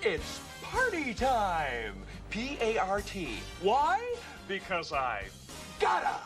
It's party time! P-A-R-T. Why? Because I gotta!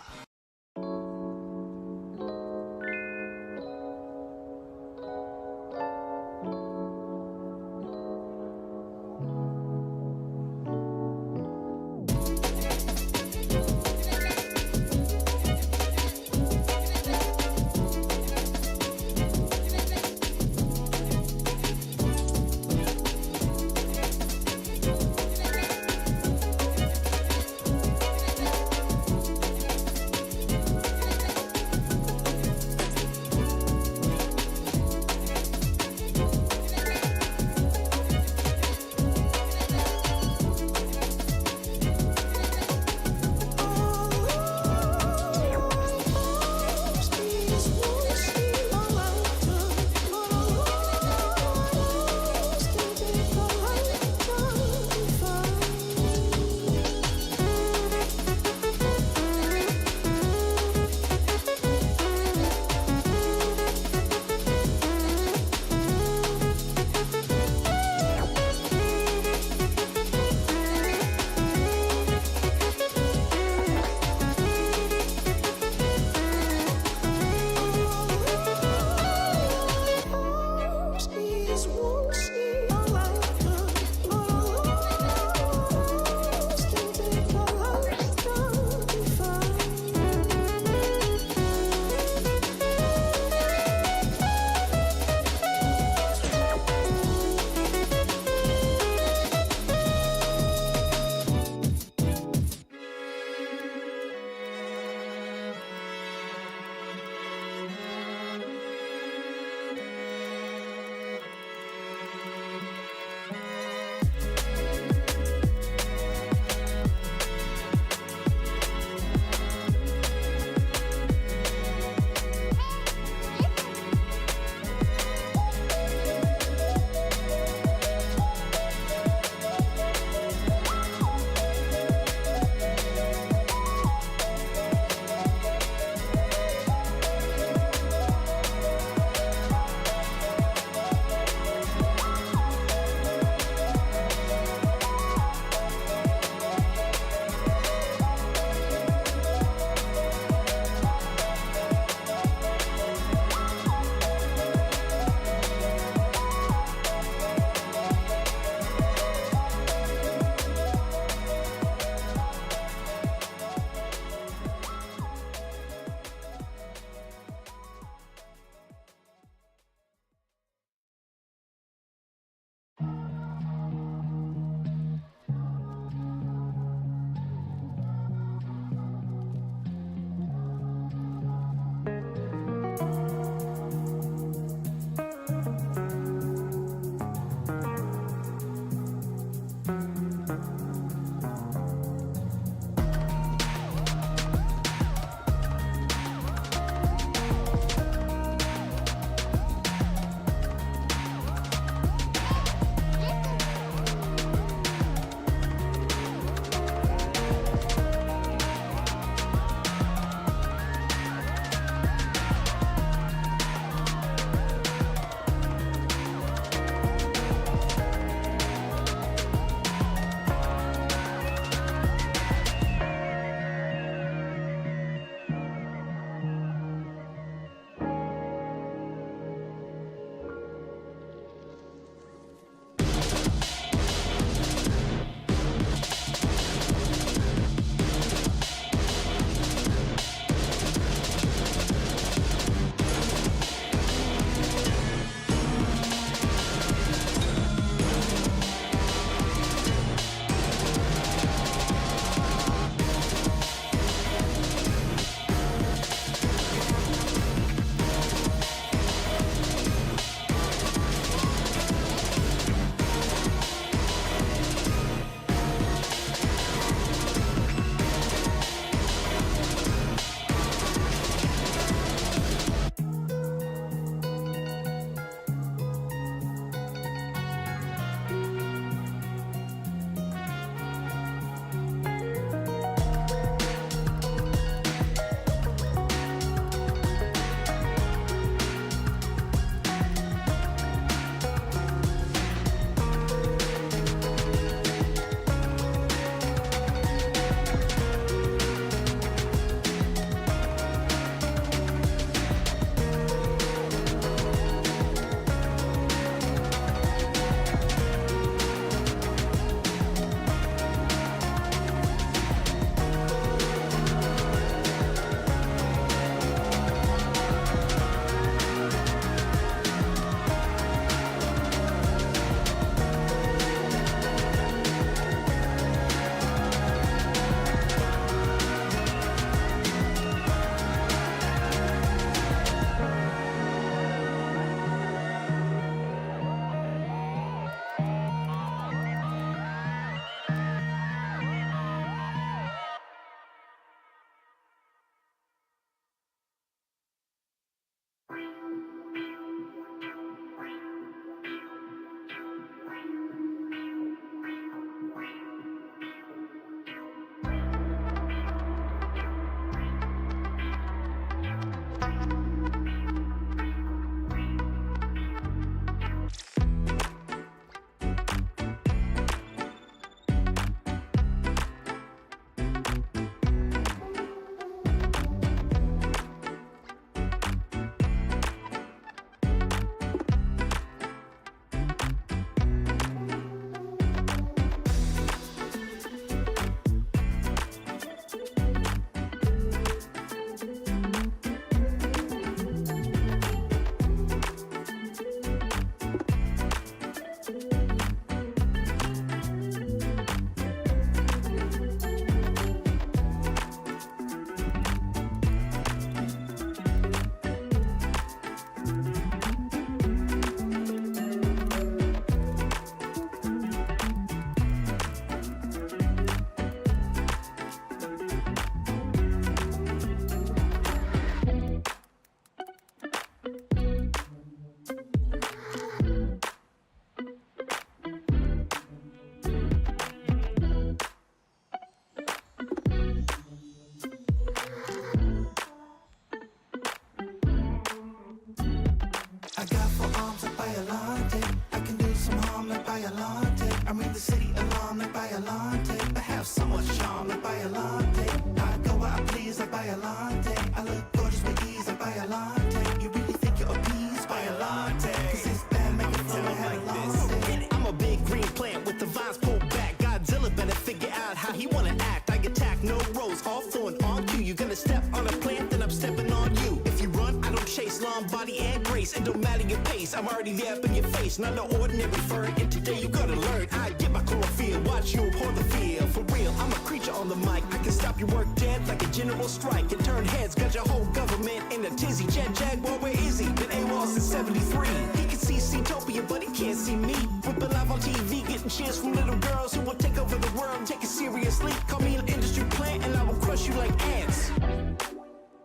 I got 4 arms like Biolante. I can do some harm like Biolante. I ring the city alarm like Biolante. I have so much charm like Biolante. I go where I please like Biolante. I look gorgeous with ease like Biolante. You really think you're appeased Biolante? Cause this band make it flow like this. I'm a big green plant with the vines pulled back. Godzilla better figure out how he wanna act. I attack, no rows, all flowing on cue. You're gonna step on a plant, then I'm stepping on you. If you run, I don't chase. Long body and grace, it don't matter your pace. I'm already there up in your face, not no ordinary fern. And today you gotta learn. I get my chlorophyll, watch you abhor the field. For real, I'm a creature on the mic. I can stop your work dead like a general strike and turn heads. Got your whole government in a tizzy. Jet Jaguar, where is he? Been AWOL since '73. He can see Seatopia, but he can't see me. Whipping live on TV, getting cheers from little girls who will take over the world. Take it seriously. Call me an industry plant, and I will crush you like ants.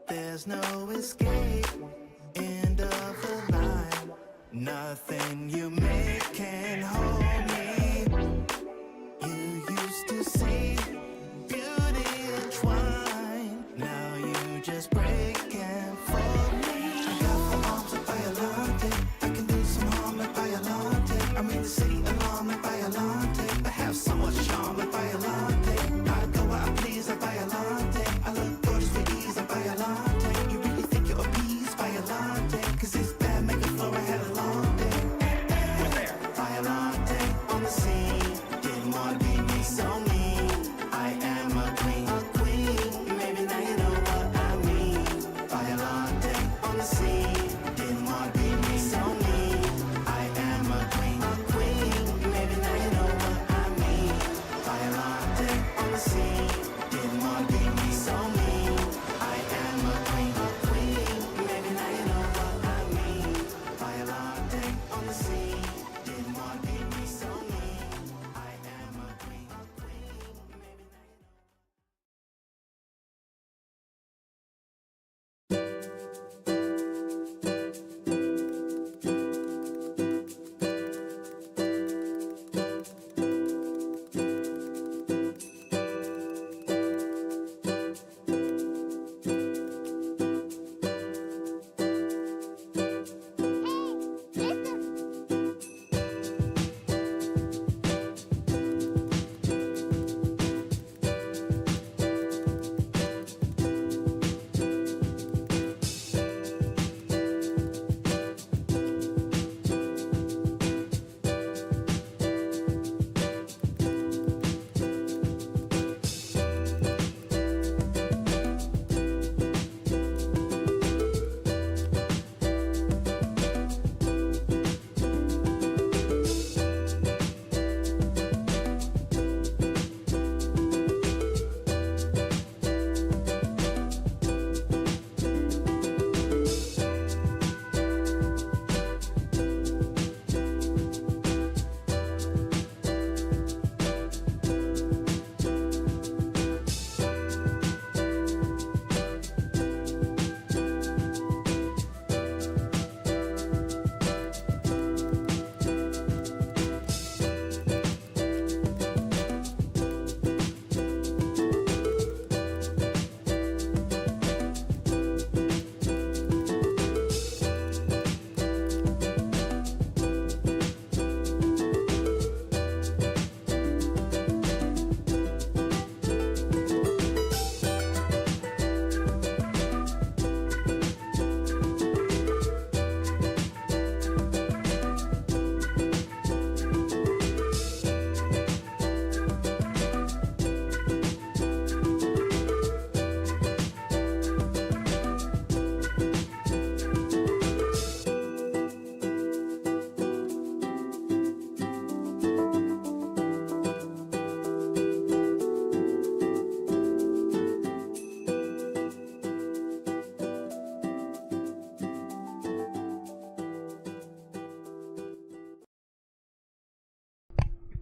There's no escape. End of the line. Nothing you make can hold me. You used to see beauty entwined. Now you just break and fold me. I got 4 arms like Biolante. I can do some harm like Biolante. I ring the city alarm like Biolante. I have so much charm like Biolante. I go where I please like Biolante. I look gorgeous with ease like Biolante. You really think you're appeased Biolante? Cause this bad make it flow, I had a long day. We're there. Biolante on the scene. Didn't wanna be me, so mean. I am a queen. Maybe now you know what I mean. Biolante on the scene. Didn't wanna be me, so mean. I am a queen. Maybe now you know what I mean. Biolante on the scene. Didn't wanna be me, so mean. I am a queen. Maybe now you know what I mean. Biolante on the scene. Didn't wanna be me, so mean. I am a queen. Maybe now you know.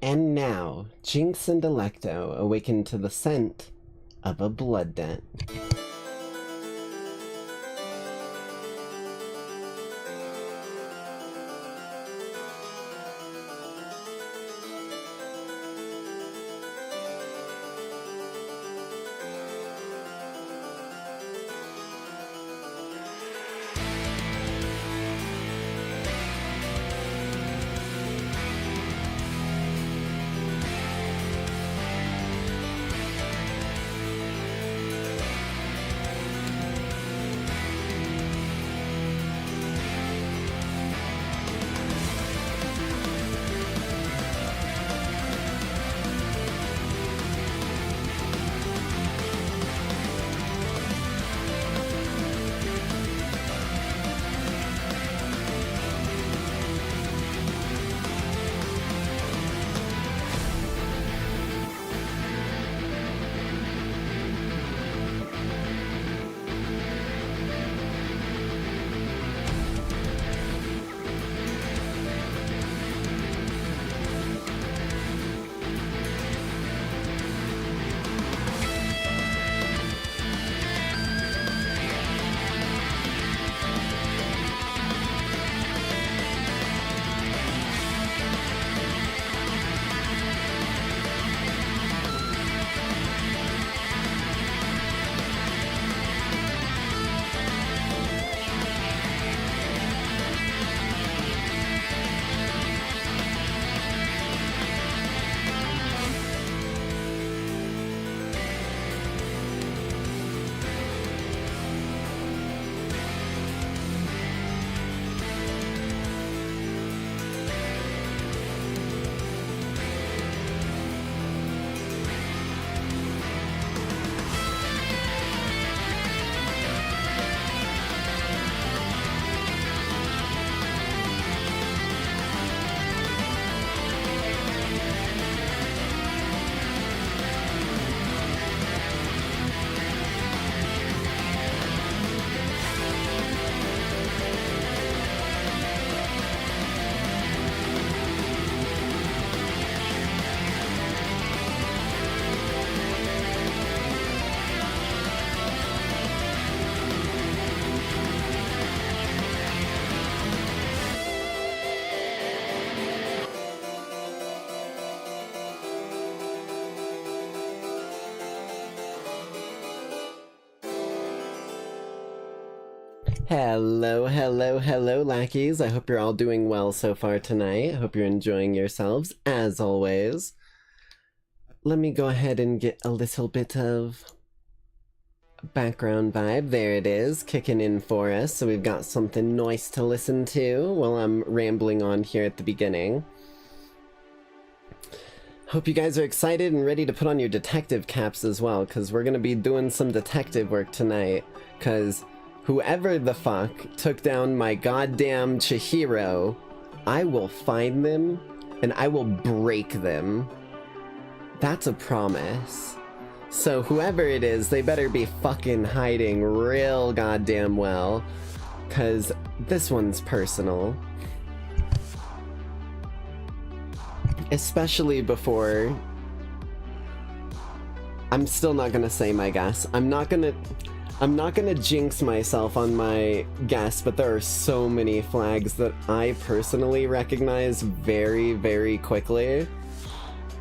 And now, Jinx and Delecto awaken to the scent of a blood debt. Hello, hello, hello, lackeys. I hope you're all doing well so far tonight. I hope you're enjoying yourselves, as always. Let me go ahead and get a little bit of background vibe. There it is, kicking in for us, so we've got something nice to listen to while I'm rambling on here at the beginning. Hope you guys are excited and ready to put on your detective caps as well, because we're going to be doing some detective work tonight, because whoever the fuck took down my goddamn Chihiro, I will find them and I will break them. That's a promise. So whoever it is, they better be fucking hiding real goddamn well, because this one's personal. Especially before... I'm still not gonna say my guess. I'm not gonna jinx myself on my guess, but there are so many flags that I personally recognize very, very quickly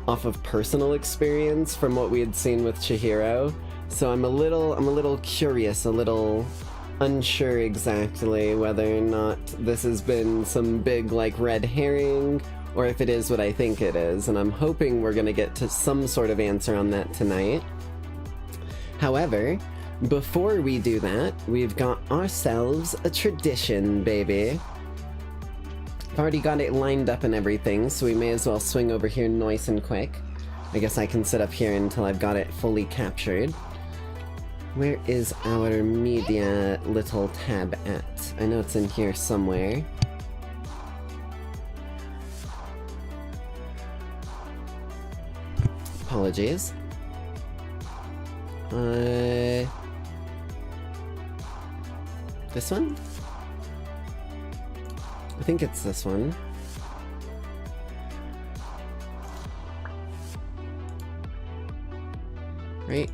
off of personal experience from what we had seen with Chihiro. So I'm a little curious, a little unsure exactly whether or not this has been some big, like, red herring, or if it is what I think it is, and I'm hoping we're gonna get to some sort of answer on that tonight. However, before we do that, we've got ourselves a tradition, baby. I've already got it lined up and everything, so we may as well swing over here nice and quick. I guess I can sit up here until I've got it fully captured. Where is our media little tab at? I know it's in here somewhere. Apologies. This one? I think it's this one. Right?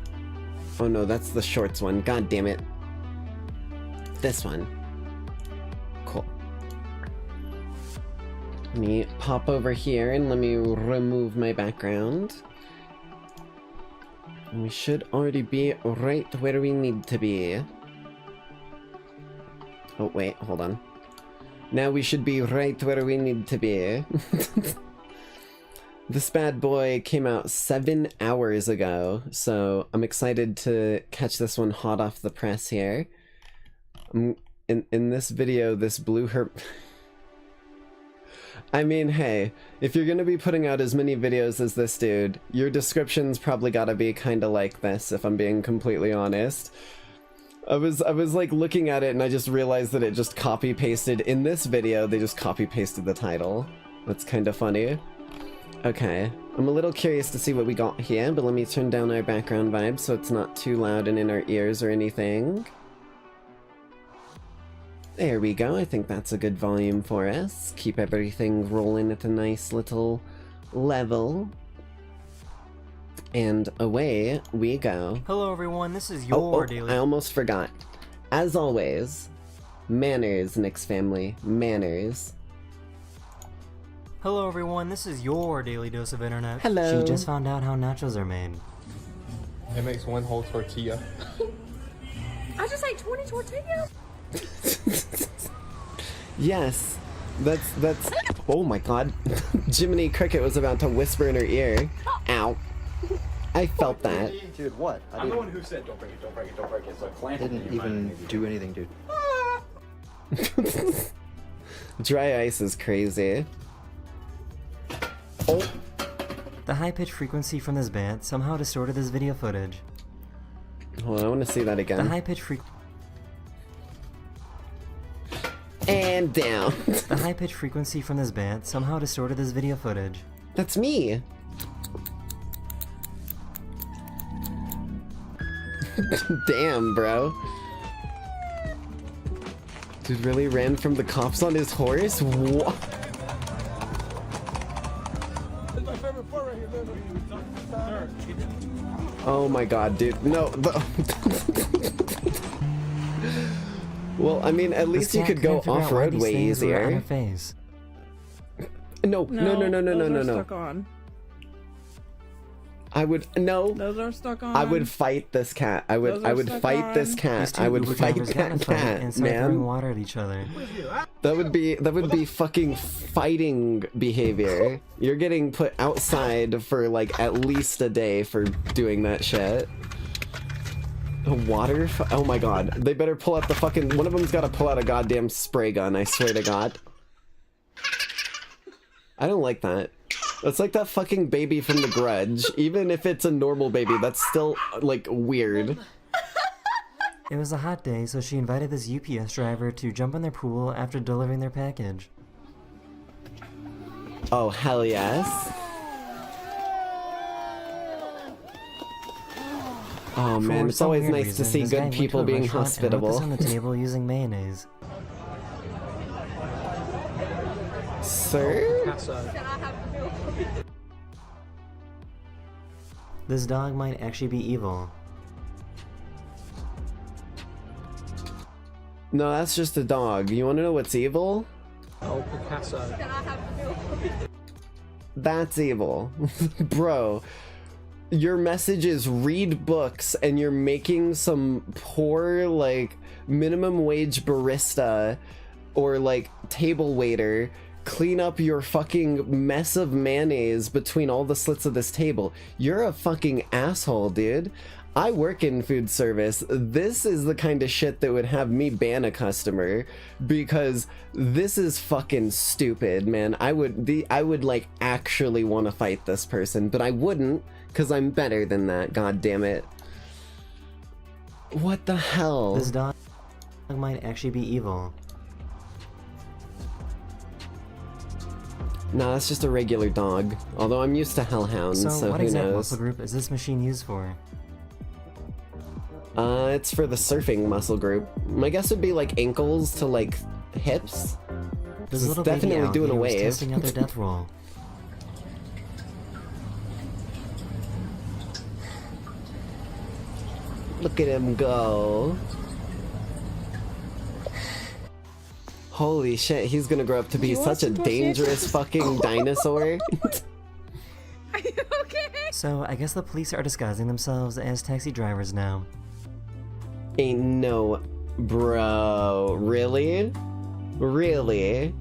Oh no, that's the shorts one. God damn it. This one. Cool. Let me pop over here and let me remove my background. And we should already be right where we need to be. Oh wait, hold on. Now we should be right where we need to be. This bad boy came out 7 hours ago, so I'm excited to catch this one hot off the press here. In this video, this blue herb... I mean, hey, if you're gonna be putting out as many videos as this dude, your description's probably gotta be kinda like this, if I'm being completely honest. I was like looking at it and I just realized that it just copy-pasted, in this video, they just copy-pasted the title. That's kinda funny. Okay, I'm a little curious to see what we got here, but let me turn down our background vibe so it's not too loud and in our ears or anything. There we go, I think that's a good volume for us. Keep everything rolling at a nice little level. And away we go. Hello everyone, this is your daily... I almost forgot. As always, manners, Nick's family, manners. Hello everyone, this is your daily dose of internet. Hello. She just found out how nachos are made. It makes one whole tortilla. I just ate 20 tortillas. Yes, that's. Oh my god, Jiminy Cricket was about to whisper in her ear. Ow! I felt that. Dude, what? I'm the one who said don't break it, don't break it, don't break it. So plant it. Didn't even do anything, dude. Dry ice is crazy. Oh. The high-pitched frequency from this band somehow distorted this video footage. Hold on, I want to see that The again. high-pitched frequency... And down. The high-pitched frequency from this band somehow distorted this video footage. That's me. Damn, bro. Dude really ran from the cops on his horse? What? Oh my god, dude. No. Well, I mean, at least you could go off-road way easier. No. Stuck on. I would no. Those are stuck on. I would fight this cat. I would stuck fight this on. cat. These two I would Uber fight drivers got in a that fight cat, and started throwing man. water at each other. That would be fucking fighting behavior. You're getting put outside for like at least a day for doing that shit. Water? Oh my god. They better pull out the fucking... One of them's gotta pull out a goddamn spray gun, I swear to god. I don't like that. It's like that fucking baby from The Grudge. Even if it's a normal baby, that's still, like, weird. It was a hot day, so she invited this UPS driver to jump in their pool after delivering their package. Oh, hell yes. Oh man, For it's some always weird nice reason, to see this guy good went to people a being restaurant and wrote this hospitable. on the table using mayonnaise. Sir? This dog might actually be evil. No, that's just a dog. You wanna know what's evil? Oh, Picasso. That's evil. Bro, your message is read books and you're making some poor, like, minimum wage barista or, like, table waiter clean up your fucking mess of mayonnaise between all the slits of this table. You're a fucking asshole, dude. I work in food service. This is the kind of shit that would have me ban a customer because this is fucking stupid, man. I would like actually want to fight this person, but I wouldn't because I'm better than that. God damn it. What the hell? This dog might actually be evil. Nah, that's just a regular dog. Although I'm used to hellhounds, so what who exact knows? muscle group is this machine used for? It's for the surfing muscle group. My guess would be like ankles to like hips. This It's little definitely baby doing a alligator was wave. testing out their death roll. Look at him go. Holy shit, he's gonna grow up to be such a dangerous fucking dinosaur. Are you okay? So, I guess the police are disguising themselves as taxi drivers now. Ain't no... Bro, really? Really?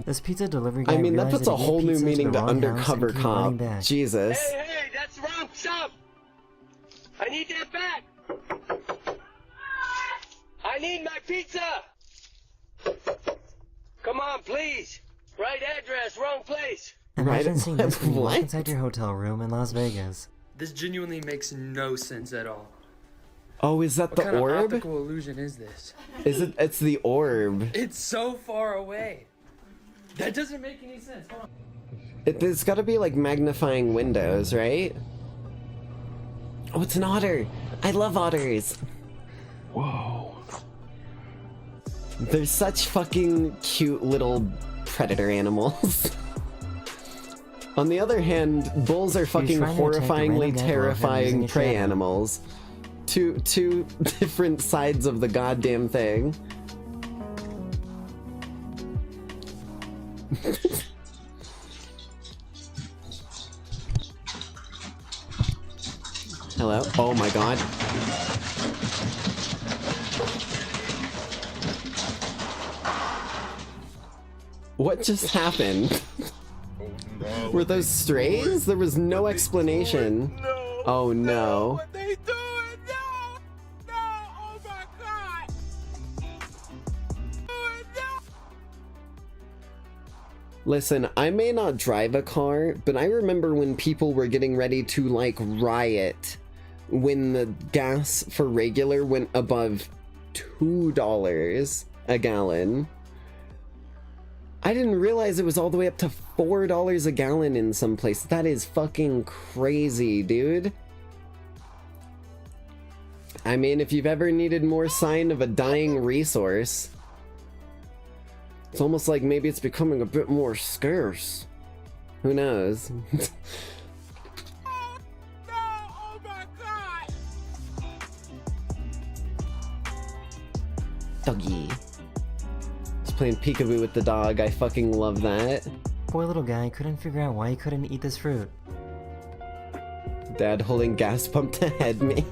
This pizza delivery guy I mean, that realized puts a he ate whole new pizza meaning the to wrong house undercover and came running cop. back. Jesus. Hey, that's wrong stuff! I need that back! I need my pizza! Come on, please! Right address, wrong place! Imagine seeing this when you walk What? inside your hotel room in Las Vegas. This genuinely makes no sense at all. Oh, is that What the kind of orb? optical illusion is this? Is it? It's the orb. It's so far away. That doesn't make any sense. Hold on. It's gotta be like magnifying windows, right? Oh, it's an otter! I love otters! Whoa. They're such fucking cute little predator animals. On the other hand, bulls are fucking trying to attack the horrifyingly random guy below him using terrifying a prey shadow. animals. Two different sides of the goddamn thing. Hello? Oh my god. What just happened? Were those strays? There was no explanation. Oh no. What they doing? No! No! Oh my god! No! Listen, I may not drive a car, but I remember when people were getting ready to, like, riot when the gas for regular went above $2 a gallon. I didn't realize it was all the way up to $4 a gallon in some place. That is fucking crazy, dude. I mean, if you've ever needed more sign of a dying resource, it's almost like maybe it's becoming a bit more scarce. Who knows? No! Oh my god! Doggy. Just playing peekaboo with the dog. I fucking love that. poor little guy couldn't figure out why he couldn't eat this fruit. Dad holding gas pump to head me.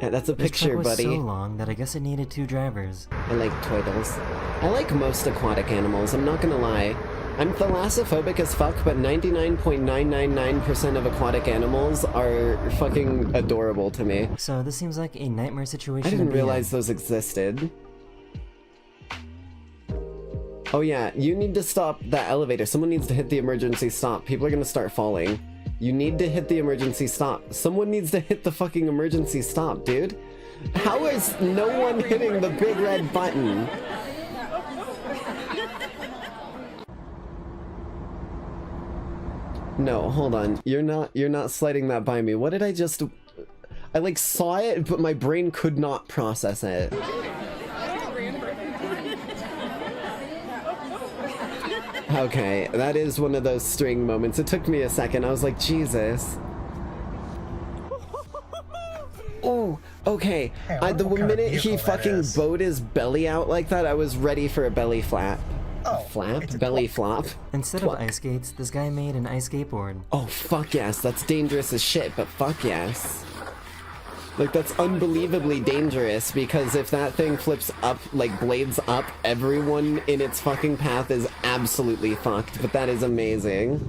Yeah, that's a This picture, truck was buddy. so long that I guess it needed 2 drivers. I like turtles. I like most aquatic animals, I'm not gonna lie. I'm thalassophobic as fuck, but 99.999% of aquatic animals are fucking adorable to me. So this seems like a nightmare situation I to didn't be in. realize those existed. Oh yeah, you need to stop that elevator. Someone needs to hit the emergency stop. People are gonna start falling. You need to hit the emergency stop. Someone needs to hit the fucking emergency stop, dude. How is no one hitting the big red button? No, hold on. You're not sliding that by me. What did I just... I like saw it, but my brain could not process it. Okay, that is one of those string moments. It took me a second. I was like, Jesus. Oh, okay. The minute he fucking bowed his belly out like that, I was ready for a belly flap. Flap? Belly flop? Instead of ice skates, this guy made an ice skateboard. Oh, fuck yes. That's dangerous as shit, but fuck yes. Like, that's unbelievably dangerous, because if that thing flips up, like, blades up, everyone in its fucking path is absolutely fucked, but that is amazing.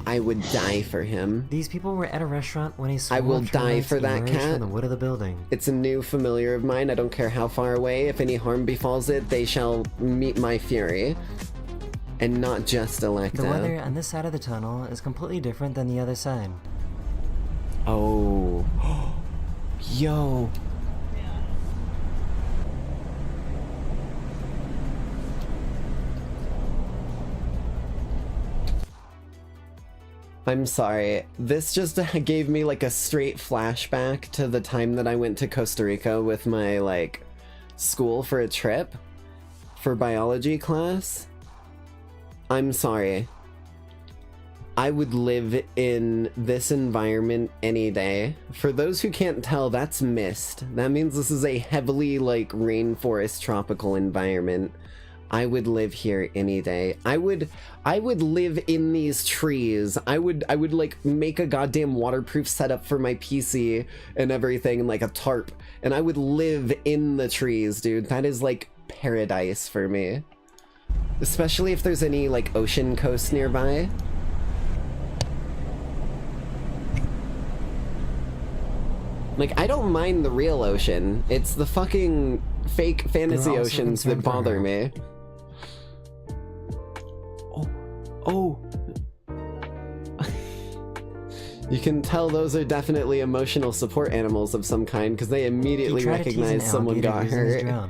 I would die for him. These people were at a restaurant when a I swarm will of die termites for that emerged cat. from the wood of the building. It's a new familiar of mine. I don't care how far away. If any harm befalls it, they shall meet my fury. And not just Electa. The weather on this side of the tunnel is completely different than the other side. Oh. Yo. I'm sorry. This just gave me like a straight flashback to the time that I went to Costa Rica with my like school for a trip for biology class. I'm sorry. I would live in this environment any day. For those who can't tell, that's mist. That means this is a heavily like rainforest tropical environment. I would live here any day. I would live in these trees. I would like make a goddamn waterproof setup for my PC and everything, like a tarp, and I would live in the trees, dude. That is like paradise for me. Especially if there's any like ocean coast nearby. Like, I don't mind the real ocean. It's the fucking fake fantasy oceans that bother me. Oh. You can tell those are definitely emotional support animals of some kind, because they immediately recognize someone got hurt.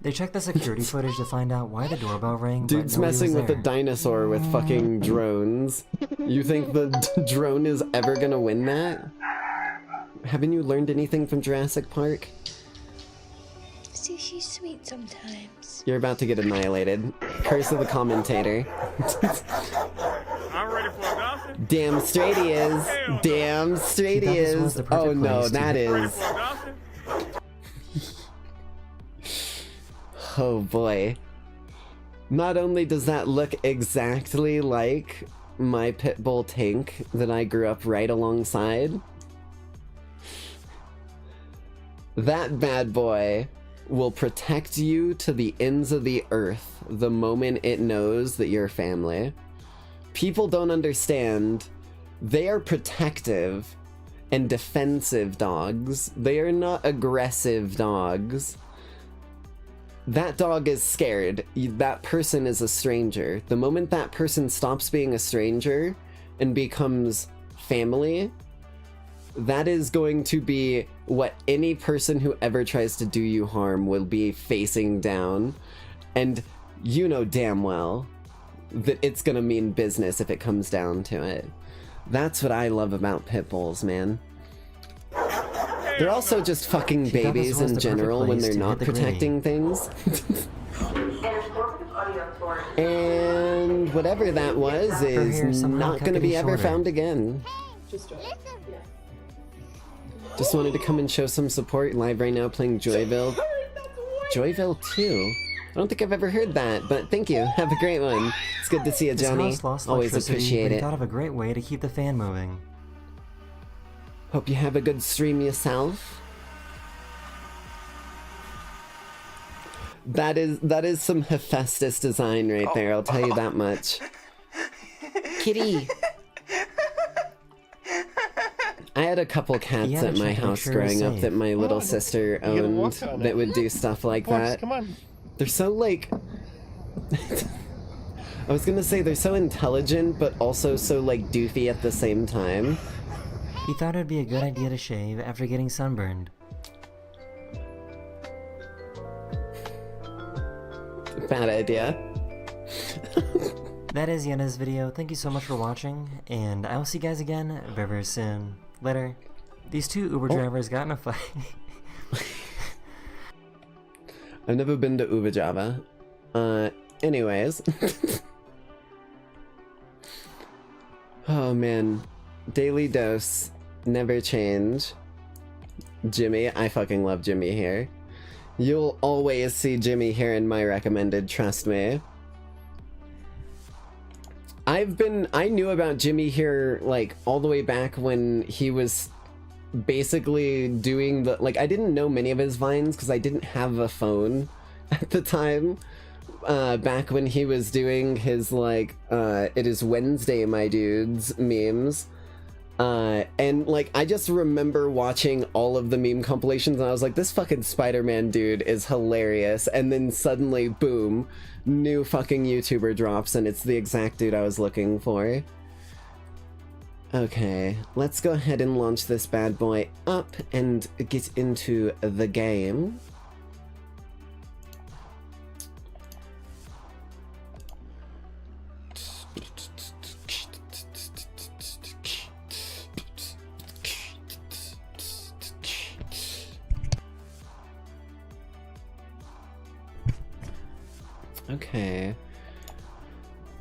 They checked the security footage to find out why the doorbell rang. Dude's but messing with a there. dinosaur with fucking drones. You think the drone is ever gonna win that? Haven't you learned anything from Jurassic Park? See, she's sweet sometimes. You're about to get annihilated. Curse of the commentator. I'm ready for a gossip. Damn straight he is. Damn straight he is. Oh no, that is. Oh boy. Not only does that look exactly like my pit bull tank that I grew up right alongside, that bad boy will protect you to the ends of the earth the moment it knows that you're family. People don't understand. They are protective and defensive dogs. They are not aggressive dogs. That dog is scared. That person is a stranger. The moment that person stops being a stranger and becomes family, that is going to be what any person who ever tries to do you harm will be facing down. And you know damn well that it's gonna mean business if it comes down to it. That's what I love about pit bulls, man. They're also just fucking babies in general when they're not protecting things. And whatever that was is not gonna be ever found again. Just join. Yeah. Just wanted to come and show some support. Live right now playing Joyville. Joyville 2? I don't think I've ever heard that, but thank you. Have a great one. It's good to see you, His Johnny. house lost Always electricity, appreciate but he it. thought of a great way to keep the fan moving. Hope you have a good stream yourself. That is some Hephaestus design right there, I'll tell you that much. Kitty! I had a couple cats Yeah, at my check to make house sure growing you're up safe. that my little Oh, sister you gotta owned walk on that it. would do stuff like Fox, that. come on. They're so like... I was gonna say they're so intelligent, but also so like doofy at the same time. He thought it'd be a good idea to shave after getting sunburned. Bad idea. That is the end of this video. Thank you so much for watching, and I will see you guys again very, very soon. Later. These two Uber drivers got in a fight. I've never been to Uva Java. Anyways. Oh man. Daily dose. Never change. Jimmy. I fucking love Jimmy here. You'll always see Jimmy here in my recommended, trust me. I knew about Jimmy here, like, all the way back when he was basically doing the, like, I didn't know many of his vines because I didn't have a phone at the time. Back when he was doing his, like, it is Wednesday, my dudes memes. And, like, I just remember watching all of the meme compilations and I was like, this fucking Spider-Man dude is hilarious. And then suddenly, boom, new fucking YouTuber drops and it's the exact dude I was looking for. Okay, let's go ahead and launch this bad boy up and get into the game. Okay.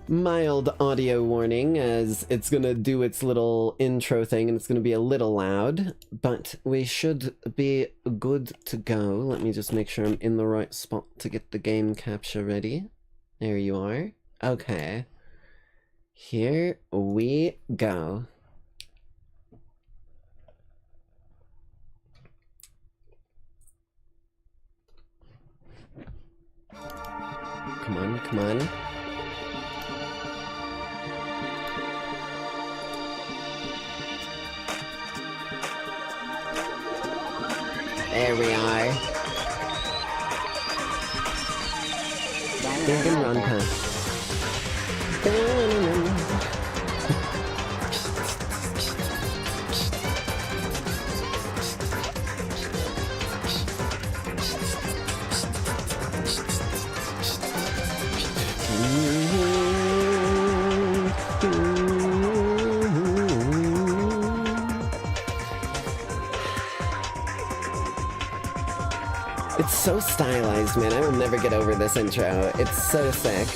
Mild audio warning as it's gonna do its little intro thing and it's gonna be a little loud, but we should be good to go. Let me just make sure I'm in the right spot to get the game capture ready. There you are. Okay. Here we go. Come on, come on. There we are. Danganronpa. It's so stylized, man. I will never get over this intro. It's so sick.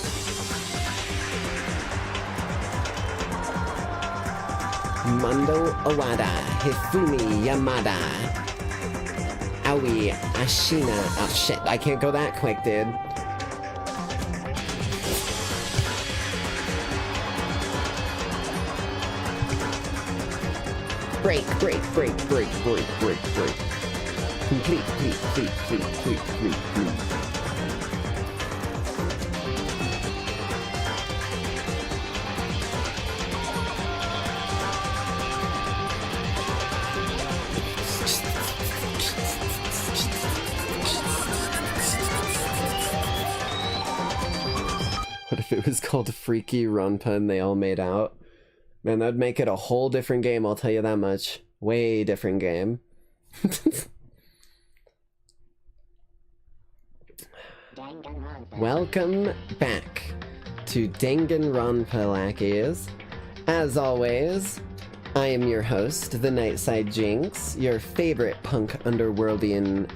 Mando Owada, Hifumi Yamada, Aoi Ashina. Oh shit, I can't go that quick, dude. Break, break, break, break, break, break, break. Complete. What if it was called Freaky Runpa and they all made out? Man, that'd make it a whole different game, I'll tell you that much. Way different game. Welcome back to Danganronpa, Lackeys. As always, I am your host, the Nightside Jinx, your favorite punk underworldian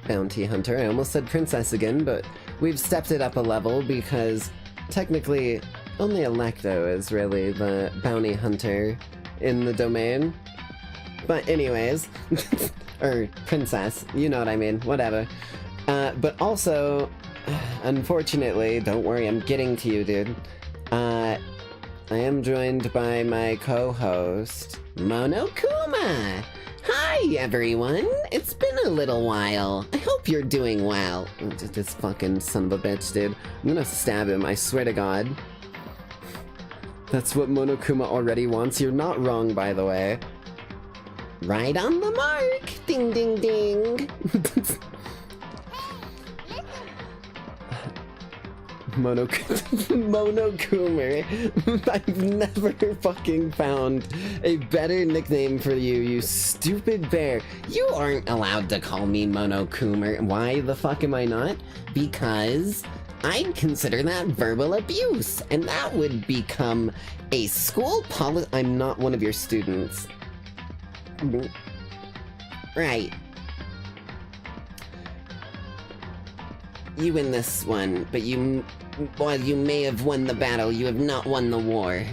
bounty hunter. I almost said princess again, but we've stepped it up a level because technically only Electo is really the bounty hunter in the domain. But anyways, or princess, you know what I mean, whatever. But also, unfortunately, don't worry, I'm getting to you, dude. I am joined by my co-host, Monokuma! Hi, everyone! It's been a little while. I hope you're doing well. This fucking son of a bitch, dude. I'm gonna stab him, I swear to God. That's what Monokuma already wants. You're not wrong, by the way. Right on the mark! Ding, ding, ding! Monokuma. I've never fucking found a better nickname for you, you stupid bear. You aren't allowed to call me Monokuma. Why the fuck am I not? Because I'd consider that verbal abuse, and that would become a school policy. I'm not one of your students. Right. You win this one, but while you may have won the battle, you have not won the war.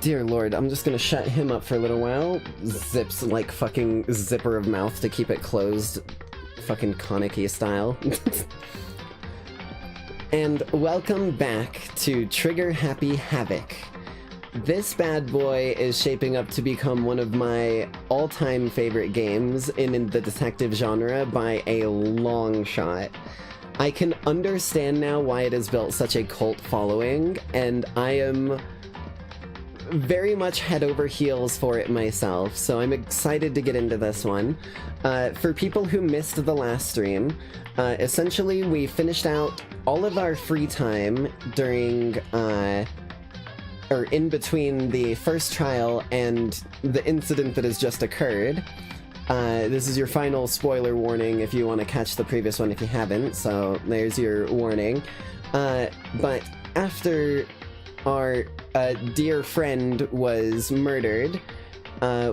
Dear Lord, I'm just gonna shut him up for a little while. Zips like fucking zipper of mouth to keep it closed. Fucking Kaneki style. And welcome back to Trigger Happy Havoc. This bad boy is shaping up to become one of my all-time favorite games in the detective genre by a long shot. I can understand now why it has built such a cult following, and I am very much head over heels for it myself, so I'm excited to get into this one. For people who missed the last stream, essentially we finished out all of our free time during, or in between the first trial and the incident that has just occurred. This is your final spoiler warning if you want to catch the previous one if you haven't, so there's your warning. But after our dear friend was murdered,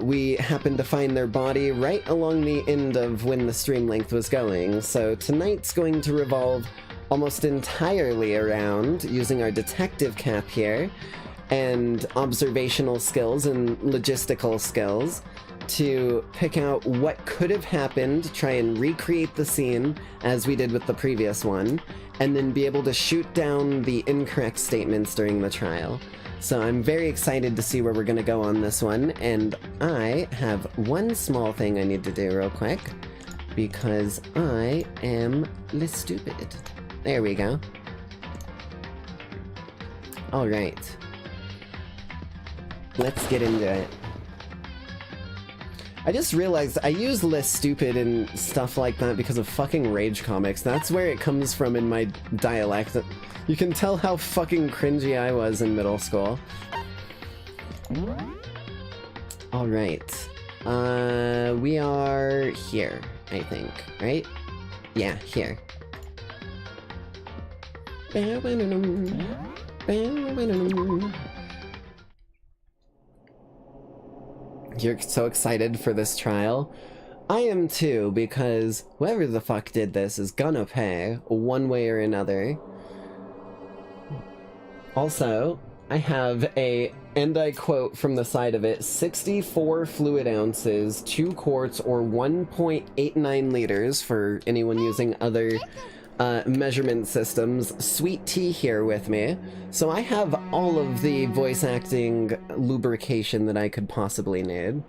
we happened to find their body right along the end of when the stream length was going, so tonight's going to revolve almost entirely around using our detective cap here, and observational skills and logistical skills to pick out what could have happened, try and recreate the scene as we did with the previous one, and then be able to shoot down the incorrect statements during the trial. So I'm very excited to see where we're gonna go on this one, and I have one small thing I need to do real quick, because I am stupid. There we go. Alright. Let's get into it. I just realized I use less stupid and stuff like that because of fucking Rage comics. That's where it comes from in my dialect. You can tell how fucking cringy I was in middle school. Alright. We are here, I think, right? Yeah, here. You're so excited for this trial? I am too, because whoever the fuck did this is gonna pay, one way or another. Also, I have and I quote from the side of it, 64 fluid ounces, 2 quarts, or 1.89 liters for anyone using other measurement systems. Sweet tea here with me. So I have all of the voice acting lubrication that I could possibly need.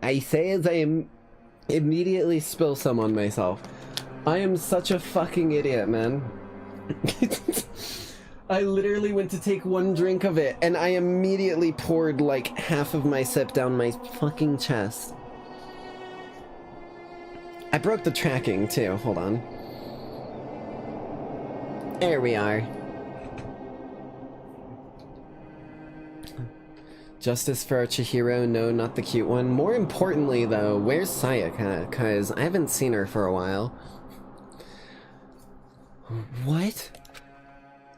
I say as I immediately spill some on myself. I am such a fucking idiot, man. I literally went to take one drink of it, and I immediately poured like half of my sip down my fucking chest. I broke the tracking too, hold on. There we are. Justice for our Chihiro, no, not the cute one. More importantly though, where's Sayaka? Cause I haven't seen her for a while. What?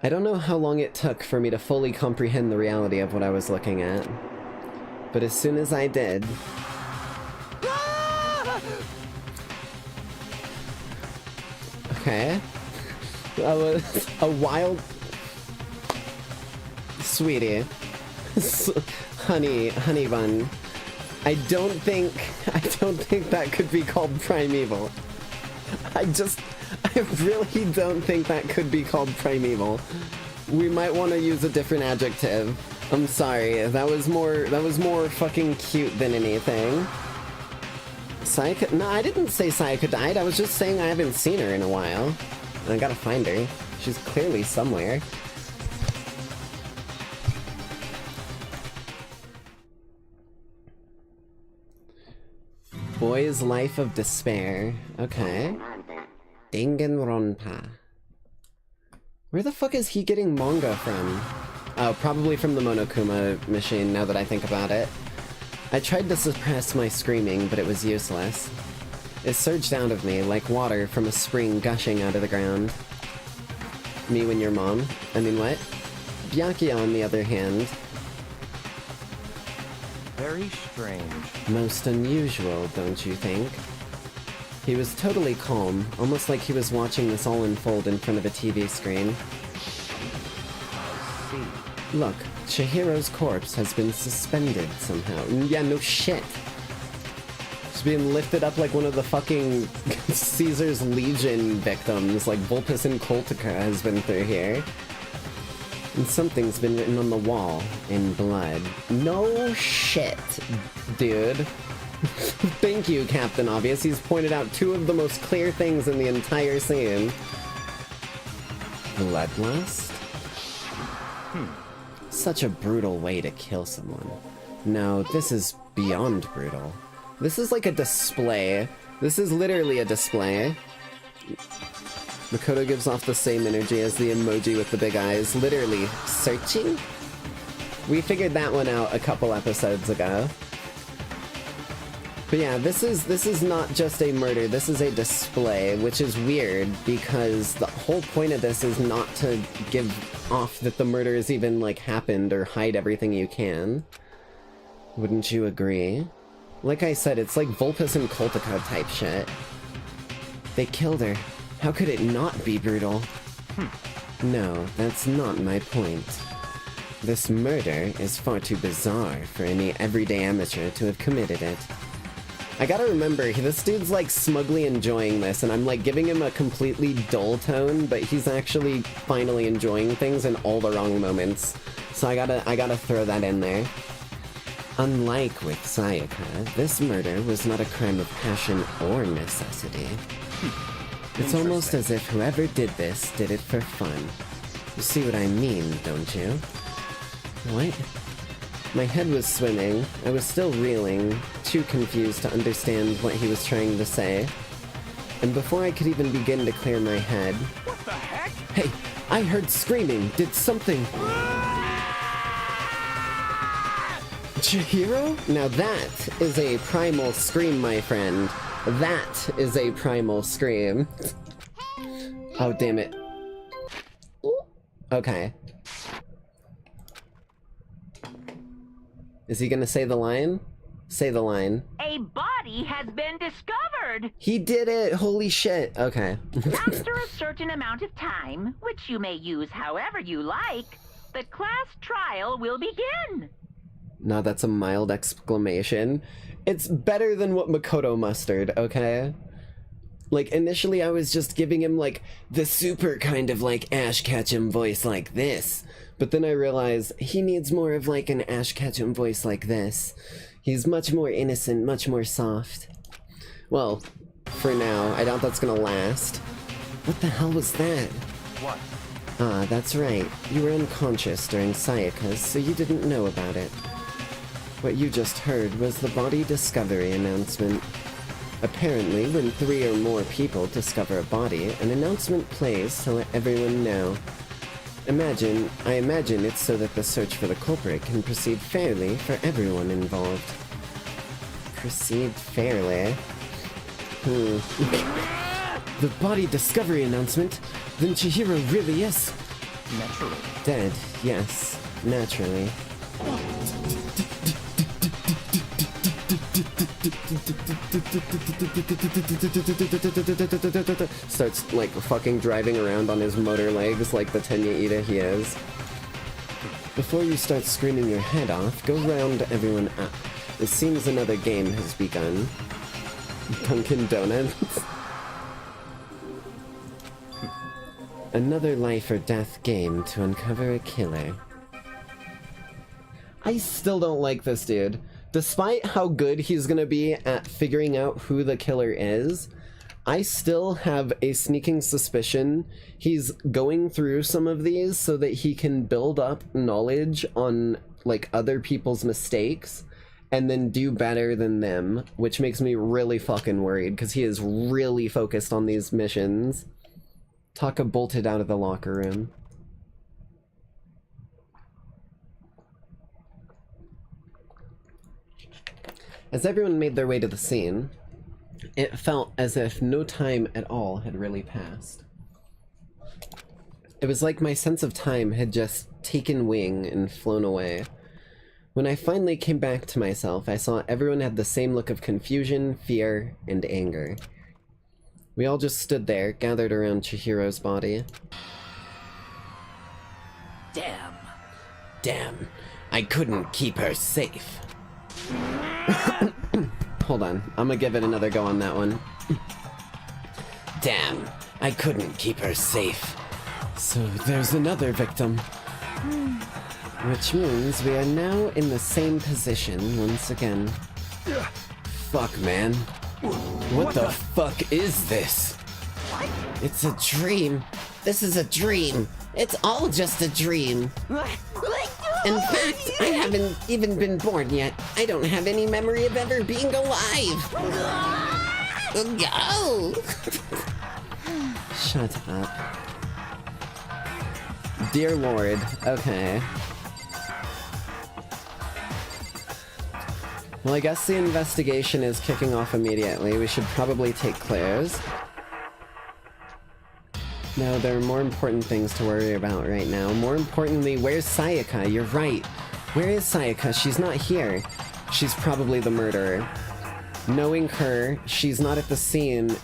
I don't know how long it took for me to fully comprehend the reality of what I was looking at. But as soon as I did... Okay. A wild... Sweetie. Honey bun. I don't think that could be called primeval. I really don't think that could be called primeval. We might want to use a different adjective. I'm sorry, that was more fucking cute than anything. Sayaka? No, I didn't say Sayaka died, I was just saying I haven't seen her in a while. And I gotta find her. She's clearly somewhere. Boy's Life of Despair. Okay. Danganronpa. Where the fuck is he getting manga from? Oh, probably from the Monokuma machine, now that I think about it. I tried to suppress my screaming, but it was useless. It surged out of me like water from a spring gushing out of the ground. Me when your mom? I mean, what? Byakuya, on the other hand... Very strange. Most unusual, don't you think? He was totally calm, almost like he was watching this all unfold in front of a TV screen. I see. Look, Chihiro's corpse has been suspended somehow. Yeah, no shit. She's being lifted up like one of the fucking Caesar's Legion victims, like Vulpes and Coltica has been through here. And something's been written on the wall in blood. No shit, dude. Thank you, Captain Obvious. He's pointed out two of the most clear things in the entire scene. Bloodlust? Such a brutal way to kill someone. No, this is beyond brutal. This is like a display. This is literally a display. Makoto gives off the same energy as the emoji with the big eyes. Literally, searching? We figured that one out a couple episodes ago. But yeah, this is not just a murder, this is a display, which is weird, because the whole point of this is not to give off that the murder has even, like, happened or hide everything you can. Wouldn't you agree? Like I said, it's like Vulpes and Coltica type shit. They killed her. How could it not be brutal? No, that's not my point. This murder is far too bizarre for any everyday amateur to have committed it. I gotta remember, this dude's like smugly enjoying this, and I'm like giving him a completely dull tone, but he's actually finally enjoying things in all the wrong moments. So I gotta throw that in there. Unlike with Sayaka, this murder was not a crime of passion or necessity. It's almost as if whoever did this did it for fun. You see what I mean, don't you? What? My head was swimming. I was still reeling, too confused to understand what he was trying to say. And before I could even begin to clear my head... What the heck? Hey, I heard screaming. Did something... Chihiro? Now that is a primal scream, my friend. That is a primal scream. Oh, damn it. Okay. Is he gonna say the line? Say the line. A body has been discovered! He did it! Holy shit! Okay. After a certain amount of time, which you may use however you like, the class trial will begin! No, that's a mild exclamation. It's better than what Makoto mustered, okay? Like, initially I was just giving him, like, the super kind of, like, Ash Ketchum voice like this. But then I realized he needs more of, like, an Ash Ketchum voice like this. He's much more innocent, much more soft. Well, for now. I doubt that's gonna last. What the hell was that? What? Ah, that's right. You were unconscious during Sayaka's, so you didn't know about it. What you just heard was the body discovery announcement. Apparently, when 3 or more people discover a body, an announcement plays to let everyone know. I imagine it's so that the search for the culprit can proceed fairly for everyone involved. Proceed fairly? The body discovery announcement? Then Chihiro really is... Naturally. Dead, yes. Naturally. Starts, like, fucking driving around on his motor legs like the Tenya Ida he is. Before you start screaming your head off, go round everyone up. It seems another game has begun. Dunkin' Donuts. Another life or death game to uncover a killer. I still don't like this dude. Despite how good he's gonna be at figuring out who the killer is, I still have a sneaking suspicion he's going through some of these so that he can build up knowledge on, like, other people's mistakes and then do better than them, which makes me really fucking worried because he is really focused on these missions. Taka bolted out of the locker room. As everyone made their way to the scene, it felt as if no time at all had really passed. It was like my sense of time had just taken wing and flown away. When I finally came back to myself, I saw everyone had the same look of confusion, fear, and anger. We all just stood there, gathered around Chihiro's body. Damn. Damn, I couldn't keep her safe. Hold on, I'm gonna give it another go on that one. Damn, I couldn't keep her safe. So there's another victim. Which means we are now in the same position once again. Fuck, man. What the fuck is this? It's a dream. This is a dream. It's all just a dream. In fact, I haven't even been born yet. I don't have any memory of ever being alive. Go! Shut up. Dear Lord. Okay. Well, I guess the investigation is kicking off immediately. We should probably take Claire's. No, there are more important things to worry about right now. More importantly, where's Sayaka? You're right. Where is Sayaka? She's not here. She's probably the murderer. Knowing her, she's not at the scene,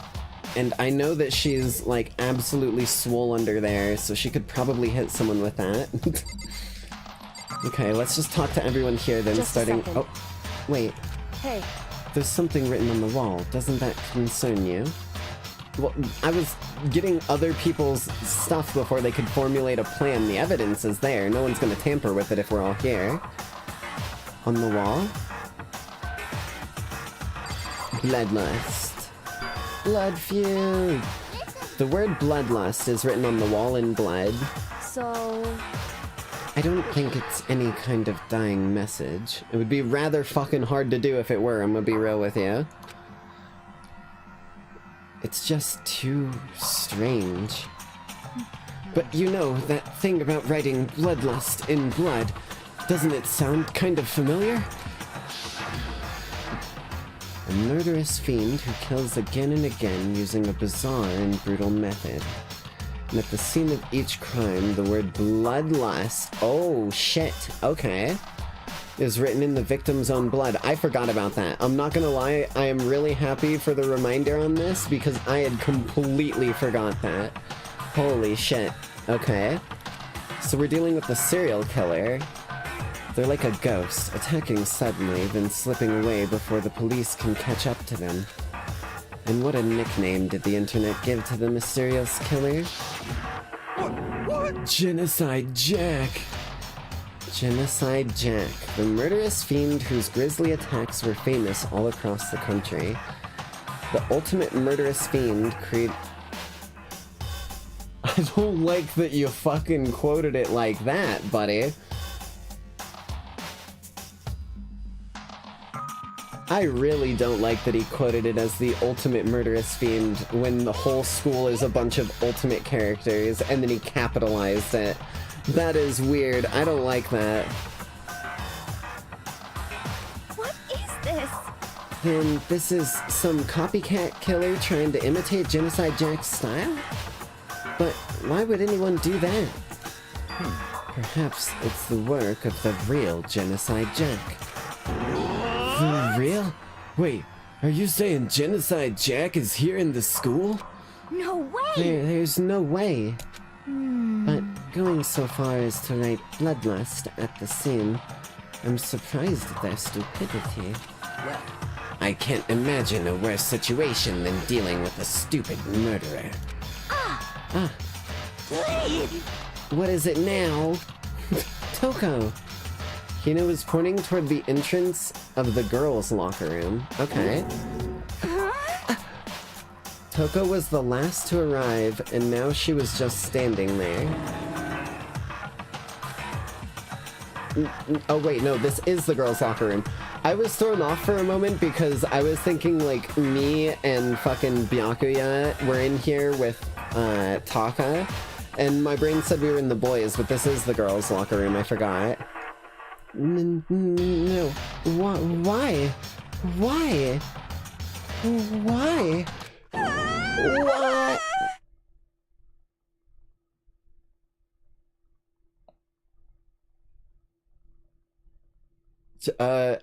and I know that she's, like, absolutely swole under there, so she could probably hit someone with that. Okay, let's just talk to everyone here then, Just starting... a second. Oh, wait. Hey. There's something written on the wall. Doesn't that concern you? Well, I was getting other people's stuff before they could formulate a plan. The evidence is there. No one's gonna tamper with it if we're all here. On the wall? Bloodlust. Blood feud. The word bloodlust is written on the wall in blood. So... I don't think it's any kind of dying message. It would be rather fucking hard to do if it were, I'm gonna be real with you. It's just too strange. But you know, that thing about writing bloodlust in blood, doesn't it sound kind of familiar? A murderous fiend who kills again and again using a bizarre and brutal method. And at the scene of each crime, the word bloodlust, oh shit, okay, is written in the victim's own blood. I forgot about that. I'm not gonna lie, I am really happy for the reminder on this because I had completely forgot that. Holy shit. Okay. So we're dealing with a serial killer. They're like a ghost, attacking suddenly, then slipping away before the police can catch up to them. And what a nickname did the internet give to the mysterious killer? What? Genocide Jack! Genocide Jack, the murderous fiend whose grisly attacks were famous all across the country. The ultimate murderous fiend I don't like that you fucking quoted it like that, buddy. I really don't like that he quoted it as the ultimate murderous fiend when the whole school is a bunch of ultimate characters, and then he capitalized it. That is weird. I don't like that. What is this? Then this is some copycat killer trying to imitate Genocide Jack's style? But why would anyone do that? Perhaps it's the work of the real Genocide Jack. The real? Wait, are you saying Genocide Jack is here in the school? No way! There's no way. But going so far as to write Bloodlust at the scene, I'm surprised at their stupidity. Well, I can't imagine a worse situation than dealing with a stupid murderer. What is it now? Toko! Hina was pointing toward the entrance of the girls' locker room. Okay. Toko was the last to arrive, and now she was just standing there. Oh wait, no, this is the girls' locker room. I was thrown off for a moment because I was thinking like me and fucking Byakuya were in here with Taka, and my brain said we were in the boys, but this is the girls' locker room, I forgot. No. Why? Why? Why? What?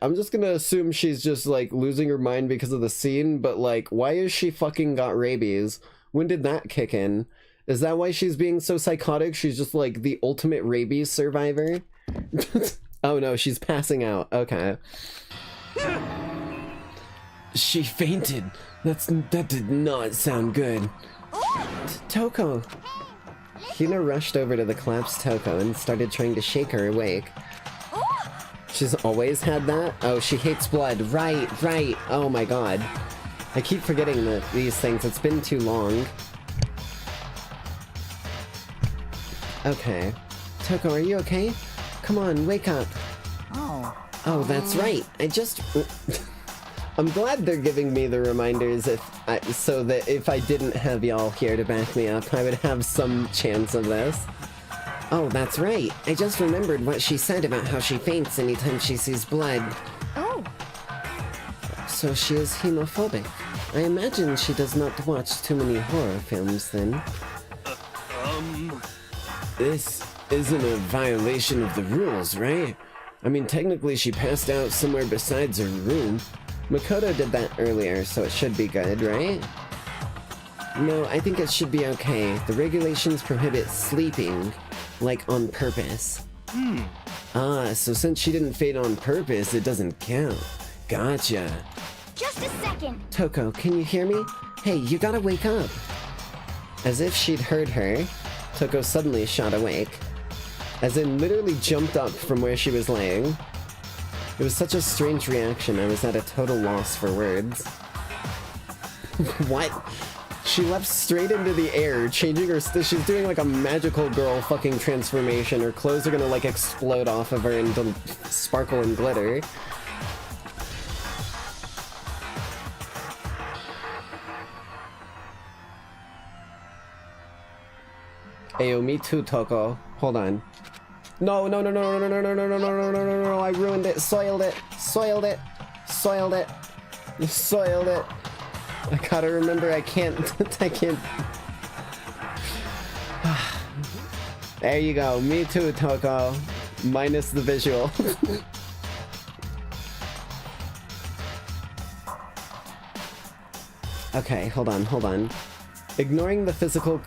I'm just gonna assume she's just like losing her mind because of the scene, but like, why is she fucking got rabies? When did that kick in? Is that why she's being so psychotic? She's just like the ultimate rabies survivor? Oh no, she's passing out. Okay. She fainted. That did not sound good. Toko! Hina rushed over to the collapsed Toko and started trying to shake her awake. She's always had that? Oh, she hates blood. Right. Oh my god. I keep forgetting these things. It's been too long. Okay. Toko, are you okay? Come on, wake up. Oh, that's right. I'm glad they're giving me the reminders so that if I didn't have y'all here to back me up, I would have some chance of this. Oh, that's right. I just remembered what she said about how she faints anytime she sees blood. Oh. So she is hemophobic. I imagine she does not watch too many horror films then. This isn't a violation of the rules, right? I mean, technically she passed out somewhere besides her room. Makoto did that earlier, so it should be good, right? No, I think it should be okay. The regulations prohibit sleeping, like on purpose. Ah, so since she didn't faint on purpose, it doesn't count. Gotcha. Just a second. Toko, can you hear me? Hey, you gotta wake up. As if she'd heard her, Toko suddenly shot awake. As in, literally jumped up from where she was laying. It was such a strange reaction, I was at a total loss for words. What? She leapt straight into the air, changing her she's doing like a magical girl fucking transformation. Her clothes are gonna like explode off of her into sparkle and glitter. Ayo, me too, Toko. Hold on. No, I ruined it, soiled it. I gotta remember I can't, There you go, me too, Toko. Minus the visual. Okay, hold on. Ignoring the physical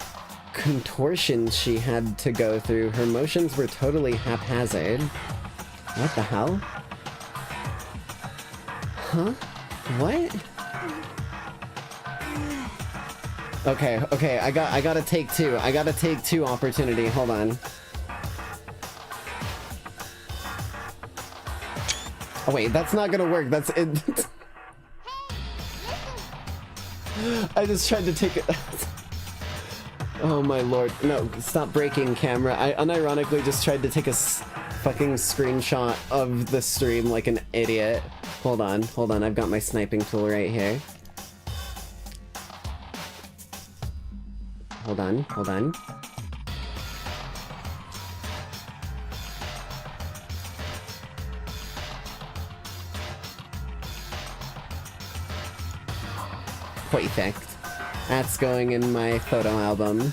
contortions she had to go through, her motions were totally haphazard. What the hell? Huh? What? Okay, I gotta take two. I gotta take two opportunity. Hold on. Oh wait, that's not gonna work. That's it. I just tried to take it. Oh my lord. No, stop breaking, camera. I unironically just tried to take a fucking screenshot of the stream like an idiot. Hold on. I've got my sniping tool right here. Hold on. Perfect. That's going in my photo album.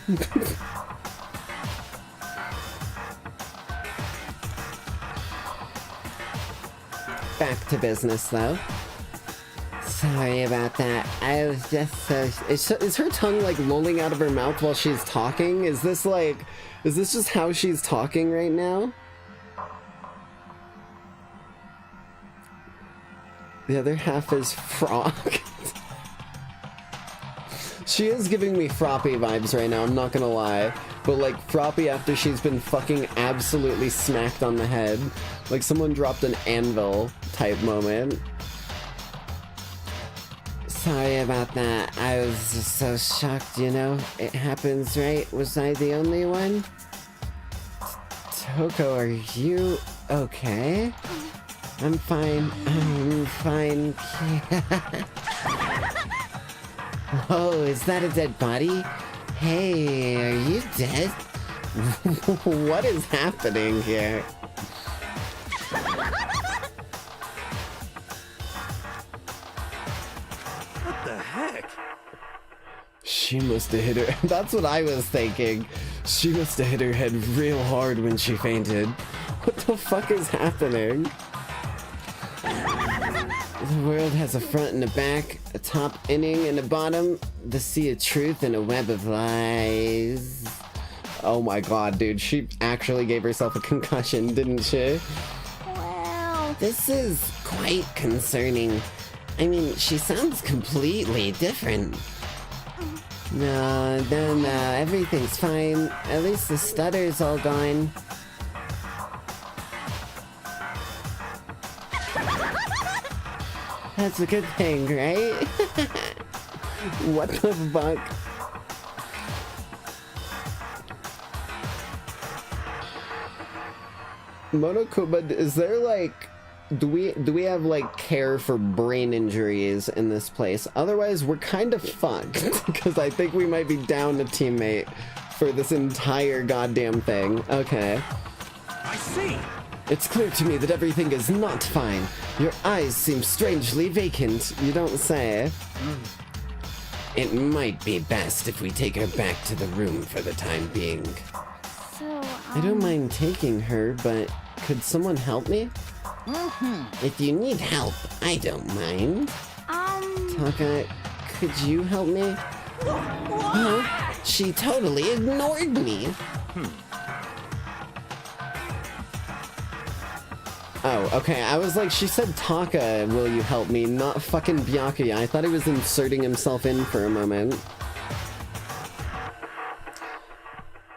Back to business, though. Sorry about that. I was just so... Is her tongue, like, lolling out of her mouth while she's talking? Is this, like... Is this just how she's talking right now? The other half is frog. She is giving me Froppy vibes right now, I'm not gonna lie. But, like, Froppy after she's been fucking absolutely smacked on the head. Like, someone dropped an anvil type moment. Sorry about that. I was just so shocked, you know? It happens, right? Was I the only one? Toko, are you okay? I'm fine. I'm fine. Oh, is that a dead body? Hey, are you dead? What is happening here? What the heck? She must have hit her. That's what I was thinking. She must have hit her head real hard when she fainted. What the fuck is happening? The world has a front and a back, a top inning and a bottom, the sea of truth and a web of lies. Oh my god, dude, she actually gave herself a concussion, didn't she? Well... This is quite concerning. I mean, she sounds completely different. No, everything's fine. At least the stutter's all gone. That's a good thing, right? What the fuck? Monokuma, is there like... Do we have like care for brain injuries in this place? Otherwise, we're kind of fucked. Because I think we might be down a teammate for this entire goddamn thing. Okay. I see. It's clear to me that everything is not fine. Your eyes seem strangely vacant. You don't say. It might be best if we take her back to the room for the time being. So, I don't mind taking her, but could someone help me? If you need help, I don't mind. Taka, could you help me? Huh? She totally ignored me. Oh, okay, I was like, she said Taka, will you help me, not fucking Byakuya. I thought he was inserting himself in for a moment.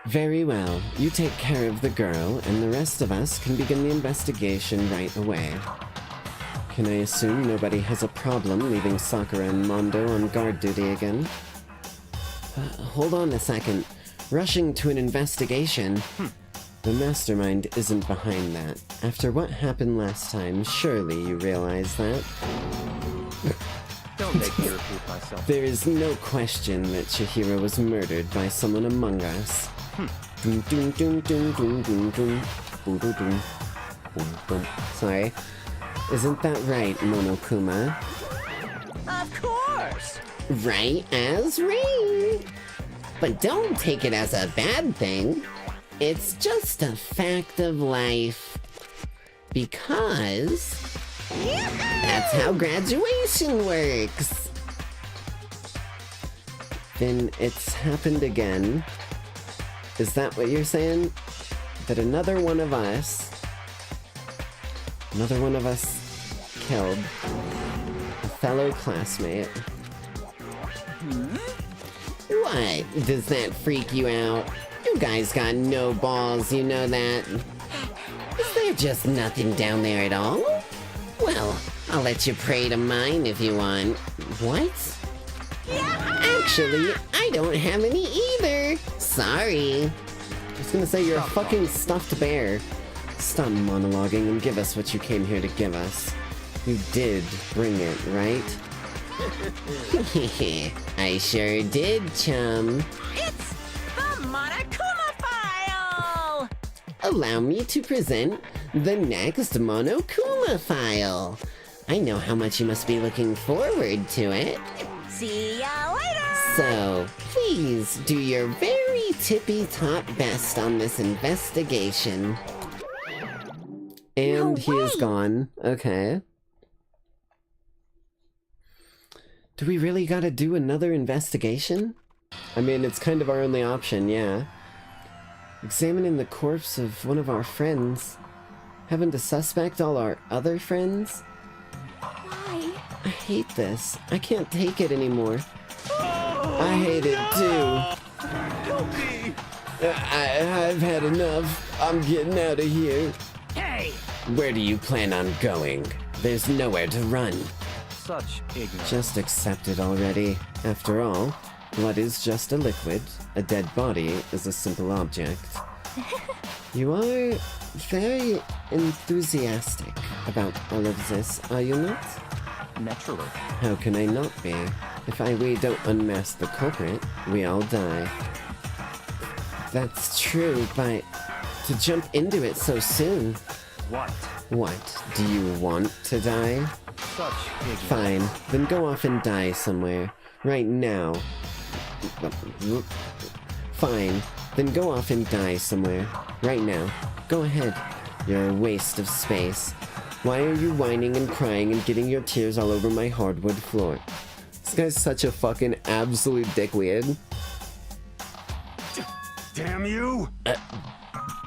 Very well, you take care of the girl, and the rest of us can begin the investigation right away. Can I assume nobody has a problem leaving Sakura and Mondo on guard duty again? Hold on a second. Rushing to an investigation? The mastermind isn't behind that. After what happened last time, surely you realize that. Don't make me repeat myself. There is no question that Chihiro was murdered by someone among us. Dun, dun, dun, dun, dun, dun, dun. Dun, dun, dun. Dun, dun. Sorry. Isn't that right, Monokuma? Of course! Right as rain! But don't take it as a bad thing. It's just a fact of life. Because... that's how graduation works! Then it's happened again. Is that what you're saying? That another one of us killed a fellow classmate? What? Does that freak you out? You guys got no balls, you know that? Is there just nothing down there at all? Well, I'll let you pray to mine if you want. What? Actually, I don't have any either. Sorry. I was gonna say you're a fucking stuffed bear. Stop monologuing and give us what you came here to give us. You did bring it, right? I sure did, chum. It's the Monokuma file! Allow me to present the next Monokuma file. I know how much you must be looking forward to it. See ya later! So, please do your very tippy-top best on this investigation. And he is gone. Okay. Do we really gotta do another investigation? I mean, it's kind of our only option, yeah. Examining the corpse of one of our friends. Having to suspect all our other friends? Why? I hate this. I can't take it anymore. I hate it too. Help me! I've had enough. I'm getting out of here. Hey! Where do you plan on going? There's nowhere to run. Such ignorance. Just accept it already. After all, blood is just a liquid. A dead body is a simple object. You are very enthusiastic about all of this, are you not? Naturally. How can I not be? If we don't unmask the culprit, we all die. That's true, but to jump into it so soon... What? What? Do you want to die? Such ignorance. Fine, then go off and die somewhere. Right now. Fine, then go off and die somewhere. Right now. Go ahead. You're a waste of space. Why are you whining and crying and getting your tears all over my hardwood floor? This guy's such a fucking absolute dickweed. Damn you!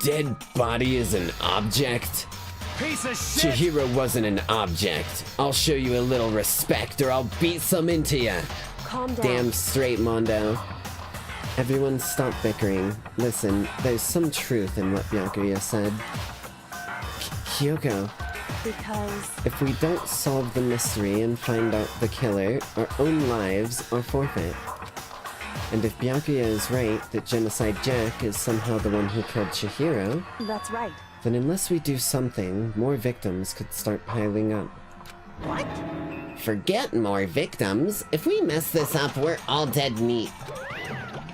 Dead body is an object? Piece of shit! Chihiro wasn't an object. I'll show you a little respect or I'll beat some into ya. Calm down. Damn straight, Mondo. Everyone stop bickering. Listen, there's some truth in what Byakuya said. Kyoko, Because... if we don't solve the mystery and find out the killer, our own lives are forfeit. And if Byakuya is right that Genocide Jack is somehow the one who killed Chihiro, That's right. then unless we do something, more victims could start piling up. What? Forget more victims. If we mess this up, we're all dead meat.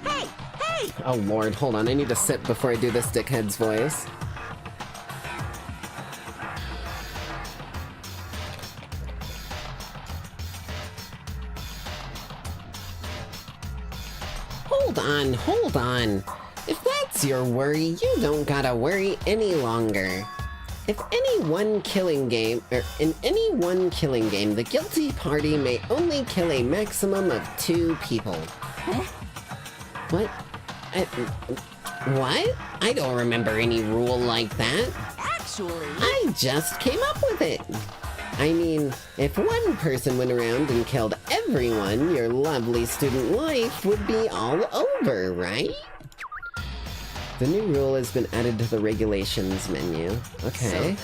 Hey! Hey! Oh lord, hold on, I need to sip before I do this dickhead's voice. Hold on. If that's your worry, you don't gotta worry any longer. In any one killing game, the guilty party may only kill a maximum of 2 people. Huh? What? What? I don't remember any rule like that. Actually... I just came up with it. I mean, if one person went around and killed everyone, your lovely student life would be all over, right? The new rule has been added to the regulations menu. Okay.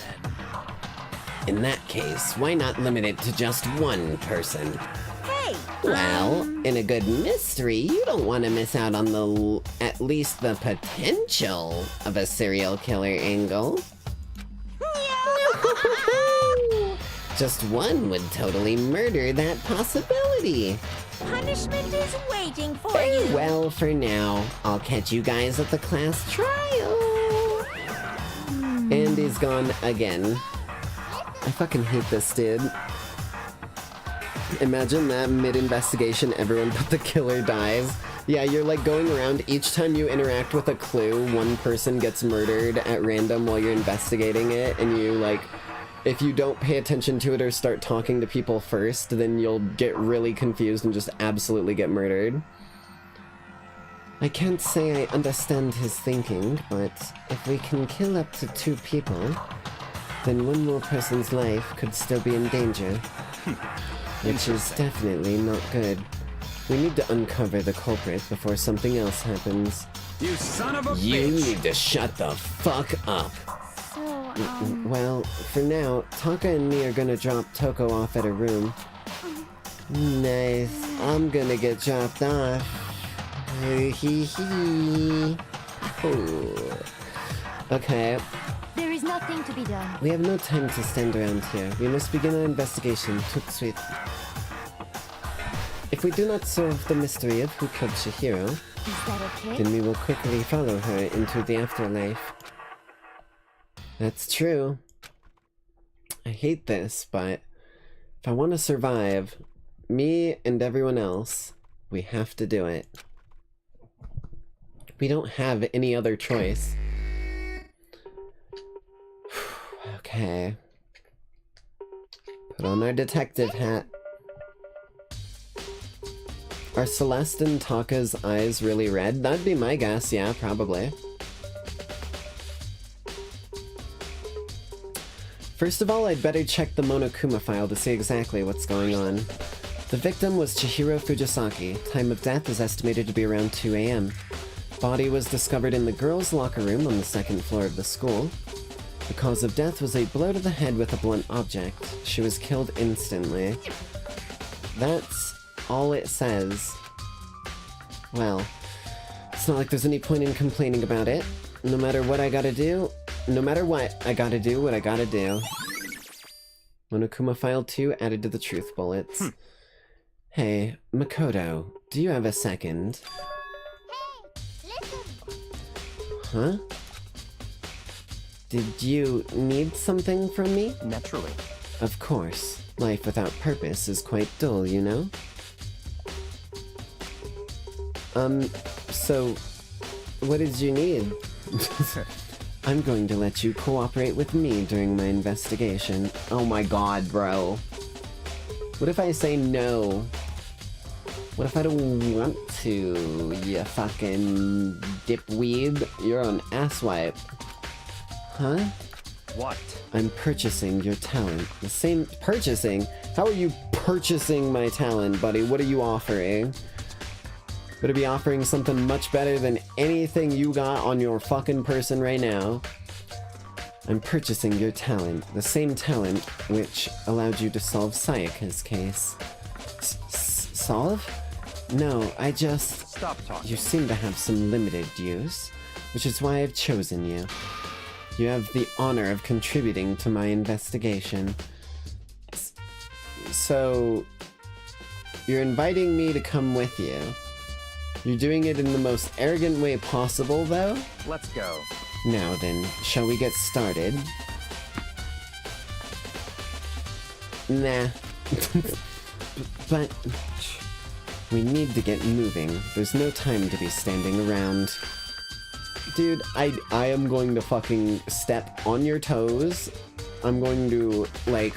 In that case, why not limit it to just one person? Hey! Well, in a good mystery, you don't want to miss out on the at least the potential of a serial killer angle. Just one would totally murder that possibility. Punishment is waiting for Very you. well for now. I'll catch you guys at the class trial. And he's gone again. I fucking hate this dude. Imagine that mid-investigation everyone but the killer dies. Yeah, you're like going around, each time you interact with a clue, one person gets murdered at random while you're investigating it, and you like... If you don't pay attention to it or start talking to people first, then you'll get really confused and just absolutely get murdered. I can't say I understand his thinking, but if we can kill up to 2 people, then one more person's life could still be in danger. Which is definitely not good. We need to uncover the culprit before something else happens. You son of a bitch! You need to shut the fuck up. So, Well, for now, Taka and me are gonna drop Toko off at her room. Nice. I'm gonna get dropped off. Hee hee. Ooh. Okay, there is nothing to be done. we have no time to stand around here. We must begin our investigation. Took sweet. If we do not solve the mystery of who killed Chihiro, Is that okay? then we will quickly follow her into the afterlife. That's true. I hate this, but if I want to survive, me and everyone else, we have to do it. We don't have any other choice. Okay. Put on our detective hat. Are Celeste and Taka's eyes really red? That'd be my guess, yeah, probably. First of all, I'd better check the Monokuma file to see exactly what's going on. The victim was Chihiro Fujisaki. Time of death is estimated to be around 2 a.m. Body was discovered in the girls' locker room on the 2nd floor of the school. The cause of death was a blow to the head with a blunt object. She was killed instantly. That's all it says. Well, it's not like there's any point in complaining about it. No matter what I gotta do, I gotta do what I gotta do. Monokuma File 2 added to the truth bullets. Hey, Makoto, do you have a second? Huh? Did you need something from me? Naturally. Of course. Life without purpose is quite dull, you know? So, what did you need? I'm going to let you cooperate with me during my investigation. Oh my god, bro. What if I say no? What if I don't want to, you fucking dipweed? You're an asswipe. Huh? What? I'm purchasing your talent. The same- purchasing? How are you purchasing my talent, buddy? What are you offering? Better be offering something much better than anything you got on your fucking person right now. I'm purchasing your talent. The same talent which allowed you to solve Sayaka's case. Solve? No, I just... Stop talking. You seem to have some limited use, which is why I've chosen you. You have the honor of contributing to my investigation. So... You're inviting me to come with you. You're doing it in the most arrogant way possible, though? Let's go. Now then, shall we get started? Nah. But... we need to get moving. There's no time to be standing around. Dude, I am going to fucking step on your toes. I'm going to, like,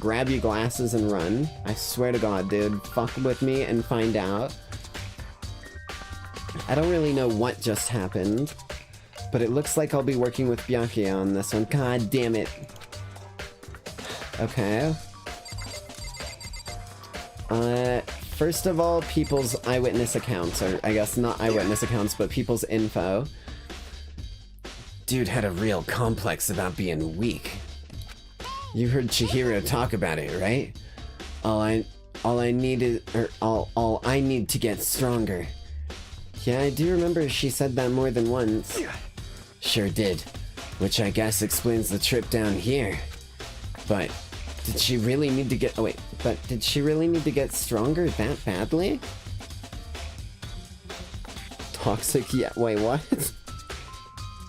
grab your glasses and run. I swear to God, dude. Fuck with me and find out. I don't really know what just happened, but it looks like I'll be working with Byakuya on this one. God damn it. Okay. First of all, people's eyewitness accounts, or I guess not eyewitness accounts, but people's info. Dude had a real complex about being weak. You heard Chihiro talk about it, right? All I need to get stronger. Yeah, I do remember she said that more than once. Sure did. Which I guess explains the trip down here. But did she really need to get... oh wait, but did she really need to get stronger that badly? Toxic, yeah, wait, what?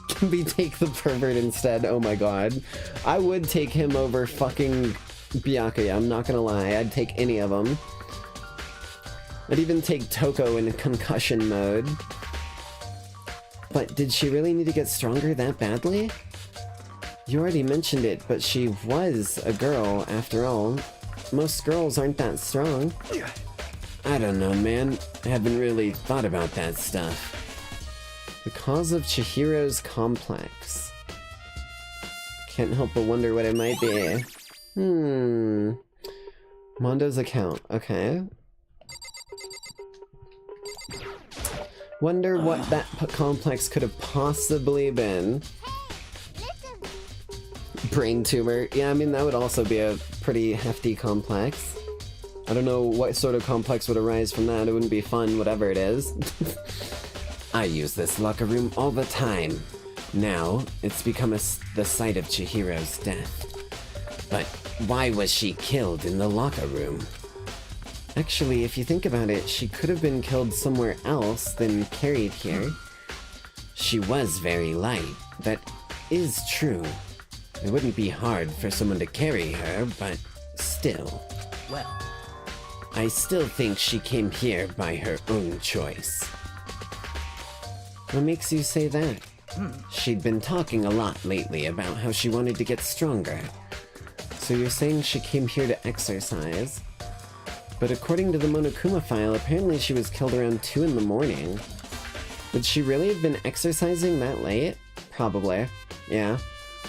Can we take the pervert instead? Oh my god. I would take him over fucking Byakuya, I'm not gonna lie. I'd take any of them. I'd even take Toko in concussion mode. But did she really need to get stronger that badly? You already mentioned it, but she was a girl, after all. Most girls aren't that strong. I don't know, man. I haven't really thought about that stuff. The cause of Chihiro's complex. Can't help but wonder what it might be. Mondo's account, okay. Wonder what that complex could have possibly been. Brain tumor. Yeah, I mean, that would also be a pretty hefty complex. I don't know what sort of complex would arise from that. It wouldn't be fun, whatever it is. I use this locker room all the time. Now, it's become the site of Chihiro's death. But why was she killed in the locker room? Actually, if you think about it, she could have been killed somewhere else than carried here. She was very light. That is true. It wouldn't be hard for someone to carry her, but still. Well, I still think she came here by her own choice. What makes you say that? She'd been talking a lot lately about how she wanted to get stronger. So you're saying she came here to exercise? But according to the Monokuma file, apparently she was killed around 2 in the morning. Would she really have been exercising that late? Probably. Yeah.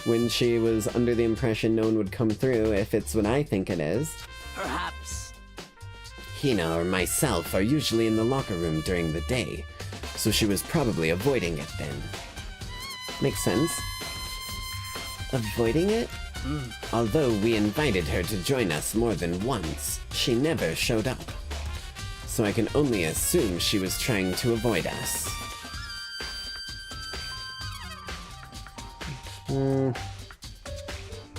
When she was under the impression no one would come through, if it's what I think it is. Perhaps. Hina or myself are usually in the locker room during the day, so she was probably avoiding it then. Makes sense. Avoiding it? Although we invited her to join us more than once, she never showed up. So I can only assume she was trying to avoid us.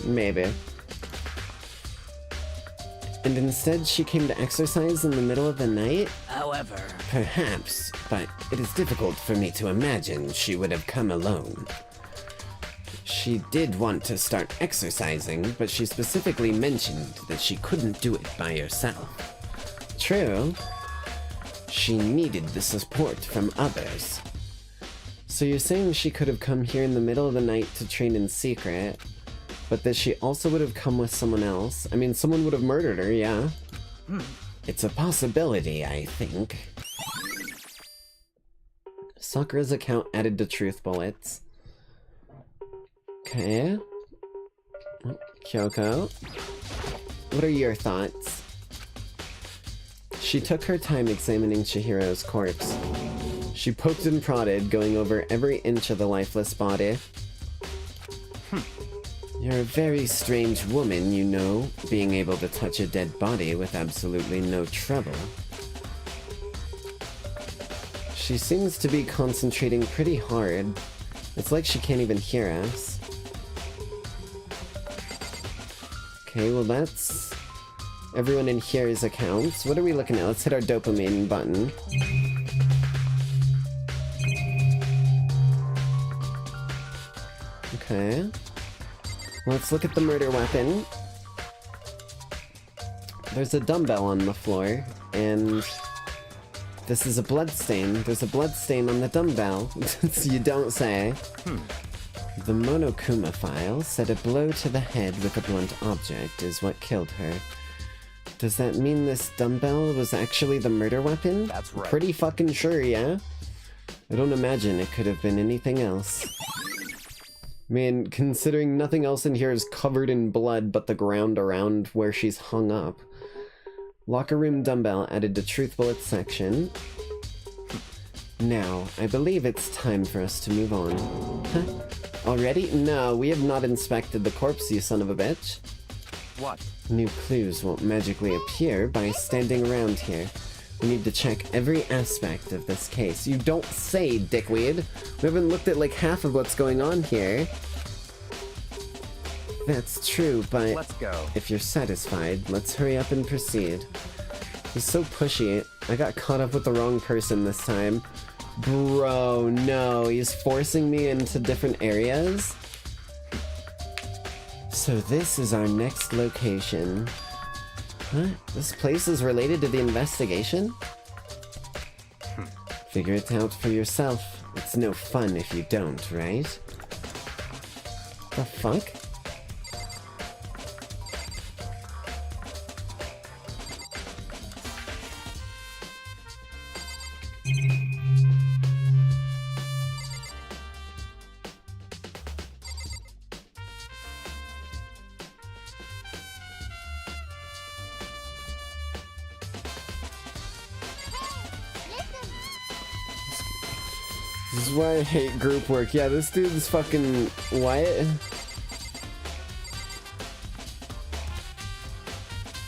Maybe. And instead she came to exercise in the middle of the night? However... Perhaps, but it is difficult for me to imagine she would have come alone. She did want to start exercising, but she specifically mentioned that she couldn't do it by herself. True. She needed the support from others. So you're saying she could have come here in the middle of the night to train in secret, but that she also would have come with someone else? I mean, someone would have murdered her, yeah. It's a possibility, I think. Sakura's account added to truth bullets. Okay. Oh, Kyoko. What are your thoughts? She took her time examining Chihiro's corpse. She poked and prodded, going over every inch of the lifeless body. You're a very strange woman, you know, being able to touch a dead body with absolutely no trouble. She seems to be concentrating pretty hard. It's like she can't even hear us. Okay, well that's everyone in here's accounts. What are we looking at? Let's hit our dopamine button. Okay. Let's look at the murder weapon. There's a dumbbell on the floor, and this is a bloodstain. There's a bloodstain on the dumbbell. You don't say. The Monokuma file said a blow to the head with a blunt object is what killed her. Does that mean this dumbbell was actually the murder weapon? That's right. Pretty fucking sure, yeah? I don't imagine it could have been anything else. Man, considering nothing else in here is covered in blood but the ground around where she's hung up. Locker room dumbbell added to truth bullet section. Now, I believe it's time for us to move on. Huh? Already? No, we have not inspected the corpse, you son of a bitch. What? New clues won't magically appear by standing around here. We need to check every aspect of this case. You don't say, dickweed. We haven't looked at like half of what's going on here. That's true, but let's go. If you're satisfied, let's hurry up and proceed. He's so pushy. I got caught up with the wrong person this time. Bro, no, he's forcing me into different areas. So this is our next location. Huh? This place is related to the investigation? Figure it out for yourself. It's no fun if you don't, right? The fuck? This is why I hate group work. Yeah, this dude's fucking... what?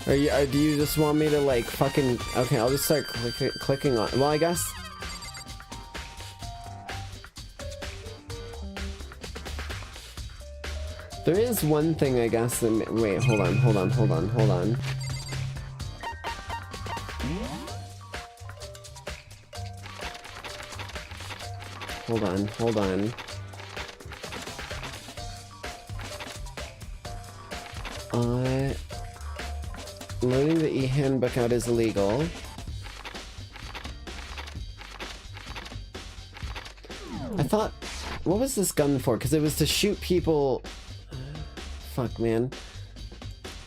Do you just want me to like fucking... Okay, I'll just start clicking on... Well, I guess... There is one thing I guess that... Wait, hold on. Hold on. Loading the e-handbook out is illegal. I thought... What was this gun for? Because it was to shoot people... Fuck, man.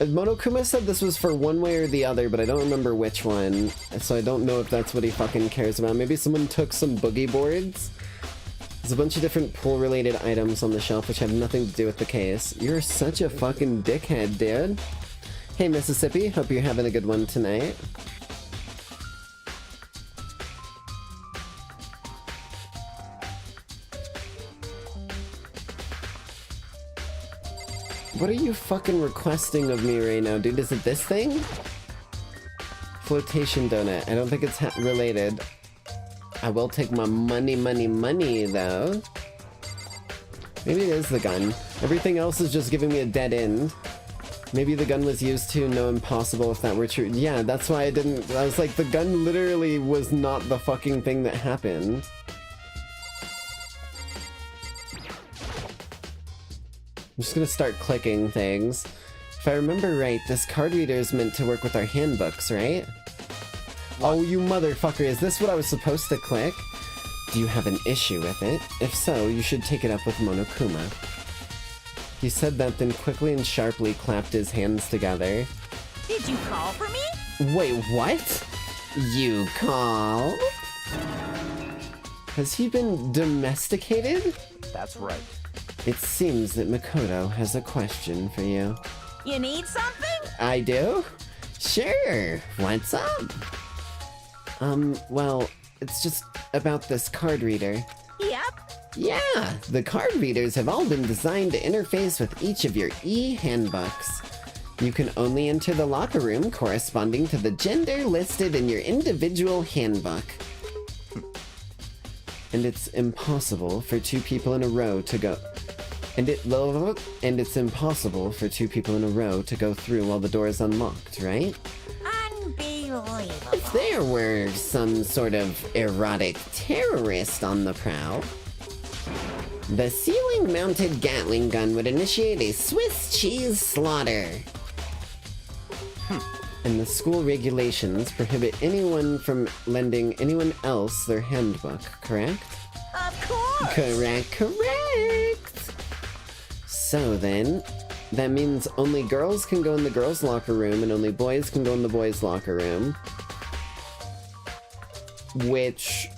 Monokuma said this was for one way or the other, but I don't remember which one, so I don't know if that's what he fucking cares about. Maybe someone took some boogie boards? There's a bunch of different pool-related items on the shelf which have nothing to do with the case. You're such a fucking dickhead, dude. Hey, Mississippi, hope you're having a good one tonight. What are you fucking requesting of me right now, dude? Is it this thing? Flotation donut. I don't think it's related. I will take my money, though. Maybe it is the gun. Everything else is just giving me a dead end. Maybe the gun was used to. No, impossible if that were true. Yeah, that's why I didn't... I was like, the gun literally was not the fucking thing that happened. I'm just gonna start clicking things. If I remember right, this card reader is meant to work with our handbooks, right? What? Oh, you motherfucker, is this what I was supposed to click? Do you have an issue with it? If so, you should take it up with Monokuma. He said that, then quickly and sharply clapped his hands together. Did you call for me? Wait, what? You called? Has he been domesticated? That's right. It seems that Makoto has a question for you. You need something? I do? Sure. What's up? Well, it's just about this card reader. Yep. Yeah, the card readers have all been designed to interface with each of your e-handbooks. You can only enter the locker room corresponding to the gender listed in your individual handbook. And it's impossible for two people in a row to go... And it's impossible for two people in a row to go through while the door is unlocked, right? Unbelievable. If there were some sort of erotic terrorist on the prowl, the ceiling-mounted Gatling gun would initiate a Swiss cheese slaughter. And the school regulations prohibit anyone from lending anyone else their handbook, correct? Of course. Correct. So then, that means only girls can go in the girls' locker room and only boys can go in the boys' locker room. Which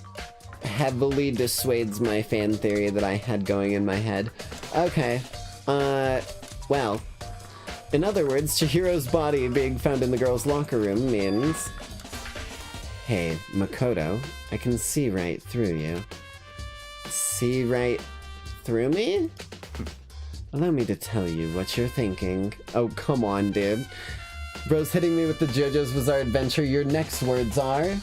heavily dissuades my fan theory that I had going in my head. Okay, well, in other words, Chihiro's body being found in the girls' locker room means... Hey, Makoto, I can see right through you. See right through me? Allow me to tell you what you're thinking. Oh, come on, dude. Bro's hitting me with the JoJo's Bizarre Adventure. Your next words are...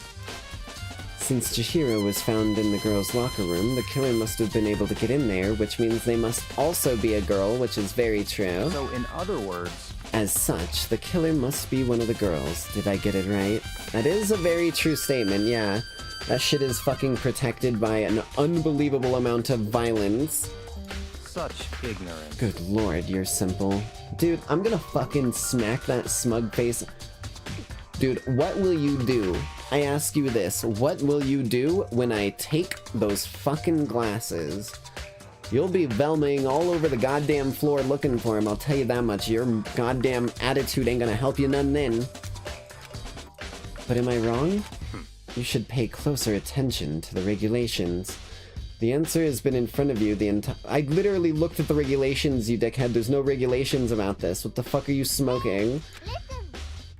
Since Chihiro was found in the girls' locker room, the killer must have been able to get in there, which means they must also be a girl, which is very true. So, in other words... As such, the killer must be one of the girls. Did I get it right? That is a very true statement, yeah. That shit is fucking protected by an unbelievable amount of violence. Such ignorance. Good lord, you're simple. Dude, I'm gonna fucking smack that smug face. Dude, what will you do? I ask you this, what will you do when I take those fucking glasses? You'll be Velmaing all over the goddamn floor looking for him, I'll tell you that much. Your goddamn attitude ain't gonna help you none then. But am I wrong? You should pay closer attention to the regulations. The answer has been in front of you the entire... I literally looked at the regulations, you dickhead. There's no regulations about this. What the fuck are you smoking?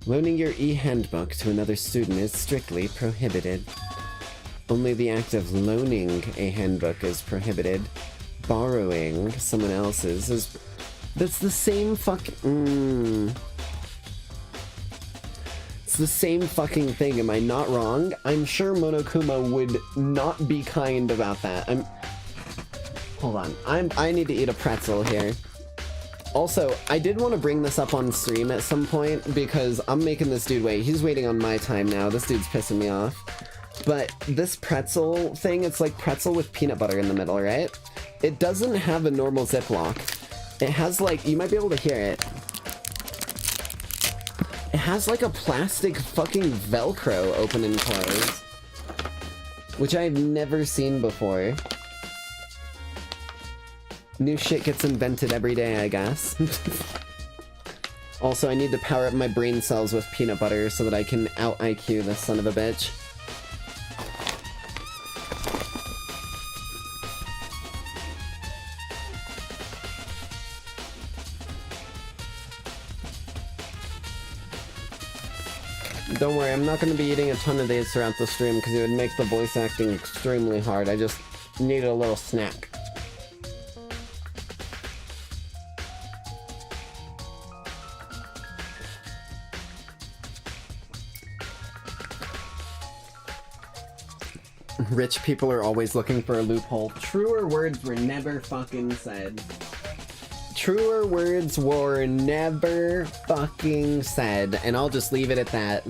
Loaning your e-handbook to another student is strictly prohibited. Only the act of loaning a handbook is prohibited. Borrowing someone else's is... That's the same fucking... It's the same fucking thing, am I not wrong? I'm sure Monokuma would not be kind about that. Hold on, I need to eat a pretzel here. Also, I did want to bring this up on stream at some point, because I'm making this dude wait. He's waiting on my time now. This dude's pissing me off. But this pretzel thing, it's like pretzel with peanut butter in the middle, right? It doesn't have a normal Ziploc. It has like, you might be able to hear it. It has like a plastic fucking Velcro open and close. Which I've never seen before. New shit gets invented every day, I guess. Also, I need to power up my brain cells with peanut butter so that I can out-IQ this son of a bitch. Don't worry, I'm not going to be eating a ton of these throughout the stream because it would make the voice acting extremely hard. I just need a little snack. Rich people are always looking for a loophole. Truer words were never fucking said. Truer words were never fucking said, and I'll just leave it at that.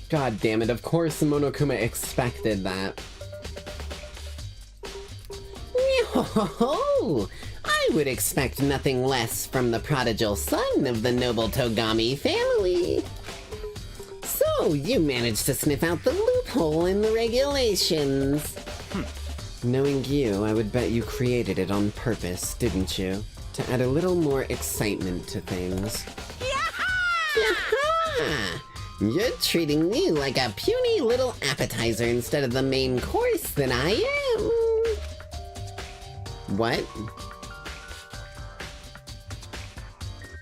God damn it, of course Monokuma expected that. Yo-ho-ho! I would expect nothing less from the prodigal son of the noble Togami family. So, you managed to sniff out the loophole in the regulations. Knowing you, I would bet you created it on purpose, didn't you? To add a little more excitement to things. Yaha! You're treating me like a puny little appetizer instead of the main course that I am. What?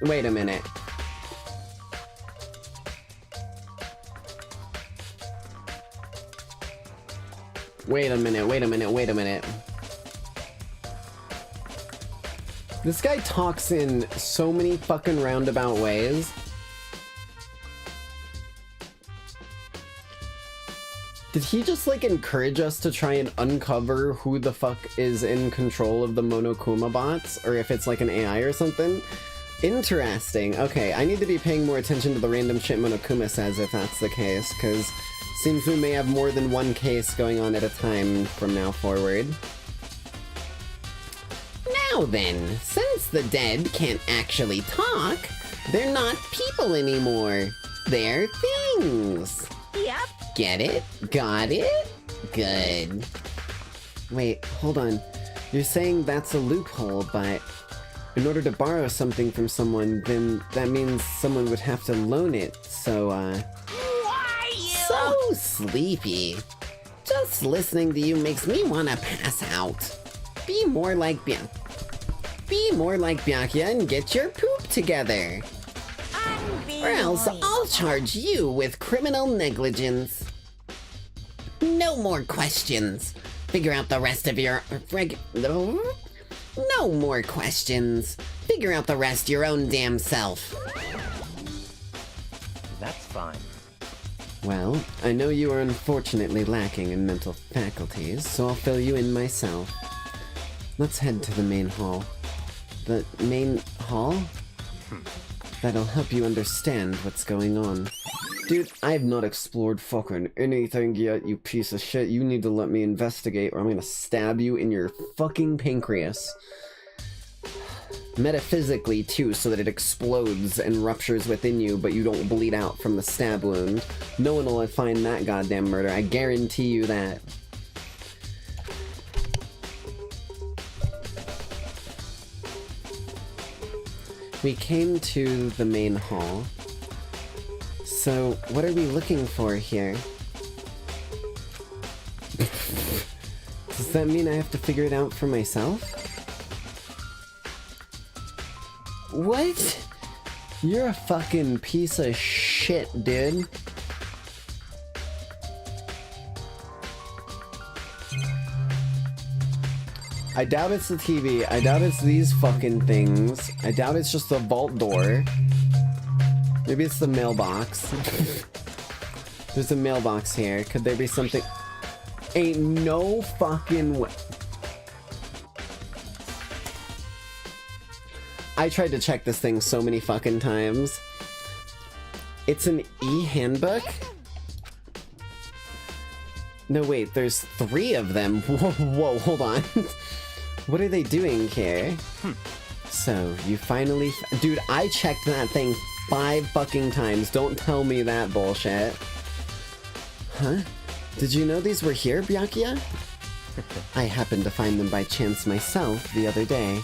Wait a minute. Wait a minute. This guy talks in so many fucking roundabout ways. Did he just, like, encourage us to try and uncover who the fuck is in control of the Monokuma bots? Or if it's, like, an AI or something? Interesting. Okay, I need to be paying more attention to the random shit Monokuma says if that's the case, because seems we may have more than one case going on at a time from now forward. Now then, since the dead can't actually talk, they're not people anymore. They're things. Yep. Get it? Got it? Good. Wait, hold on. You're saying that's a loophole, but in order to borrow something from someone, then that means someone would have to loan it, so, So sleepy. Just listening to you makes me want to pass out. Be more like Byakuya and get your poop together. Or else I'll charge you with criminal negligence. No more questions. Figure out the rest of your... No more questions. Figure out the rest your own damn self. That's fine. Well, I know you are unfortunately lacking in mental faculties, so I'll fill you in myself. Let's head to the main hall. The main hall? That'll help you understand what's going on. Dude, I have not explored fucking anything yet, you piece of shit. You need to let me investigate or I'm gonna stab you in your fucking pancreas. Metaphysically, too, so that it explodes and ruptures within you, but you don't bleed out from the stab wound. No one will find that goddamn murder, I guarantee you that. We came to the main hall. So, what are we looking for here? Does that mean I have to figure it out for myself? What? You're a fucking piece of shit, dude. I doubt it's the TV. I doubt it's these fucking things. I doubt it's just the vault door. Maybe it's the mailbox. There's a mailbox here. Could there be something? Ain't no fucking way. I tried to check this thing so many fucking times. It's an e-handbook? No, wait, there's 3 of them. Whoa, hold on. What are they doing here? So, you finally... Dude, I checked that thing 5 fucking times. Don't tell me that bullshit. Huh? Did you know these were here, Byakuya? I happened to find them by chance myself the other day.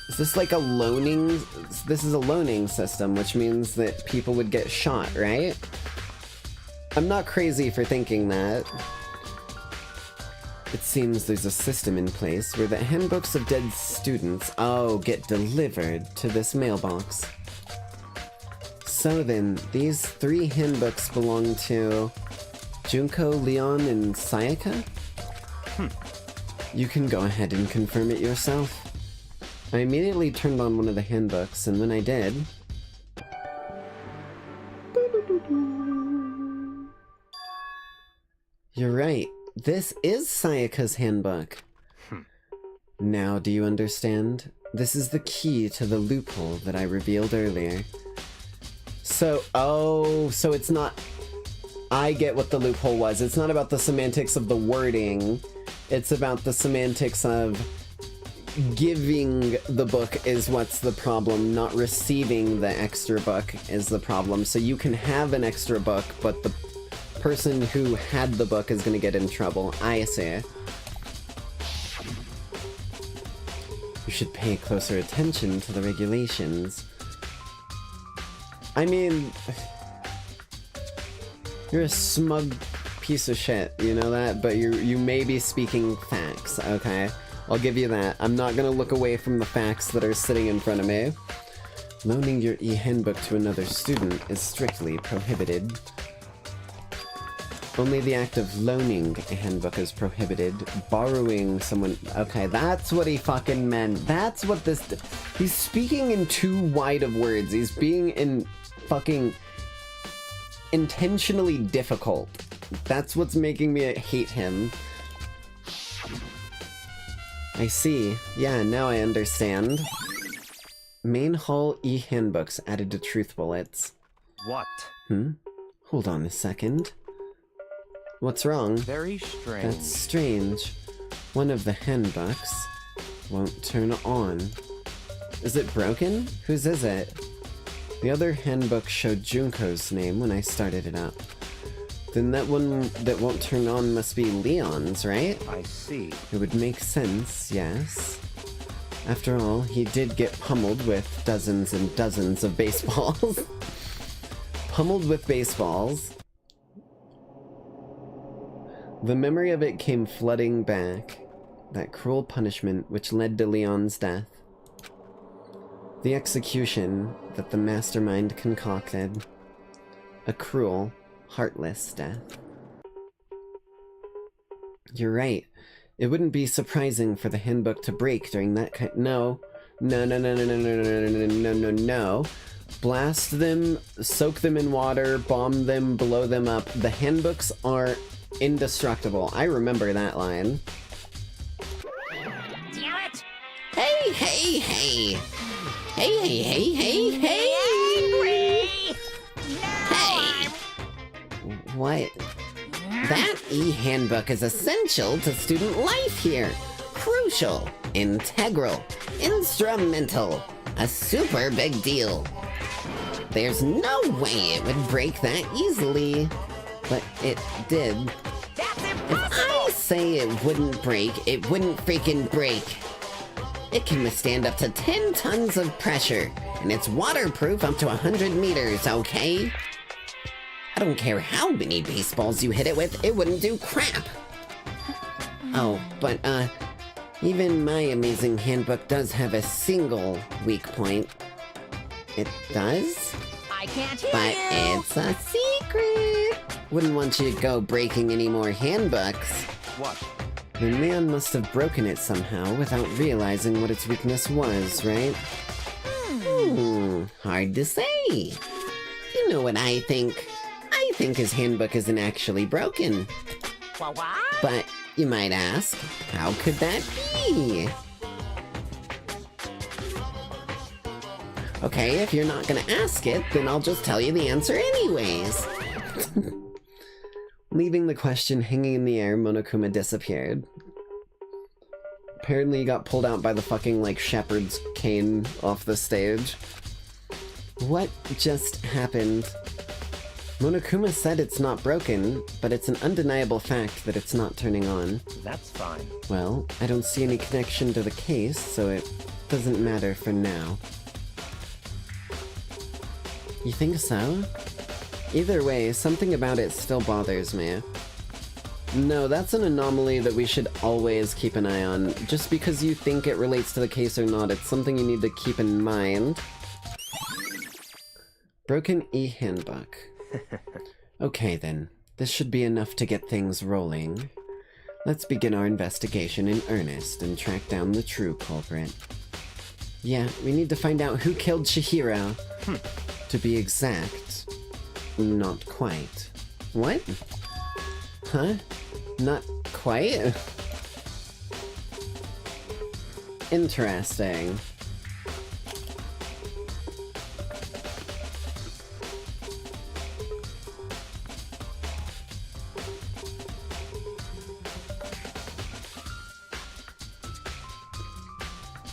Is this like a loaning? This is a loaning system, which means that people would get shot, right? I'm not crazy for thinking that. It seems there's a system in place where the handbooks of dead students, get delivered to this mailbox. So then, these 3 handbooks belong to Junko, Leon, and Sayaka? You can go ahead and confirm it yourself. I immediately turned on one of the handbooks, and when I did... You're right. This is Sayaka's handbook. Now do you understand? This is the key to the loophole that I revealed earlier. So it's not... I get what the loophole was. It's not about the semantics of the wording. It's about the semantics of giving the book is what's the problem, not receiving the extra book is the problem. So you can have an extra book, but the person who had the book is gonna get in trouble. I see. You should pay closer attention to the regulations. I mean... You're a smug piece of shit, you know that? But you may be speaking facts, okay? I'll give you that. I'm not gonna look away from the facts that are sitting in front of me. Loaning your e-handbook to another student is strictly prohibited. Only the act of loaning a handbook is prohibited. Borrowing someone... Okay, that's what he fucking meant. That's what this... He's speaking in too wide of words. He's being in fucking... intentionally difficult. That's what's making me hate him. I see. Yeah, now I understand. Main Hall e-handbooks added to truth bullets. What? Hold on a second. What's wrong? Very strange. That's strange. One of the handbooks won't turn on. Is it broken? Whose is it? The other handbook showed Junko's name when I started it up. Then that one that won't turn on must be Leon's, right? I see. It would make sense, yes. After all, he did get pummeled with dozens and dozens of baseballs. Pummeled with baseballs. The memory of it came flooding back. That cruel punishment which led to Leon's death. The execution that the mastermind concocted. A cruel, heartless death. You're right. It wouldn't be surprising for the handbook to break during that kind... No. No. Blast them, soak them in water, bomb them, blow them up. The handbooks are indestructible. I remember that line. Damn it! Hey! Hey! What? That e-handbook is essential to student life here. Crucial, integral, instrumental, a super big deal. There's no way it would break that easily. But it did. If I say it wouldn't break, it wouldn't freaking break. It can withstand up to 10 tons of pressure, and it's waterproof up to 100 meters, okay? I don't care how many baseballs you hit it with, it wouldn't do crap. Oh, but, even my amazing handbook does have a single weak point. It does? I can't hear But you! it's a secret! Wouldn't want you to go breaking any more handbooks. What? Then Leon must have broken it somehow without realizing what its weakness was, right? Hard to say. You know what I think? I think his handbook isn't actually broken. What? But you might ask, how could that be? Okay, if you're not gonna ask it, then I'll just tell you the answer anyways. Leaving the question hanging in the air, Monokuma disappeared. Apparently he got pulled out by the fucking, like, shepherd's cane off the stage. What just happened? Monokuma said it's not broken, but it's an undeniable fact that it's not turning on. That's fine. Well, I don't see any connection to the case, so it doesn't matter for now. You think so? Either way, something about it still bothers me. No, that's an anomaly that we should always keep an eye on. Just because you think it relates to the case or not, it's something you need to keep in mind. Broken e-handbook. Okay then, this should be enough to get things rolling. Let's begin our investigation in earnest and track down the true culprit. Yeah, we need to find out who killed Chihiro. To be exact, not quite. What? Huh? Not quite? Interesting.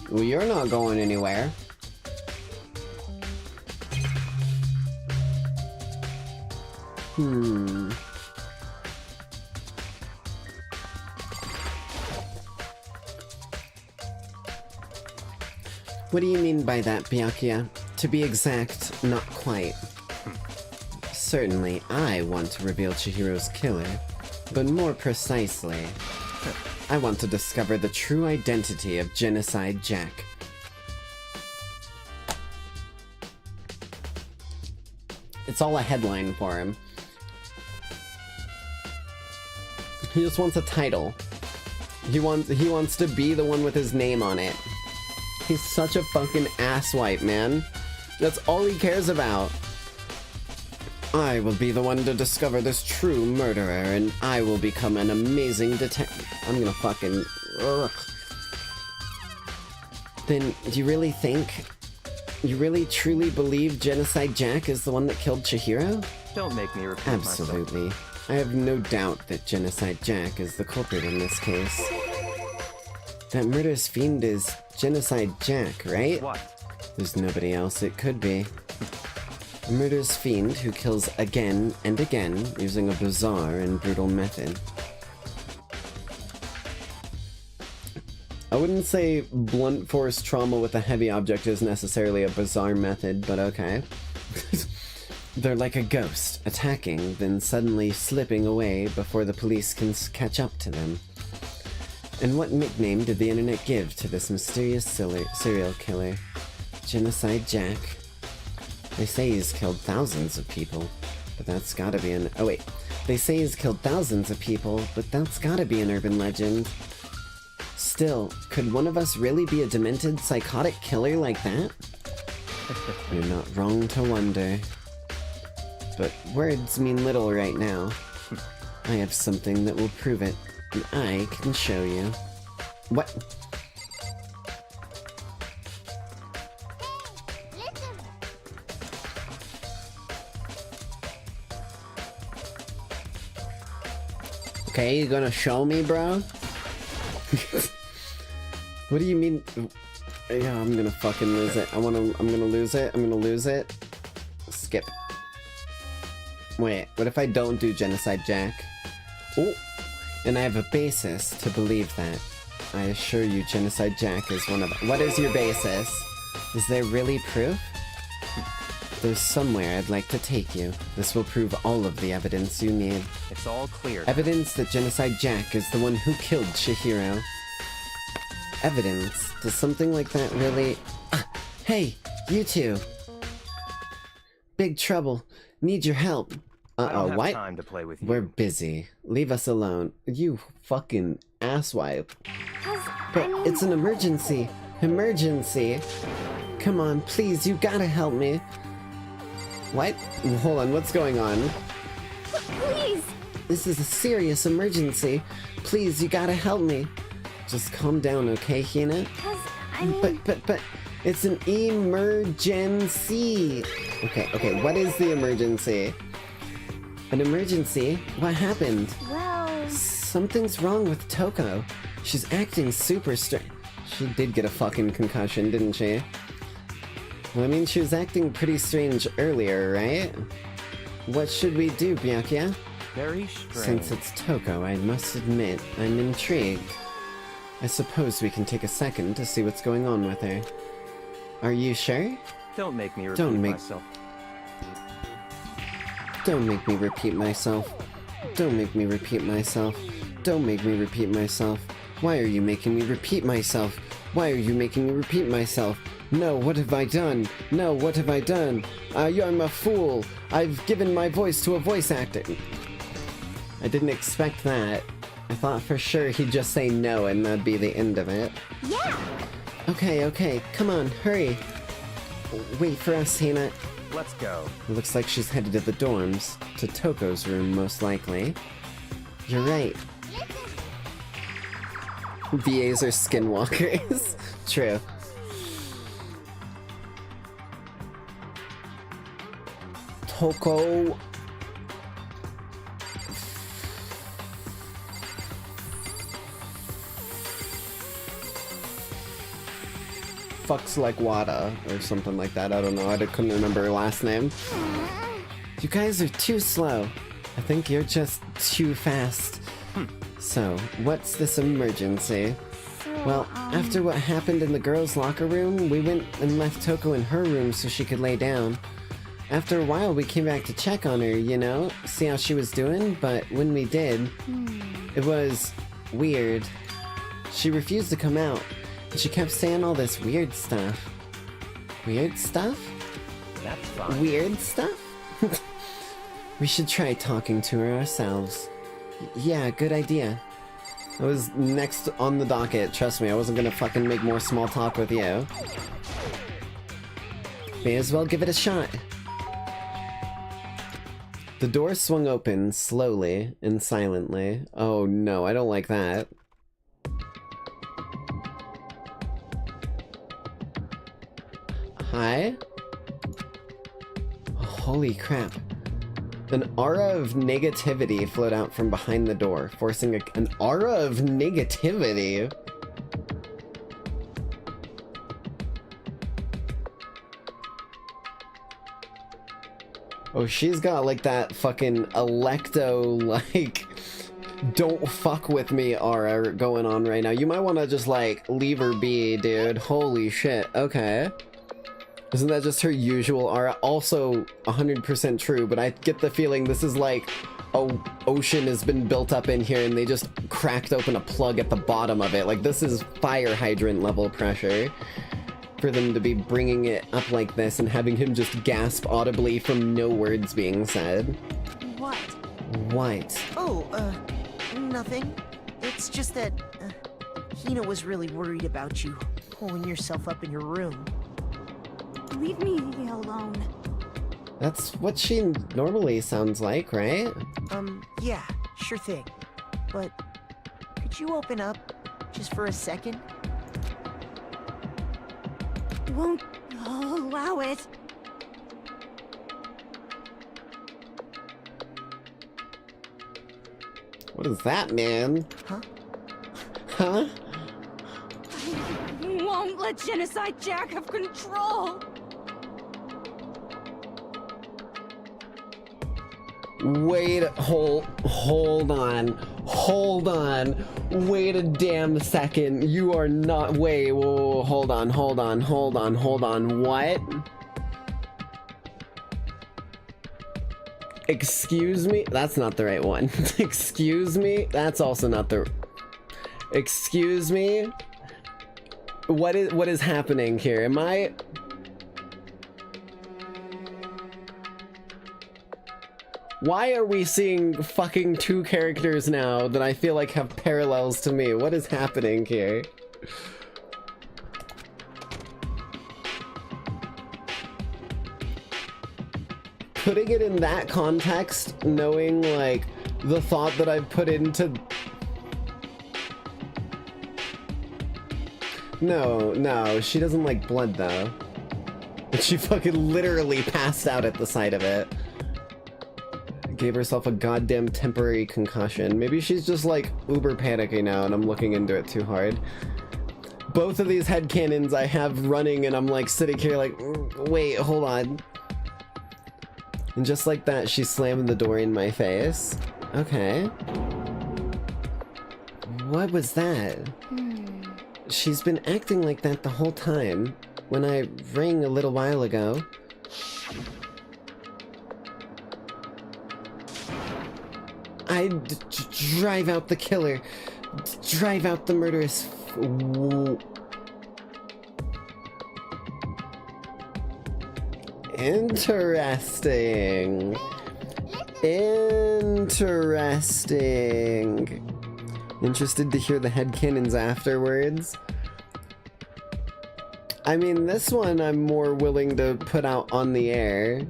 Well, you're not going anywhere. What do you mean by that, Byakuya? To be exact, not quite. Certainly, I want to reveal Chihiro's killer, but more precisely, I want to discover the true identity of Genocide Jack. It's all a headline for him. He just wants a title. He wants to be the one with his name on it. He's such a fucking asswipe, man. That's all he cares about. I will be the one to discover this true murderer, and I will become an amazing detective. I'm gonna fucking... Ugh. Then, do you really think... You really truly believe Genocide Jack is the one that killed Chihiro? Don't make me repeat Absolutely. myself. I have no doubt that Genocide Jack is the culprit in this case. That murderous fiend is Genocide Jack, right? What? There's nobody else it could be. A murderous fiend who kills again and again using a bizarre and brutal method. I wouldn't say blunt force trauma with a heavy object is necessarily a bizarre method, but okay. They're like a ghost, attacking, then suddenly slipping away before the police can catch up to them. And what nickname did the internet give to this mysterious serial killer? Genocide Jack. They say he's killed thousands of people, but that's gotta be an... Oh wait. They say he's killed thousands of people, but that's gotta be an urban legend. Still, could one of us really be a demented, psychotic killer like that? You're not wrong to wonder. But words mean little right now. I have something that will prove it, and I can show you. What? Okay, you gonna show me, bro? What do you mean? Yeah, I'm gonna fucking lose it. I'm gonna lose it. I'm gonna lose it. Skip. Wait, what if I don't do Genocide Jack? Oh, and I have a basis to believe that. I assure you Genocide Jack is one of... What is your basis? Is there really proof? There's somewhere I'd like to take you. This will prove all of the evidence you need. It's all clear. Evidence that Genocide Jack is the one who killed Chihiro. Evidence? Does something like that really... Ah, hey, you two! Big trouble. Need your help. I don't have what? time to play with you. We're busy. Leave us alone. You fucking asswipe. But it's an emergency. Emergency. Come on, please, you gotta help me. What? Hold on, what's going on? Please! This is a serious emergency. Please, you gotta help me. Just calm down, okay, Hina? But, it's an emergency. Okay, what is the emergency? An emergency? What happened? Well... Something's wrong with Toko. She's acting super strange. She did get a fucking concussion, didn't she? Well, I mean, she was acting pretty strange earlier, right? What should we do, Byakuya? Very strange. Since it's Toko, I must admit, I'm intrigued. I suppose we can take a second to see what's going on with her. Are you sure? Don't make me repeat Don't make- myself. Don't make me repeat myself. Don't make me repeat myself. Don't make me repeat myself. Why are you making me repeat myself? Why are you making me repeat myself? No, what have I done? No, what have I done? I'm a fool. I've given my voice to a voice actor. I didn't expect that. I thought for sure he'd just say no and that'd be the end of it. Yeah! Okay, come on, hurry. Wait for us, Hina. Let's go. It looks like she's headed to the dorms. To Toko's room, most likely. You're right. VAs are skinwalkers. True. Toko... fucks like Wada, or something like that. I don't know, I couldn't remember her last name. You guys are too slow. I think you're just too fast. So, what's this emergency? Well, after what happened in the girls' locker room, we went and left Toko in her room so she could lay down. After a while, we came back to check on her, you know, see how she was doing, but when we did, it was weird. She refused to come out, and she kept saying all this weird stuff. Weird stuff? That's fine. Weird stuff? We should try talking to her ourselves. Yeah, good idea. I was next on the docket, trust me, I wasn't gonna fucking make more small talk with you. May as well give it a shot. The door swung open, slowly and silently. Oh no, I don't like that. Hi? Holy crap. An aura of negativity flowed out from behind the door, forcing an aura of negativity? Oh, she's got like that fucking Electo, like, don't fuck with me aura going on right now. You might want to just like leave her be, dude. Holy shit. Okay. Isn't that just her usual aura? Also 100% true, but I get the feeling this is like a ocean has been built up in here and they just cracked open a plug at the bottom of it. Like, this is fire hydrant level pressure for them to be bringing it up like this and having him just gasp audibly from no words being said. What? What? Oh, nothing. It's just that Hina was really worried about you pulling yourself up in your room. Leave me alone. That's what she normally sounds like, right? Yeah, sure thing. But could you open up just for a second? Won't allow it. What is that, man? Huh? Huh? I won't let Genocide Jack have control. Wait, hold on. Wait a damn second. You are not, wait, whoa, hold on. What? Excuse me? That's not the right one. Excuse me? That's also not the, excuse me? What is happening here? Am I... Why are we seeing fucking two characters now that I feel like have parallels to me? What is happening here? Putting it in that context, knowing like the thought that I've put into... No, she doesn't like blood though. She fucking literally passed out at the sight of it. Gave herself a goddamn temporary concussion. Maybe she's just like uber panicky now and I'm looking into it too hard. Both of these headcanons I have running and I'm like sitting here like, wait, hold on. And just like that, she slammed the door in my face. Okay. What was that? She's been acting like that the whole time. When I rang a little while ago. I'd drive out the killer. Drive out the murderous. Interesting. Interesting. Interested to hear the headcanons afterwards? I mean, this one I'm more willing to put out on the air.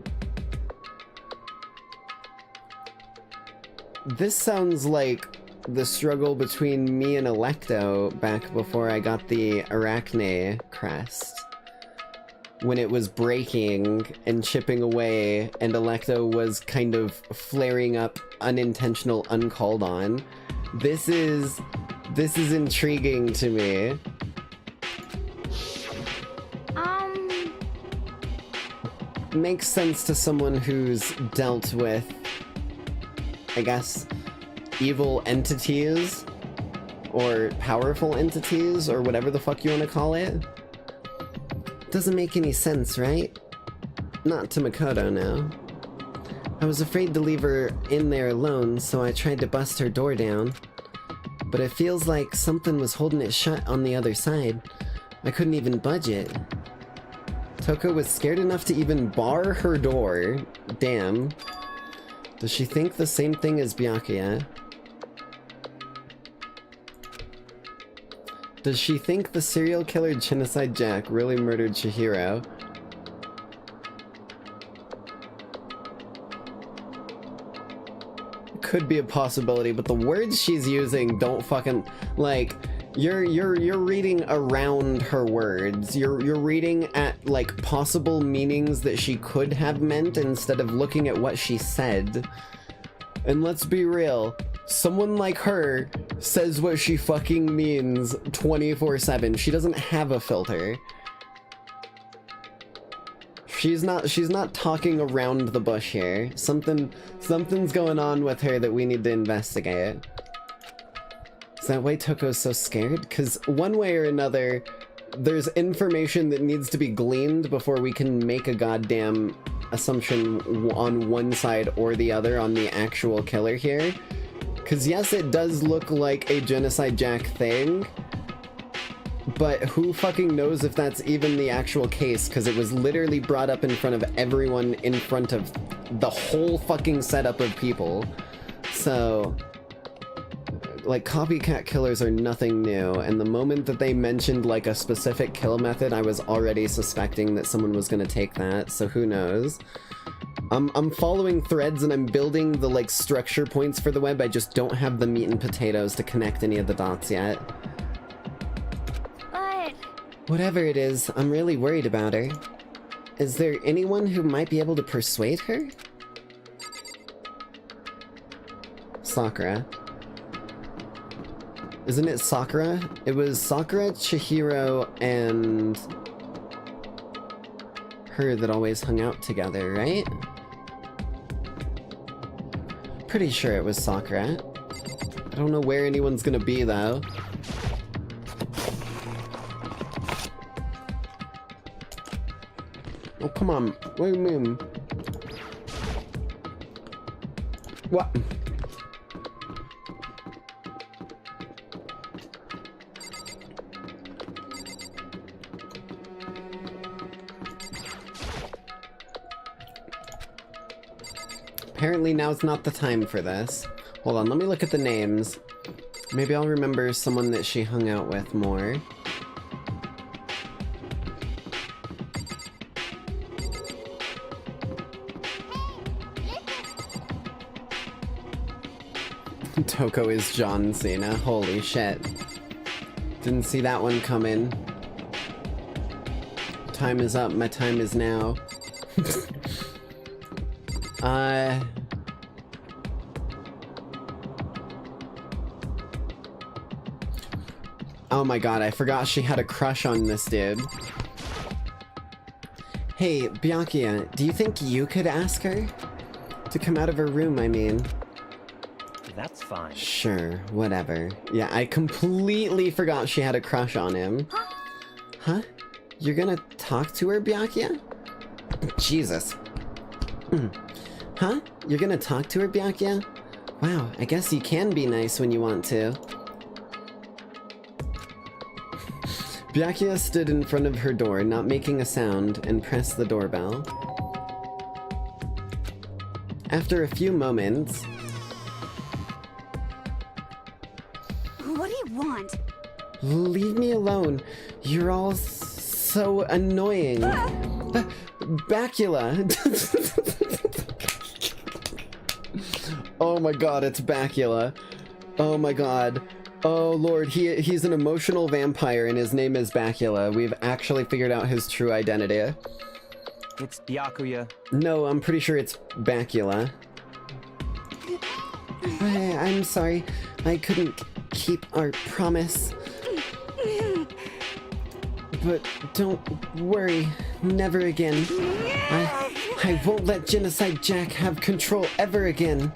This sounds like the struggle between me and Electo back before I got the Arachne crest. When it was breaking and chipping away, and Electo was kind of flaring up unintentional uncalled on. This is intriguing to me. Makes sense to someone who's dealt with, I guess, evil entities, or powerful entities, or whatever the fuck you want to call it. Doesn't make any sense, right? Not to Makoto, no. I was afraid to leave her in there alone, so I tried to bust her door down. But it feels like something was holding it shut on the other side. I couldn't even budge it. Toko was scared enough to even bar her door. Damn. Does she think the same thing as Byakuya? Does she think the serial killer Genocide Jack really murdered Chihiro? Could be a possibility, but the words she's using don't fucking, like, you're reading around her words. You're reading at, like, possible meanings that she could have meant instead of looking at what she said. And let's be real, someone like her says what she fucking means 24/7. She doesn't have a filter. She's not talking around the bush here. Something's going on with her that we need to investigate. Is that why Toko's so scared? Because one way or another, there's information that needs to be gleaned before we can make a goddamn assumption on one side or the other on the actual killer here. Because yes, it does look like a Genocide Jack thing, but who fucking knows if that's even the actual case, because it was literally brought up in front of everyone, in front of the whole fucking setup of people. So, like, copycat killers are nothing new, and the moment that they mentioned, like, a specific kill method, I was already suspecting that someone was gonna take that, so who knows. I'm following threads and I'm building the, like, structure points for the web. I just don't have the meat and potatoes to connect any of the dots yet. Whatever it is, I'm really worried about her. Is there anyone who might be able to persuade her? Sakura. Isn't it Sakura? It was Sakura, Chihiro, and her that always hung out together, right? Pretty sure it was Sakura. I don't know where anyone's gonna be, though. Oh, come on. What do you mean? What? Apparently now's not the time for this. Hold on, let me look at the names. Maybe I'll remember someone that she hung out with more. Toko is John Cena. Holy shit. Didn't see that one coming. Time is up. My time is now. Oh my god, I forgot she had a crush on this dude. Hey, Byakuya, do you think you could ask her? To come out of her room, I mean. That's fine. Sure, whatever. Yeah, I completely forgot she had a crush on him. Huh? You're gonna talk to her, Byakuya? Jesus. Huh? You're gonna talk to her, Byakuya? Wow, I guess you can be nice when you want to. Byakuya stood in front of her door, not making a sound, and pressed the doorbell. After a few moments... What do you want? Leave me alone. You're all so annoying. Bacula! Oh my god, it's Bacula. Oh my god. Oh lord, he's an emotional vampire and his name is Bacula. We've actually figured out his true identity. It's Byakuya. No, I'm pretty sure it's Bacula. I'm sorry. I couldn't keep our promise. But don't worry. Never again. I won't let Genocide Jack have control ever again.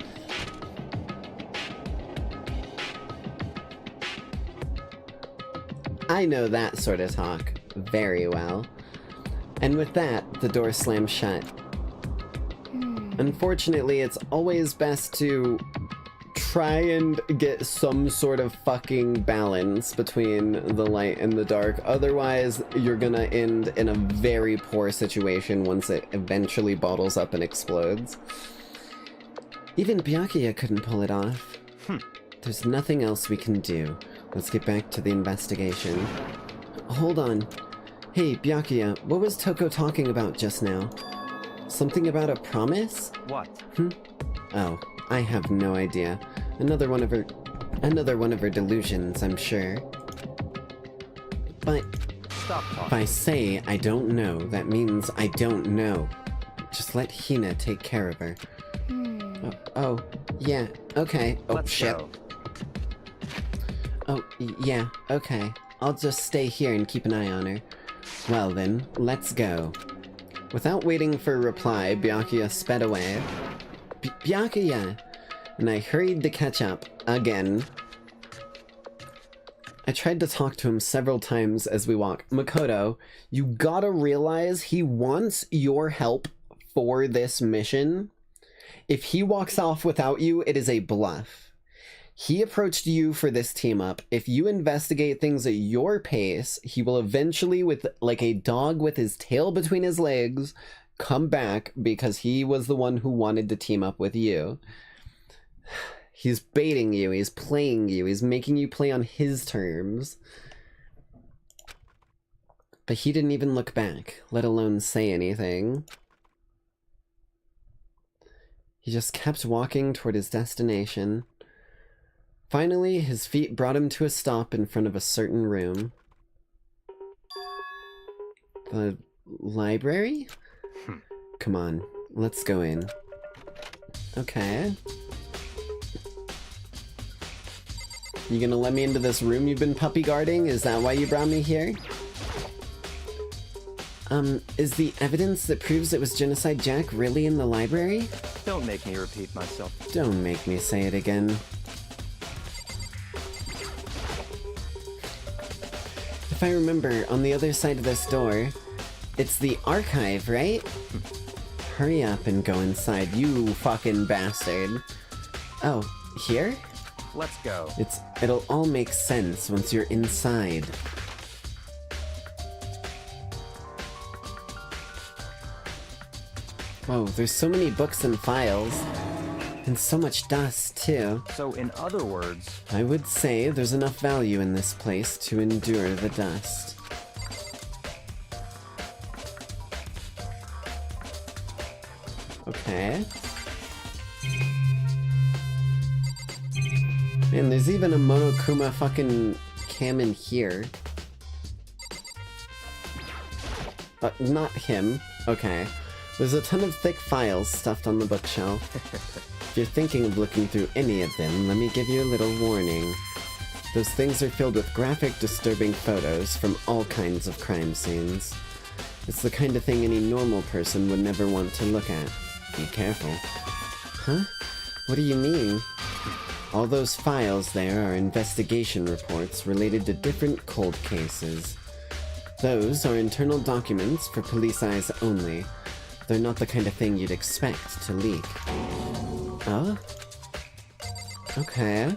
I know that sort of talk very well. And with that, the door slammed shut. Unfortunately, it's always best to try and get some sort of fucking balance between the light and the dark. Otherwise, you're gonna end in a very poor situation once it eventually bottles up and explodes. Even Byakuya couldn't pull it off. There's nothing else we can do. Let's get back to the investigation. Hold on. Hey, Byakuya, what was Toko talking about just now? Something about a promise? What? Oh, I have no idea. Another one of her delusions, I'm sure. But Stop talking. if I say I don't know, that means I don't know. Just let Hina take care of her. Oh, yeah, okay. Oh, Let's shit. go. Oh, yeah, okay. I'll just stay here and keep an eye on her. Well then, let's go. Without waiting for a reply, Byakuya sped away. Byakuya! And I hurried to catch up, again. I tried to talk to him several times as we walk. Makoto, you gotta realize he wants your help for this mission. If he walks off without you, it is a bluff. He approached you for this team up. If you investigate things at your pace, he will eventually, with like a dog with his tail between his legs, come back because he was the one who wanted to team up with you. He's baiting you, he's playing you, he's making you play on his terms. But he didn't even look back, let alone say anything. He just kept walking toward his destination. Finally, his feet brought him to a stop in front of a certain room. The library? Come on, let's go in. Okay. You gonna let me into this room you've been puppy guarding? Is that why you brought me here? Is the evidence that proves it was Genocide Jack really in the library? Don't make me repeat myself. Don't make me say it again. If I remember, on the other side of this door, it's the archive, right? Hurry up and go inside, you fucking bastard. Oh, here? Let's go. It'll all make sense once you're inside. Whoa, there's so many books and files. And so much dust, too. So, in other words... I would say there's enough value in this place to endure the dust. Okay. Man, there's even a Monokuma fucking cam in here. Not him. Okay. There's a ton of thick files stuffed on the bookshelf. If you're thinking of looking through any of them, let me give you a little warning. Those things are filled with graphic, disturbing photos from all kinds of crime scenes. It's the kind of thing any normal person would never want to look at. Be careful. Huh? What do you mean? All those files there are investigation reports related to different cold cases. Those are internal documents for police eyes only. They're not the kind of thing you'd expect to leak. Oh? Okay.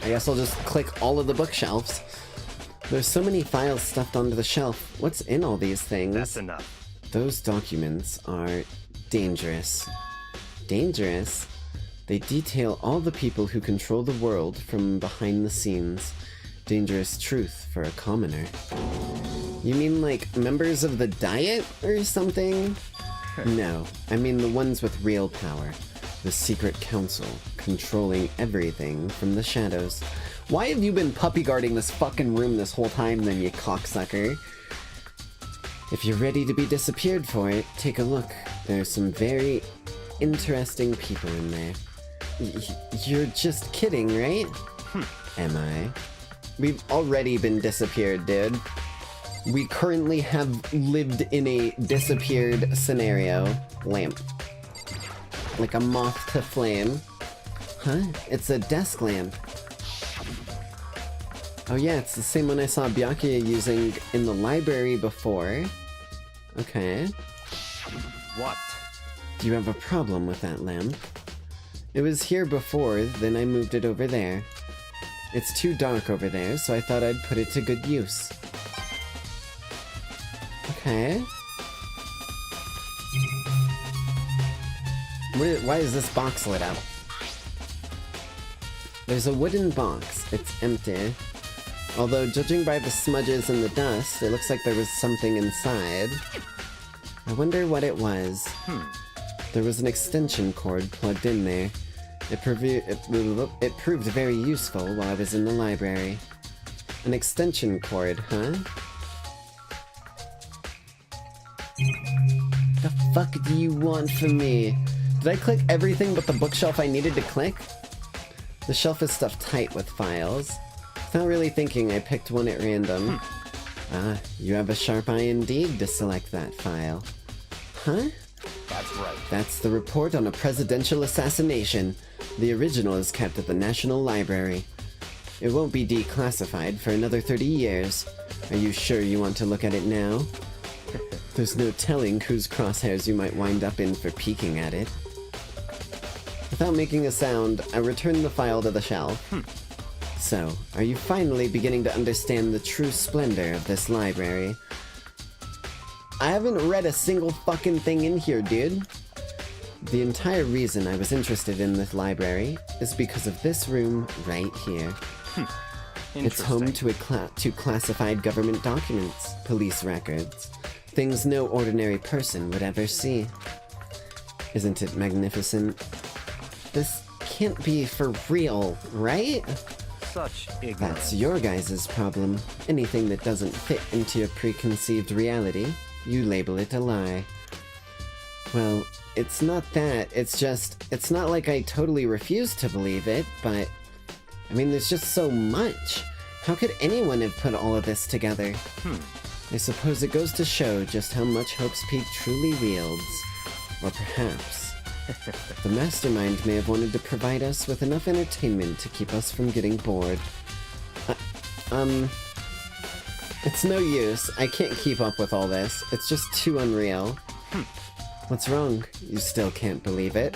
I guess I'll just click all of the bookshelves. There's so many files stuffed onto the shelf. What's in all these things? That's enough. Those documents are dangerous. Dangerous? They detail all the people who control the world from behind the scenes. Dangerous truth for a commoner. You mean like members of the Diet or something? No, I mean the ones with real power. The secret council, controlling everything from the shadows. Why have you been puppy guarding this fucking room this whole time then, you cocksucker? If you're ready to be disappeared for it, take a look. There's some very interesting people in there. You're just kidding, right? Am I? We've already been disappeared, dude. We currently have lived in a disappeared scenario. Lamp. Like a moth to flame. Huh? It's a desk lamp. Oh yeah, it's the same one I saw Byakuya using in the library before. Okay. What? Do you have a problem with that lamp? It was here before, then I moved it over there. It's too dark over there, so I thought I'd put it to good use. Okay. Why is this box lit up? There's a wooden box. It's empty. Although, judging by the smudges and the dust, it looks like there was something inside. I wonder what it was. There was an extension cord plugged in there. It proved very useful while I was in the library. An extension cord, huh? The fuck do you want from me? Did I click everything but the bookshelf I needed to click? The shelf is stuffed tight with files. Without really thinking, I picked one at random. Ah, you have a sharp eye indeed to select that file. Huh? That's right. That's the report on a presidential assassination. The original is kept at the National Library. It won't be declassified for another 30 years. Are you sure you want to look at it now? There's no telling whose crosshairs you might wind up in for peeking at it. Without making a sound, I returned the file to the shelf. So, are you finally beginning to understand the true splendor of this library? I haven't read a single fucking thing in here, dude. The entire reason I was interested in this library is because of this room right here. It's home to classified government documents, police records, things no ordinary person would ever see. Isn't it magnificent? This can't be for real, right? Such ignorance. That's your guys' problem. Anything that doesn't fit into your preconceived reality, you label it a lie. Well, it's not that, it's not like I totally refuse to believe it, but I mean, there's just so much. How could anyone have put all of this together? I suppose it goes to show just how much Hope's Peak truly wields. Or perhaps the mastermind may have wanted to provide us with enough entertainment to keep us from getting bored. It's no use. I can't keep up with all this. It's just too unreal. What's wrong? You still can't believe it?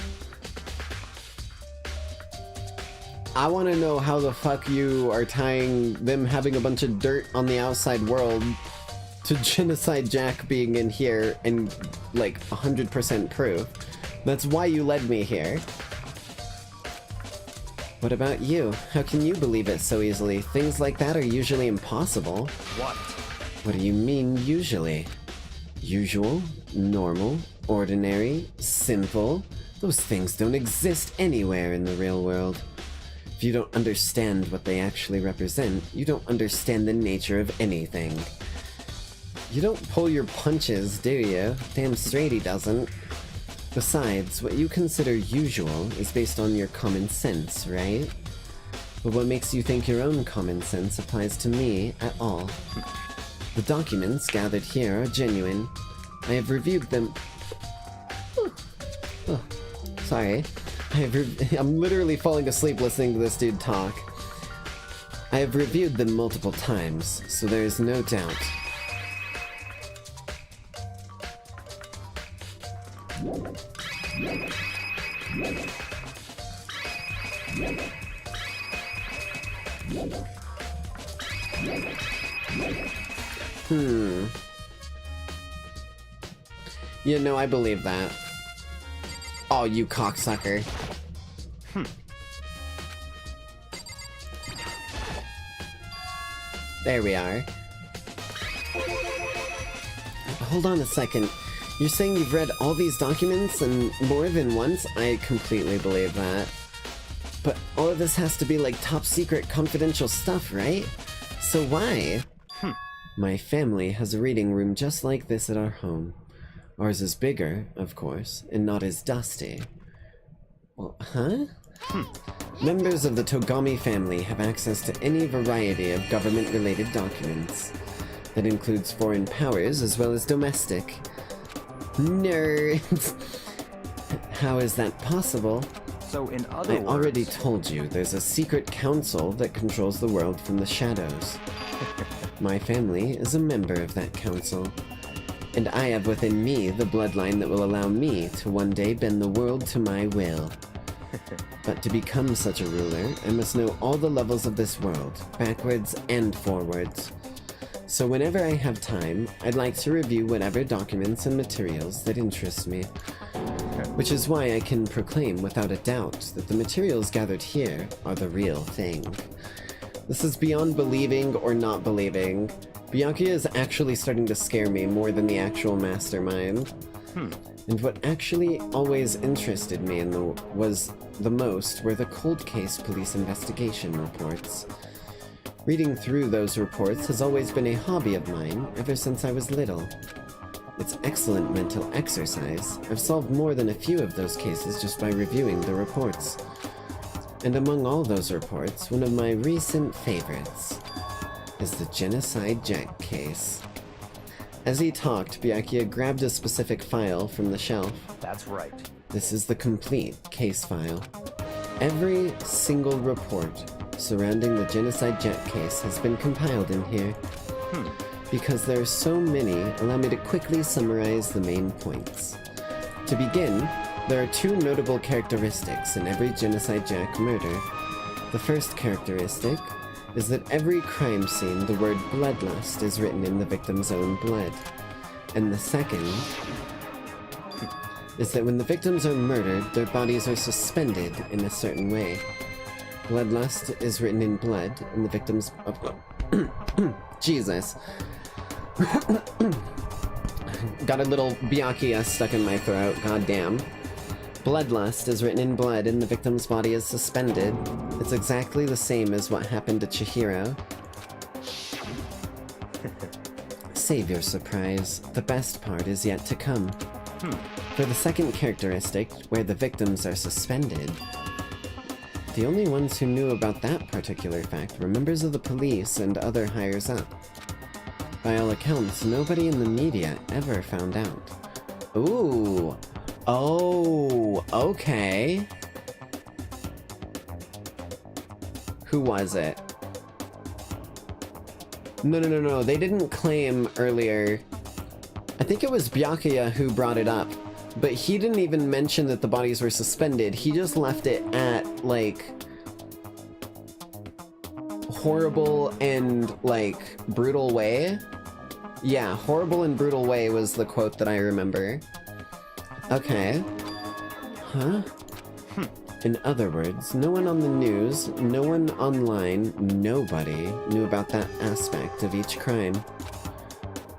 I want to know how the fuck you are tying them having a bunch of dirt on the outside world to Genocide Jack being in here and, like, 100% proof. That's why you led me here. What about you? How can you believe it so easily? Things like that are usually impossible. What? What do you mean, usually? Usual? Normal? Ordinary? Simple? Those things don't exist anywhere in the real world. If you don't understand what they actually represent, you don't understand the nature of anything. You don't pull your punches, do you? Damn straight he doesn't. Besides, what you consider usual is based on your common sense, right? But what makes you think your own common sense applies to me at all? The documents gathered here are genuine. I have reviewed them. Oh, sorry. I'm literally falling asleep listening to this dude talk. I have reviewed them multiple times, so there is no doubt. Yeah, no, I believe that. Oh, you cocksucker. There we are. Hold on a second. You're saying you've read all these documents and more than once? I completely believe that. But all of this has to be like top secret confidential stuff, right? So why? My family has a reading room just like this at our home. Ours is bigger, of course, and not as dusty. Well, huh? Members of the Togami family have access to any variety of government-related documents. That includes foreign powers as well as domestic. Nerds! How is that possible? So in other words... I already told you, there's a secret council that controls the world from the shadows. My family is a member of that council. And I have within me the bloodline that will allow me to one day bend the world to my will. But to become such a ruler, I must know all the levels of this world, backwards and forwards. So whenever I have time, I'd like to review whatever documents and materials that interest me. Which is why I can proclaim without a doubt that the materials gathered here are the real thing. This is beyond believing or not believing. Byakuya is actually starting to scare me more than the actual mastermind. And what actually always interested me was the most were the cold case police investigation reports. Reading through those reports has always been a hobby of mine ever since I was little. It's excellent mental exercise. I've solved more than a few of those cases just by reviewing the reports. And among all those reports, one of my recent favorites is the Genocide Jet case. As he talked, Byakuya grabbed a specific file from the shelf. That's right. This is the complete case file. Every single report surrounding the Genocide Jet case has been compiled in here. Because there are so many, allow me to quickly summarize the main points. To begin, there are two notable characteristics in every Genocide Jack murder. The first characteristic is that every crime scene the word Bloodlust is written in the victim's own blood. And the second is that when the victims are murdered, their bodies are suspended in a certain way. Bloodlust is written in blood, and the victim's... Jesus. Got a little Byakuya stuck in my throat, goddamn. Bloodlust is written in blood and the victim's body is suspended. It's exactly the same as what happened to Chihiro. Save your surprise. The best part is yet to come. For the second characteristic, where the victims are suspended, the only ones who knew about that particular fact were members of the police and other higher up. By all accounts, nobody in the media ever found out. Ooh. Oh, okay. Who was it? No, they didn't claim earlier. I think it was Byakuya who brought it up, but he didn't even mention that the bodies were suspended. He just left it at, like, horrible and, like, brutal way. Yeah, horrible and brutal way was the quote that I remember. Okay. Huh? In other words, no one on the news, no one online, nobody knew about that aspect of each crime.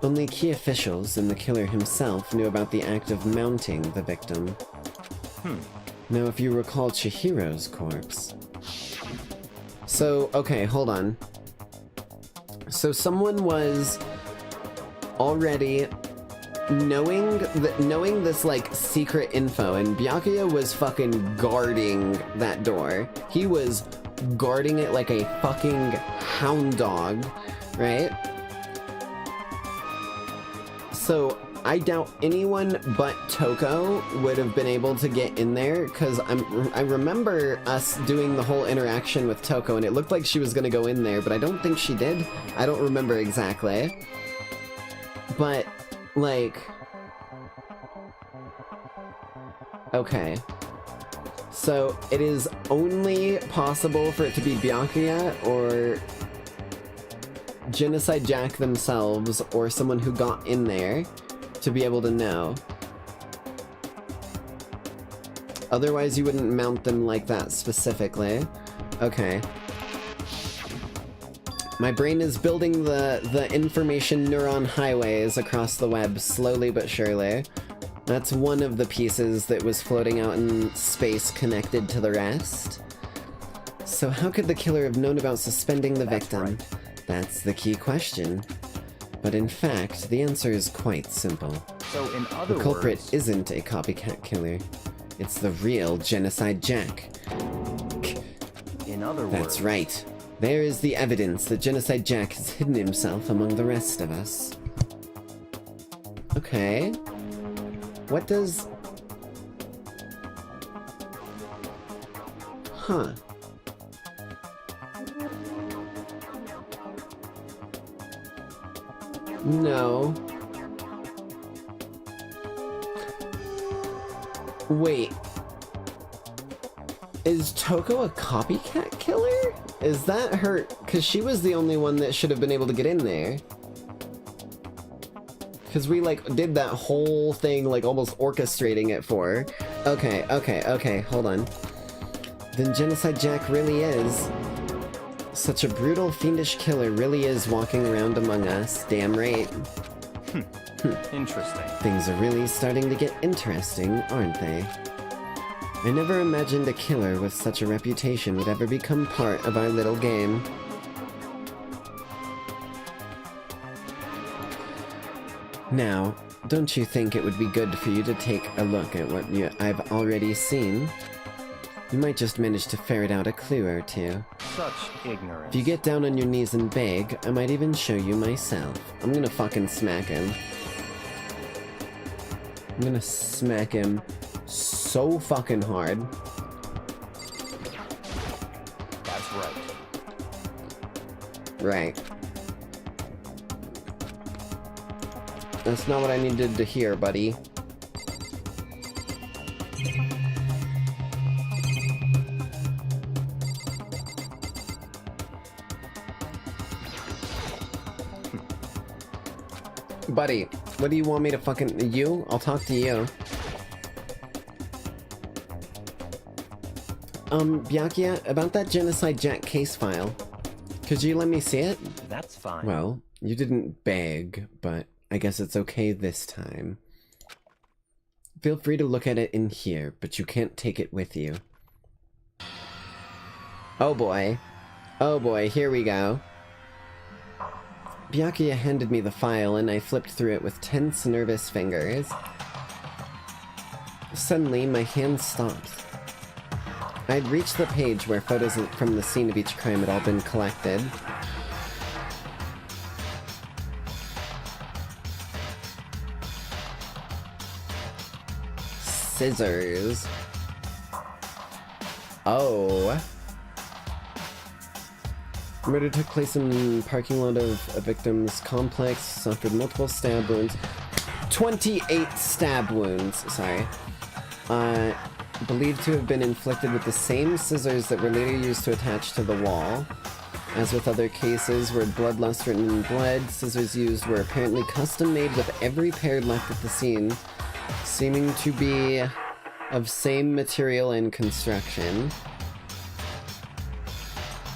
Only key officials and the killer himself knew about the act of mounting the victim. Now, if you recall Chihiro's corpse... So, okay, hold on. So someone was already knowing this, like, secret info, and Byakuya was fucking guarding that door. He was guarding it like a fucking hound dog, right? So I doubt anyone but Toko would have been able to get in there, because I remember us doing the whole interaction with Toko, and it looked like she was gonna go in there, but I don't think she did. I don't remember exactly. But, like... Okay. So, it is only possible for it to be Byakuya, or Genocide Jack themselves, or someone who got in there to be able to know. Otherwise, you wouldn't mount them like that specifically. Okay. My brain is building the information neuron highways across the web, slowly but surely. That's one of the pieces that was floating out in space connected to the rest. So how could the killer have known about suspending the victim? Right. That's the key question. But in fact, the answer is quite simple. So in other The culprit words... isn't a copycat killer. It's the real Genocide Jack. In other words... That's right. There is the evidence that Genocide Jack has hidden himself among the rest of us. Okay. What does... Huh. No. Wait. Is Toko a copycat killer? Is that her? Because she was the only one that should have been able to get in there. Because we, like, did that whole thing, like, almost orchestrating it for her. Okay, hold on. Then Genocide Jack really is. Such a brutal, fiendish killer really is walking around among us. Damn right. Interesting. Things are really starting to get interesting, aren't they? I never imagined a killer with such a reputation would ever become part of our little game. Now, don't you think it would be good for you to take a look at what I've already seen? You might just manage to ferret out a clue or two. Such ignorance. If you get down on your knees and beg, I might even show you myself. I'm gonna fucking smack him. I'm gonna smack him so fucking hard. That's right. Right. That's not what I needed to hear, buddy. Buddy, what do you want me to fucking... You? I'll talk to you. Byakuya, about that Genocide Jack case file. Could you let me see it? That's fine. Well, you didn't beg, but I guess it's okay this time. Feel free to look at it in here, but you can't take it with you. Oh boy. Oh boy, here we go. Byakuya handed me the file and I flipped through it with tense, nervous fingers. Suddenly, my hand stopped. I'd reached the page where photos from the scene of each crime had all been collected. Scissors. Oh. Murder took place in the parking lot of a victim's complex, suffered multiple stab wounds. 28 stab wounds, sorry. Believed to have been inflicted with the same scissors that were later used to attach to the wall. As with other cases where Bloodlust written in blood, scissors used were apparently custom made with every pair left at the scene, seeming to be of same material and construction.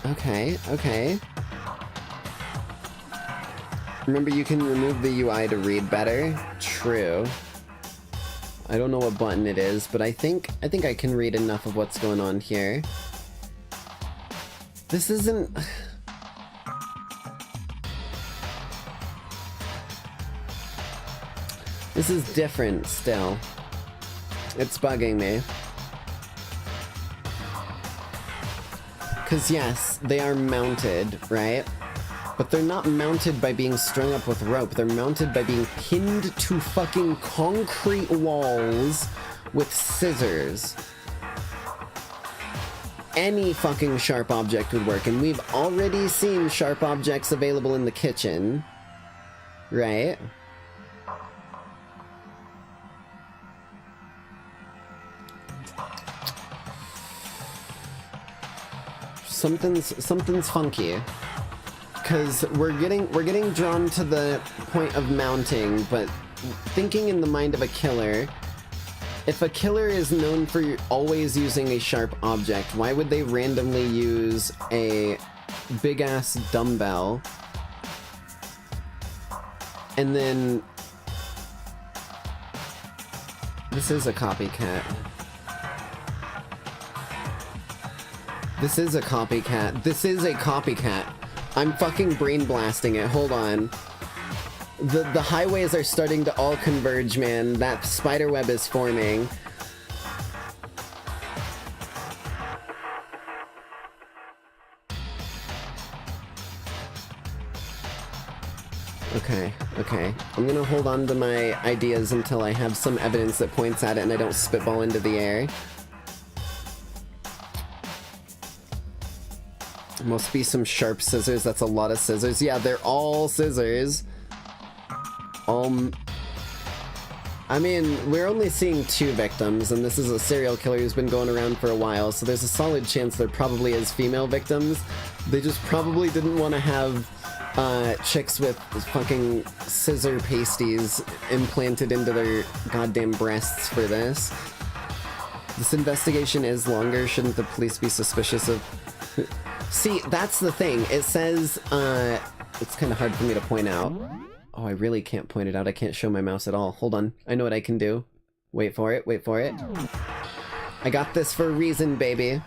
Okay, okay. Remember, you can remove the UI to read better? True. I don't know what button it is, but I think I can read enough of what's going on here. This isn't... This is different still. It's bugging me. Because yes, they are mounted, right? But they're not mounted by being strung up with rope. They're mounted by being pinned to fucking concrete walls with scissors. Any fucking sharp object would work, and we've already seen sharp objects available in the kitchen. Right? Something's funky. Because we're getting drawn to the point of mounting, but thinking in the mind of a killer, if a killer is known for always using a sharp object, why would they randomly use a big-ass dumbbell? And then... This is a copycat. This is a copycat. This is a copycat. I'm fucking brain blasting it. Hold on. The highways are starting to all converge, man. That spider web is forming. Okay. I'm gonna hold on to my ideas until I have some evidence that points at it and I don't spitball into the air. Must be some sharp scissors. That's a lot of scissors. Yeah, they're all scissors. I mean, we're only seeing 2 victims, and this is a serial killer who's been going around for a while, so there's a solid chance there probably is female victims. They just probably didn't want to have chicks with fucking scissor pasties implanted into their goddamn breasts for this. This investigation is longer. Shouldn't the police be suspicious of... See, that's the thing. It says, it's kind of hard for me to point out. Oh, I really can't point it out. I can't show my mouse at all. Hold on. I know what I can do. Wait for it. Wait for it. I got this for a reason, baby.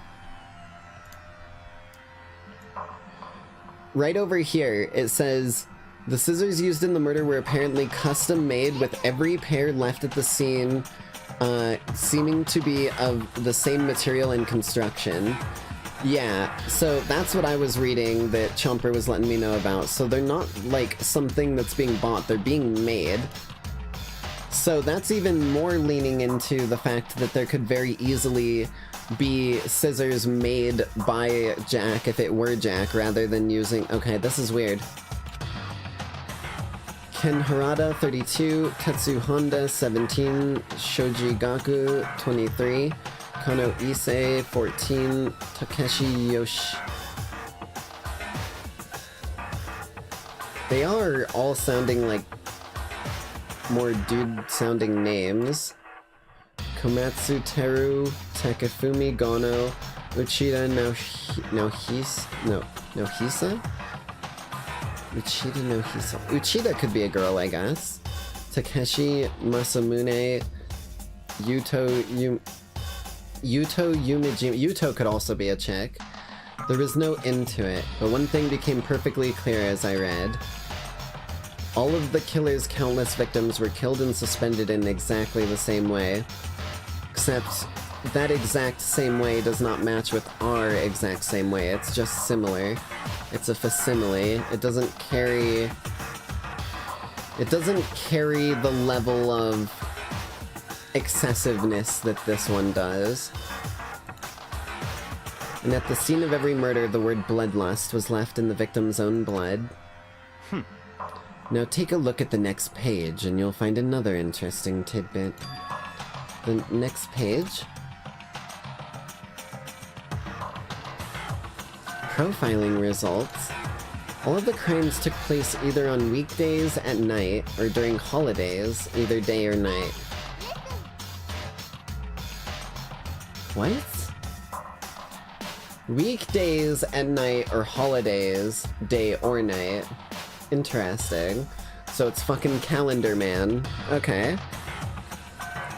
Right over here, it says, the scissors used in the murder were apparently custom made with every pair left at the scene, seeming to be of the same material and construction. Yeah, so that's what I was reading that Chomper was letting me know about. So they're not like something that's being bought, they're being made. So that's even more leaning into the fact that there could very easily be scissors made by Jack if it were Jack rather than using... Okay, this is weird. Ken Harada, 32, Tetsu Honda, 17, Shoji Gaku, 23, Kano Issei, 14, Takeshi Yoshi. They are all sounding like more dude-sounding names. Komatsu Teru, Takefumi Gono, Uchida Nohisa? Uchida Nohisa. Uchida could be a girl, I guess. Takeshi Masamune, Yuto Yumijima. Yuto could also be a chick. There was no end to it, but one thing became perfectly clear as I read. All of the killer's countless victims were killed and suspended in exactly the same way. Except that exact same way does not match with our exact same way. It's just similar. It's a facsimile. It doesn't carry the level of excessiveness that this one does. And at the scene of every murder, the word bloodlust was left in the victim's own blood. Now take a look at the next page, and you'll find another interesting tidbit. The next page? Profiling results. All of the crimes took place either on weekdays at night, or during holidays, either day or night. What? Weekdays at night or holidays, day or night. Interesting. So it's fucking Calendar Man. Okay.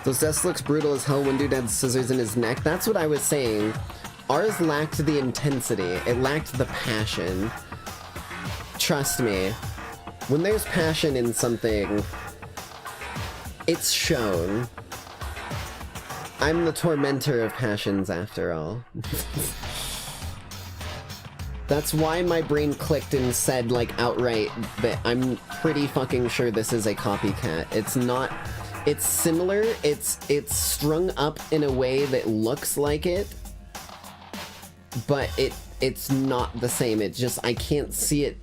Those deaths looks brutal as hell when dude had scissors in his neck. That's what I was saying. Ours lacked the intensity. It lacked the passion. Trust me. When there's passion in something, it's shown. I'm the tormentor of passions after all. That's why my brain clicked and said, like, outright that I'm pretty fucking sure this is a copycat. It's not... It's similar, it's strung up in a way that looks like it, but it's not the same. It just, I can't see it.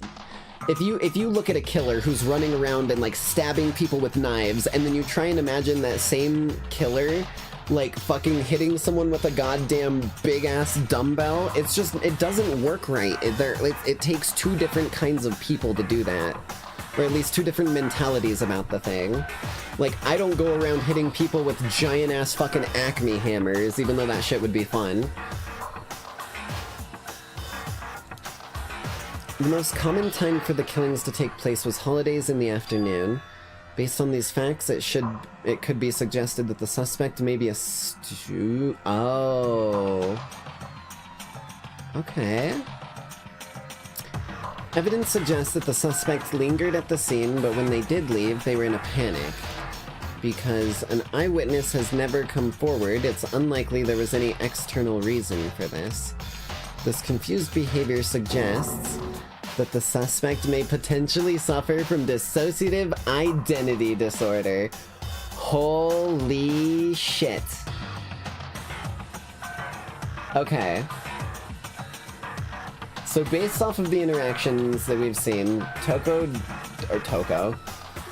If you look at a killer who's running around and, like, stabbing people with knives, and then you try and imagine that same killer, like, fucking hitting someone with a goddamn big-ass dumbbell, it's just, it doesn't work right. It takes two different kinds of people to do that. Or at least two different mentalities about the thing. Like, I don't go around hitting people with giant-ass fucking Acme hammers, even though that shit would be fun. The most common time for the killings to take place was holidays in the afternoon. Based on these facts, it could be suggested that the suspect may be a Oh. Okay. Evidence suggests that the suspects lingered at the scene, but when they did leave, they were in a panic. Because an eyewitness has never come forward, it's unlikely there was any external reason for this. This confused behavior suggests that the suspect may potentially suffer from dissociative identity disorder. Holy shit. Okay. So based off of the interactions that we've seen, Toko,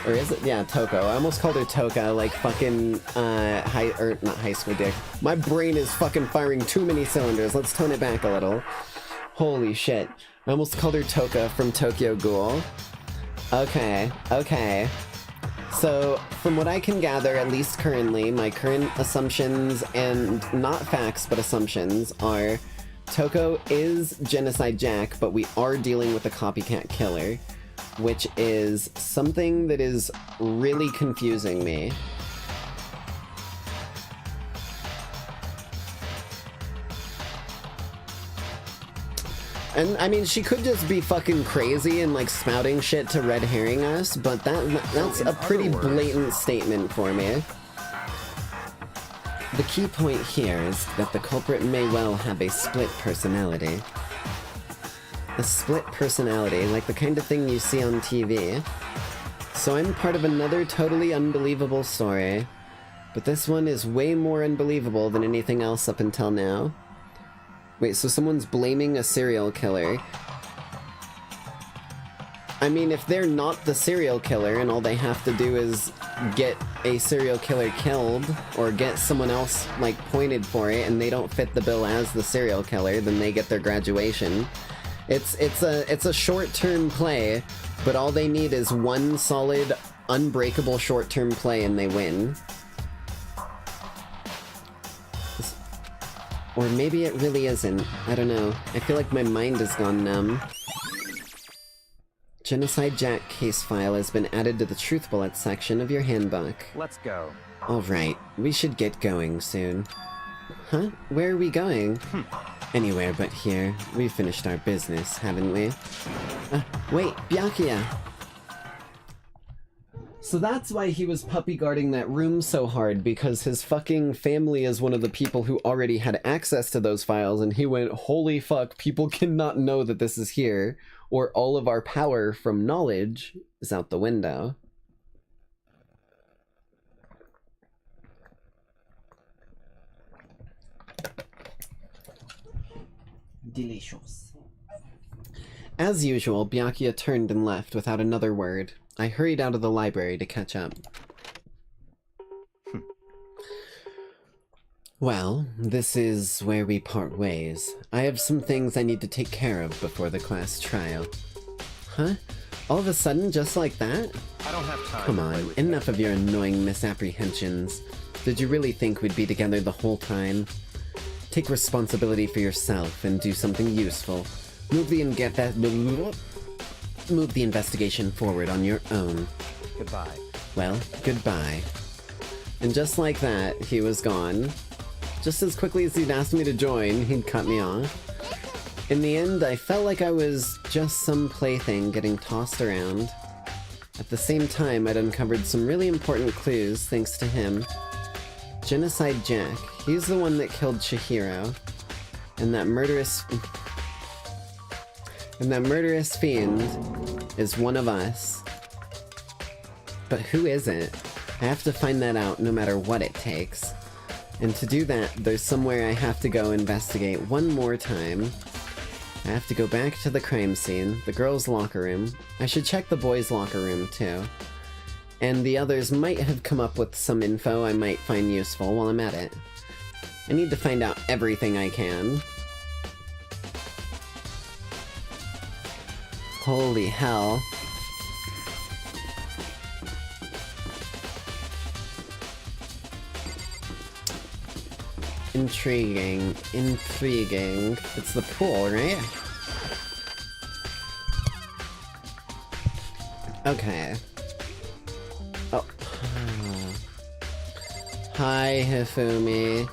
or is it? Yeah, Toko. I almost called her Toka, like fucking, not high school dick. My brain is fucking firing too many cylinders. Let's tone it back a little. Holy shit. I almost called her Toka from Tokyo Ghoul. Okay, okay. So, from what I can gather, at least currently, my current assumptions, and not facts, but assumptions, are Toko is Genocide Jack, but we are dealing with a copycat killer, which is something that is really confusing me. And, I mean, she could just be fucking crazy and, like, spouting shit to red herring us, but that's a pretty blatant statement for me. The key point here is that the culprit may well have a split personality. A split personality, like the kind of thing you see on TV. So I'm part of another totally unbelievable story, but this one is way more unbelievable than anything else up until now. Wait, so someone's blaming a serial killer. I mean, if they're not the serial killer and all they have to do is get a serial killer killed, or get someone else, like, pointed for it, and they don't fit the bill as the serial killer, then they get their graduation. It's a short-term play, but all they need is one solid, unbreakable short-term play and they win. Or maybe it really isn't. I don't know. I feel like my mind has gone numb. Genocide Jack case file has been added to the Truth Bullets section of your handbook. Let's go. Alright, we should get going soon. Huh? Where are we going? Anywhere but here. We've finished our business, haven't we? Wait, Byakuya! So that's why he was puppy guarding that room so hard, because his fucking family is one of the people who already had access to those files, and he went, holy fuck, people cannot know that this is here, or all of our power from knowledge is out the window. Delicious. As usual, Byakuya turned and left without another word. I hurried out of the library to catch up. Well, this is where we part ways. I have some things I need to take care of before the class trial. Huh? All of a sudden, just like that? I don't have time. Come on, enough of your annoying misapprehensions. Did you really think we'd be together the whole time? Take responsibility for yourself and do something useful. Move the investigation forward on your own. Goodbye. Well, goodbye. And just like that, he was gone. Just as quickly as he'd asked me to join, he'd cut me off. In the end, I felt like I was just some plaything getting tossed around. At the same time, I'd uncovered some really important clues thanks to him. Genocide Jack, he's the one that killed Chihiro. And that murderous... And that murderous fiend is one of us. But who is it? I have to find that out no matter what it takes. And to do that, there's somewhere I have to go investigate one more time. I have to go back to the crime scene, the girls' locker room. I should check the boys' locker room too. And the others might have come up with some info I might find useful while I'm at it. I need to find out everything I can. Holy hell. Intriguing. Intriguing. It's the pool, right? Okay. Oh. Hi, Hifumi.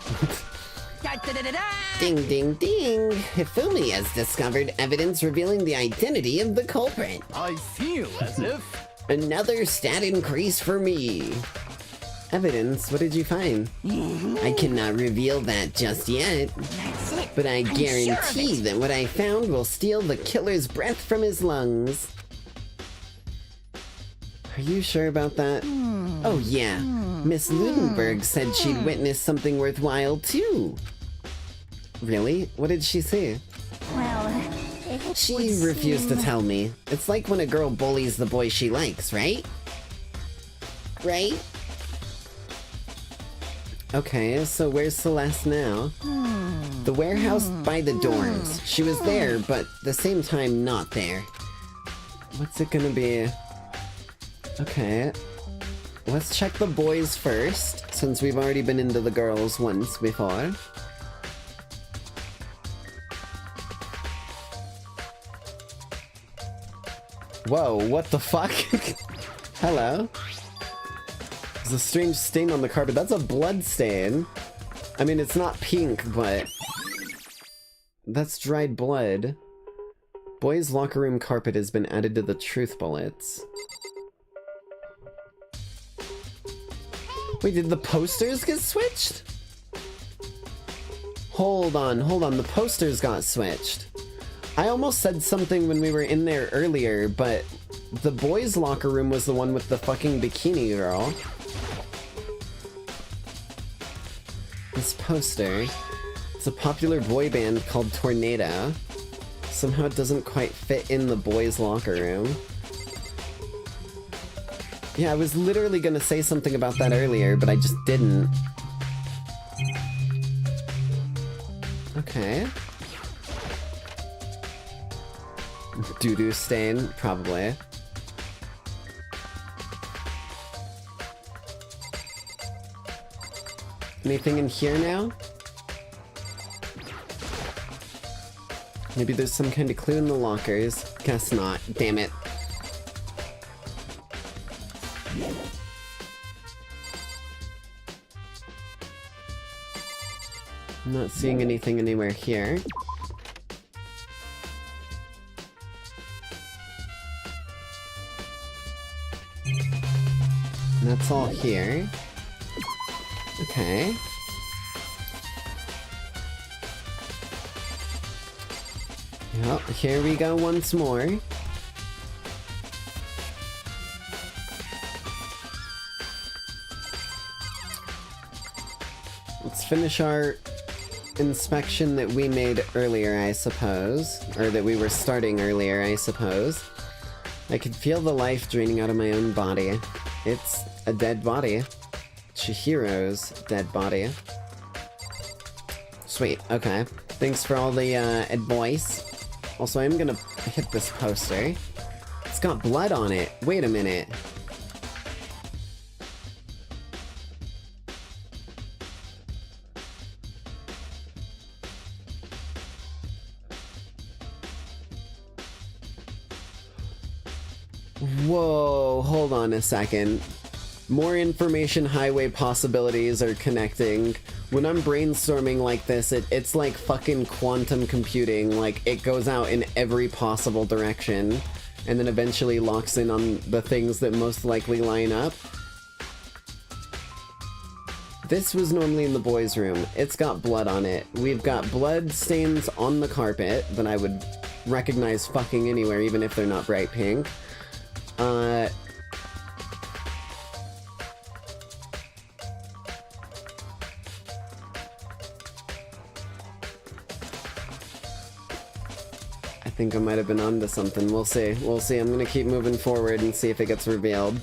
Ding ding ding! Hifumi has discovered evidence revealing the identity of the culprit. I feel as if... Another stat increase for me. Evidence? What did you find? I cannot reveal that just yet. But I guarantee that what I found will steal the killer's breath from his lungs. Are you sure about that? Oh yeah. Miss Ludenberg said she'd witnessed something worthwhile too. Really? What did she see? Well, She refused to tell me. It's like when a girl bullies the boy she likes, right? Right? Okay, so where's Celeste now? The warehouse by the dorms. She was there, but at the same time not there. What's it gonna be? Okay. Let's check the boys first, since we've already been into the girls once before. Whoa, what the fuck? Hello? There's a strange stain on the carpet. That's a blood stain. I mean, it's not pink, but... that's dried blood. Boys' locker room carpet has been added to the truth bullets. Wait, did the posters get switched? Hold on, the posters got switched. I almost said something when we were in there earlier, but the boys' locker room was the one with the fucking bikini girl. This poster, it's a popular boy band called Tornado. Somehow it doesn't quite fit in the boys' locker room. Yeah, I was literally gonna say something about that earlier, but I just didn't. Okay. Doo-doo stain, probably. Anything in here now? Maybe there's some kind of clue in the lockers. Guess not. Damn it. I'm not seeing anything anywhere here. And that's all here. Okay. Yep, here we go once more. Let's finish our inspection that we made earlier, I suppose. Or that we were starting earlier, I suppose. I can feel the life draining out of my own body. It's a dead body. Chihiro's dead body. Sweet, okay. Thanks for all the advice. Also, I'm gonna hit this poster. It's got blood on it. Wait a minute. Whoa, hold on a second. More information highway possibilities are connecting. When I'm brainstorming like this, it's like fucking quantum computing. Like, it goes out in every possible direction, and then eventually locks in on the things that most likely line up. this was normally in the boys' room. It's got blood on it. We've got blood stains on the carpet that I would recognize fucking anywhere, even if they're not bright pink. I think I might have been onto something. We'll see. We'll see. I'm gonna keep moving forward and see if it gets revealed.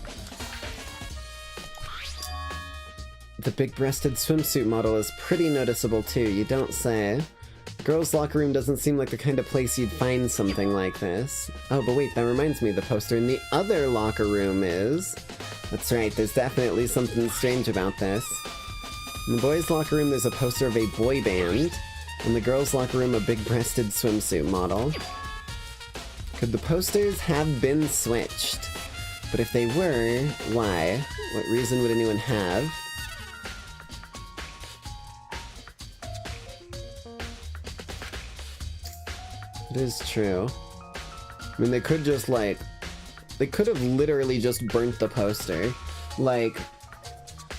The big-breasted swimsuit model is pretty noticeable too, you don't say. Girls' locker room doesn't seem like the kind of place you'd find something like this. Oh, but wait, that reminds me, the poster in the other locker room is... That's right, there's definitely something strange about this. In the boys' locker room, there's a poster of a boy band. In the girls' locker room, a big-breasted swimsuit model. Could the posters have been switched? But if they were, why? What reason would anyone have? It is true. I mean, they could just, like... They could have literally just burnt the poster. Like,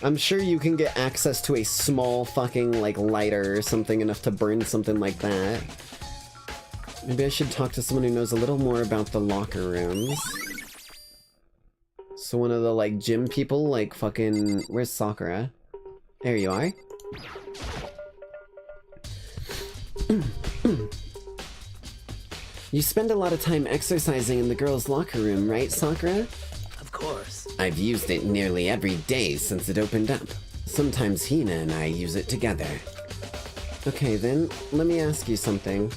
I'm sure you can get access to a small fucking, like, lighter or something enough to burn something like that. Maybe I should talk to someone who knows a little more about the locker rooms. So one of the, like, gym people, like, fucking... Where's Sakura? There you are. You spend a lot of time exercising in the girls' locker room, right, Sakura? Of course. I've used it nearly every day since it opened up. Sometimes Hina and I use it together. Okay, then, let me ask you something.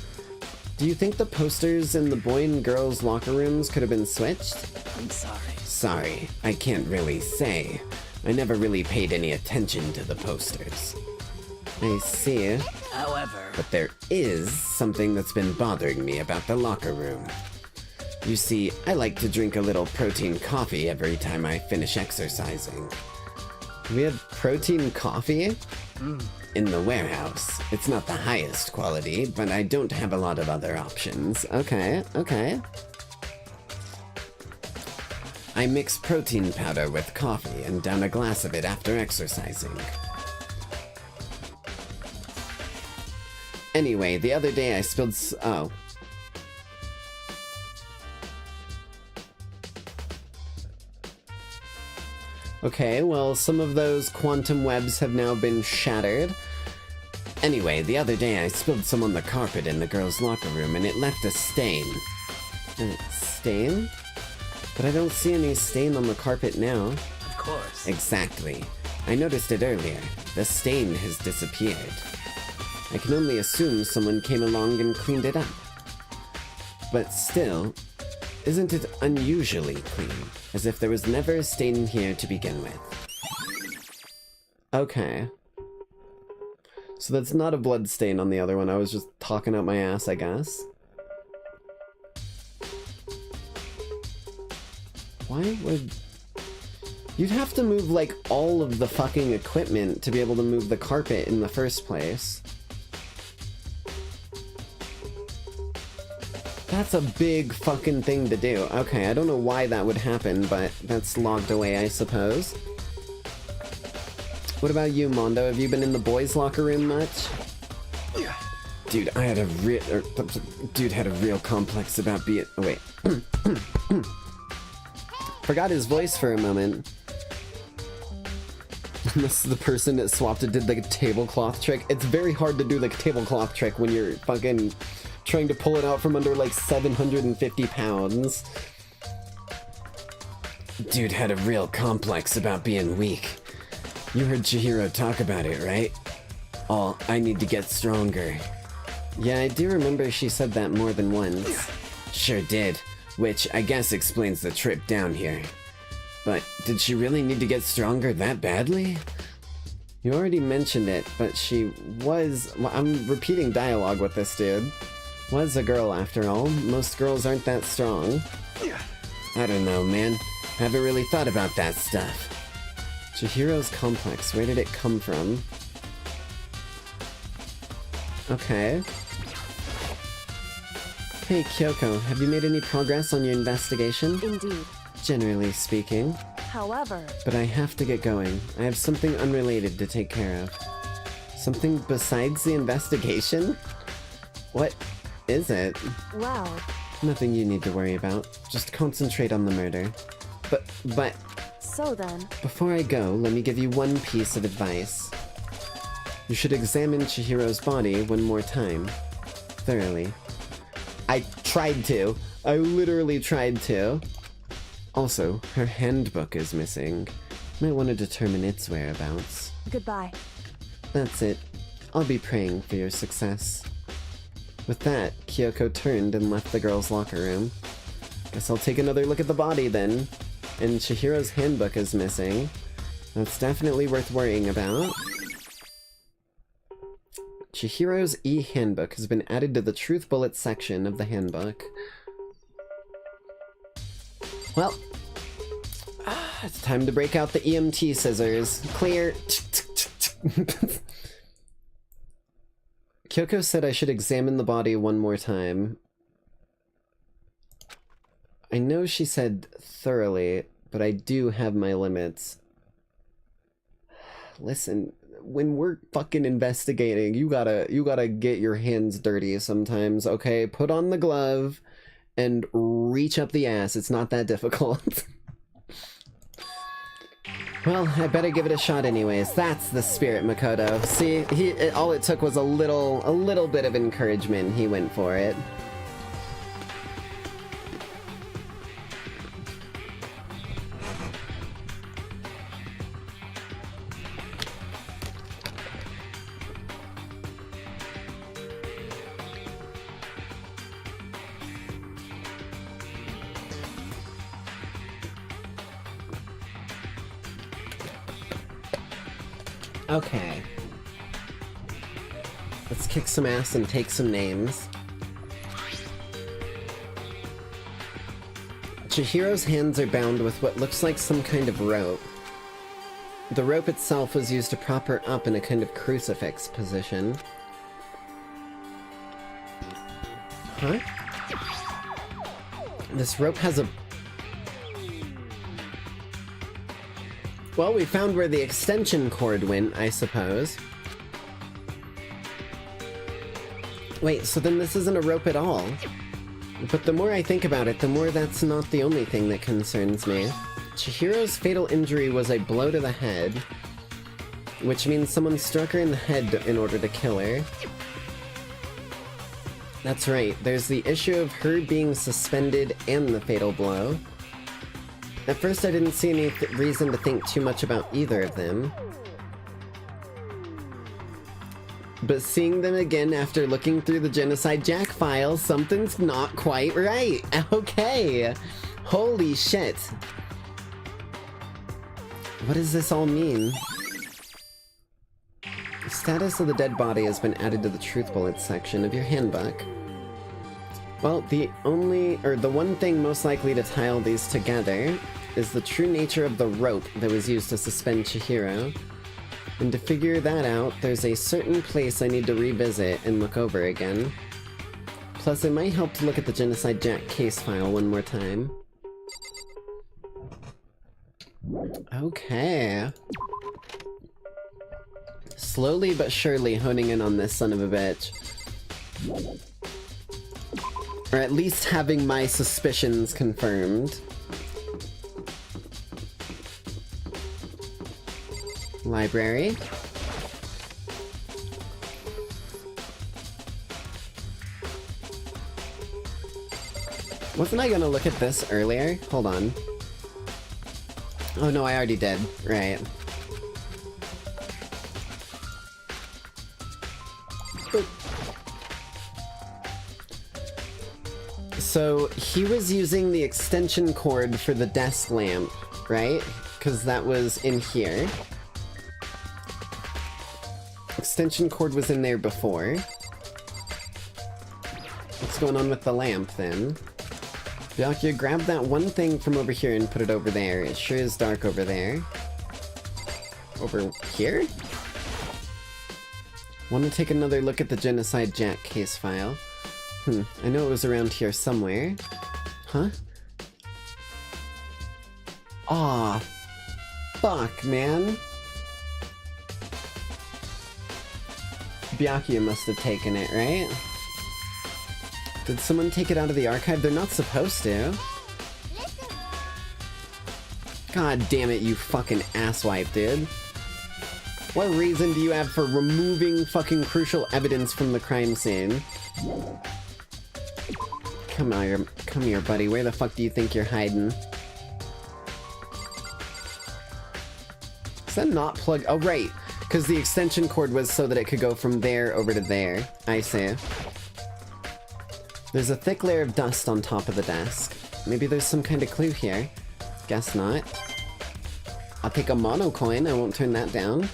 Do you think the posters in the boy and girls' locker rooms could have been switched? I'm sorry. Sorry, I can't really say. I never really paid any attention to the posters. I see. However... But there is something that's been bothering me about the locker room. You see, I like to drink a little protein coffee every time I finish exercising. We have protein coffee? In the warehouse. It's not the highest quality, but I don't have a lot of other options. Okay, okay. I mix protein powder with coffee and down a glass of it after exercising. Anyway, the other day I spilled oh. Okay, well, some of those quantum webs have now been shattered. Anyway, the other day I spilled some on the carpet in the girls' locker room and it left a stain. A stain? But I don't see any stain on the carpet now. Of course. Exactly. I noticed it earlier. The stain has disappeared. I can only assume someone came along and cleaned it up. But still, isn't it unusually clean? As if there was never a stain here to begin with. Okay. So that's not a blood stain on the other one, I was just talking out my ass, I guess. Why would... You'd have to move, like, all of the fucking equipment to be able to move the carpet in the first place. That's a big fucking thing to do. Okay, I don't know why that would happen, but that's logged away, I suppose. What about you, Mondo? Have you been in the boys' locker room much? Dude, I had a real complex about being... Oh, wait. Forgot his voice for a moment. This is the person that swapped it did the tablecloth trick. It's very hard to do the tablecloth trick when you're fucking... trying to pull it out from under like 750 pounds. Dude had a real complex about being weak. You heard Chihiro talk about it, right? Oh, I need to get stronger. Yeah, I do remember she said that more than once. Sure did, which I guess explains the trip down here. But did she really need to get stronger that badly? You already mentioned it, but she was... Well, I'm repeating dialogue with this dude. Was a girl, after all. Most girls aren't that strong. I don't know, man. Haven't really thought about that stuff. Chihiro's complex, where did it come from? Okay. Hey, Kyoko, have you made any progress on your investigation? Indeed. Generally speaking. However... But I have to get going. I have something unrelated to take care of. Something besides the investigation? What is it? Well... Nothing you need to worry about. Just concentrate on the murder. But... So then... Before I go, let me give you one piece of advice. You should examine Chihiro's body one more time. Thoroughly. I tried to. I literally tried to. Also, her handbook is missing. Might want to determine its whereabouts. Goodbye. That's it. I'll be praying for your success. With that, Kyoko turned and left the girls' locker room. Guess I'll take another look at the body then. And Chihiro's handbook is missing. That's definitely worth worrying about. Chihiro's e-handbook has been added to the Truth Bullet section of the handbook. Well, it's time to break out the EMT scissors. Clear. Kyoko said I should examine the body one more time. I know she said thoroughly, but I do have my limits. Listen, when we're fucking investigating, you gotta get your hands dirty sometimes, okay? Put on the glove and reach up the ass. It's not that difficult. Well, I better give it a shot anyways. That's the spirit, Makoto. See, all it took was a little bit of encouragement. He went for it. Okay. Let's kick some ass and take some names. Chihiro's hands are bound with what looks like some kind of rope. The rope itself was used to prop her up in a kind of crucifix position. Huh? This rope has a... Well, we found where the extension cord went, I suppose. Wait, so then this isn't a rope at all? But the more I think about it, the more that's not the only thing that concerns me. Chihiro's fatal injury was a blow to the head, which means someone struck her in the head in order to kill her. That's right, there's the issue of her being suspended and the fatal blow. At first I didn't see any reason to think too much about either of them. But seeing them again after looking through the Genocide Jack files, something's not quite right. Okay. Holy shit. What does this all mean? The status of the dead body has been added to the Truth Bullets section of your handbook. Well, the one thing most likely to tie all these together is the true nature of the rope that was used to suspend Chihiro. And to figure that out, there's a certain place I need to revisit and look over again. Plus, it might help to look at the Genocide Jack case file one more time. Okay. Slowly but surely honing in on this son of a bitch. Or at least having my suspicions confirmed. Library. Wasn't I gonna look at this earlier? Hold on. Oh no, I already did. Right. So, he was using the extension cord for the desk lamp, right? Because that was in here. Extension cord was in there before. What's going on with the lamp, then? Byakuya, grab that one thing from over here and put it over there. It sure is dark over there. Over here? Want to take another look at the Genocide Jack case file. I know it was around here somewhere. Huh? Aw, fuck, man? Byakuya must have taken it, right? Did someone take it out of the archive? They're not supposed to. God damn it, you fucking asswipe, dude. What reason do you have for removing fucking crucial evidence from the crime scene? Come here, buddy. Where the fuck do you think you're hiding? Is that not plugged? Oh, right. Because the extension cord was so that it could go from there over to there. I see. There's a thick layer of dust on top of the desk. Maybe there's some kind of clue here. Guess not. I'll take a mono coin. I won't turn that down.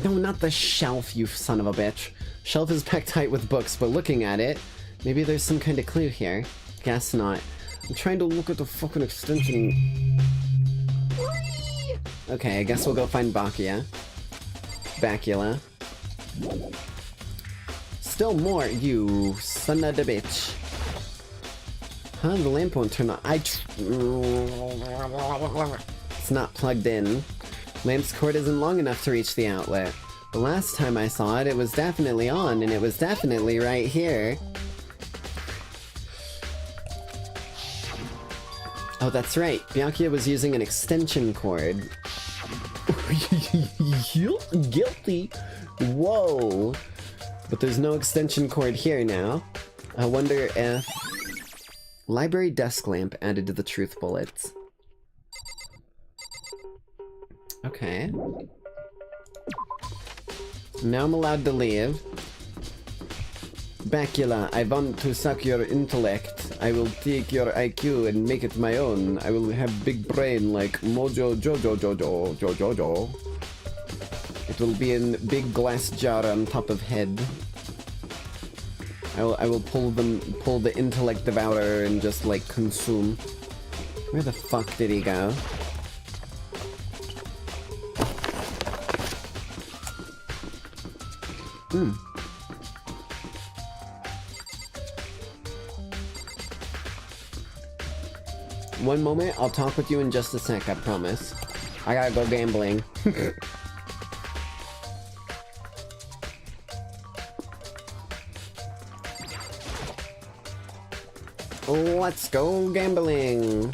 No, not the shelf, you son of a bitch. Shelf is packed tight with books, but looking at it, maybe there's some kind of clue here. Guess not. I'm trying to look at the fucking extension. Okay, I guess we'll go find Bacula. Still more, you son of a bitch. Huh? The lamp won't turn on. It's not plugged in. Lamp's cord isn't long enough to reach the outlet. The last time I saw it, it was definitely on, and it was definitely right here. Oh, that's right. Byakuya was using an extension cord. Guilty. Whoa. But there's no extension cord here now. I wonder if... Library desk lamp added to the truth bullets. Okay. Now I'm allowed to leave. Bacula, I want to suck your intellect. I will take your IQ and make it my own. I will have big brain like Mojo Jojo Jojo Jojo. It will be in big glass jar on top of head. I will pull the intellect devourer and just like consume. Where the fuck did he go? One moment, I'll talk with you in just a sec, I promise. I gotta go gambling. Let's go gambling.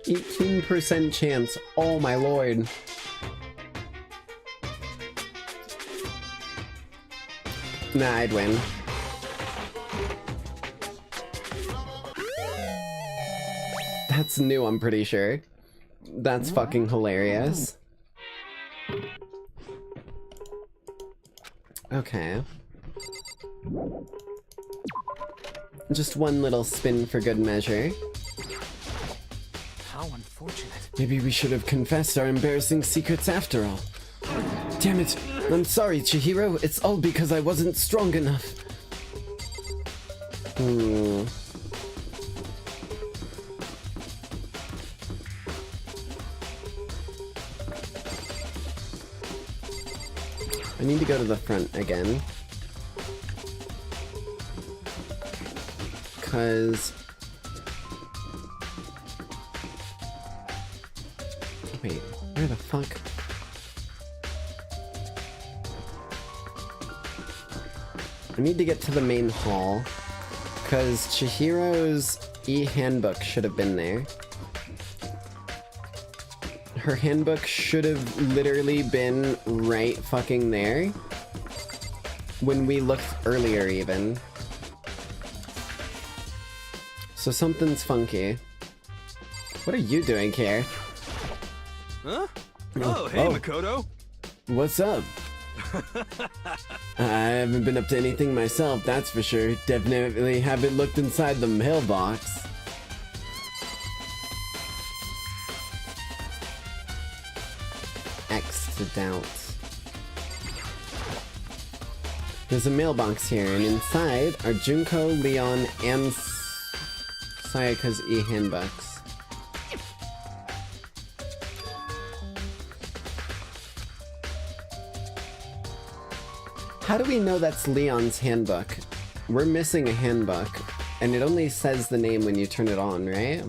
%, chance. Oh my lord. Nah, I'd win. That's new, I'm pretty sure. That's fucking hilarious. Okay. Just one little spin for good measure. How unfortunate. Maybe we should have confessed our embarrassing secrets after all. Damn it! I'm sorry, Chihiro. It's all because I wasn't strong enough. I need to go to the front again. 'Cause... Wait, where the fuck? I need to get to the main hall, because Chihiro's e-handbook should have been there. Her handbook should have literally been right fucking there when we looked earlier even. So something's funky. What are you doing here? Huh? Oh, hey, Makoto. What's up? I haven't been up to anything myself, that's for sure. Definitely haven't looked inside the mailbox. X to doubt. There's a mailbox here, and inside are Junko, Leon, and Sayaka's e-handbooks. How do we know that's Leon's handbook? We're missing a handbook, and it only says the name when you turn it on, right?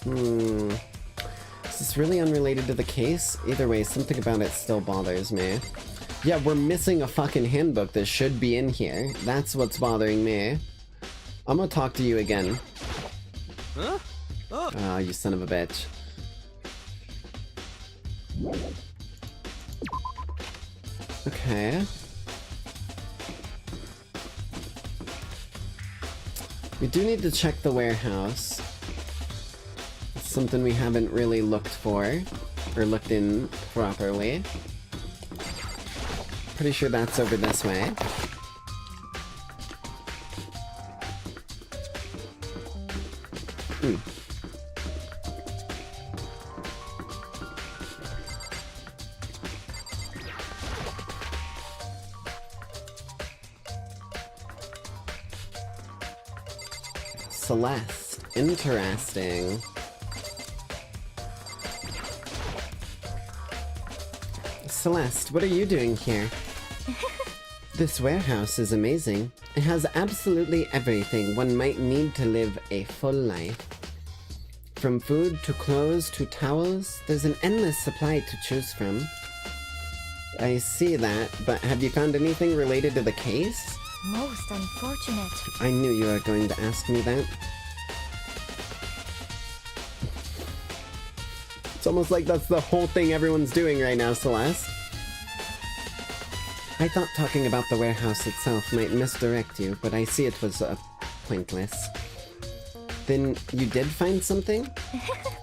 Is this really unrelated to the case? Either way, something about it still bothers me. Yeah, we're missing a fucking handbook that should be in here. That's what's bothering me. I'm gonna talk to you again. Huh? Oh. Oh, you son of a bitch. Okay. We do need to check the warehouse. It's something we haven't really looked for, or looked in properly. Pretty sure that's over this way. Celeste. Interesting. Celeste, what are you doing here? This warehouse is amazing. It has absolutely everything one might need to live a full life. From food to clothes to towels, there's an endless supply to choose from. I see that, but have you found anything related to the case? Most unfortunate. I knew you were going to ask me that. It's almost like that's the whole thing everyone's doing right now, Celeste. I thought talking about the warehouse itself might misdirect you, but I see it was pointless. Then you did find something?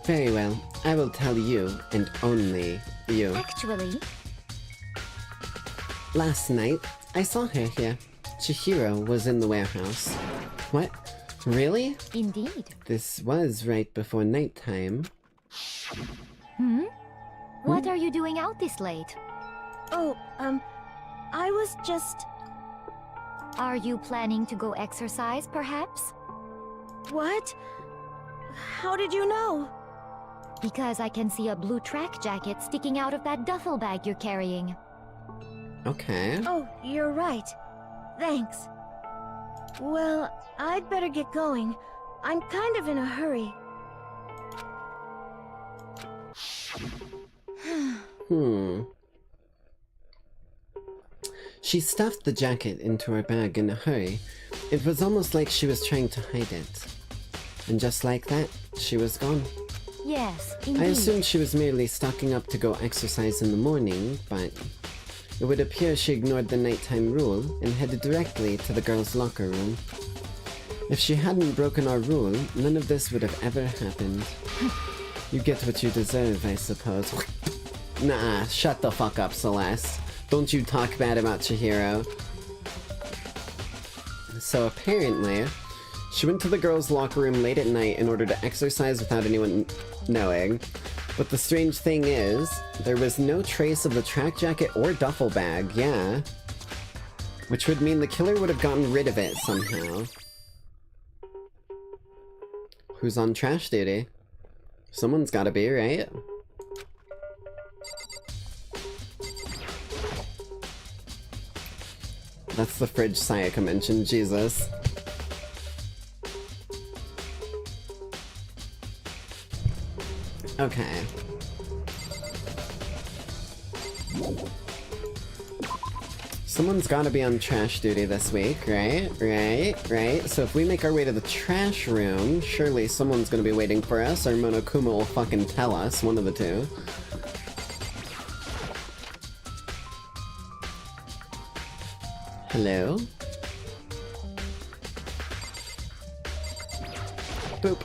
Very well, I will tell you, and only you. Actually... Last night, I saw her here. Chihiro was in the warehouse. What? Really? Indeed. This was right before nighttime. What are you doing out this late? Oh, I was just... Are you planning to go exercise, perhaps? What? How did you know? Because I can see a blue track jacket sticking out of that duffel bag you're carrying. Okay. Oh, you're right. Thanks. Well, I'd better get going. I'm kind of in a hurry. She stuffed the jacket into her bag in a hurry. It was almost like she was trying to hide it. And just like that, she was gone. Yes, indeed. I assumed she was merely stocking up to go exercise in the morning, but it would appear she ignored the nighttime rule and headed directly to the girls' locker room. If she hadn't broken our rule, none of this would have ever happened. You get what you deserve, I suppose. Nah, shut the fuck up, Celeste. Don't you talk bad about Chihiro. So apparently, she went to the girls' locker room late at night in order to exercise without anyone knowing. But the strange thing is, there was no trace of the track jacket or duffel bag, yeah. Which would mean the killer would have gotten rid of it somehow. Who's on trash duty? Someone's gotta be, right? That's the fridge Sayaka mentioned, Jesus. Okay. Someone's gotta be on trash duty this week, right? Right? So if we make our way to the trash room, surely someone's gonna be waiting for us, or Monokuma will fucking tell us, one of the two. Hello? Boop.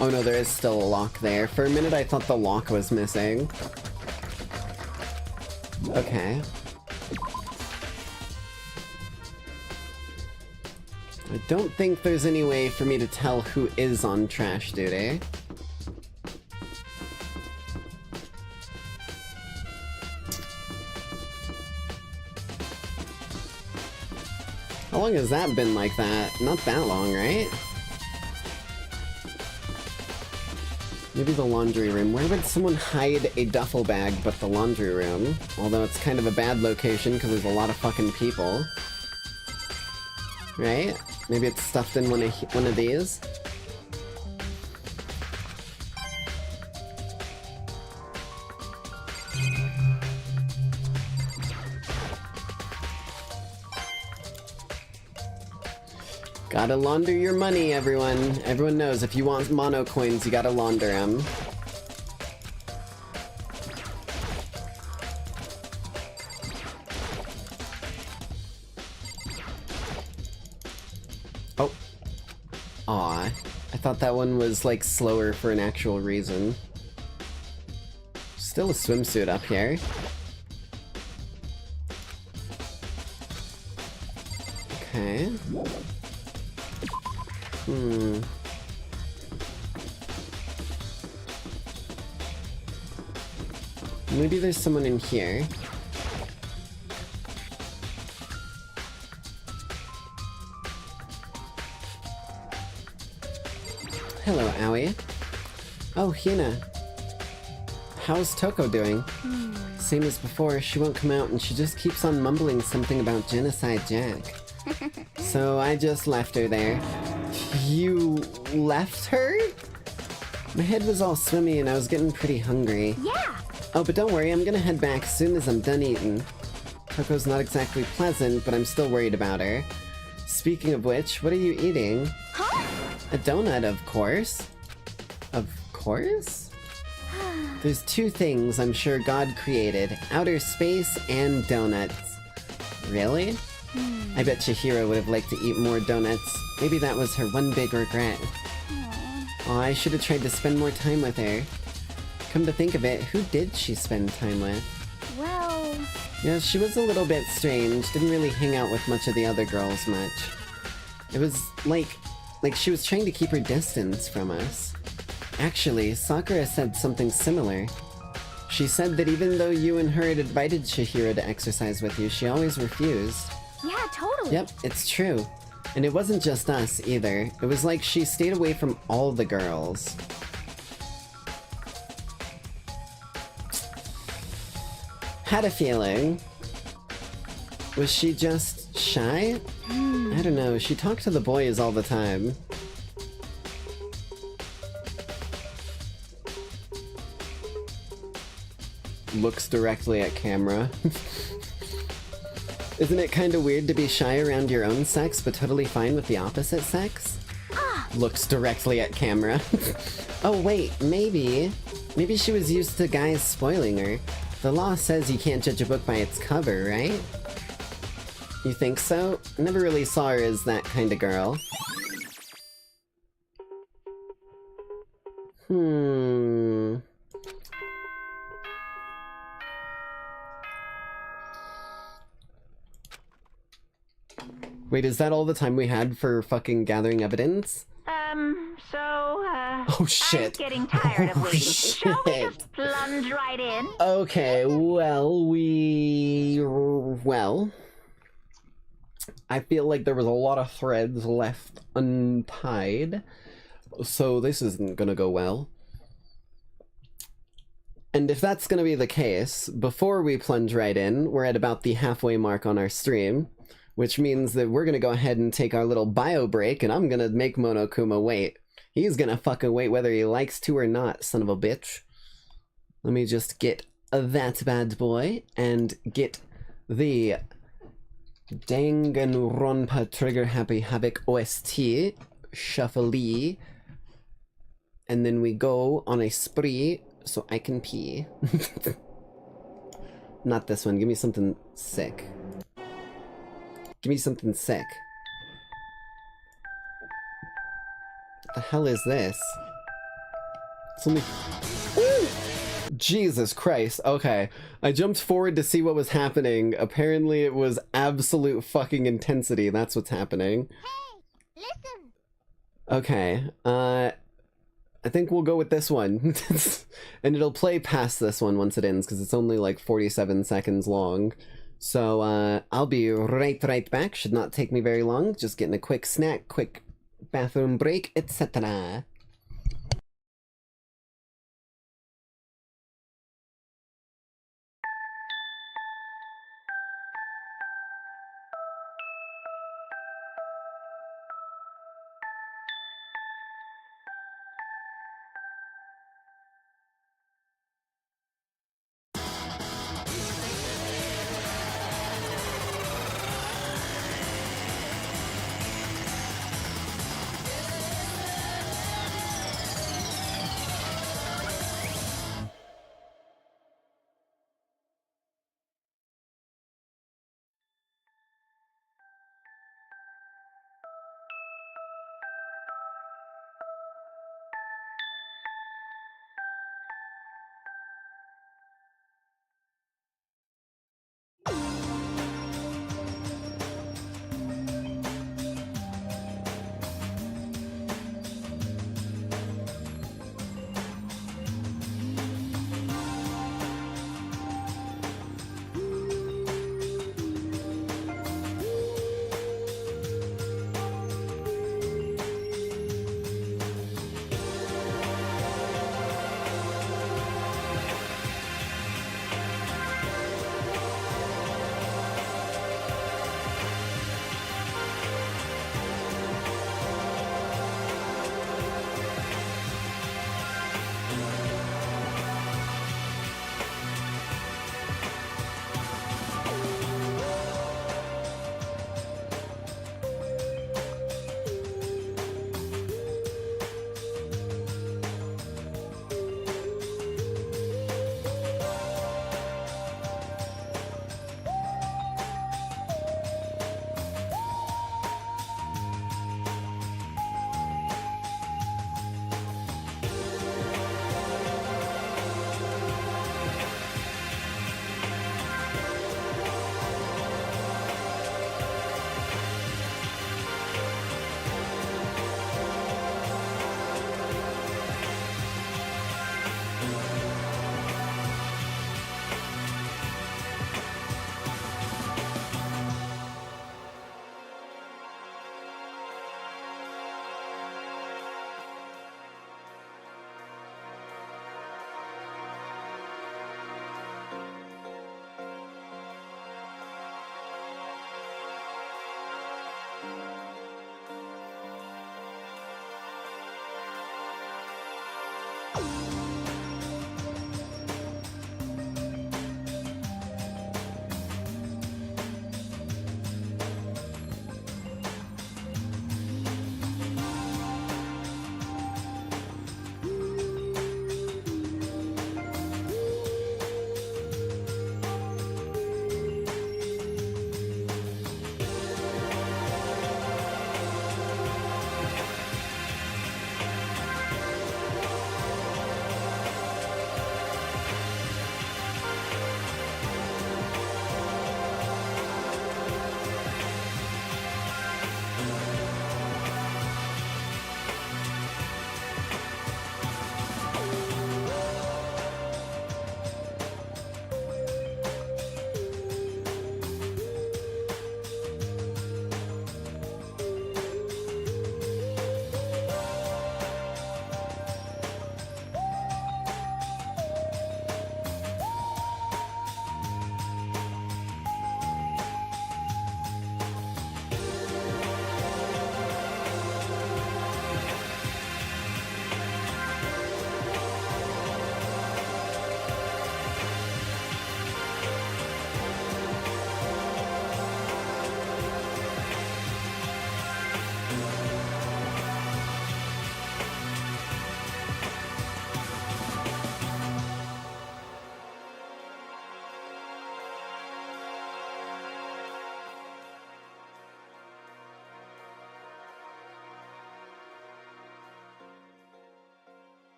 Oh no, there is still a lock there. For a minute I thought the lock was missing. Okay. I don't think there's any way for me to tell who is on trash duty. How long has that been like that? Not that long, right? Maybe the laundry room. Where would someone hide a duffel bag but the laundry room? Although it's kind of a bad location because there's a lot of fucking people. Right? Maybe it's stuffed in one of these? Gotta launder your money, everyone. Everyone knows if you want mono coins, you gotta launder them. Oh. Aw. I thought that one was, like, slower for an actual reason. Still a swimsuit up here. Okay. Maybe there's someone in here. Hello, Owie. Oh, Hina. How's Toko doing? Same as before, she won't come out and she just keeps on mumbling something about Genocide Jack. So I just left her there. You left her? My head was all swimmy and I was getting pretty hungry. Yeah! Oh, but don't worry, I'm gonna head back as soon as I'm done eating. Toko's not exactly pleasant, but I'm still worried about her. Speaking of which, what are you eating? Huh? A donut, of course. Of course? There's two things I'm sure God created. Outer space and donuts. Really? I bet Chihiro would have liked to eat more donuts. Maybe that was her one big regret. Aw, I should have tried to spend more time with her. Come to think of it, who did she spend time with? Well... Yeah, she was a little bit strange, didn't really hang out with much of the other girls much. It was like she was trying to keep her distance from us. Actually, Sakura said something similar. She said that even though you and her had invited Chihiro to exercise with you, she always refused. Yeah, totally. Yep, it's true. And it wasn't just us, either. It was like she stayed away from all the girls. Had a feeling. Was she just shy? I don't know, she talked to the boys all the time. Looks directly at camera. Isn't it kinda weird to be shy around your own sex, but totally fine with the opposite sex? Looks directly at camera. Oh wait, maybe she was used to guys spoiling her. The law says you can't judge a book by its cover, right? You think so? Never really saw her as that kind of girl. Wait, is that all the time we had for fucking gathering evidence? Oh shit. I'm getting tired of waiting. Shall we just plunge right in? Okay, well, I feel like there was a lot of threads left untied, so this isn't gonna go well. And if that's gonna be the case, before we plunge right in, we're at about the halfway mark on our stream, which means that we're gonna go ahead and take our little bio break, and I'm gonna make Monokuma wait. He's gonna fucking wait whether he likes to or not, son of a bitch. Let me just get that bad boy, and get the Danganronpa Trigger Happy Havoc OST, Shuffle-y, and then we go on a spree so I can pee. Not this one, give me something sick. Give me something sick. What the hell is this? It's only... Ooh! Jesus Christ, okay. I jumped forward to see what was happening. Apparently it was absolute fucking intensity. That's what's happening. Hey, listen. Okay, I think we'll go with this one. And it'll play past this one once it ends, because it's only like 47 seconds long. So, I'll be right back. Should not take me very long. Just getting a quick snack, quick bathroom break, etc.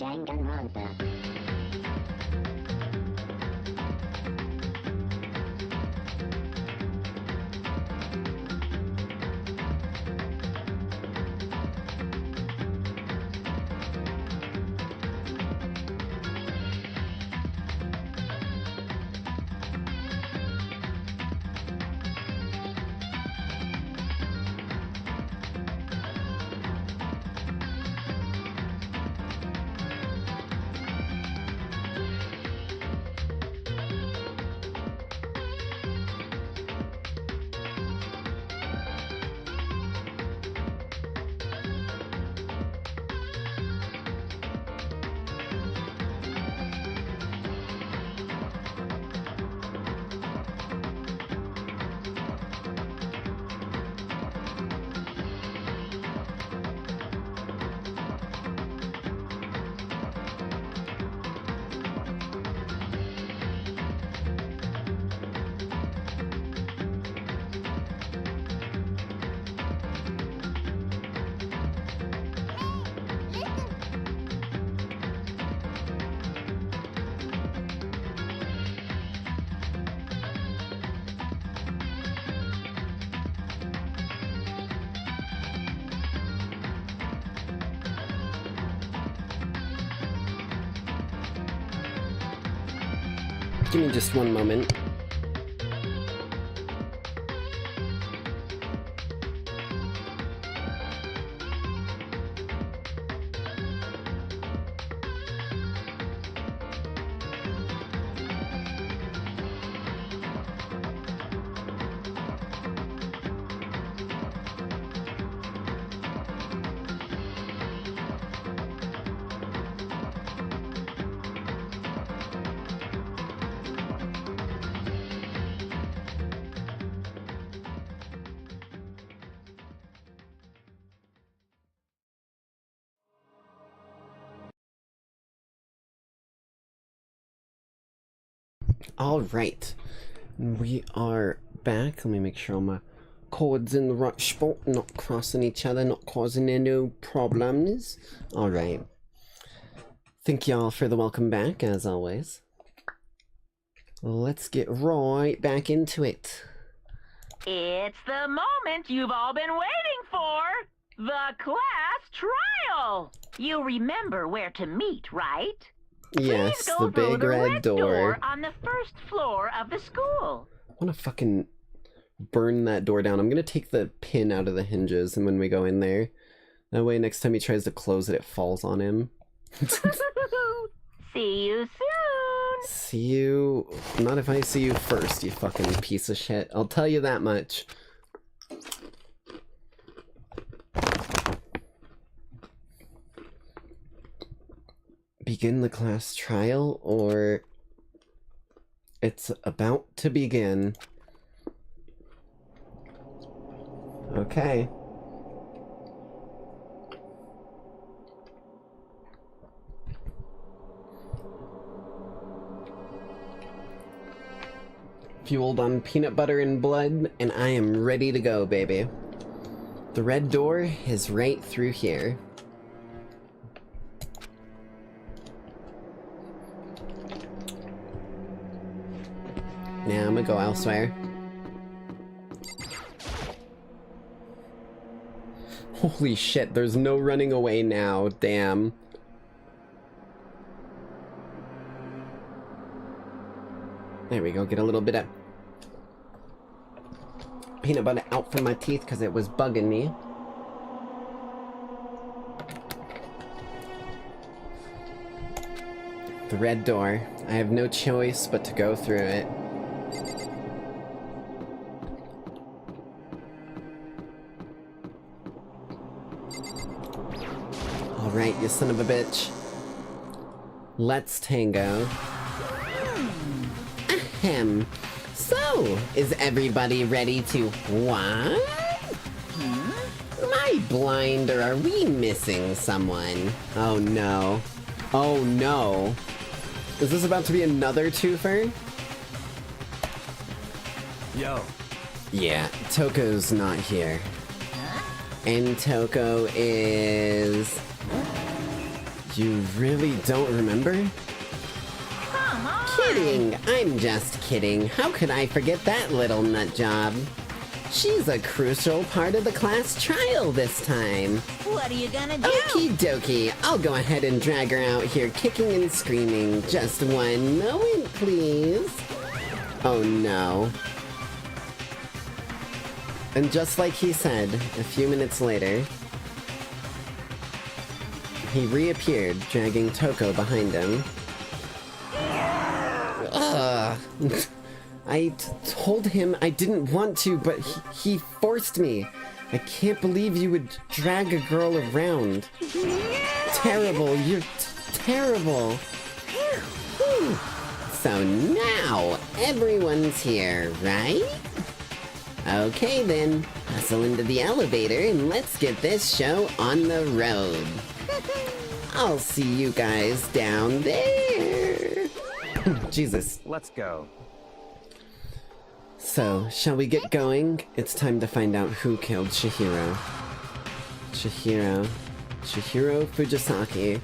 Danganronpa. Give me just one moment. Alright, we are back. Let me make sure my chords in the right spot, not crossing each other, not causing any problems. Alright. Thank y'all for the welcome back, as always. Let's get right back into it. It's the moment you've all been waiting for! The class trial! You remember where to meet, right? Yes, Please go the through big the red door. on the first floor of the school. I wanna fucking burn that door down. I'm gonna take the pin out of the hinges and when we go in there. That way next time he tries to close it, it falls on him. See you soon! See you... Not if I see you first, you fucking piece of shit. I'll tell you that much. Begin the class trial, or it's about to begin. Okay. Fueled on peanut butter and blood, and I am ready to go, baby. The red door is right through here. Now I'm gonna go elsewhere. Holy shit, there's no running away now, damn. There we go, get a little bit of peanut butter out from my teeth because it was bugging me. The red door. I have no choice but to go through it. Alright, you son of a bitch. Let's tango. Ahem. So, is everybody ready to what? Am I blind or are we missing someone? Oh no. Oh no. Is this about to be another twofer? Yo. Yeah, Toko's not here. And Toko is... You really don't remember? Come on! Kidding! I'm just kidding. How could I forget that little nut job? She's a crucial part of the class trial this time. What are you gonna do? Okie dokie. I'll go ahead and drag her out here kicking and screaming. Just one moment, please. Oh no. And just like he said, a few minutes later, he reappeared, dragging Toko behind him. Ugh. I told him I didn't want to, but he forced me. I can't believe you would drag a girl around. Terrible, you're terrible. Whew. So now, everyone's here, right? Okay then, hustle into the elevator and let's get this show on the road. I'll see you guys down there. Jesus. Let's go. So, shall we get going? It's time to find out who killed Chihiro. Chihiro Fujisaki.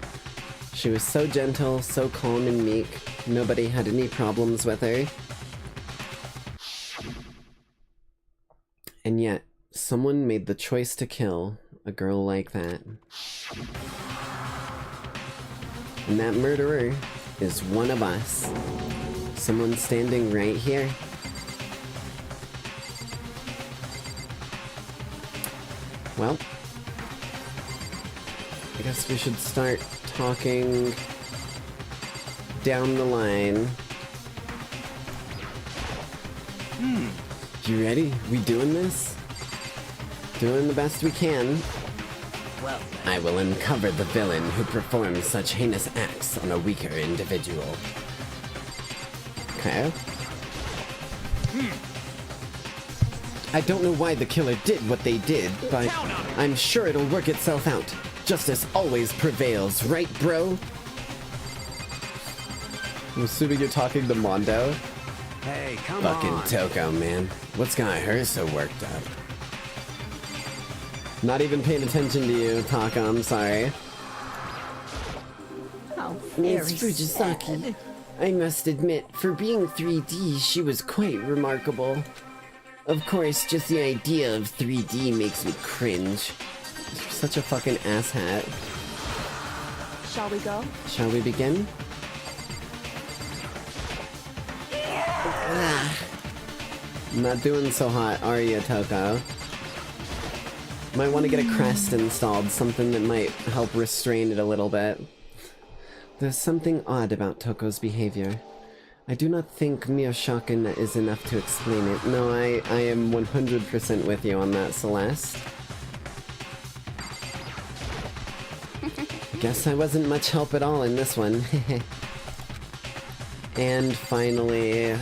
She was so gentle, so calm and meek. Nobody had any problems with her. And yet, someone made the choice to kill a girl like that. And that murderer is one of us. Someone standing right here. Well, I guess we should start talking down the line. You ready? We doing this? Doing the best we can. Well, I will uncover the villain who performs such heinous acts on a weaker individual. Okay. I don't know why the killer did what they did, but I'm sure it'll work itself out. Justice always prevails, right, bro? I'm assuming you're talking to Mondo. Hey, come Fucking on. Toko, man. What's got her so worked up? Not even paying attention to you, Taka, I'm sorry. how Miss very Fujisaki, sad. I must admit, for being 3D, she was quite remarkable. Of course, just the idea of 3D makes me cringe. You're such a fucking asshat. Shall we go? Shall we begin? Not doing so hot, are you, Toko? Might want to get a crest installed, something that might help restrain it a little bit. There's something odd about Toko's behavior. I do not think mere shotgun is enough to explain it. No, I am 100% with you on that, Celeste. Guess I wasn't much help at all in this one. And finally...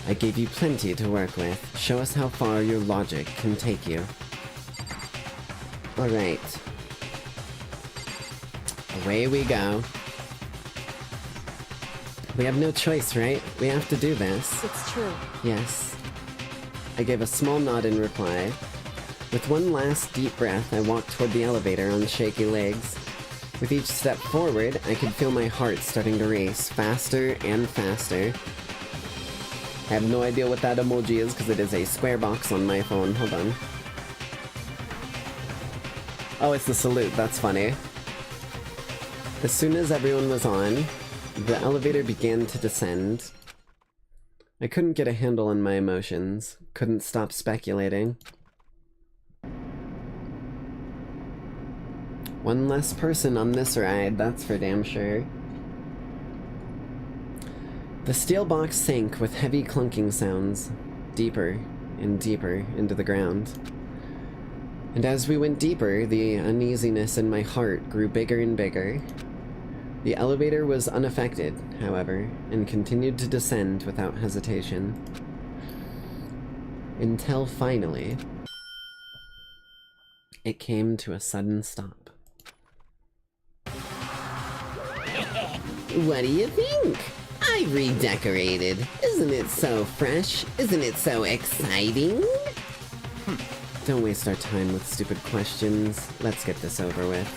I gave you plenty to work with. Show us how far your logic can take you. Alright. Away we go. We have no choice, right? We have to do this. It's true. Yes. I gave a small nod in reply. With one last deep breath, I walked toward the elevator on shaky legs. With each step forward, I could feel my heart starting to race, faster and faster. I have no idea what that emoji is because it is a square box on my phone. Hold on. Oh, it's the salute. That's funny. As soon as everyone was on, the elevator began to descend. I couldn't get a handle on my emotions. Couldn't stop speculating. One less person on this ride, that's for damn sure. The steel box sank with heavy clunking sounds, deeper and deeper into the ground. And as we went deeper, the uneasiness in my heart grew bigger and bigger. The elevator was unaffected, however, and continued to descend without hesitation. Until finally, it came to a sudden stop. What do you think? I redecorated. Isn't it so fresh? Isn't it so exciting? Don't waste our time with stupid questions. Let's get this over with.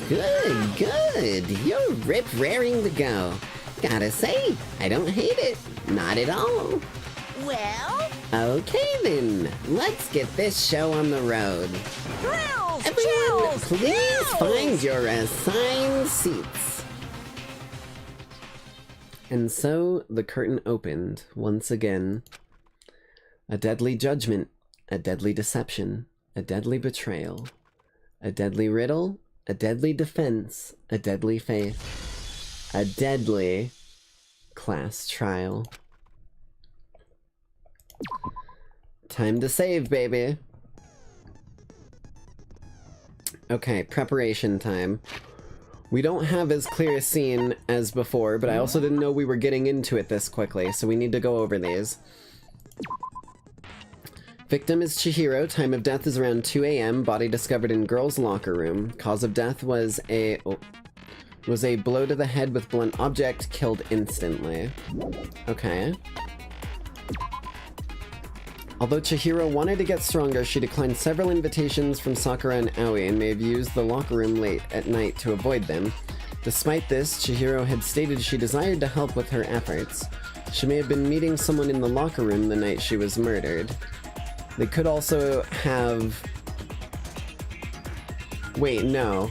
Good, good. You're rip-raring to go. Gotta say, I don't hate it. Not at all. Well? Okay then, let's get this show on the road. Thrills! Everyone, chills, please thrills! find your assigned seats. And so the curtain opened once again. A deadly judgment, a deadly deception, a deadly betrayal, a deadly riddle, a deadly defense, a deadly faith, a deadly class trial. Time to save, baby. Okay, preparation time. We don't have as clear a scene as before, but I also didn't know we were getting into it this quickly, so we need to go over these. Victim is Chihiro. Time of death is around 2 a.m. Body discovered in girl's locker room. Cause of death was a blow to the head with blunt object, killed instantly. Okay. Although Chihiro wanted to get stronger, she declined several invitations from Sakura and Aoi and may have used the locker room late at night to avoid them. Despite this, Chihiro had stated she desired to help with her efforts. She may have been meeting someone in the locker room the night she was murdered. They could also have... Wait, no.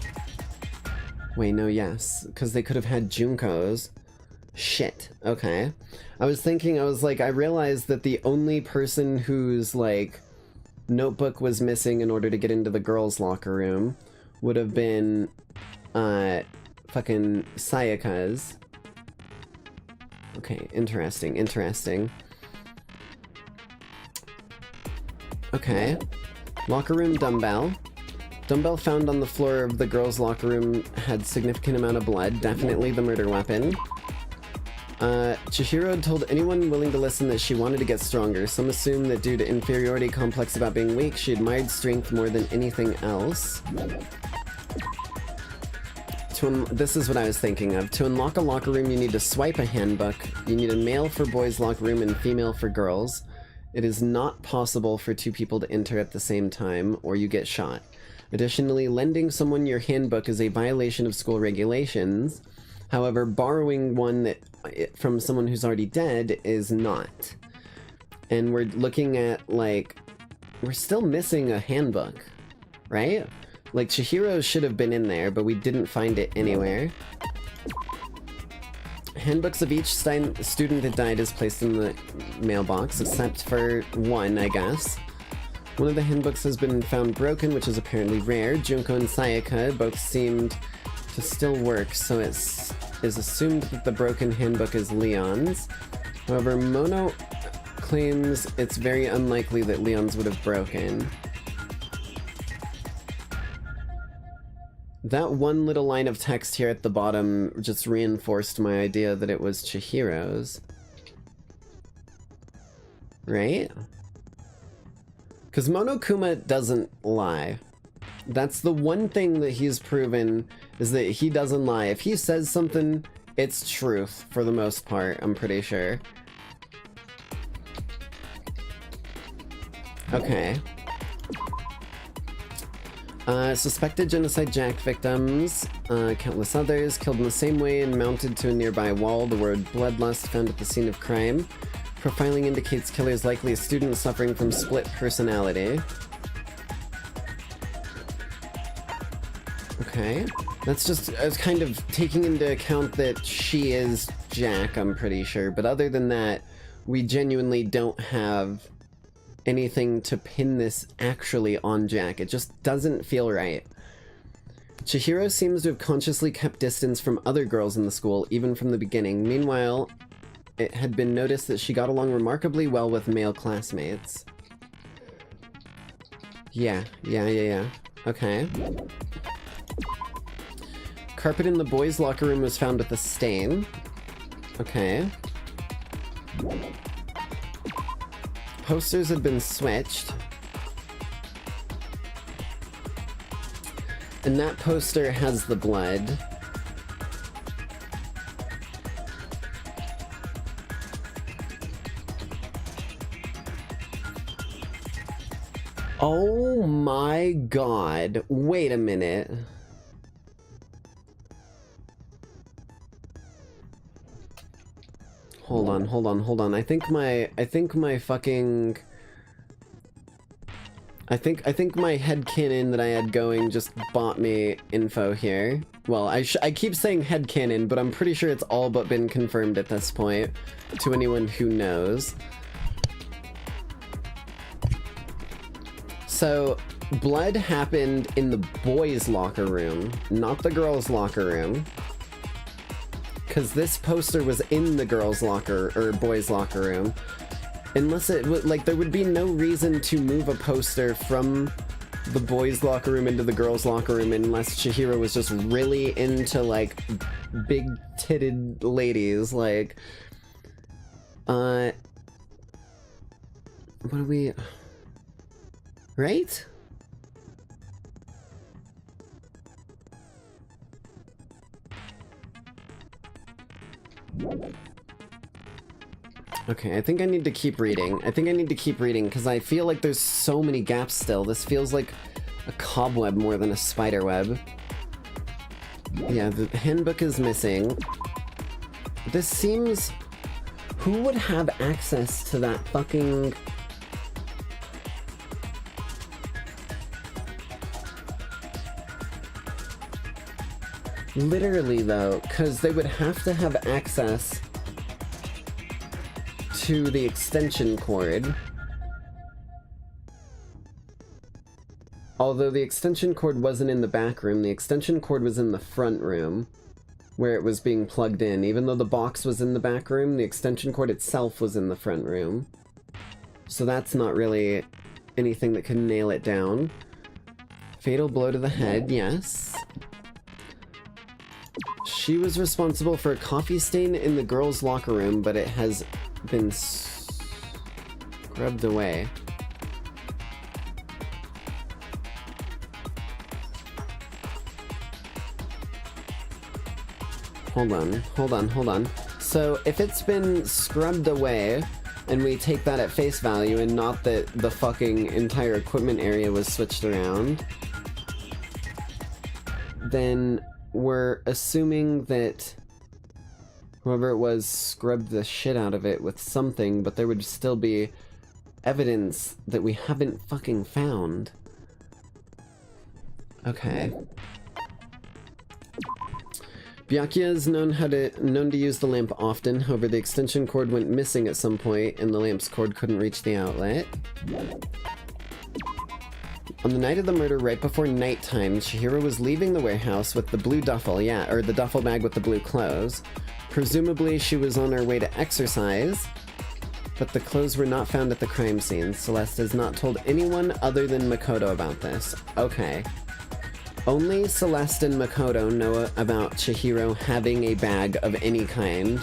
Wait, no, yes. Because they could have had Junko's. Shit. Okay. I was thinking, I realized that the only person whose, like, notebook was missing in order to get into the girls' locker room would have been, fucking Sayaka's. Okay, interesting, interesting. Okay. Locker room dumbbell. Dumbbell found on the floor of the girls' locker room had significant amount of blood, definitely the murder weapon. Chihiro told anyone willing to listen that she wanted to get stronger. Some assume that due to inferiority complex about being weak, she admired strength more than anything else. This is what I was thinking of. To unlock a locker room, you need to swipe a handbook. You need a male for boys' locker room and female for girls. It is not possible for two people to enter at the same time, or you get shot. Additionally, lending someone your handbook is a violation of school regulations. However, borrowing one from someone who's already dead is not. And we're looking at, like, we're still missing a handbook, right? Like, Chihiro should have been in there, but we didn't find it anywhere. Handbooks of each student that died is placed in the mailbox, except for one, I guess. One of the handbooks has been found broken, which is apparently rare. Junko and Sayaka both seemed to still work, so it is assumed that the broken handbook is Leon's. However, Mono claims it's very unlikely that Leon's would have broken. That one little line of text here at the bottom just reinforced my idea that it was Chihiro's. Right? Because Monokuma doesn't lie. That's the one thing that he's proven, is that he doesn't lie. If he says something, it's truth for the most part, I'm pretty sure. Okay. Suspected genocide jack victims, countless others, killed in the same way and mounted to a nearby wall. The word bloodlust found at the scene of crime. Profiling indicates killer is likely a student suffering from split personality. Okay. That's just, I was kind of taking into account that she is Jack, I'm pretty sure. But other than that, we genuinely don't have anything to pin this actually on Jack. It just doesn't feel right. Chihiro seems to have consciously kept distance from other girls in the school, even from the beginning. Meanwhile, it had been noticed that she got along remarkably well with male classmates. Yeah. Okay. Carpet in the boys' locker room was found with a stain. Okay. Posters had been switched. And that poster has the blood. Oh my god. Wait a minute. Hold on. I think my fucking... I think my headcanon that I had going just bought me info here. Well, I keep saying headcanon, but I'm pretty sure it's all but been confirmed at this point, to anyone who knows. So, blood happened in the boys' locker room, not the girls' locker room. Because this poster was in the girls' locker, or boys' locker room. Unless it would, like, there would be no reason to move a poster from the boys' locker room into the girls' locker room unless Chihiro was just really into, like, big-titted ladies, like, what are we... Right? Okay, I think I need to keep reading. Because I feel like there's so many gaps still. This feels like a cobweb more than a spider web. Yeah, the handbook is missing. This seems... Who would have access to that fucking... Literally, though, because they would have to have access to the extension cord. Although the extension cord wasn't in the back room, the extension cord was in the front room, where it was being plugged in. Even though the box was in the back room, the extension cord itself was in the front room. So that's not really anything that could nail it down. Fatal blow to the head, yes. She was responsible for a coffee stain in the girls' locker room, but it has been scrubbed away. Hold on. So, if it's been scrubbed away, and we take that at face value, and not that the fucking entire equipment area was switched around, then we're assuming that whoever it was scrubbed the shit out of it with something, but there would still be evidence that we haven't fucking found. Okay. Byakuya is known to use the lamp often, however the extension cord went missing at some point and the lamp's cord couldn't reach the outlet. On the night of the murder, right before nighttime, Chihiro was leaving the warehouse with the blue duffel, or the duffel bag with the blue clothes. Presumably she was on her way to exercise, but the clothes were not found at the crime scene. Celeste has not told anyone other than Makoto about this. Okay. Only Celeste and Makoto know about Chihiro having a bag of any kind.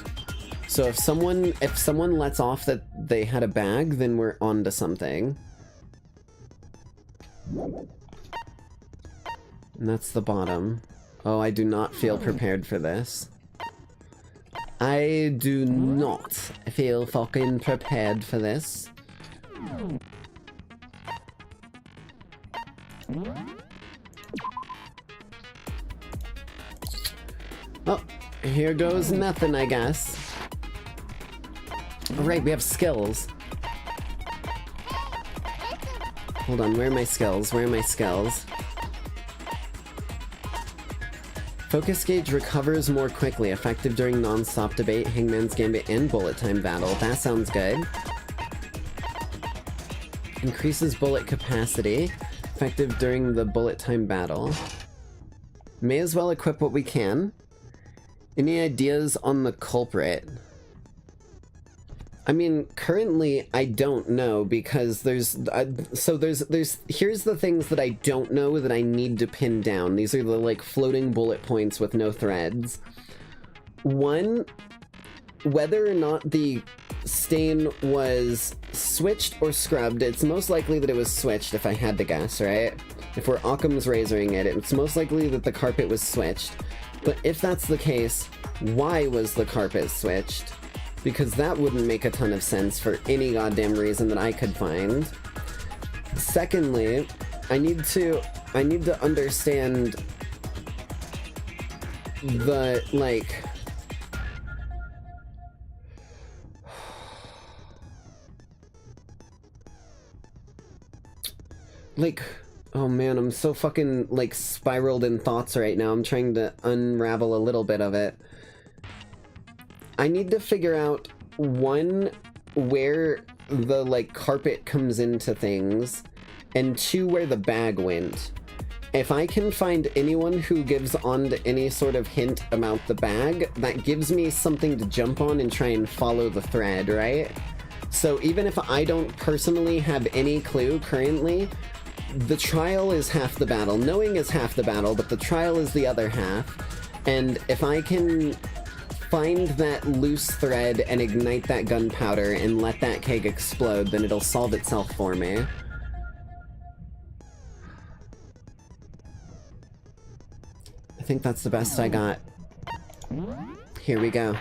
So if someone lets off that they had a bag, then we're on to something. And that's the bottom. Oh, I do not feel prepared for this. I do not feel fucking prepared for this. Oh, here goes nothing, I guess. Alright, we have skills. Hold on, where are my skills? Focus gauge recovers more quickly, effective during non-stop debate, Hangman's Gambit, and bullet time battle. That sounds good. Increases bullet capacity, effective during the bullet time battle. May as well equip what we can. Any ideas on the culprit? I mean, currently I don't know because here's the things that I don't know that I need to pin down. These are the, like, floating bullet points with no threads. One, whether or not the stain was switched or scrubbed. It's most likely that it was switched, if I had to guess, right? If we're Occam's razoring it, it's most likely that the carpet was switched. But if that's the case, why was the carpet switched? Because that wouldn't make a ton of sense for any goddamn reason that I could find. Secondly, I need to understand the, like... Like, oh man, I'm so fucking, like, spiraled in thoughts right now. I'm trying to unravel a little bit of it. I need to figure out, one, where the, like, carpet comes into things, and two, where the bag went. If I can find anyone who gives on to any sort of hint about the bag, that gives me something to jump on and try and follow the thread, right? So even if I don't personally have any clue currently, the trial is half the battle. Knowing is half the battle, but the trial is the other half. And if I can find that loose thread and ignite that gunpowder and let that keg explode, then it'll solve itself for me. I think that's the best I got. Here we go.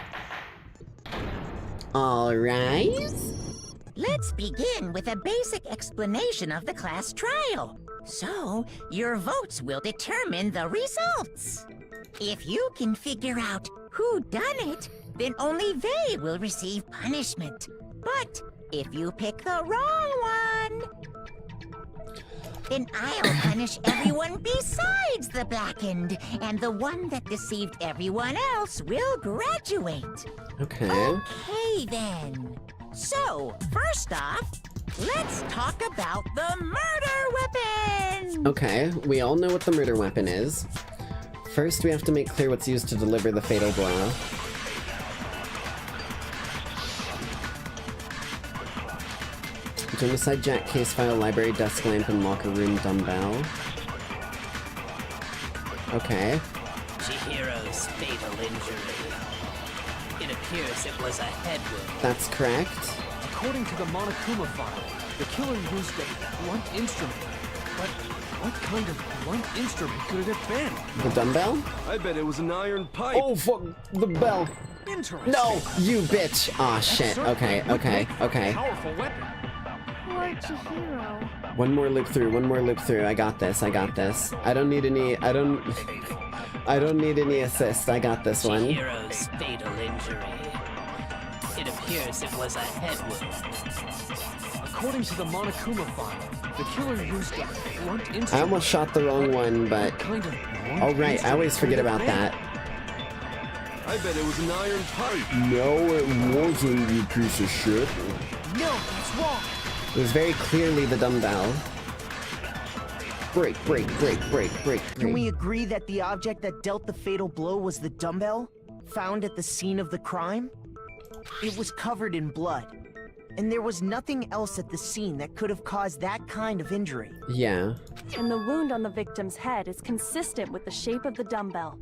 All right. Let's begin with a basic explanation of the class trial. So, your votes will determine the results. If you can figure out who done it, then only they will receive punishment. But if you pick the wrong one, then I'll punish everyone besides the blackened, and the one that deceived everyone else will graduate. Okay. Okay, then. So, first off, let's talk about the murder weapon! Okay, we all know what the murder weapon is. First, we have to make clear what's used to deliver the fatal blow. Genocide jack, case file, library, desk lamp, and locker room dumbbell. Okay. Chihiro's fatal injury. It appears it was a head wound. That's correct. According to the Monokuma file, the killer used a blunt instrument. But what kind of blunt instrument could it have been? The dumbbell? I bet it was an iron pipe. Oh, fuck, the bell. Interesting. No, you bitch. Aw, shit. Okay, okay, okay. Powerful weapon. Poor Chihiro. One more loop through, one more loop through. I got this, I got this. I don't need any, I don't need any assist. I got this one. Chihiro's fatal injury. It appears it was a head wound. According to the Monokuma file, the killer used a blunt instrument. I almost shot the wrong one, but... Oh right, I always forget about that. I bet it was an iron pipe. No, it wasn't, you piece of shit. No, that's wrong. It was very clearly the dumbbell. Break, break, break, break, break, break. Can we agree that the object that dealt the fatal blow was the dumbbell, found at the scene of the crime? It was covered in blood, and there was nothing else at the scene that could have caused that kind of injury. Yeah. And the wound on the victim's head is consistent with the shape of the dumbbell.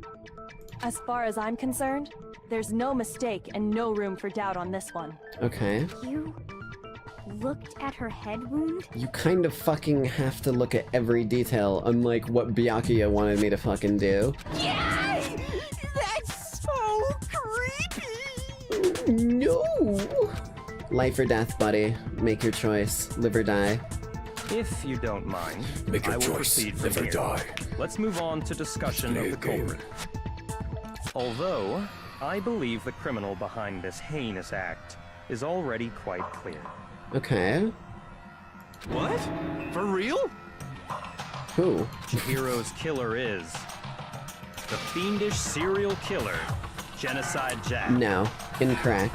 As far as I'm concerned, there's no mistake and no room for doubt on this one. Okay. You looked at her head wound? You kind of fucking have to look at every detail, unlike what Byakuya wanted me to fucking do. Yay! That's so creepy! No! Life or death, buddy. Make your choice. Live or die. If you don't mind, Make your I will choice. proceed from Live or here. die. Let's move on to discussion of the culprit. Although, I believe the criminal behind this heinous act is already quite clear. Okay. What? For real? Who? Chihiro's killer is the fiendish serial killer, Genocide Jack. No. Incorrect.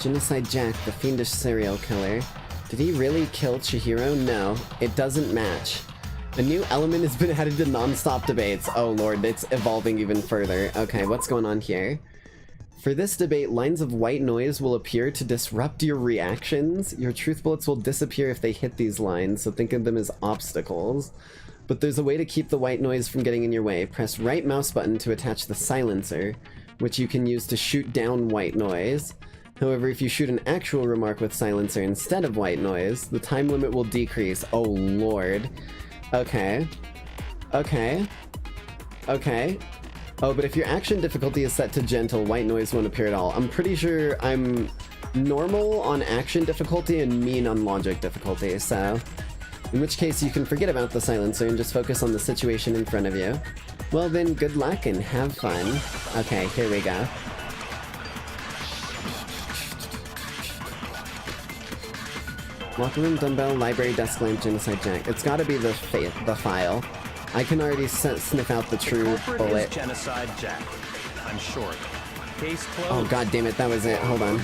Genocide Jack, the fiendish serial killer. Did he really kill Chihiro? No. It doesn't match. A new element has been added to non-stop debates. Oh lord, it's evolving even further. Okay, what's going on here? For this debate, lines of white noise will appear to disrupt your reactions. Your truth bullets will disappear if they hit these lines, so think of them as obstacles. But there's a way to keep the white noise from getting in your way. Press right mouse button to attach the silencer, which you can use to shoot down white noise. However, if you shoot an actual remark with silencer instead of white noise, the time limit will decrease. Oh lord. Okay. Okay. Okay. Oh, but if your action difficulty is set to gentle, white noise won't appear at all. I'm pretty sure I'm normal on action difficulty and mean on logic difficulty, so... In which case you can forget about the silencer and just focus on the situation in front of you. Well then, good luck and have fun. Okay, here we go. Locker room, dumbbell, library, desk lamp, genocide jack. It's gotta be the file. I can already sniff out the true bullet. Is Genocide Jack. I'm sure. Case closed. Oh god damn it, that was it. Hold on.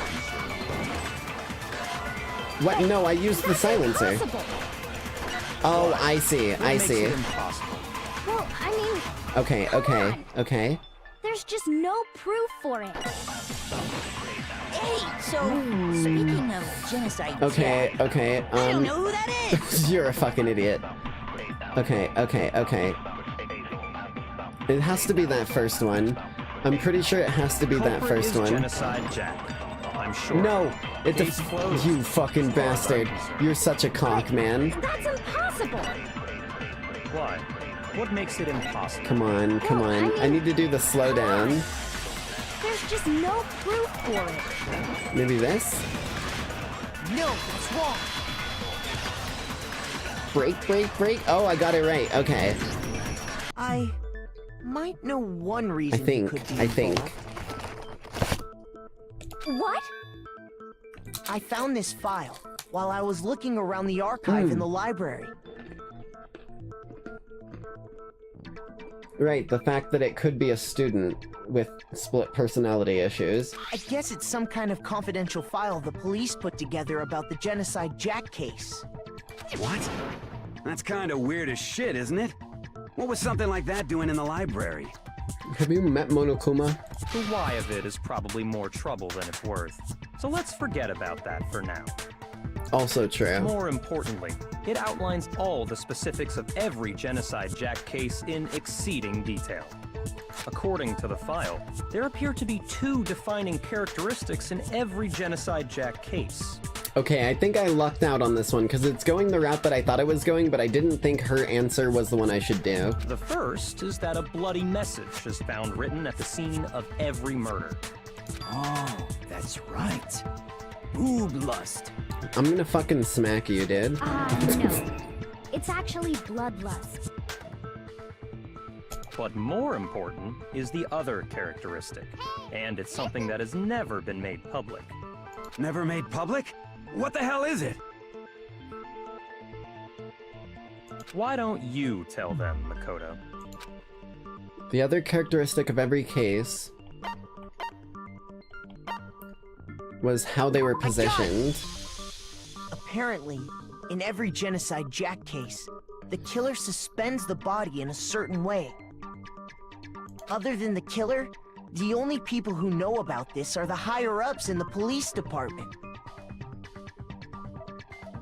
What? No, I used the silencer. Oh, I see. I see. Well, I mean... Okay, okay, okay. There's just no proof for it. Hey, so, speaking of genocide Okay, Jack, okay, I don't know who that is! You're a fucking idiot. Okay, okay, okay. It has to be that first one. I'm pretty sure it has to be that first one. Genocide Jack. I'm sure. No! It Case closed. You fucking bastard. You're such a cock, man. That's impossible! Why? What makes it impossible? Come on, come on. I need to do the slowdown. There's just no proof for it. Maybe this? No, that's wrong. Break, break, break. Oh, I got it right. Okay. I might know one reason I think. What? I found this file while I was looking around the archive in the library. Right, the fact that it could be a student with split personality issues. I guess it's some kind of confidential file the police put together about the Genocide Jack case. What? That's kind of weird as shit, isn't it? What was something like that doing in the library? Have you met Monokuma? The why of it is probably more trouble than it's worth. So let's forget about that for now. Also true. More importantly, it outlines all the specifics of every Genocide Jack case in exceeding detail. According to the file, there appear to be 2 defining characteristics in every Genocide Jack case. Okay, I think I lucked out on this one, because it's going the route that I thought it was going, but I didn't think her answer was the one I should do. The first is that a bloody message is found written at the scene of every murder. Oh, that's right. Bloodlust. I'm gonna fucking smack you, dude. No. It's actually Bloodlust. But more important is the other characteristic, and it's something that has never been made public. Never made public? What the hell is it? Why don't you tell them, Makoto? The other characteristic of every case was how they were positioned. Apparently, in every Genocide Jack case, the killer suspends the body in a certain way. Other than the killer, the only people who know about this are the higher-ups in the police department.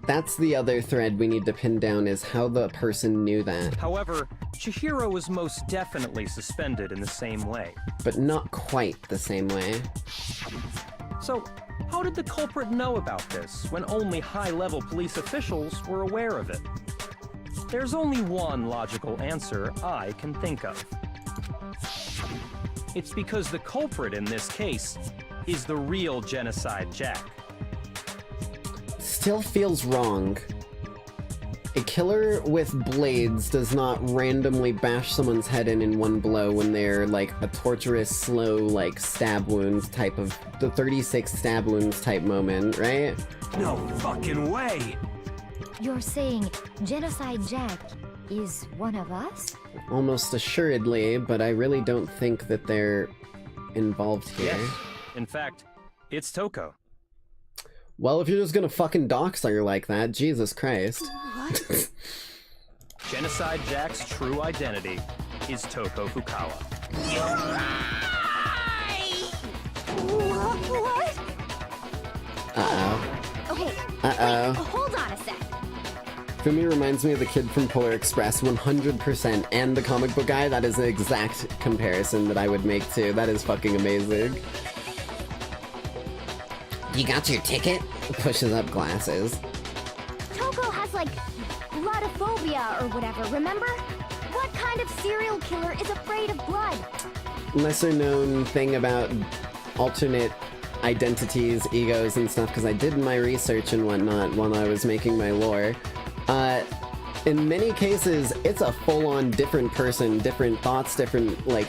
That's the other thread we need to pin down, is how the person knew that. However, Chihiro was most definitely suspended in the same way. But not quite the same way. So, how did the culprit know about this, when only high-level police officials were aware of it? There's only one logical answer I can think of. It's because the culprit in this case is the real Genocide Jack. Still feels wrong. A killer with blades does not randomly bash someone's head in one blow when they're like a torturous, slow, like stab wounds type of, the 36 stab wounds type moment, right? No fucking way! You're saying Genocide Jack is one of us? Almost assuredly, but I really don't think that they're involved here. Yes. In fact, it's Toko. Well, if you're just gonna fucking dox her like that, Jesus Christ. What? Genocide Jack's true identity is Toko Fukawa. You're right! What? Uh-oh. Okay. Uh-oh. Wait, hold on a sec. Fumi reminds me of the kid from Polar Express 100%, and the comic book guy. That is an exact comparison that I would make too. That is fucking amazing. You got your ticket? Pushes up glasses. Toko has, like, bloodophobia or whatever, remember? What kind of serial killer is afraid of blood? Lesser known thing about alternate identities, egos, and stuff, because I did my research and whatnot while I was making my lore. In many cases, it's a full-on different person, different thoughts, different, like,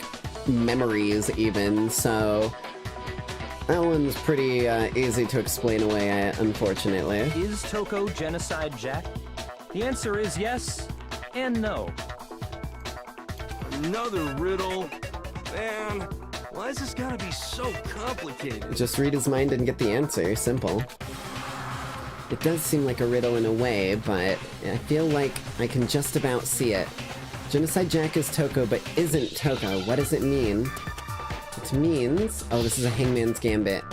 memories even, so That one's pretty easy to explain away, unfortunately. Is Toko Genocide Jack? The answer is yes and no. Another riddle? Man, why is this gotta be so complicated? Just read his mind and get the answer. Simple. It does seem like a riddle in a way, but I feel like I can just about see it. Genocide Jack is Toko, but isn't Toko. What does it mean? It means... Oh, this is a Hangman's Gambit.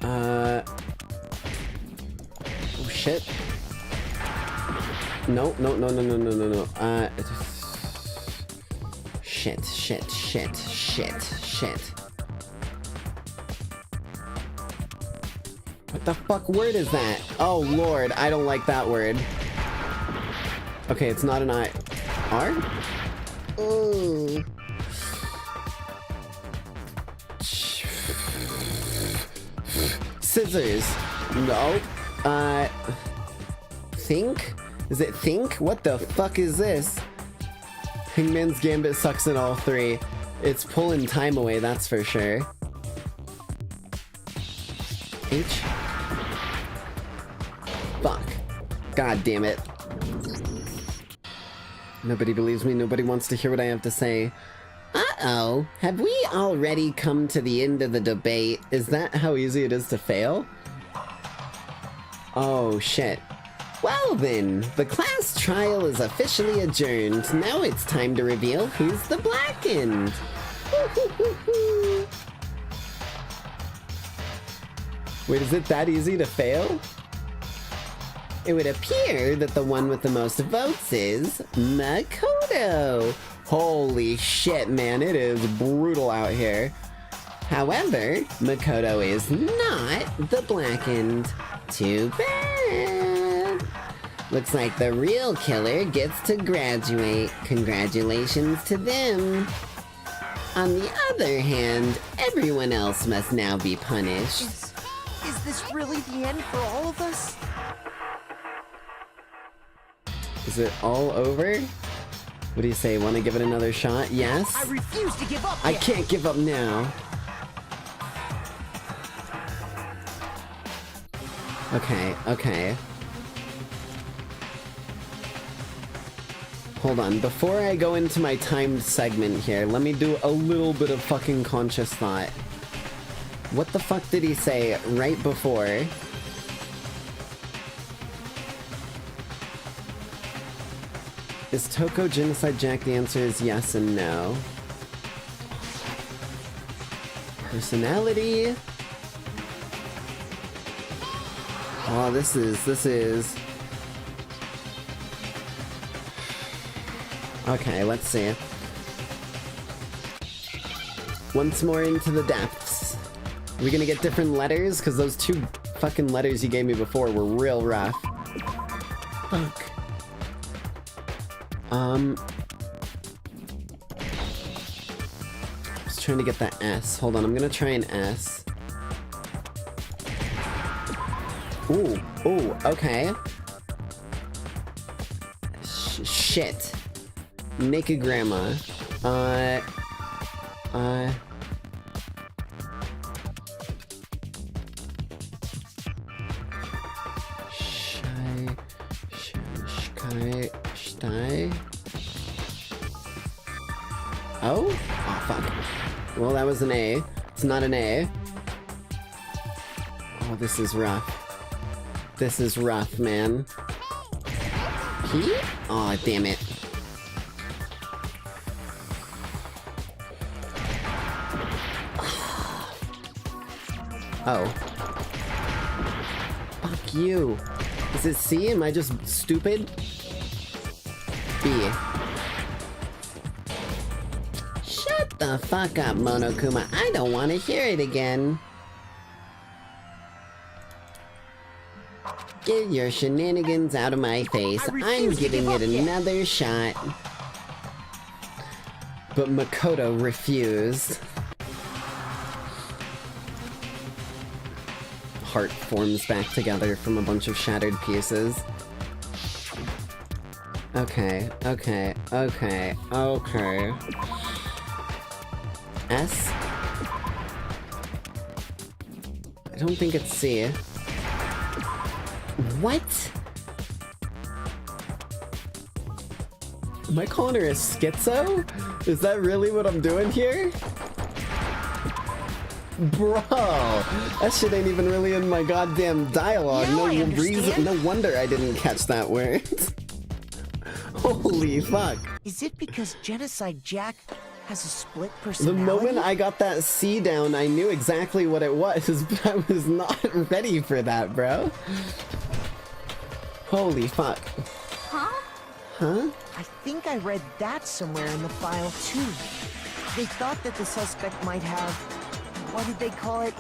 Oh, shit. No. Shit. What the fuck word is that? Oh lord, I don't like that word. Okay, it's not an I. R? Ooh. Scissors. No. Think? Is it think? What the fuck is this? Hangman's Gambit sucks in all three. It's pulling time away, that's for sure. H? Fuck. God damn it. Nobody believes me, nobody wants to hear what I have to say. Uh-oh. Have we already come to the end of the debate? Is that how easy it is to fail? Oh, shit. Well then, the class trial is officially adjourned. Now it's time to reveal who's the blackened. Wait, is it that easy to fail? It would appear that the one with the most votes is Makoto. Holy shit, man, it is brutal out here. However, Makoto is not the blackened. Too bad. Looks like the real killer gets to graduate. Congratulations to them. On the other hand, everyone else must now be punished. Is this really the end for all of us? Is it all over? What do you say? Want to give it another shot? Yes? I refuse to give up I yet. can't give up now. Okay. Hold on, before I go into my timed segment here, let me do a little bit of fucking conscious thought. What the fuck did he say right before? Is Toko Genocide Jack? The answer is yes and no. Personality? Oh, this is... Okay, let's see. Once more into the depths. Are we gonna get different letters? Because those two fucking letters you gave me before were real rough. Fuck. I was trying to get that S. Hold on, I'm gonna try an S. Ooh, okay. Shit. Nikagramma. Shy. Oh? Oh, fuck. Well, that was an A. It's not an A. Oh, this is rough. This is rough, man. P? Aw, damn it. Oh. Fuck you. Is it C? Am I just stupid? B. Shut the fuck up, Monokuma. I don't want to hear it again. Get your shenanigans out of my face. I'm giving it another shot. But Makoto refused. Heart forms back together from a bunch of shattered pieces. Okay. S? I don't think it's C. What? Am I calling her a schizo? Is that really what I'm doing here? Bro, that shit ain't even really in my goddamn dialogue. Now I No understand. reason, no wonder I didn't catch that word. Holy fuck. Is it because Genocide Jack has a split The personality? moment I got that C down, I knew exactly what it was, but I was not ready for that, bro. Holy fuck. Huh? Huh? I think I read that somewhere in the file, too. They thought that the suspect might have, what did they call it?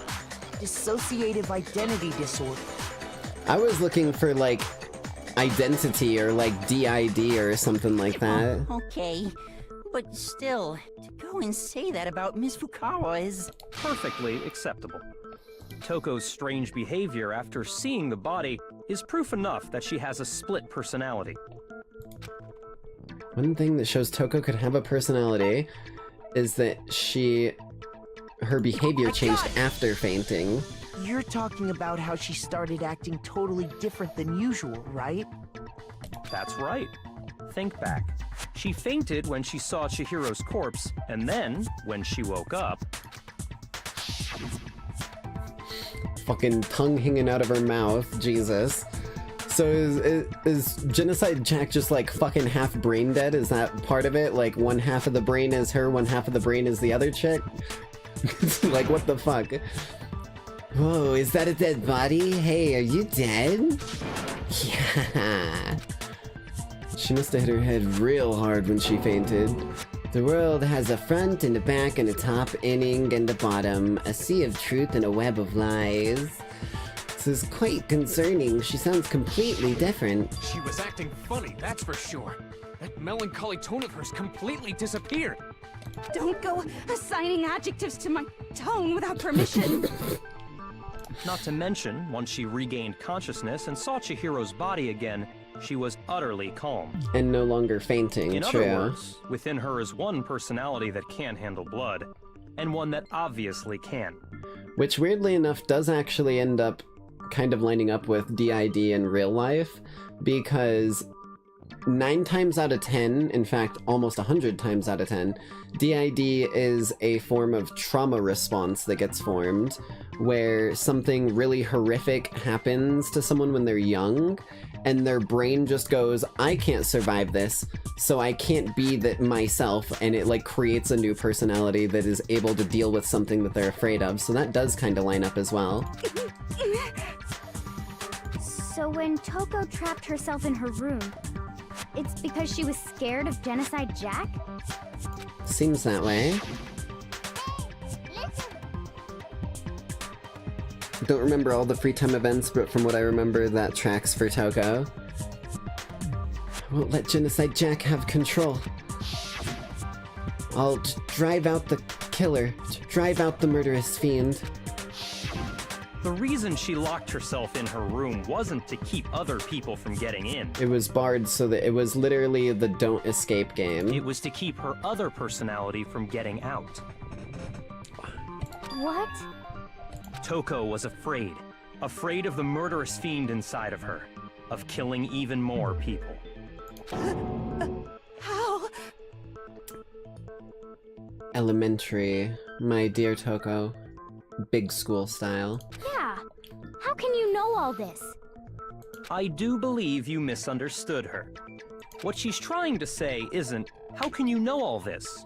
Dissociative identity disorder. I was looking for, like, identity or, like, DID or something like that. Okay, but still, to go and say that about Miss Fukawa is... Perfectly acceptable. Toko's strange behavior after seeing the body is proof enough that she has a split personality. One thing that shows Toko could have a personality is that her behavior changed after fainting. You're talking about how she started acting totally different than usual, right? That's right. Think back. She fainted when she saw Chihiro's corpse, and then, when she woke up... Fucking tongue hanging out of her mouth, Jesus. So is Genocide Jack just like fucking half brain dead? Is that part of it? Like one half of the brain is her, one half of the brain is the other chick? Like what the fuck? Whoa, is that a dead body? Hey, are you dead? Yeah. She must have hit her head real hard when she fainted. The world has a front and a back and a top inning and a bottom, a sea of truth and a web of lies. This is quite concerning. She sounds completely different. She was acting funny, that's for sure. That melancholy tone of hers completely disappeared. Don't go assigning adjectives to my tone without permission. Not to mention, once she regained consciousness and saw Chihiro's body again, she was utterly calm. And no longer fainting, In true. other words, within her is one personality that can't handle blood, and one that obviously can. Which weirdly enough does actually end up kind of lining up with DID in real life, because 9 times out of 10, in fact almost 100 times out of 10, DID is a form of trauma response that gets formed, where something really horrific happens to someone when they're young, and their brain just goes, I can't survive this, so I can't be that myself, and it like creates a new personality that is able to deal with something that they're afraid of, so that does kind of line up as well. So when Toko trapped herself in her room, it's because she was scared of Genocide Jack? Seems that way. Don't remember all the free time events, but from what I remember, that tracks for Toko. I won't let Genocide Jack have control. I'll drive out the killer, drive out the murderous fiend. The reason she locked herself in her room wasn't to keep other people from getting in. It was barred so that it was literally the don't escape game. It was to keep her other personality from getting out. What? Toko was afraid. Afraid of the murderous fiend inside of her. Of killing even more people. How? Elementary, my dear Toko. Big school style. Yeah. How can you know all this? I do believe you misunderstood her. What she's trying to say isn't, how can you know all this?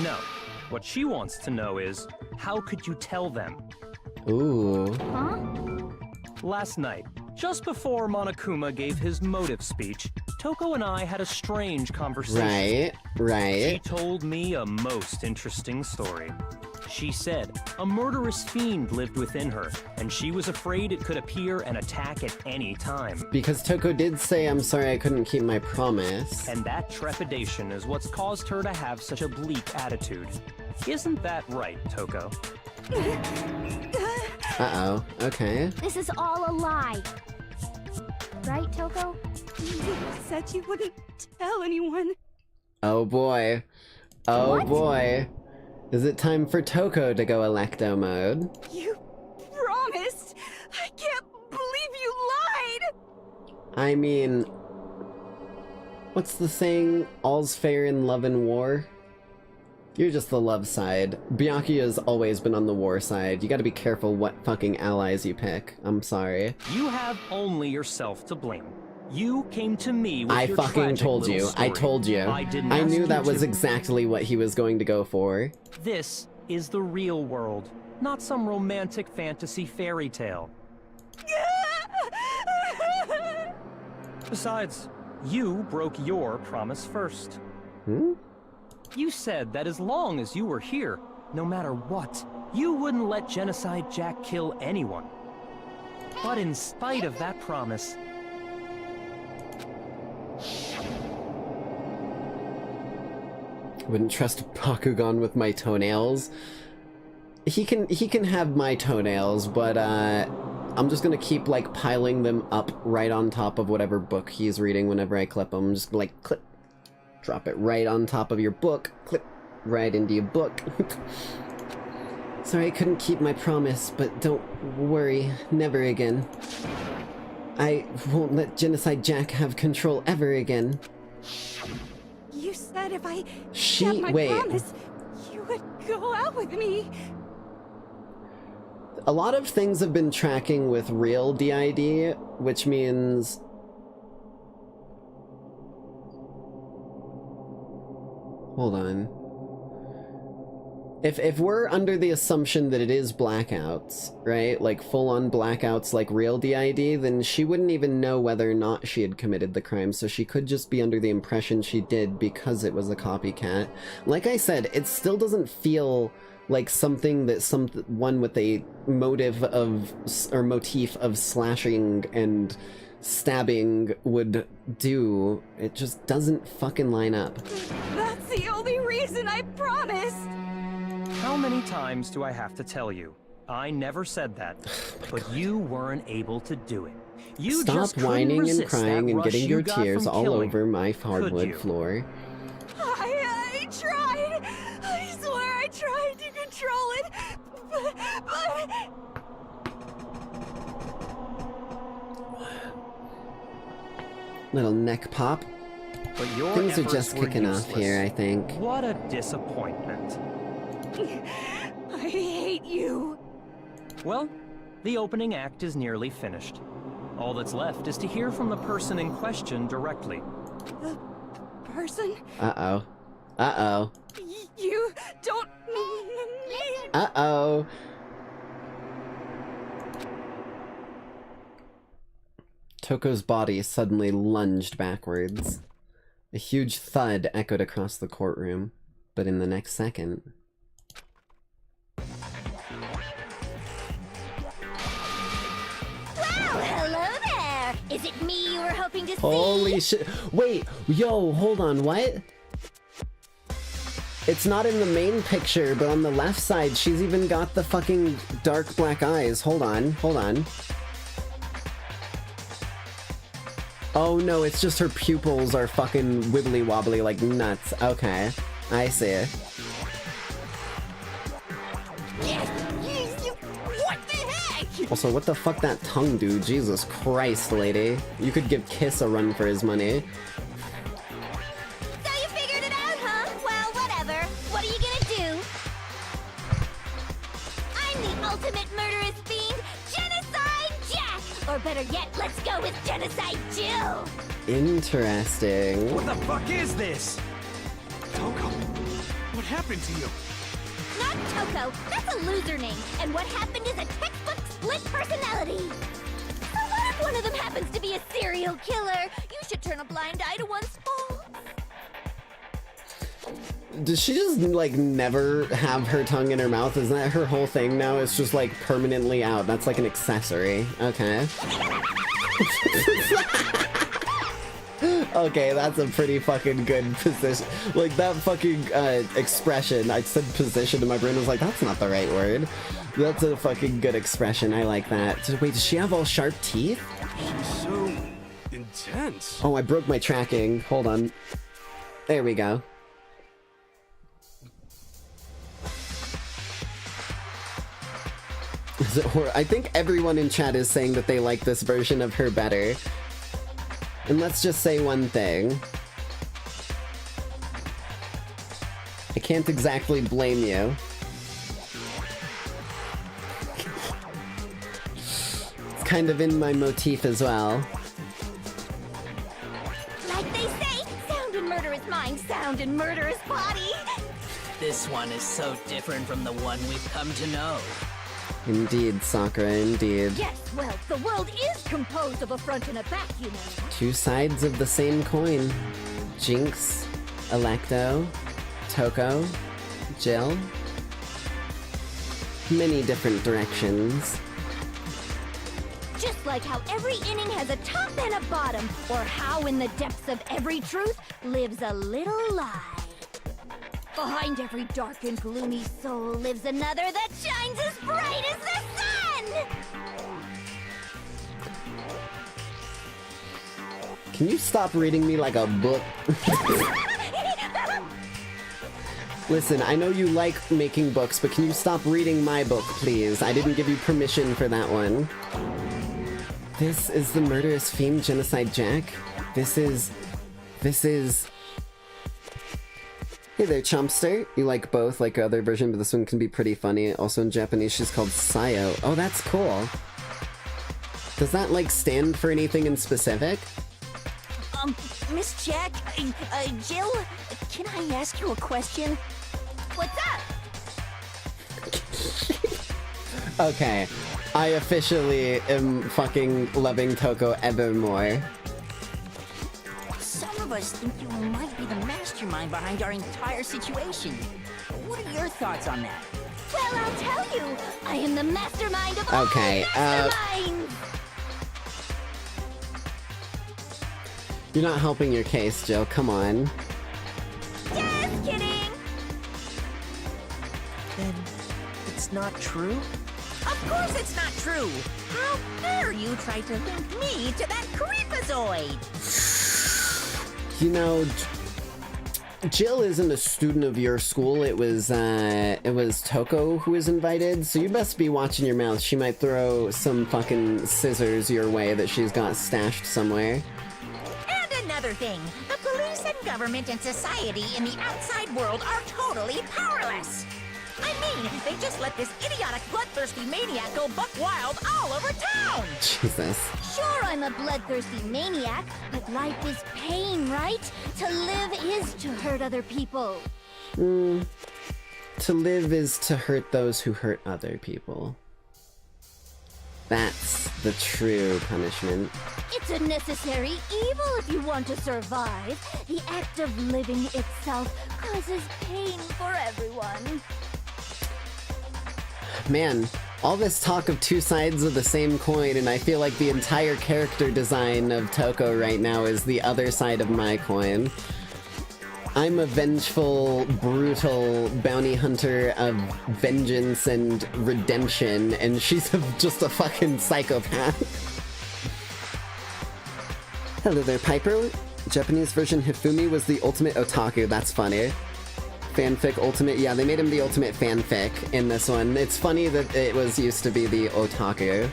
No. What she wants to know is, how could you tell them? Ooh. Huh? Last night, just before Monokuma gave his motive speech, Toko and I had a strange conversation. Right. She told me a most interesting story. She said a murderous fiend lived within her, and she was afraid it could appear and attack at any time. Because Toko did say, I'm sorry I couldn't keep my promise. And that trepidation is what's caused her to have such a bleak attitude. Isn't that right, Toko? Uh-oh, okay. This is all a lie. right, Toko? You said you wouldn't tell anyone. Oh boy. Oh What? boy. Is it time for Toko to go Electo mode? You promised. I can't believe you lied. I mean... What's the saying? All's fair in love and war? You're just the love side. Byakuya's always been on the war side. You gotta be careful what fucking allies you pick. I'm sorry. You have only yourself to blame. You came to me with I your fucking tragic told little you. story. I told you. I didn't I ask knew you that was to. exactly what he was going to go for. This is the real world, not some romantic fantasy fairy tale. Besides, you broke your promise first. Hmm? You said that as long as you were here, no matter what, you wouldn't let Genocide Jack kill anyone. But in spite of that promise, Wouldn't trust Bakugan with my toenails. He can have my toenails, but I'm just gonna keep like piling them up right on top of whatever book he's reading whenever I clip him. Just like clip, drop it right on top of your book, clip right into your book. Sorry I couldn't keep my promise, but don't worry, never again. I won't let Genocide Jack have control ever again. You said if I She- kept my wait. promise, you would go out with me. A lot of things have been tracking with real DID, which means... Hold on. If we're under the assumption that it is blackouts, right? Like full-on blackouts like real DID, then she wouldn't even know whether or not she had committed the crime, so she could just be under the impression she did because it was a copycat. Like I said, it still doesn't feel like something that someone with a motive of, or motif of slashing and stabbing would do. It just doesn't fucking line up. That's the only reason I promised. how many times do I have to tell you? I never said that, but you weren't able to do it. You Stop just couldn't whining and resist crying that and rush getting you your got tears from all killing, over my could hardwood you? floor. I tried. I swear I tried to control it, but... Little neck pop. But your Things are efforts just were kicking off useless. here, I think. What a disappointment. I hate you. Well, the opening act is nearly finished. All that's left is to hear from the person in question directly. The person? Uh-oh. Uh-oh. You don't... Uh-oh. Toko's body suddenly lunged backwards. A huge thud echoed across the courtroom, but in the next second... Well, hello there! Is it me you were hoping to see? Holy shit. Wait, yo, hold on, what? It's not in the main picture, but on the left side, she's even got the fucking dark black eyes. Hold on, hold on. Oh no, it's just her pupils are fucking wibbly wobbly like nuts. Okay, I see. What the heck? Also, what the fuck that tongue do? Jesus Christ, lady. You could give Kiss a run for his money. So you figured it out, huh? Well, whatever. What are you gonna do? I'm the ultimate murderous fiend, Genocide Jack! Or better yet, let's go with Genocide Jill! Interesting. What the fuck is this? Toko, what happened to you? Not Toko, that's a loser name, and what happened is a textbook split personality. So what if one of them happens to be a serial killer? You should turn a blind eye to one's faults. Does she just, like, never have her tongue in her mouth? Isn't that her whole thing now? It's just, like, permanently out. That's like an accessory. Okay. Okay, that's a pretty fucking good position. Like, that fucking, expression. I said position and my brain was like, that's not the right word. That's a fucking good expression. I like that. So, wait, does she have all sharp teeth? She's so intense. Oh, I broke my tracking. Hold on. There we go. I think everyone in chat is saying that they like this version of her better. And let's just say one thing. I can't exactly blame you. It's kind of in my motif as well. Like they say, sound in murderous mind, sound in murderous body. This one is so different from the one we've come to know. Indeed, Sakura, indeed. Yes, well, the world is composed of a front and a back, you know. Two sides of the same coin. Jinx, Electo, Toko, Jill. Many different directions. Just like how every inning has a top and a bottom, or how in the depths of every truth lives a little lie. Behind every dark and gloomy soul lives another that shines as bright as the sun! Can you stop reading me like a book? Listen, I know you like making books, but can you stop reading my book, please? I didn't give you permission for that one. This is the Murderous Fiend Genocide Jack. This is... Hey there, Chompster. You like both, like other version, but this one can be pretty funny. Also in Japanese, she's called Sayo. Oh, that's cool. Does that, like, stand for anything in specific? Miss Jack, Jill, can I ask you a question? What's up? Okay. I officially am fucking loving Toko ever more. Some of us think you might be the mastermind behind our entire situation. What are your thoughts on that? Well, I'll tell you, I am the mastermind of all masterminds! You're not helping your case, Jill. Come on. Just kidding! Then it's not true? Of course it's not true! How dare you try to link me to that creepazoid? You know, Jill isn't a student of your school. It was Toko who was invited, so you best be watching your mouth. She might throw some fucking scissors your way that she's got stashed somewhere. And another thing, the police and government and society in the outside world are totally powerless. I mean, they just let this idiotic, bloodthirsty maniac go buck wild all over town! Jesus. Sure, I'm a bloodthirsty maniac, but life is pain, right? To live is to hurt other people. To live is to hurt those who hurt other people. That's the true punishment. It's a necessary evil if you want to survive. The act of living itself causes pain for everyone. Man, all this talk of two sides of the same coin, and I feel like the entire character design of Toko right now is the other side of my coin. I'm a vengeful, brutal bounty hunter of vengeance and redemption, and she's just a fucking psychopath. Hello there, Piper. Japanese version Hifumi was the ultimate otaku. That's funny. Fanfic ultimate, yeah, they made him the ultimate fanfic in this one. It's funny that it was used to be the otaku.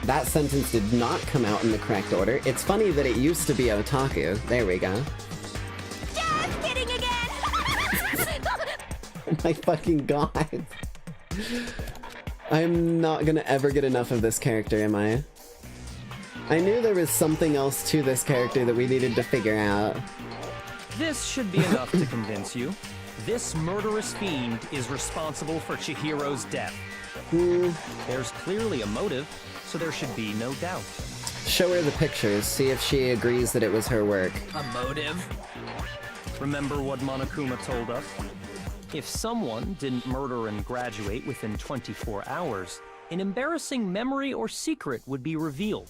That sentence did not come out in the correct order. It's funny that it used to be otaku. There we go. Just kidding again! Oh my fucking god. I'm not gonna ever get enough of this character, am I? I knew there was something else to this character that we needed to figure out. This should be enough to convince you. This murderous fiend is responsible for Chihiro's death. There's clearly a motive, so there should be no doubt. Show her the pictures, see if she agrees that it was her work. A motive? Remember what Monokuma told us? If someone didn't murder and graduate within 24 hours, an embarrassing memory or secret would be revealed.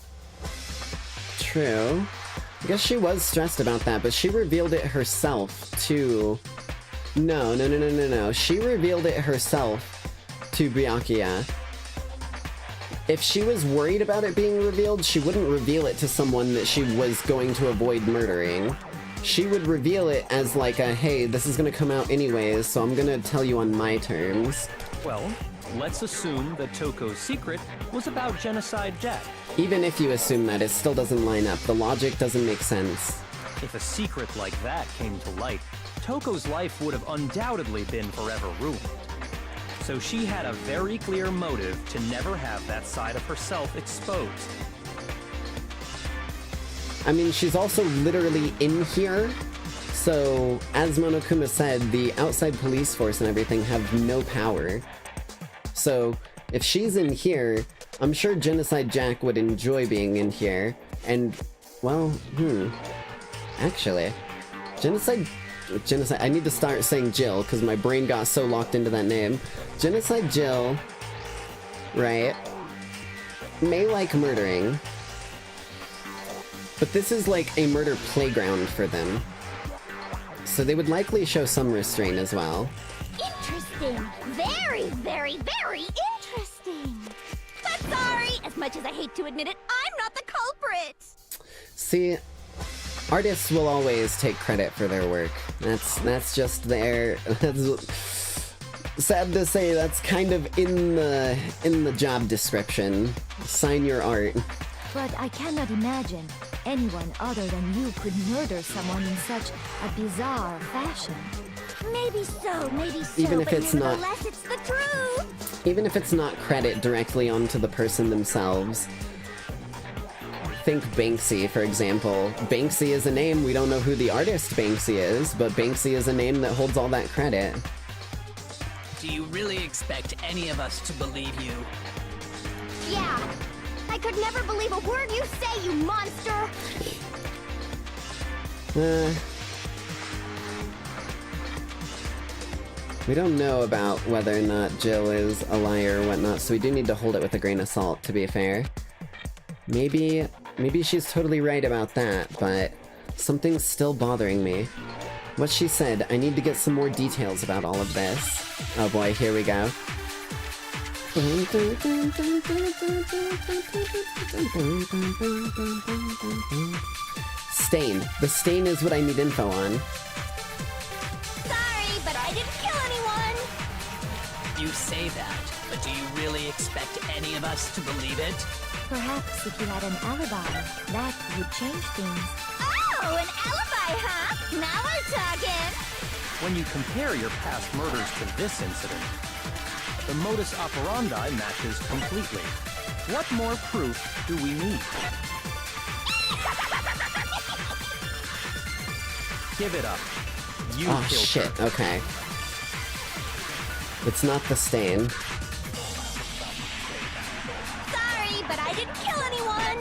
True. I guess she was stressed about that, but she revealed it herself to... No. She revealed it herself to Byakuya. If she was worried about it being revealed, she wouldn't reveal it to someone that she was going to avoid murdering. She would reveal it as like a, hey, this is gonna come out anyways, so I'm gonna tell you on my terms. Well, let's assume that Toko's secret was about Genocide Jack. Even if you assume that, it still doesn't line up. The logic doesn't make sense. If a secret like that came to light, Toko's life would have undoubtedly been forever ruined. So she had a very clear motive to never have that side of herself exposed. I mean, she's also literally in here, so as Monokuma said, the outside police force and everything have no power. So if she's in here, I'm sure Genocide Jack would enjoy being in here, and, well, actually, Genocide, I need to start saying Jill, because my brain got so locked into that name. Genocide Jill, right, may like murdering, but this is like a murder playground for them. So they would likely show some restraint as well. Interesting. Very, very, very interesting. But sorry, as much as I hate to admit it, I'm not the culprit. See, artists will always take credit for their work. That's just their... That's sad to say, that's kind of in the job description. Sign your art. But I cannot imagine anyone other than you could murder someone in such a bizarre fashion. Maybe so, Even if but it's not- nevertheless, it's the truth. Even if it's not credit directly onto the person themselves. Think Banksy, for example. Banksy is a name, we don't know who the artist Banksy is, but Banksy is a name that holds all that credit. Do you really expect any of us to believe you? Yeah. I could never believe a word you say, you monster! We don't know about whether or not Jill is a liar or whatnot, so we do need to hold it with a grain of salt, to be fair. Maybe she's totally right about that, but something's still bothering me. What she said, I need to get some more details about all of this. Oh boy, here we go. Stain. The stain is what I need info on. Sorry, but I didn't kill anyone! You say that, but do you really expect any of us to believe it? Perhaps if you had an alibi, that would change things. Oh, an alibi, huh? Now we're talking! When you compare your past murders to this incident, the modus operandi matches completely. What more proof do we need? Give it up. You Oh killed shit, her. okay. It's not the stain. Sorry, but I didn't kill anyone!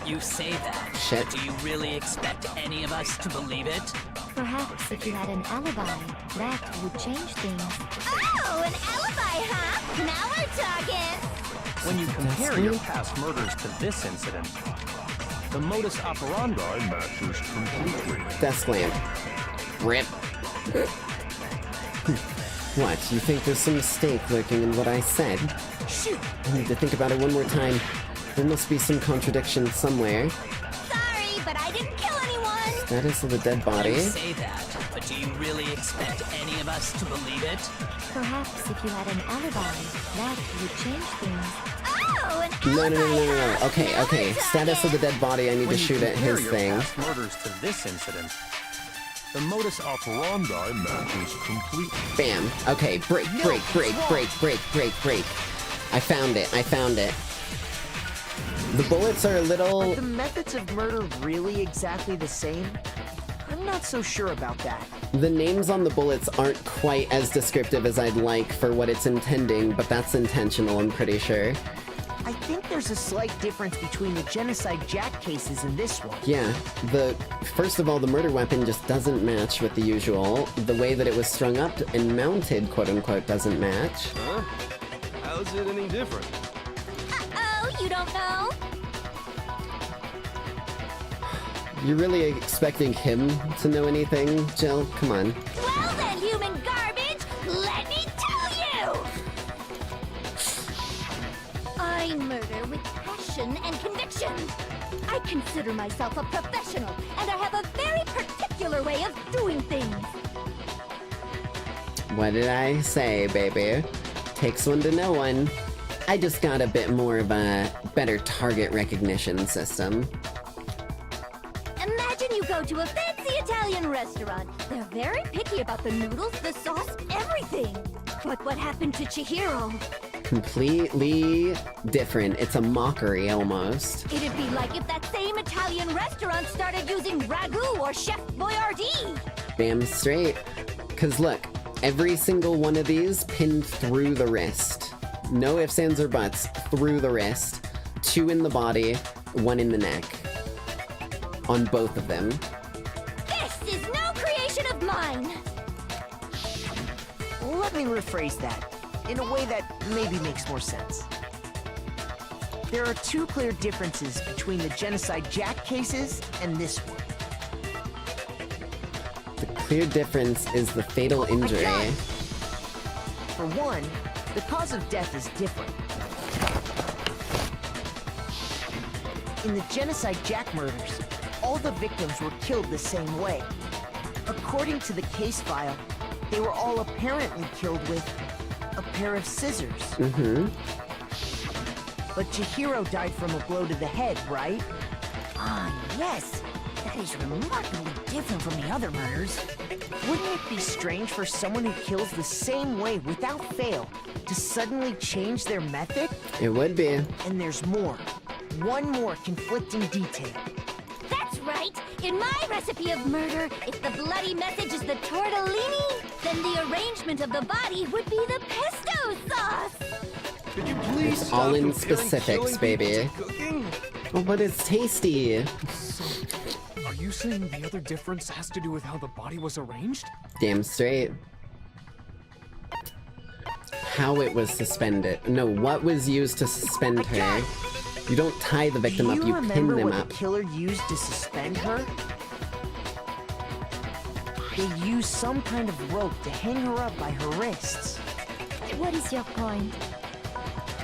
You say that, Shit. but do you really expect any of us to believe it? Perhaps if you had an alibi, that would change things. Oh, an alibi, huh? Now we're talking! When you compare your past murders to this incident, the modus operandi matches completely. Desk lamp. Rip. What, you think there's some mistake lurking in what I said? Shoot! I need to think about it one more time. There must be some contradiction somewhere. Sorry, but I didn't kill anyone! Status of the dead body. You say that, but do you really expect any of us to believe it? Perhaps if you had an alibi, that would change things. Oh, an No. Okay. Status of the dead body, I need to shoot at his thing. When you compare your past murders to this incident, the modus operandi matches completely. Bam. Okay, break. I found it. The bullets are a little... Are the methods of murder really exactly the same? I'm not so sure about that. The names on the bullets aren't quite as descriptive as I'd like for what it's intending, but that's intentional, I'm pretty sure. I think there's a slight difference between the Genocide Jack cases and this one. Yeah, first of all, the murder weapon just doesn't match with the usual. The way that it was strung up and mounted, quote-unquote, doesn't match. Huh? How's it any different? Uh-oh, you don't know? You're really expecting him to know anything, Jill? Come on. Well then, human garbage, let me tell you! I define murder with passion and conviction. I consider myself a professional, and I have a very particular way of doing things. What did I say, baby? Takes one to know one. I just got a bit more of a better target recognition system. Imagine you go to a fancy Italian restaurant. They're very picky about the noodles, the sauce, everything. But what happened to Chihiro? Completely different. It's a mockery, almost. It'd be like if that same Italian restaurant started using Ragu or Chef Boyardee. Damn straight. Cause look, every single one of these pinned through the wrist. No ifs, ands, or buts. Through the wrist. 2 in the body, 1 in the neck. On both of them. This is no creation of mine! Let me rephrase that, in a way that maybe makes more sense. There are 2 clear differences between the Genocide Jack cases and this one. The clear difference is the fatal injury. For one, the cause of death is different. In the Genocide Jack murders, all the victims were killed the same way. According to the case file, they were all apparently killed with a pair of scissors. Mm-hmm. But Chihiro died from a blow to the head, right? Ah, yes. That is remarkably different from the other murders. Wouldn't it be strange for someone who kills the same way without fail to suddenly change their method? It would be. And there's more. One more conflicting detail. That's right! In my recipe of murder, if the bloody message is the tortellini, then the arrangement of the body would be the pesto sauce! Could you please It's stop all in comparing specifics, killing people baby. to cooking? Oh, but it's tasty. So, are you saying the other difference has to do with how the body was arranged? Damn straight. How it was suspended. No, what was used to suspend her. You don't tie the victim up, you pin remember them what up. the killer used to suspend her? They used some kind of rope to hang her up by her wrists. What is your point?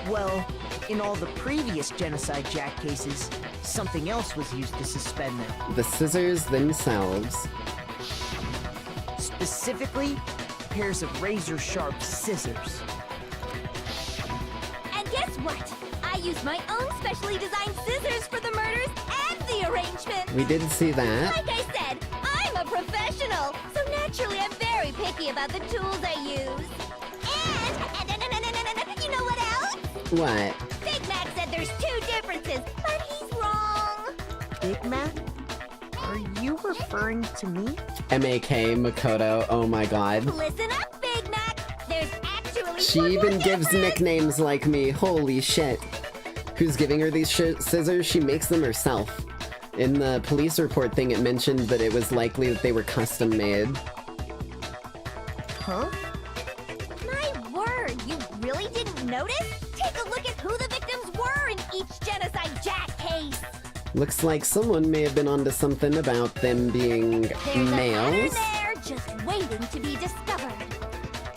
Well, in all the previous Genocide Jack cases, something else was used to suspend them. The scissors themselves. Specifically, pairs of razor-sharp scissors. And guess what? I used my own specially designed scissors for the murders and the arrangement! We did see that. Like I said, I'm a professional, so naturally I'm very picky about the tools I use. And you know what else? What? Big Mac said there's 2 differences, but he's wrong. Big Mac? Are you referring to me? M.A.K. Makoto, oh my god. Listen up, Big Mac. There's actually She one even more gives difference. nicknames like me, holy shit. Who's giving her these scissors? She makes them herself. In the police report thing, it mentioned that it was likely that they were custom made. Huh? My word, you really didn't notice? Take a look at who the victims were in each Genocide Jack case. Looks like someone may have been onto something about them being There's a pattern males. there just waiting to be discovered.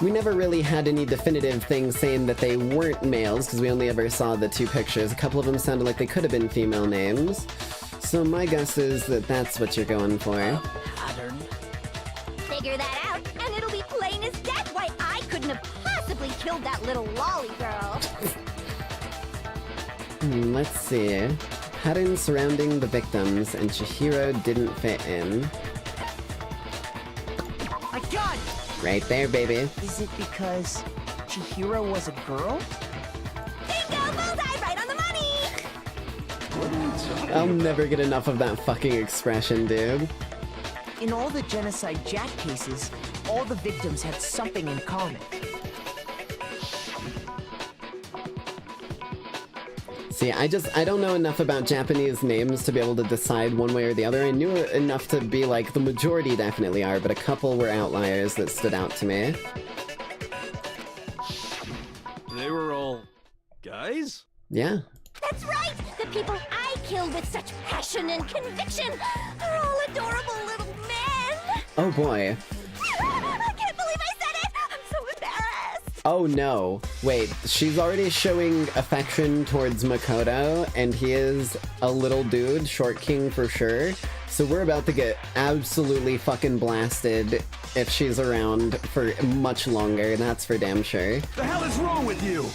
We never really had any definitive things saying that they weren't males, because we only ever saw the 2 pictures. A couple of them sounded like they could have been female names. So my guess is that that's what you're going for. Pattern. Figure that out, and it'll be plain as death why I couldn't have possibly killed that little lolly girl. Let's see. Patterns surrounding the victims, and Chihiro didn't fit in. My god! Right there, baby. Is it because Chihiro was a girl? Bingo! Bullseye! Right on the money! I'll never get enough of that fucking expression, dude. In all the Genocide Jack cases, all the victims had something in common. See, I don't know enough about Japanese names to be able to decide one way or the other. I knew enough to be like, the majority definitely are, but a couple were outliers that stood out to me. They were all guys? Yeah. That's right! The people I killed with such passion and conviction are all adorable little men! Oh boy. I can't believe I said it! I'm so embarrassed! Oh no. Wait, she's already showing affection towards Makoto, and he is a little dude, short king for sure. So we're about to get absolutely fucking blasted if she's around for much longer, that's for damn sure. The hell is wrong with you?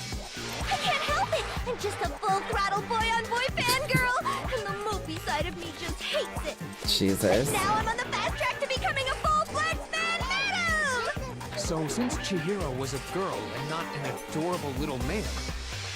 I can't help it! I'm just a full-throttle boy-on-boy fangirl, and the mopey side of me just hates it. Jesus. And now I'm on the fast track to becoming a full-fledged fan madam! So since Chihiro was a girl and not an adorable little man,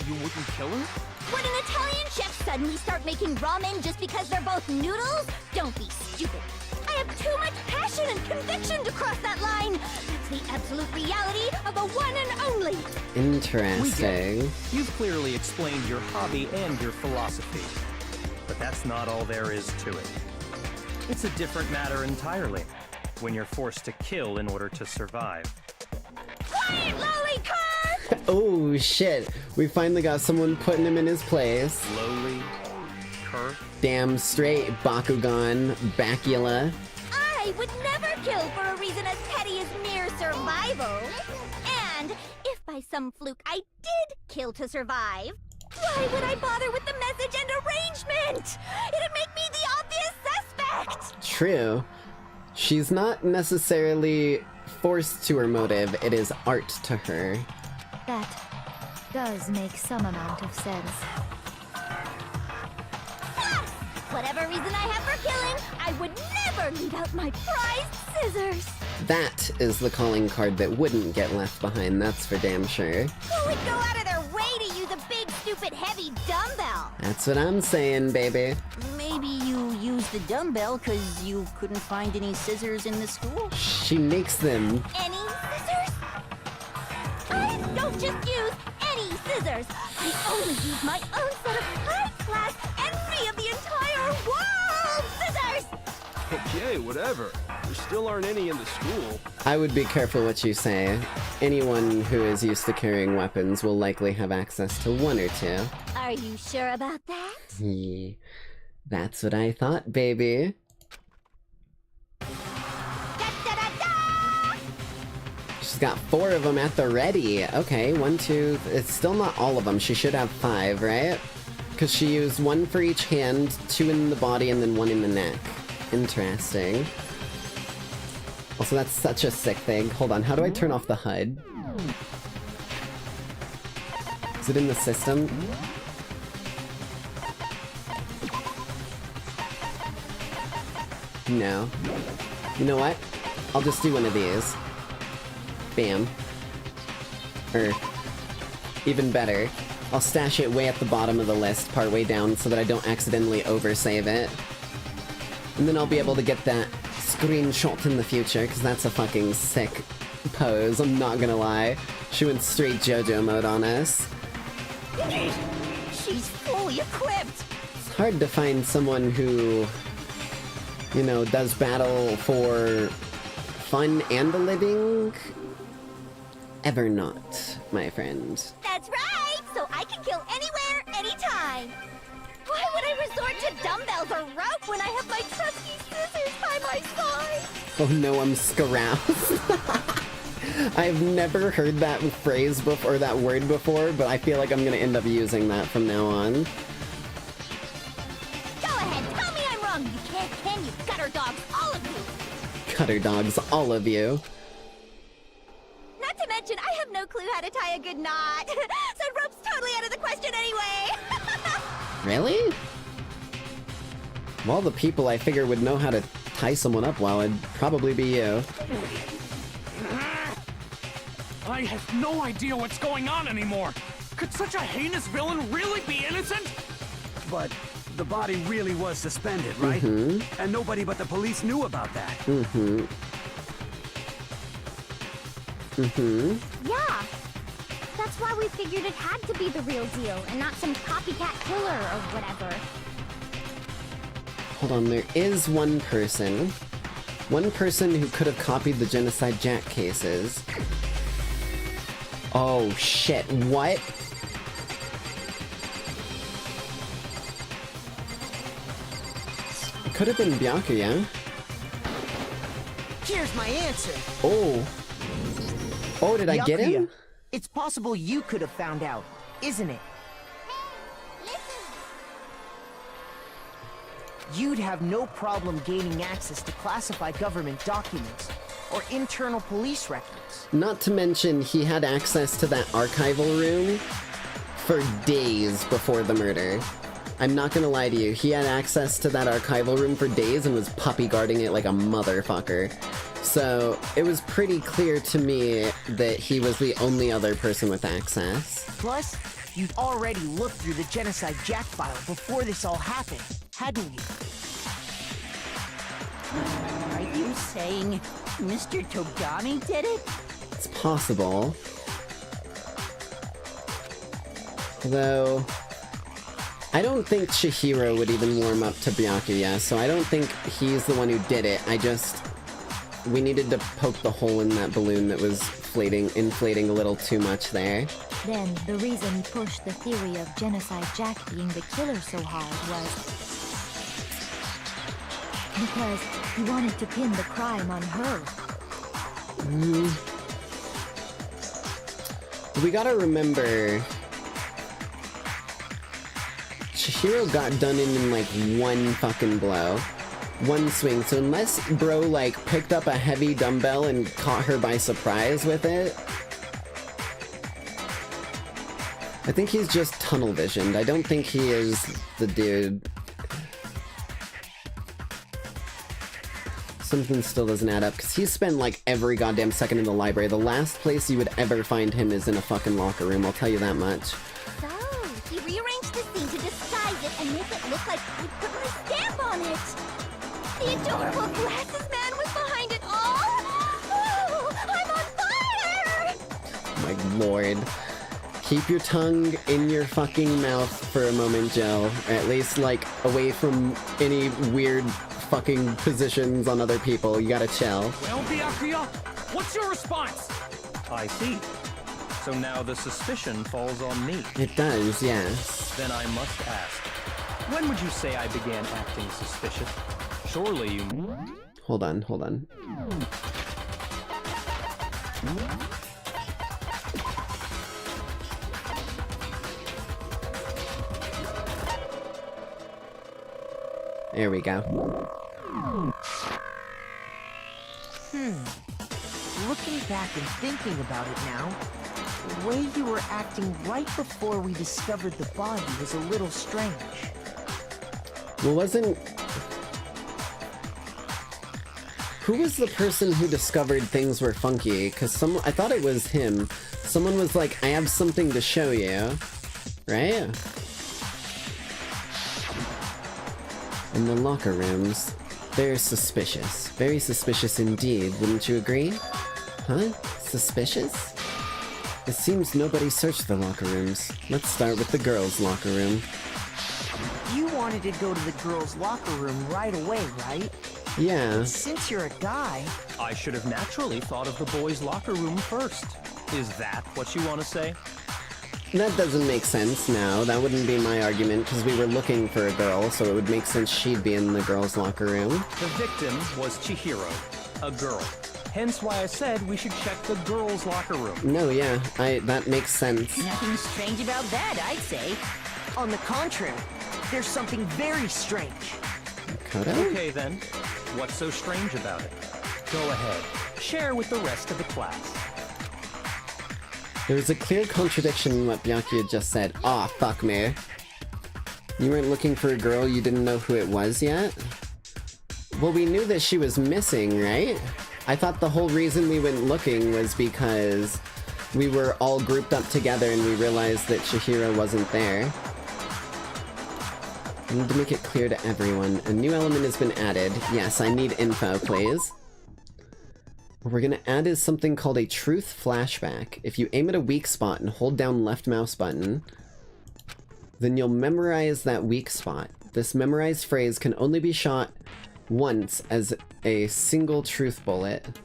you wouldn't kill her? Would an Italian chef suddenly start making ramen just because they're both noodles? Don't be stupid. I have too much passion and conviction to cross that line. That's the absolute reality of the one and only. Interesting. You've clearly explained your hobby and your philosophy. But that's not all there is to it. It's a different matter entirely, when you're forced to kill in order to survive. Quiet, lolly cur! Oh shit, we finally got someone putting him in his place. Slowly, cur? Damn straight, Bakugan, Bacula. I would never kill for a reason as petty as mere survival. And if by some fluke I did kill to survive, why would I bother with the message and arrangement? It'd make me the obvious suspect! True. She's not necessarily forced to her motive, it is art to her. That does make some amount of sense. Whatever reason I have for killing, I would never leave out my prized scissors. That is the calling card that wouldn't get left behind, that's for damn sure. Who would go out of their way to use a big, stupid, heavy dumbbell? That's what I'm saying, baby. Maybe you used the dumbbell because you couldn't find any scissors in the school? She makes them. Any scissors? I don't just use any scissors. I only use my own set of high-class envy of the entire world scissors! Okay, whatever. There still aren't any in the school. I would be careful what you say. Anyone who is used to carrying weapons will likely have access to one or two. Are you sure about that? Yeah, that's what I thought, baby. She's got 4 of them at the ready. Okay, 1, 2... It's still not all of them. She should have 5, right? Because she used 1 for each hand, 2 in the body, and then 1 in the neck. Interesting. Also, that's such a sick thing. Hold on, how do I turn off the HUD? Is it in the system? No. You know what? I'll just do one of these. Bam. Or, even better, I'll stash it way at the bottom of the list, partway down, so that I don't accidentally oversave it. And then I'll be able to get that screenshot in the future, because that's a fucking sick pose, I'm not gonna lie. She went straight JoJo mode on us. She's fully equipped! It's hard to find someone who, you know, does battle for fun and a living. Ever not, my friend. That's right! So I can kill anywhere, anytime! Why would I resort to dumbbells or rope when I have my trusty scissors by my side? Oh no, I'm scaroused. I've never heard that phrase before, or that word before, but I feel like I'm gonna end up using that from now on. Go ahead, tell me I'm wrong, you can you gutter dogs, all of you! Gutter dogs, all of you. Not to mention, I have no clue how to tie a good knot. So rope's totally out of the question anyway. Really? Well, the people I figure would know how to tie someone up well would probably be you. I have no idea what's going on anymore. Could such a heinous villain really be innocent? But the body really was suspended, right? Mm-hmm. And nobody but the police knew about that. Mm-hmm. Mm-hmm. Yeah. That's why we figured it had to be the real deal and not some copycat killer or whatever. Hold on, there is one person who could have copied the Genocide Jack cases. Oh shit, what? It could have been Byakuya. Here's my answer. Oh. Oh, did I get him? It's possible you could have found out, isn't it? You'd have no problem gaining access to classified government documents or internal police records. Not to mention, he had access to that archival room for days before the murder. I'm not gonna lie to you, he had access to that archival room for days and was puppy guarding it like a motherfucker. So, it was pretty clear to me that he was the only other person with access. Plus, you'd already looked through the Genocide Jack file before this all happened, hadn't you? Are you saying Mr. Togami did it? It's possible. Though, I don't think Chihiro would even warm up to Byakuya, so I don't think he's the one who did it. We needed to poke the hole in that balloon that was inflating a little too much there. Then, the reason he pushed the theory of Genocide Jack being the killer so hard was because he wanted to pin the crime on her. We gotta remember, Chihiro got done in like one fucking blow. One swing, so unless bro like picked up a heavy dumbbell and caught her by surprise with it, I think he's just tunnel visioned. I don't think he is the dude. Something still doesn't add up, because he's spent like every goddamn second in the library. The last place you would ever find him is in a fucking locker room, I'll tell you that much. So, he rearranged the scene to disguise it and make it look like he put my stamp on it. The adorable glasses man was behind it all! Oh, I'm on fire! My lord. Keep your tongue in your fucking mouth for a moment, Jill. Or at least, like, away from any weird fucking positions on other people. You gotta chill. Well, Byakuya, what's your response? I see. So now the suspicion falls on me. It does, yes. Then I must ask, when would you say I began acting suspicious? Surely you... Hold on. There we go. Looking back and thinking about it now, the way you were acting right before we discovered the body was a little strange. Well, who was the person who discovered things were funky? Because I thought it was him. Someone was like, I have something to show you. Right? In the locker rooms. They're suspicious. Very suspicious indeed, wouldn't you agree? Huh? Suspicious? It seems nobody searched the locker rooms. Let's start with the girls' locker room. You wanted to go to the girls' locker room right away, right? Yeah. Since you're a guy... I should have naturally thought of the boys' locker room first. Is that what you want to say? That doesn't make sense now. That wouldn't be my argument, because we were looking for a girl, so it would make sense she'd be in the girls' locker room. The victim was Chihiro, a girl. Hence why I said we should check the girls' locker room. No, yeah, that makes sense. Nothing strange about that, I'd say. On the contrary, there's something very strange. Okay then, what's so strange about it? Go ahead, share with the rest of the class. There's a clear contradiction in what Byakuya just said. Aw, fuck me. You weren't looking for a girl, you didn't know who it was yet? Well, we knew that she was missing, right? I thought the whole reason we went looking was because we were all grouped up together and we realized that Chihiro wasn't there. I need to make it clear to everyone. A new element has been added. Yes, I need info, please. What we're gonna add is something called a truth flashback. If you aim at a weak spot and hold down left mouse button, then you'll memorize that weak spot. This memorized phrase can only be shot once as a single truth bullet.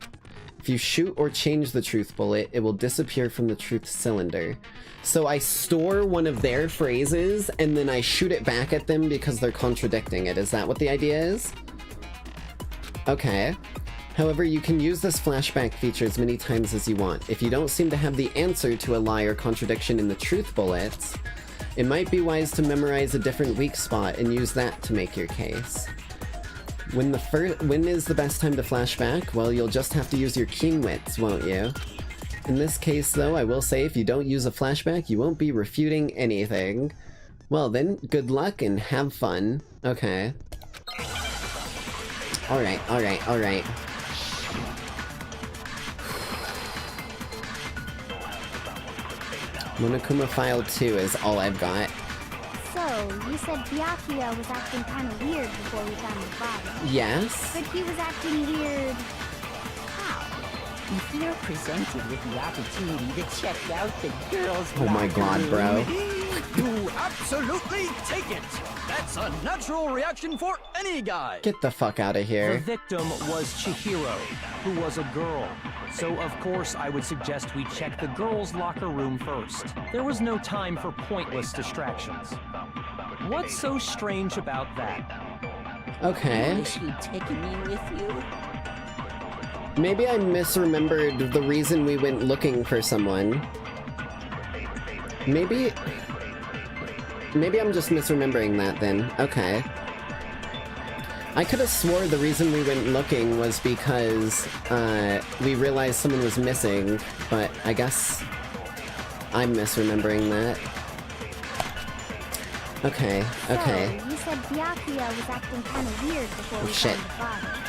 If you shoot or change the truth bullet, it will disappear from the truth cylinder. So I store one of their phrases and then I shoot it back at them because they're contradicting it. Is that what the idea is? Okay. However, you can use this flashback feature as many times as you want. If you don't seem to have the answer to a lie or contradiction in the truth bullets, it might be wise to memorize a different weak spot and use that to make your case. When is the best time to flashback? Well, you'll just have to use your keen wits, won't you? In this case, though, I will say if you don't use a flashback, you won't be refuting anything. Well then, good luck and have fun. Okay. Alright, alright, alright. Monokuma File 2 is all I've got. So, you said Byakuya was acting kind of weird before we found his body. Yes? But he was acting weird... how? If you're presented with the opportunity to check out the girls' Oh my god, bro. You absolutely take it! That's a natural reaction for any guy! Get the fuck out of The here. victim was Chihiro, who was a girl. So of course I would suggest we check the girls' locker room first. There was no time for pointless distractions. What's so strange about that? Okay. Wish you'd taken me with you. Maybe I misremembered the reason we went looking for someone. Maybe I'm just misremembering that then. Okay. I could have swore the reason we went looking was because we realized someone was missing, but I guess I'm misremembering that. Okay, okay. So, you said Byakuya was acting kind of weird before we Shit. found the body.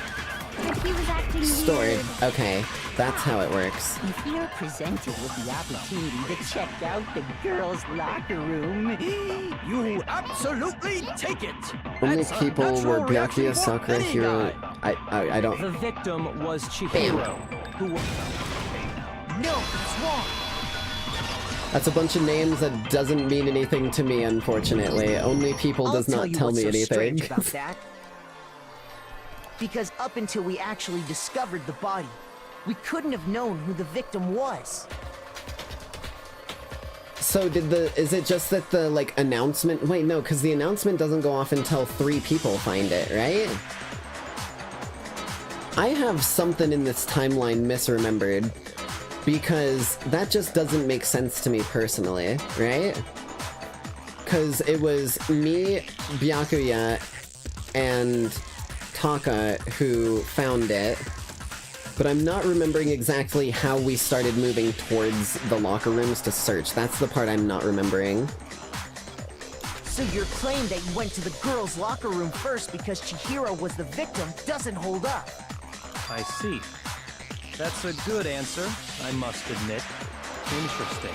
But he was acting Stored. weird... Okay, that's how it works. If you're presented with the opportunity to check out the girls' locker room, You absolutely take it! Only That's a people were natural reaction Byakuya, for Sakura, any Hiro... guy. I don't... The victim was Chihiro, who... No, it's wrong. That's a bunch of names that doesn't mean anything to me, unfortunately. Only people does not tell me what's so anything. strange about that. Because up until we actually discovered the body, we couldn't have known who the victim was. So is it just that the, like, announcement... Wait, no, because the announcement doesn't go off until 3 people find it, right? I have something in this timeline misremembered, because that just doesn't make sense to me personally, right? Because it was me, Byakuya, and Taka who found it, but I'm not remembering exactly how we started moving towards the locker rooms to search. That's the part I'm not remembering. So your claim that you went to the girls' locker room first because Chihiro was the victim doesn't hold up. I see. That's a good answer, I must admit. Interesting.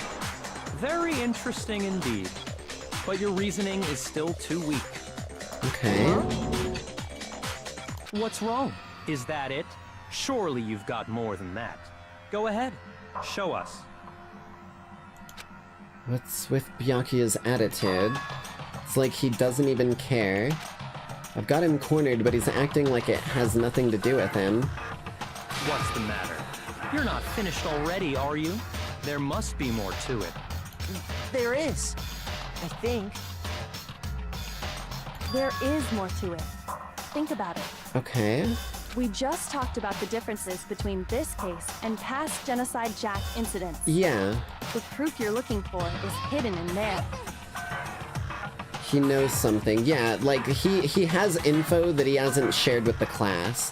Very interesting indeed. But your reasoning is still too weak. Okay. What's wrong? Is that it? Surely you've got more than that. Go ahead. Show us. What's with Byakuya's attitude? It's like he doesn't even care. I've got him cornered, but he's acting like it has nothing to do with him. What's the matter? You're not finished already, are you? There must be more to it. There is, I think. There is more to it. Think about it. Okay. We just talked about the differences between this case and past Genocide Jack incidents. Yeah. The proof you're looking for is hidden in there. He knows something. Yeah, like, he has info that he hasn't shared with the class.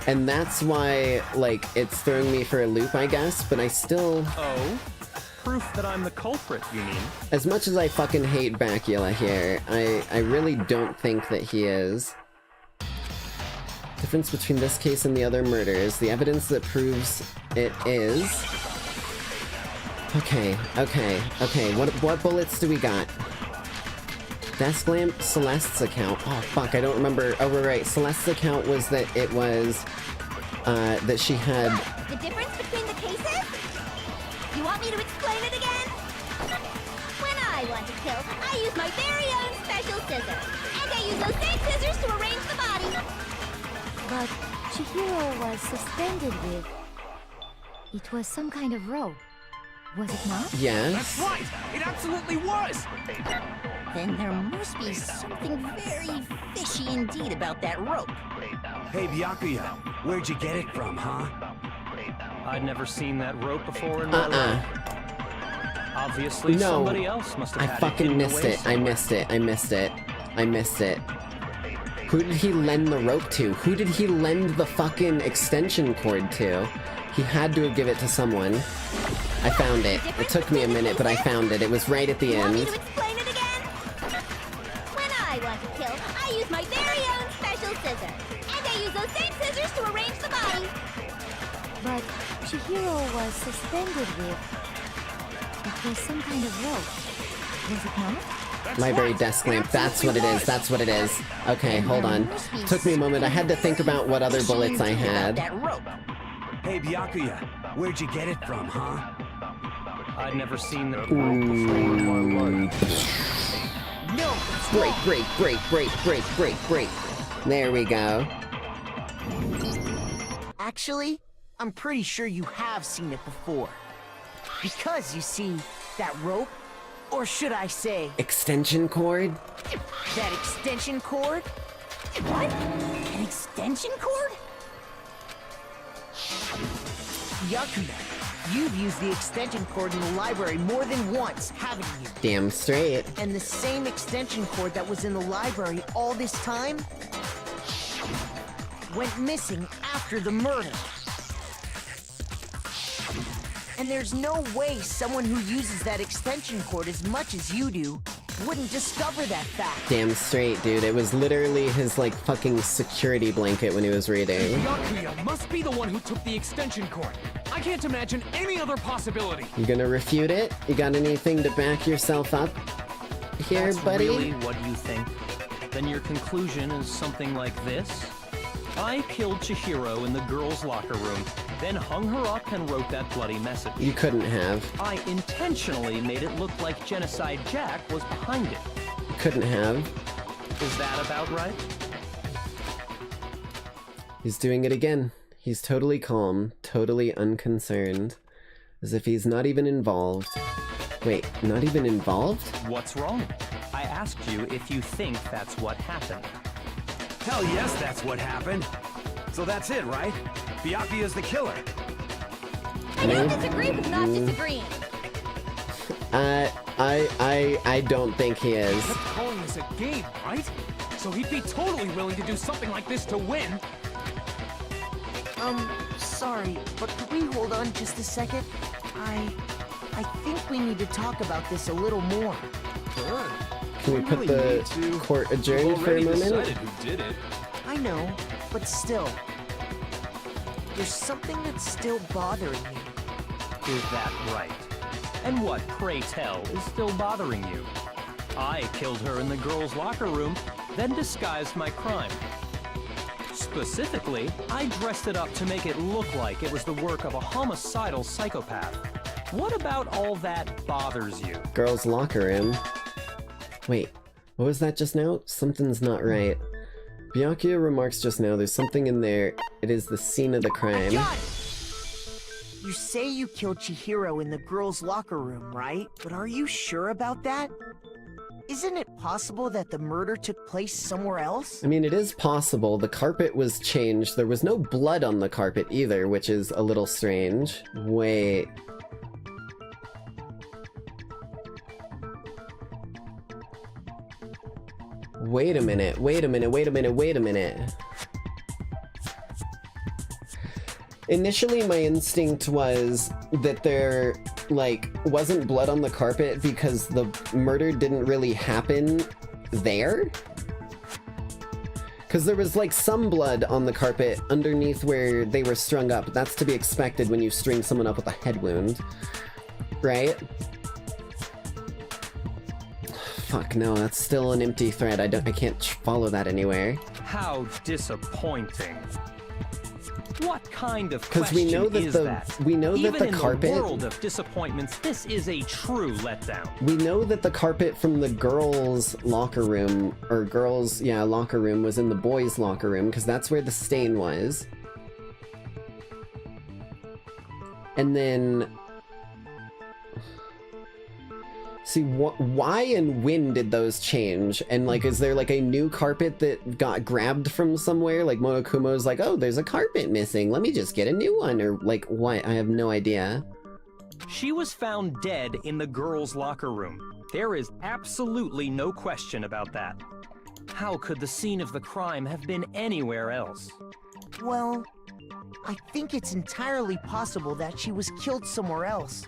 And that's why, like, it's throwing me for a loop, I guess, but I still... Oh? Proof that I'm the culprit, you mean? As much as I fucking hate Byakuya here, I really don't think that he is. Difference between this case and the other murders. The evidence that proves it is... Okay. What bullets do we got? Desk lamp, Celeste's account. Oh, fuck, I don't remember. Oh, right. Celeste's account was that it was, that she had... The difference between the cases? You want me to explain it again? When I want to kill, I use my very own special scissors. And I use those same scissors to arrange the body. But Chihiro was suspended with... It was some kind of rope, was it not? Yes. That's right! It absolutely was! Then there must be something very fishy indeed about that rope. Hey, Byakuya, Where'd you get it from, huh? I'd never seen that rope before in my life. Obviously, somebody else must have I had fucking it missed it. I missed it. I missed it. I missed it. Who did he lend the rope to? Who did he lend the fucking extension cord to? He had to give it to someone. I found it. It took me a minute, but I found it. It was right at the end. Explain it again? When I want to kill, I use my very own special scissors. And I use those same scissors to arrange the body. But Chihiro was suspended with some kind of rope. Was it not? Library desk lamp. That's what it is. That's what it is. Okay, hold on. Took me a moment. I had to think about what other bullets I had. Hey, Byakuya, where'd you get it from, huh? I'd never seen that rope before in my life. No! Break, break, break, break, break, break, break. There we go. Actually, I'm pretty sure you have seen it before. Because, you see, that rope, or should I say... Extension cord? That extension cord? What? An extension cord? Byakuya, you've used the extension cord in the library more than once, haven't you? Damn straight. And the same extension cord that was in the library all this time went missing after the murder. And there's no way someone who uses that extension cord as much as you do wouldn't discover that fact. Damn straight, dude. It was literally his, like, fucking security blanket when he was reading. Byakuya must be the one who took the extension cord. I can't imagine any other possibility. You gonna refute it? You got anything to back yourself up here, That's buddy? really what you think? Then your conclusion is something like this? I killed Chihiro in the girls' locker room, then hung her up and wrote that bloody message. You couldn't have. I intentionally made it look like Genocide Jack was behind it. You couldn't have. Is that about right? He's doing it again. He's totally calm, totally unconcerned. As if he's not even involved. Wait, not even involved? What's wrong? I asked you if you think that's what happened. Hell yes, that's what happened. So that's it, right? Byakuya's the killer. I don't disagree with not disagreeing. I don't think he is. He kept calling this a game, right? So he'd be totally willing to do something like this to win. Sorry, but could we hold on just a second? I think we need to talk about this a little more. Sure. Can we put the court adjourned for a moment? Who did it. I know, but still. There's something that's still bothering me. Is that right? And what, pray tell, is still bothering you? I killed her in the girls' locker room, then disguised my crime. Specifically, I dressed it up to make it look like it was the work of a homicidal psychopath. What about all that bothers you? Girls' locker room. Wait, what was that just now? Something's not right. Byakuya remarks just now, there's something in there. It is the scene of the crime. You say you killed Chihiro in the girls' locker room, right? But are you sure about that? Isn't it possible that the murder took place somewhere else? I mean, it is possible. The carpet was changed. There was no blood on the carpet either, which is a little strange. Wait. Wait a minute, wait a minute, wait a minute, wait a minute. Initially, my instinct was that there, like, wasn't blood on the carpet because the murder didn't really happen there? Because there was, like, some blood on the carpet underneath where they were strung up. That's to be expected when you string someone up with a head wound. Right? Fuck, no, that's still an empty thread. I can't follow that anywhere. How disappointing. What kind of Because we know that is the that? we know Even that the in carpet. the world of disappointments, this is a true letdown. We know that the carpet from the girls' locker room, or girls' locker room, was in the boys' locker room because that's where the stain was. And then. See, why and when did those change? And, like, is there, like, a new carpet that got grabbed from somewhere? Like, Monokumo's like, oh, there's a carpet missing, let me just get a new one, or, like, what? I have no idea. She was found dead in the girls' locker room. There is absolutely no question about that. How could the scene of the crime have been anywhere else? Well, I think it's entirely possible that she was killed somewhere else,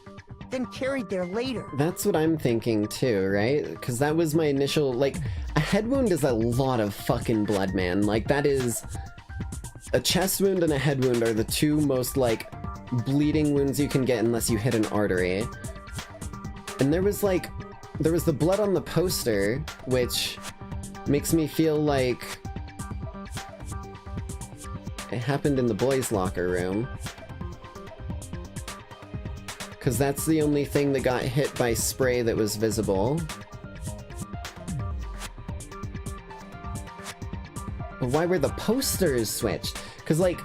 then carried there later. That's what I'm thinking too, right? Because that was my initial, like, a head wound is a lot of fucking blood, man. Like, that is... A chest wound and a head wound are the two most, like, bleeding wounds you can get unless you hit an artery. And there was, like... There was the blood on the poster, which makes me feel like... It happened in the boys' locker room. Because that's the only thing that got hit by spray that was visible. But why were the posters switched? Because, like,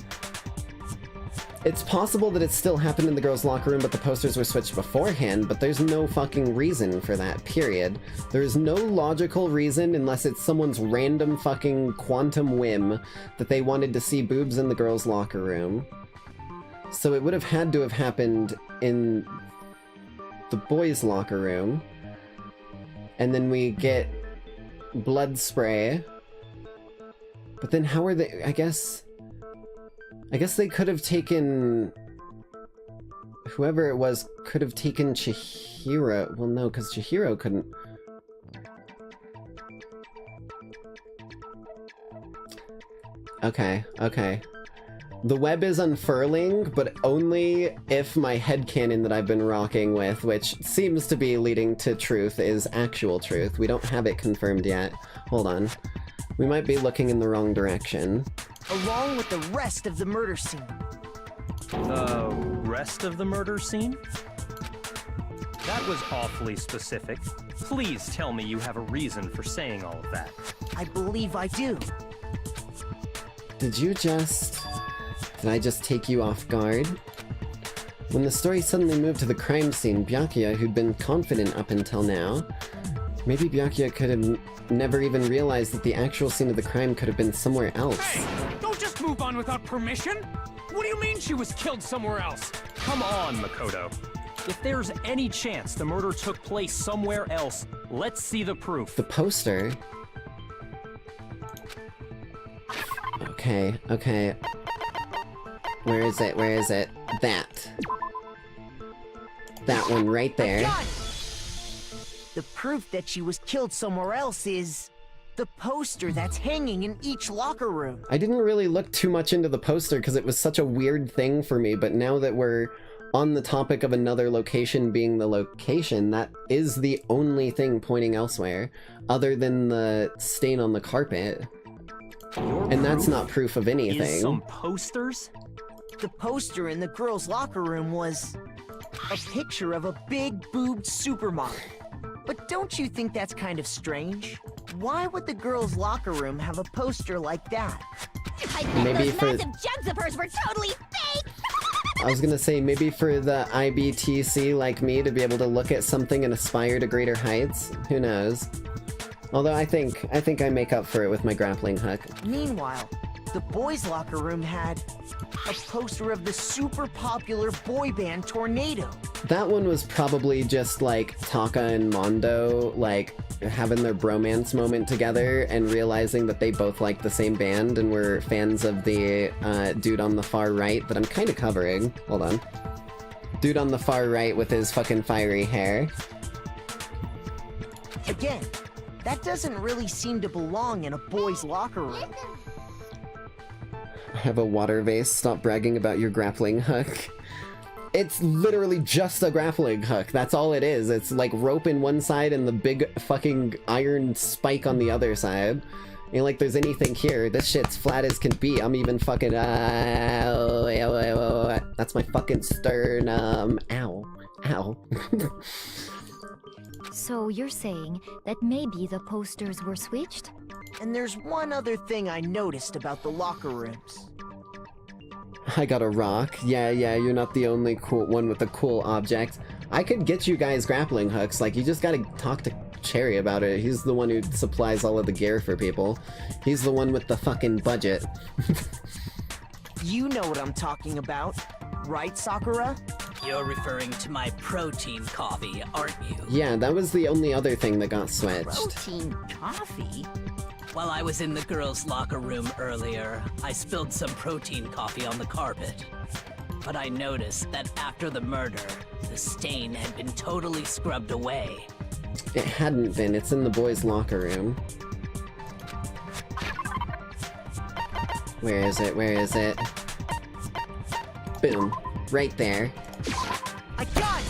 it's possible that it still happened in the girls' locker room, but the posters were switched beforehand, but there's no fucking reason for that, period. There's no logical reason, unless it's someone's random fucking quantum whim, that they wanted to see boobs in the girls' locker room. So it would have had to have happened in the boys' locker room. And then we get blood spray. But then how are they... I guess they could have taken... Whoever it was could have taken Chihiro. Well, no, because Chihiro couldn't... Okay. The web is unfurling, but only if my headcanon that I've been rocking with, which seems to be leading to truth, is actual truth. We don't have it confirmed yet. Hold on. We might be looking in the wrong direction. Along with the rest of the murder scene. The rest of the murder scene? That was awfully specific. Please tell me you have a reason for saying all of that. I believe I do. Did I just take you off guard? When the story suddenly moved to the crime scene, Byakuya, who'd been confident up until now, maybe Byakuya could have never even realized that the actual scene of the crime could have been somewhere else. Hey! Don't just move on without permission! What do you mean she was killed somewhere else? Come on, Makoto. If there's any chance the murder took place somewhere else, let's see the proof. The poster? Okay. Where is it? That one right there. The proof that she was killed somewhere else is the poster that's hanging in each locker room. I didn't really look too much into the poster because it was such a weird thing for me, but now that we're on the topic of another location being the location, that is the only thing pointing elsewhere, other than the stain on the carpet. And that's not proof of anything. Is some posters? The poster in the girls' locker room was a picture of a big boobed supermodel. But don't you think that's kind of strange? Why would the girls' locker room have a poster like that? I bet Maybe those for... massive jugs of hers were totally fake! I was gonna say, maybe for the IBTC like me to be able to look at something and aspire to greater heights? Who knows? Although I think I make up for it with my grappling hook. Meanwhile, the boys' locker room had a poster of the super popular boy band Tornado. That one was probably just like Taka and Mondo, like, having their bromance moment together and realizing that they both like the same band and were fans of the dude on the far right that I'm kind of covering. Hold on. Dude on the far right with his fucking fiery hair. Again, that doesn't really seem to belong in a boys' locker room. I have a water vase. Stop bragging about your grappling hook. It's literally just a grappling hook. That's all it is. It's like rope in one side and the big fucking iron spike on the other side. Ain't like there's anything here. This shit's flat as can be. I'm even fucking... That's my fucking sternum. Ow. Ow. So you're saying that maybe the posters were switched? And there's one other thing I noticed about the locker rooms. I got a rock. Yeah, you're not the only cool one with a cool object. I could get you guys grappling hooks, like, you just gotta talk to Cherry about it. He's the one who supplies all of the gear for people. He's the one with the fucking budget. You know what I'm talking about, right, Sakura? You're referring to my protein coffee, aren't you? Yeah, that was the only other thing that got switched. Protein coffee? While I was in the girls' locker room earlier, I spilled some protein coffee on the carpet. But I noticed that after the murder, the stain had been totally scrubbed away. It hadn't been. It's in the boys' locker room. Where is it? Where is it? Boom. Right there. I got it!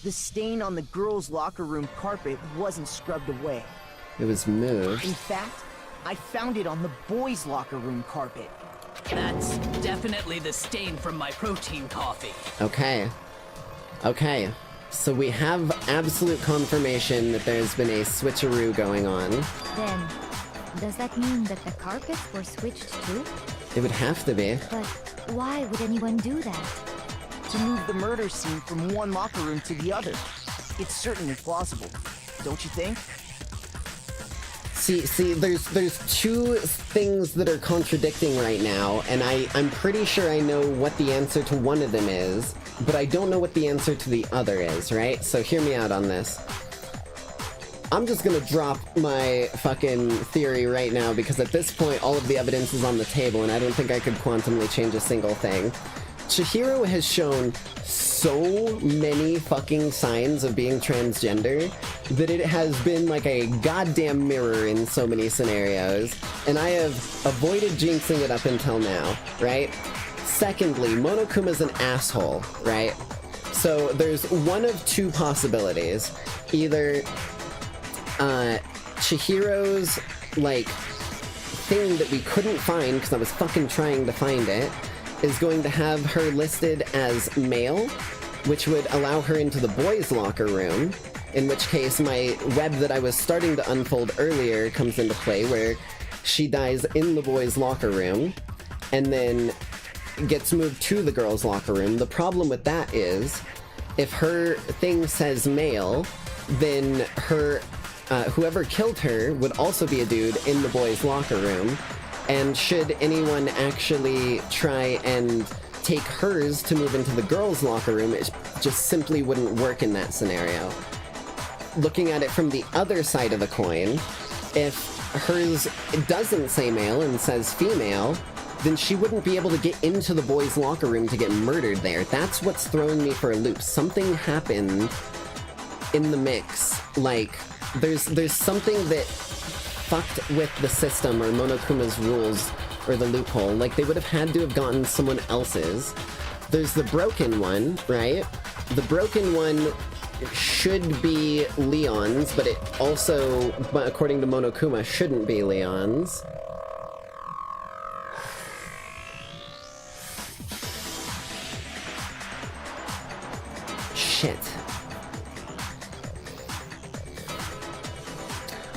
The stain on the girls' locker room carpet wasn't scrubbed away. It was moved. In fact, I found it on the boys' locker room carpet. That's definitely the stain from my protein coffee. Okay. Okay. So we have absolute confirmation that there's been a switcheroo going on. Then, does that mean that the carpets were switched too? It would have to be. But why would anyone do that? To move the murder scene from one locker room to the other. It's certainly plausible, don't you think? See, there's two things that are contradicting right now, and I'm pretty sure I know what the answer to one of them is, but I don't know what the answer to the other is, right? So hear me out on this. I'm just gonna drop my fucking theory right now, because at this point all of the evidence is on the table, and I don't think I could quantumly change a single thing. Chihiro has shown so many fucking signs of being transgender that it has been like a goddamn mirror in so many scenarios, and I have avoided jinxing it up until now, right? Secondly, Monokuma's an asshole, right? So there's one of two possibilities. Either Chihiro's, like, thing that we couldn't find because I was fucking trying to find it is going to have her listed as male, which would allow her into the boys' locker room, in which case my web that I was starting to unfold earlier comes into play, where she dies in the boys' locker room, and then gets moved to the girls' locker room. The problem with that is, if her thing says male, then her, whoever killed her would also be a dude in the boys' locker room, and should anyone actually try and take hers to move into the girls' locker room, it just simply wouldn't work in that scenario. Looking at it from the other side of the coin, if hers doesn't say male and says female, then she wouldn't be able to get into the boys' locker room to get murdered there. That's what's throwing me for a loop. Something happened in the mix. Like, there's something that fucked with the system or Monokuma's rules or the loophole. Like, they would have had to have gotten someone else's. There's the broken one, right? The broken one should be Leon's, but it also, according to Monokuma, shouldn't be Leon's. Shit.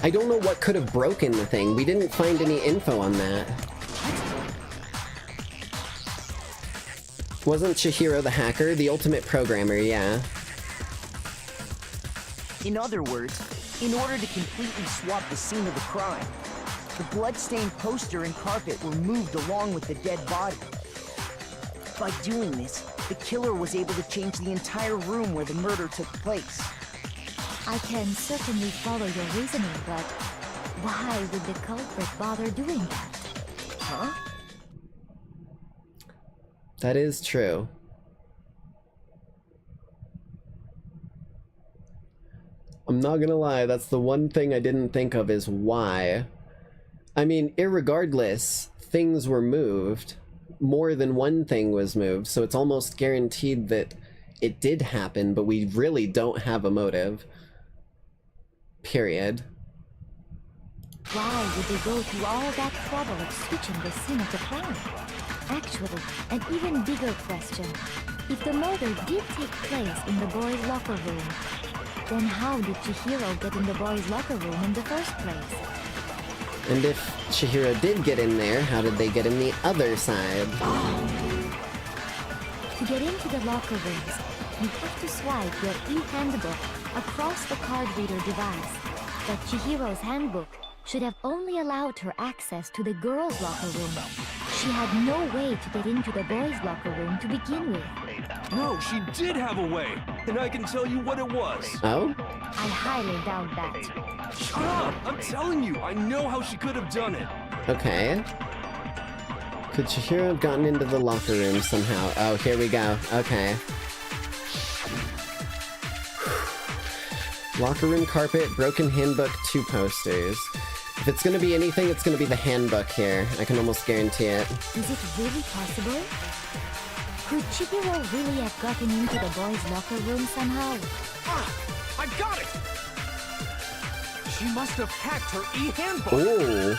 I don't know what could have broken the thing. We didn't find any info on that. Wasn't Chihiro the hacker? The ultimate programmer, yeah. In other words, in order to completely swap the scene of the crime, the bloodstained poster and carpet were moved along with the dead body. By doing this, the killer was able to change the entire room where the murder took place. I can certainly follow your reasoning, but why would the culprit bother doing that? Huh? That is true. I'm not gonna lie, that's the one thing I didn't think of is why. I mean, irregardless, things were moved. More than one thing was moved, so it's almost guaranteed that it did happen, but we really don't have a motive. Period. Why would they go through all that trouble of switching the scene of the crime? Actually, an even bigger question. If the murder did take place in the boys' locker room, then how did Chihiro get in the boys' locker room in the first place? And if Chihiro did get in there, how did they get in the other side? To get into the locker rooms, you have to swipe your e-handbook across the card reader device. But Chihiro's handbook should have only allowed her access to the girls' locker room. She had no way to get into the boys' locker room to begin with. No, she did have a way, and I can tell you what it was. Oh? I highly doubt that. Shut up! I'm telling you, I know how she could have done it. Okay. Could Chihiro have gotten into the locker room somehow? Oh, here we go. Okay. Locker room carpet, broken handbook, 2 posters. If it's gonna be anything, it's gonna be the handbook here. I can almost guarantee it. Is it really possible? Could Chihiro really have gotten into the boys' locker room somehow? Ah! I got it! She must have hacked her e-handbook! Oh!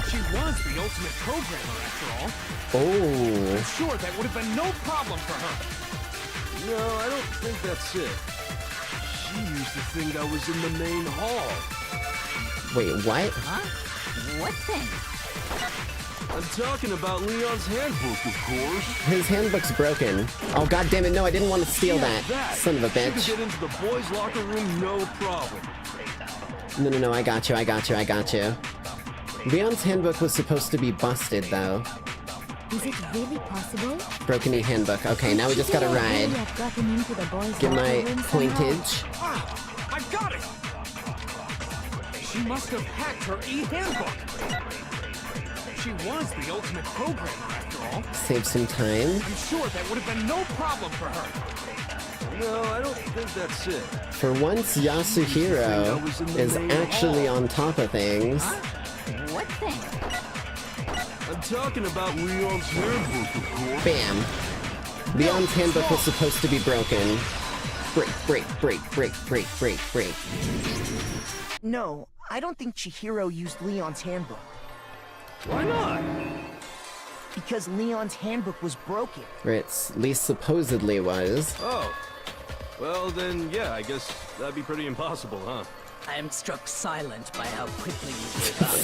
She was the ultimate programmer, after all. Oh! I'm sure that would have been no problem for her. No, I don't think that's it. She used the thing that was in the main hall. Wait, what? Huh? What thing? I'm talking about Leon's handbook, of course. His handbook's broken. Oh, god damn it, no, I didn't want to steal that. Son of a She bitch. could get into the boys' locker room, no problem. No, I got you. Leon's handbook was supposed to be busted, though. Is it really possible? Broken e-handbook. Okay, now we just gotta ride. Really have gotten into the boys' Get locker my room somehow? pointage. Ah! I got it! She must have hacked her e-handbook. She was the ultimate programmer, after all. Save some time. I'm sure that would have been no problem for her. No, I don't think that's it. For once, Yasuhiro is actually on top of things. What thing? I'm talking about Leon's handbook, of course. Bam. Leon's handbook was supposed to be broken. Break. No, I don't think Chihiro used Leon's handbook. Why not? Because Leon's handbook was broken. Or at least supposedly was. Oh. Well, then, yeah, I guess that'd be pretty impossible, huh? I am struck silent by how quickly you gave up.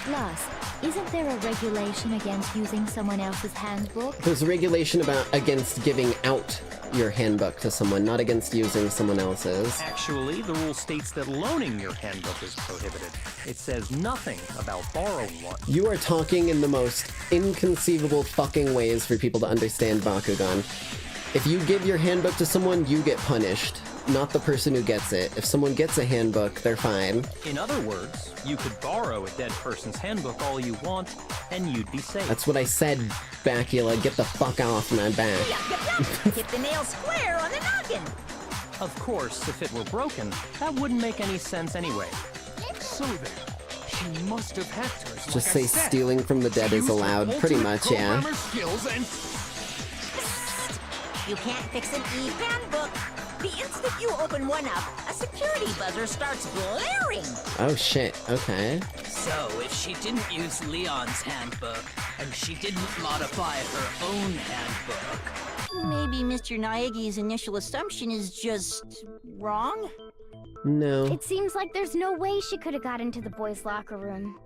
Plus, isn't there a regulation against using someone else's handbook? There's a regulation against giving out your handbook to someone, not against using someone else's. Actually, the rule states that loaning your handbook is prohibited. It says nothing about borrowing one. You are talking in the most inconceivable fucking ways for people to understand Bakugan. If you give your handbook to someone, you get punished, not the person who gets it. If someone gets a handbook, they're fine. In other words, you could borrow a dead person's handbook all you want, and you'd be safe. That's what I said, Bacula. Get the fuck off my back. Hit the nail square on the noggin. Of course, if it were broken, that wouldn't make any sense anyway. So then, she must have hacked hers. Just like say I said. stealing from the dead is allowed, pretty much, yeah. Programmer skills and You can't fix an e-handbook. The instant you open one up, a security buzzer starts blaring. Oh shit, okay. So, if she didn't use Leon's handbook, and she didn't modify her own handbook... Maybe Mr. Naegi's initial assumption is just wrong? No. It seems like there's no way she could have got into the boys' locker room.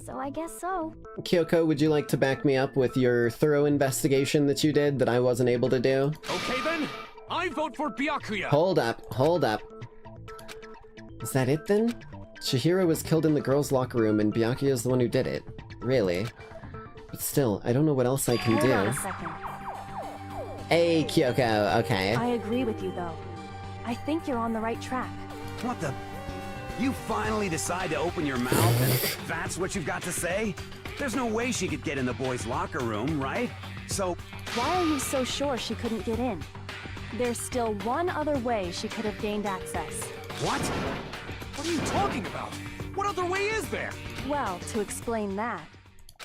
So I guess so. Kyoko, would you like to back me up with your thorough investigation that you did that I wasn't able to do? okay then, I vote for Byakuya. Hold up. Is that it then? Chihiro was killed in the girls' locker room and Byakuya is the one who did it. Really? But still, I don't know what else I can Hold on do. a second. Hey, Kyoko, okay. I agree with you, though. I think you're on the right track. What the? You finally decide to open your mouth and that's what you've got to say? There's no way she could get in the boys' locker room, right? So... Why are you so sure she couldn't get in? There's still one other way she could have gained access. What? What are you talking about? What other way is there? Well, to explain that,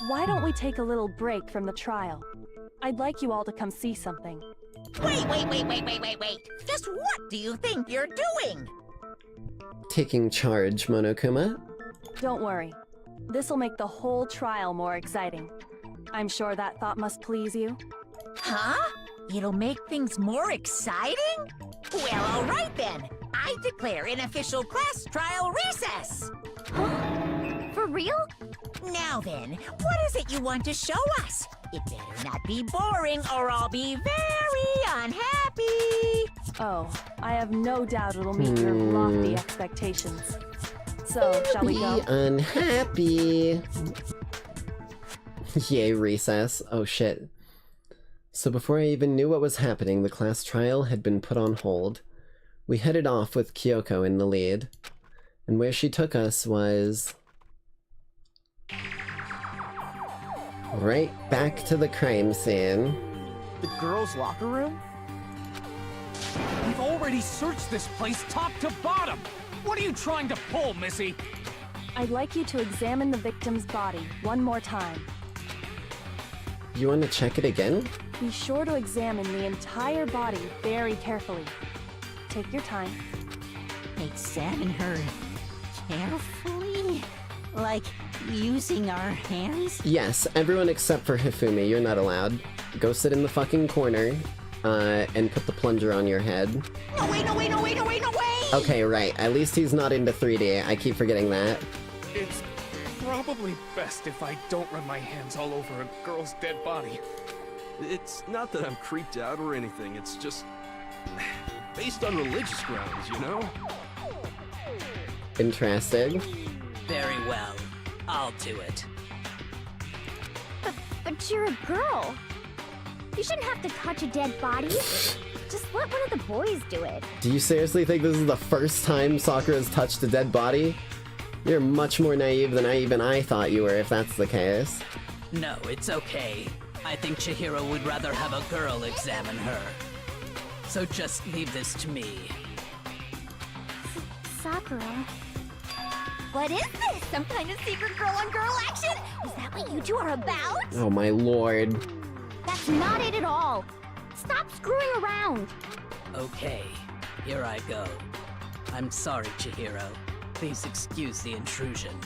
why don't we take a little break from the trial? I'd like you all to come see something. Wait. Just what do you think you're doing? Taking charge, Monokuma. Don't worry. This'll make the whole trial more exciting. I'm sure that thought must please you. Huh? It'll make things more exciting? Well, all right then. I declare an official class trial recess. For real? Now then, what is it you want to show us? It better not be boring or I'll be very unhappy. Oh, I have no doubt it'll meet your lofty expectations. So, shall we go? Be unhappy. Yay, recess. Oh shit. So before I even knew what was happening, the class trial had been put on hold. We headed off with Kyoko in the lead. And where she took us was... right back to the crime scene. The girls' locker room? We've already searched this place top to bottom! What are you trying to pull, Missy? I'd like you to examine the victim's body one more time. You want to check it again? Be sure to examine the entire body very carefully. Take your time. Examine her carefully? Like, using our hands? Yes, everyone except for Hifumi, you're not allowed. Go sit in the fucking corner, and put the plunger on your head. No way, no way, no way, no way, no way! Okay, right, at least he's not into 3D, I keep forgetting that. It's probably best if I don't run my hands all over a girl's dead body. It's not that I'm creeped out or anything, it's just... based on religious grounds, you know? Interesting. Very well. I'll do it. But you're a girl. You shouldn't have to touch a dead body. Just let one of the boys do it. Do you seriously think this is the first time Sakura has touched a dead body? You're much more naive than I thought you were, if that's the case. No, it's okay. I think Chihiro would rather have a girl examine her. So just leave this to me. Sakura. What is this? Some kind of secret girl-on-girl action? Is that what you two are about? Oh my lord. That's not it at all. Stop screwing around. Okay, here I go. I'm sorry, Chihiro. Please excuse the intrusion.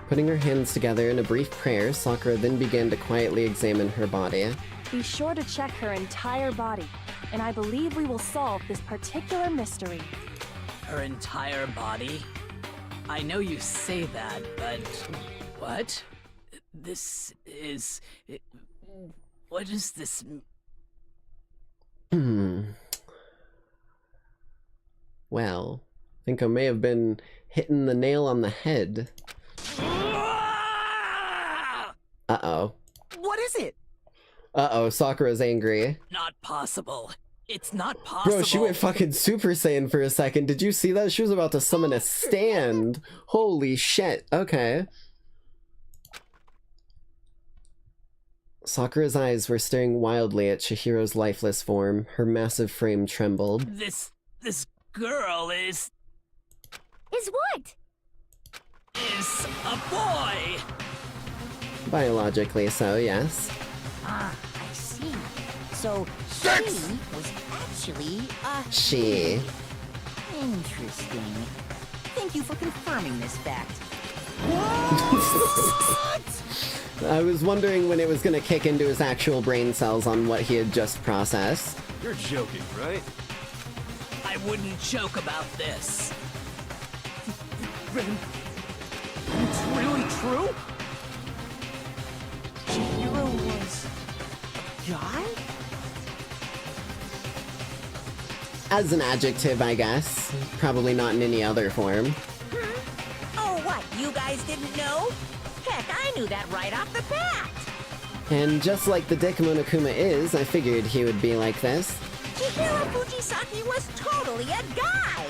Putting her hands together in a brief prayer, Sakura then began to quietly examine her body. Be sure to check her entire body, and I believe we will solve this particular mystery. Her entire body? I know you say that, but... what? This is... what is this... Well, I think I may have been hitting the nail on the head. Uh-oh. What is it? Uh-oh, Sakura's angry. Not possible. It's not possible. Bro, she went fucking Super Saiyan for a second. Did you see that? She was about to summon a stand. Holy shit. Okay. Sakura's eyes were staring wildly at Chihiro's lifeless form. Her massive frame trembled. This girl is what? Is a boy! Biologically so, yes. Ah, I see. So, she was actually a... She. Interesting. Thank you for confirming this fact. I was wondering when it was gonna kick into his actual brain cells on what he had just processed. You're joking, right? I wouldn't joke about this. Then... it's really true? Chihiro was... a guy? As an adjective, I guess. Probably not in any other form. Oh, what? You guys didn't know? Heck, I knew that right off the bat. And just like the Dick Monokuma is, I figured he would be like this. Chihiro Fujisaki was totally a guy.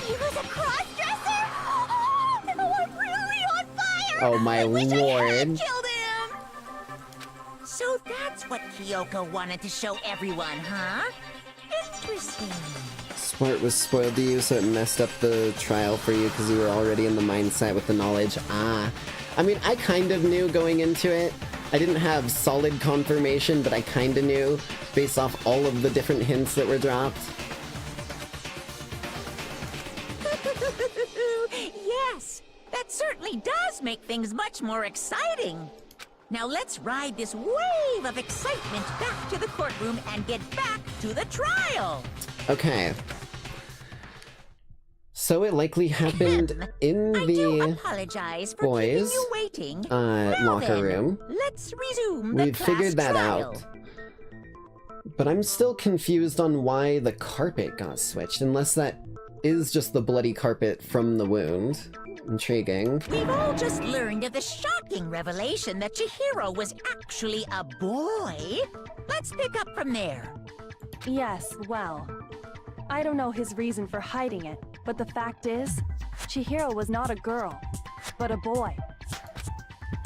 He was a cross-dresser? Oh, I'm really on fire! Oh my lord. Killed him! So that's what Kyoko wanted to show everyone, huh? Interesting. Sport was spoiled to you, so it messed up the trial for you because you were already in the mindset with the knowledge. Ah. I mean, I kind of knew going into it. I didn't have solid confirmation, but I kind of knew based off all of the different hints that were dropped. Yes, that certainly does make things much more exciting. Now let's ride this wave of excitement back to the courtroom and get back to the trial. Okay. So it likely happened in the Apologize for boys' keeping you waiting. Now locker then, room. Let's resume the We've class figured that trial. out. But I'm still confused on why the carpet got switched, unless that is just the bloody carpet from the wound. Intriguing. We've all just learned of the shocking revelation that Chihiro was actually a boy. Let's pick up from there. Yes, well, I don't know his reason for hiding it, but the fact is, Chihiro was not a girl, but a boy.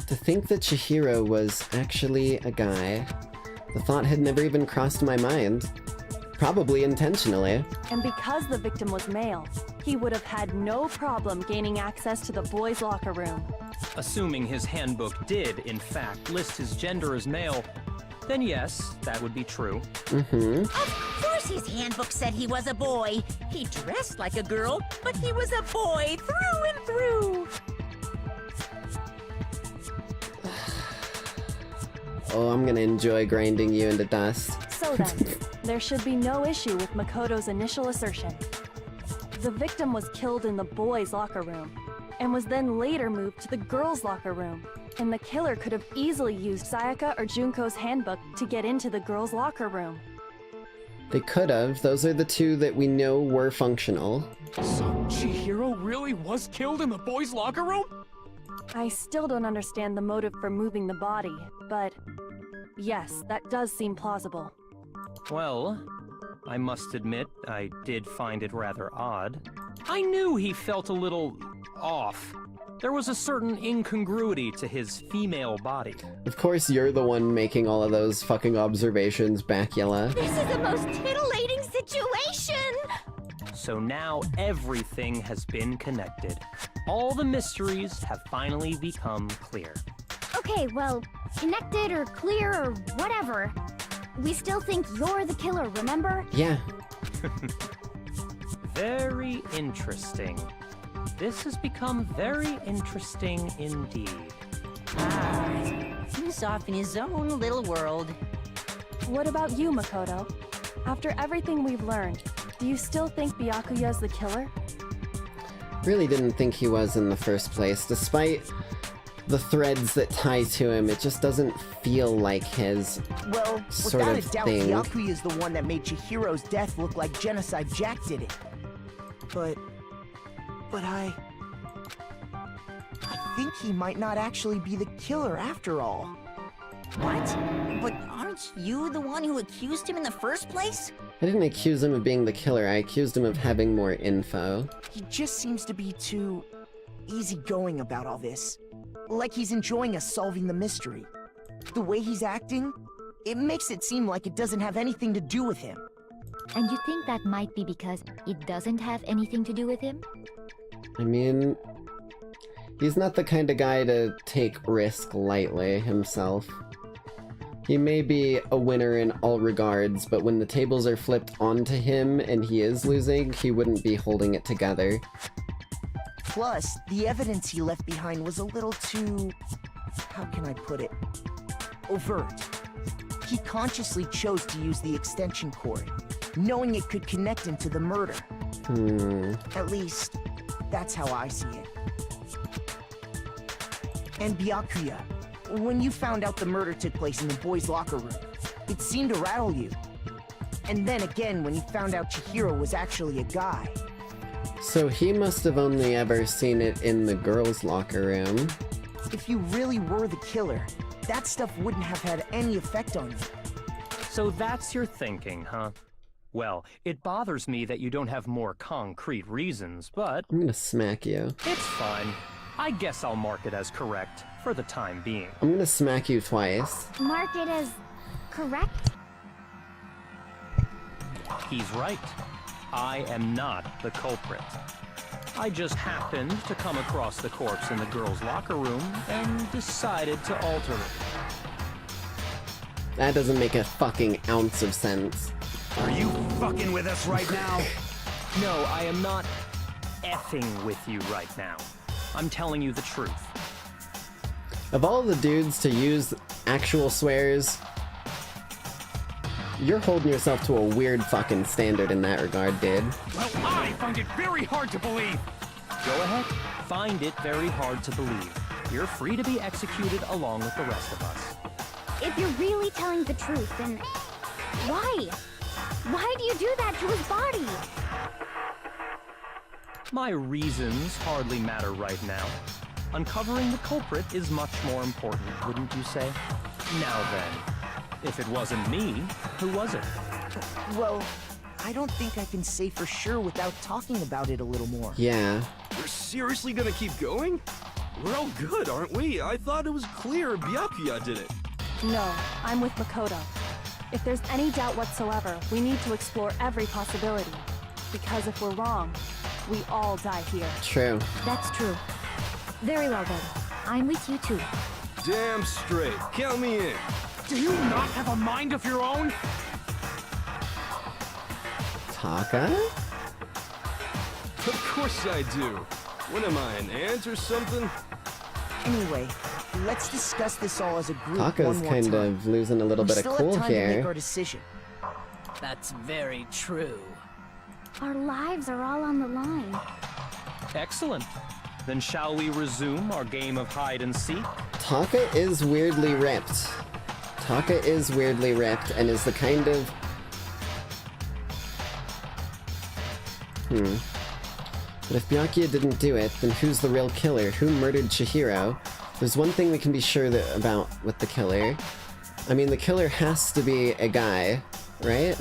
To think that Chihiro was actually a guy, the thought had never even crossed my mind. Probably intentionally. And because the victim was male, he would have had no problem gaining access to the boys' locker room. Assuming his handbook did, in fact, list his gender as male, then yes, that would be true. Of course his handbook said he was a boy. He dressed like a girl, but he was a boy through and through. Oh, I'm gonna enjoy grinding you into dust. So then, there should be no issue with Makoto's initial assertion. The victim was killed in the boys' locker room, and was then later moved to the girls' locker room. And the killer could have easily used Sayaka or Junko's handbook to get into the girls' locker room. They could have. Those are the two that we know were functional. So Chihiro really was killed in the boys' locker room? I still don't understand the motive for moving the body, but yes, that does seem plausible. Well, I must admit, I did find it rather odd. I knew he felt a little off. There was a certain incongruity to his female body. Of course you're the one making all of those fucking observations, Bacula. This is the most titillating situation! So now everything has been connected. All the mysteries have finally become clear. Okay, well, connected or clear or whatever. We still think you're the killer, remember? Yeah. Very interesting. This has become very interesting indeed. He's off in his own little world. What about you, Makoto? After everything we've learned, do you still think Byakuya's the killer? Really didn't think he was in the first place. Despite the threads that tie to him, it just doesn't feel like his sort without of a doubt, thing. Byakuya is the one that made Chihiro's death look like Genocide Jack did it. But I think he might not actually be the killer after all. What? But aren't you the one who accused him in the first place? I didn't accuse him of being the killer, I accused him of having more info. He just seems to be too easygoing about all this. Like he's enjoying us solving the mystery. The way he's acting, it makes it seem like it doesn't have anything to do with him. And you think that might be because it doesn't have anything to do with him? I mean, he's not the kind of guy to take risk lightly himself. He may be a winner in all regards, but when the tables are flipped onto him and he is losing, he wouldn't be holding it together. Plus, the evidence he left behind was a little too... how can I put it? Overt. He consciously chose to use the extension cord, knowing it could connect him to the murder. At least, that's how I see it. And Byakuya, when you found out the murder took place in the boys' locker room, it seemed to rattle you. And then again when you found out Chihiro was actually a guy. So he must have only ever seen it in the girls' locker room. If you really were the killer, that stuff wouldn't have had any effect on you. So that's your thinking, huh? Well, it bothers me that you don't have more concrete reasons, but... I'm gonna smack you. It's fine. I guess I'll mark it as correct, for the time being. I'm gonna smack you twice. Mark it as correct? He's right. I am not the culprit. I just happened to come across the corpse in the girls' locker room and decided to alter it. That doesn't make a fucking ounce of sense. Are you fucking with us right now? No, I am not effing with you right now. I'm telling you the truth. Of all the dudes to use actual swears, You're holding yourself to a weird fucking standard in that regard, dude. Well, I find it very hard to believe. Go ahead, find it very hard to believe. You're free to be executed along with the rest of us. If you're really telling the truth, then why? Why do you do that to his body? My reasons hardly matter right now. Uncovering the culprit is much more important, wouldn't you say? Now then, if it wasn't me, who was it? Well, I don't think I can say for sure without talking about it a little more. Yeah. We're seriously gonna keep going? We're all good, aren't we? I thought it was clear Byakuya did it. No, I'm with Makoto. If there's any doubt whatsoever, we need to explore every possibility. Because if we're wrong, we all die here. True. That's true. Very well then. I'm with you too. Damn straight. Count me in. Do you not have a mind of your own? Taka? Of course I do. What am I, an ant or something? Anyway, let's discuss this all as a group Taka's one more kind time. of losing a little We bit of still cool have time to make here. our decision. That's very true. Our lives are all on the line. Excellent. Then shall we resume our game of hide and seek? Taka is weirdly ripped. Taka is weirdly ripped and is the kind of... But if Byakuya didn't do it, then who's the real killer? Who murdered Chihiro? There's one thing we can be sure about with the killer. I mean, the killer has to be a guy, right?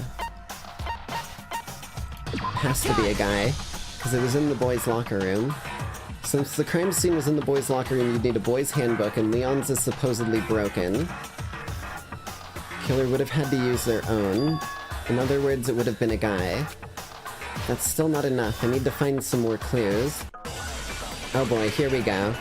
Has to be a guy, because it was in the boys' locker room. Since the crime scene was in the boys' locker room, you'd need a boys' handbook, and Leon's is supposedly broken. Killer would have had to use their own. In other words, it would have been a guy. That's still not enough. I need to find some more clues. Oh boy, here we go.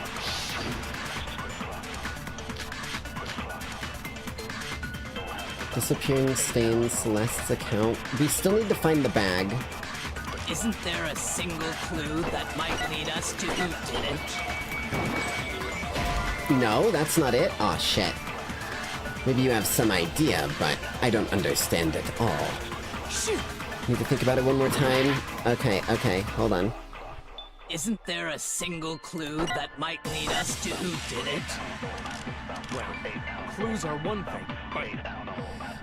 Disappearing stains, Celeste's account. We still need to find the bag. Isn't there a single clue that might lead us to who did it? No, that's not it. Aw, shit. Maybe you have some idea, but I don't understand it all. Shoot! Need to think about it one more time. Okay, hold on. Isn't there a single clue that might lead us to who did it? Well, clues are one thing, but...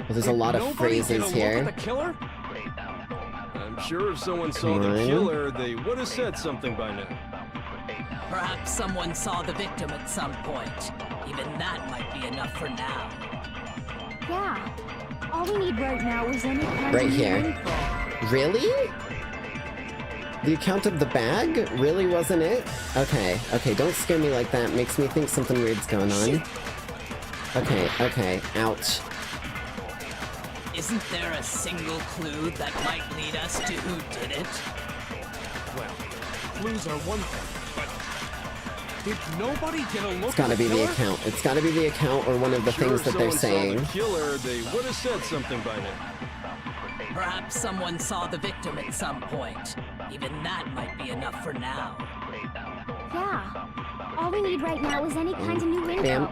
Well, there's a lot of phrases here. The killer? I'm sure if someone saw the killer, they would have said something by now. Perhaps someone saw the victim at some point. Even that might be enough for now. Yeah. All we need right now is any kind Right of here. info. Really? The account of the bag really wasn't it? Okay, don't scare me like that. Makes me think something weird's going on. Okay, ouch. Isn't there a single clue that might lead us to who did it? Well, clues are one thing, but... Did nobody get a look It's gotta at be the killer? account. It's gotta be the account or one of the things that they're saying. If someone saw the killer, they would have said something by now. Perhaps someone saw the victim at some point. Even that might be enough for now. Yeah. All we need right now is any kind of new info. Damn.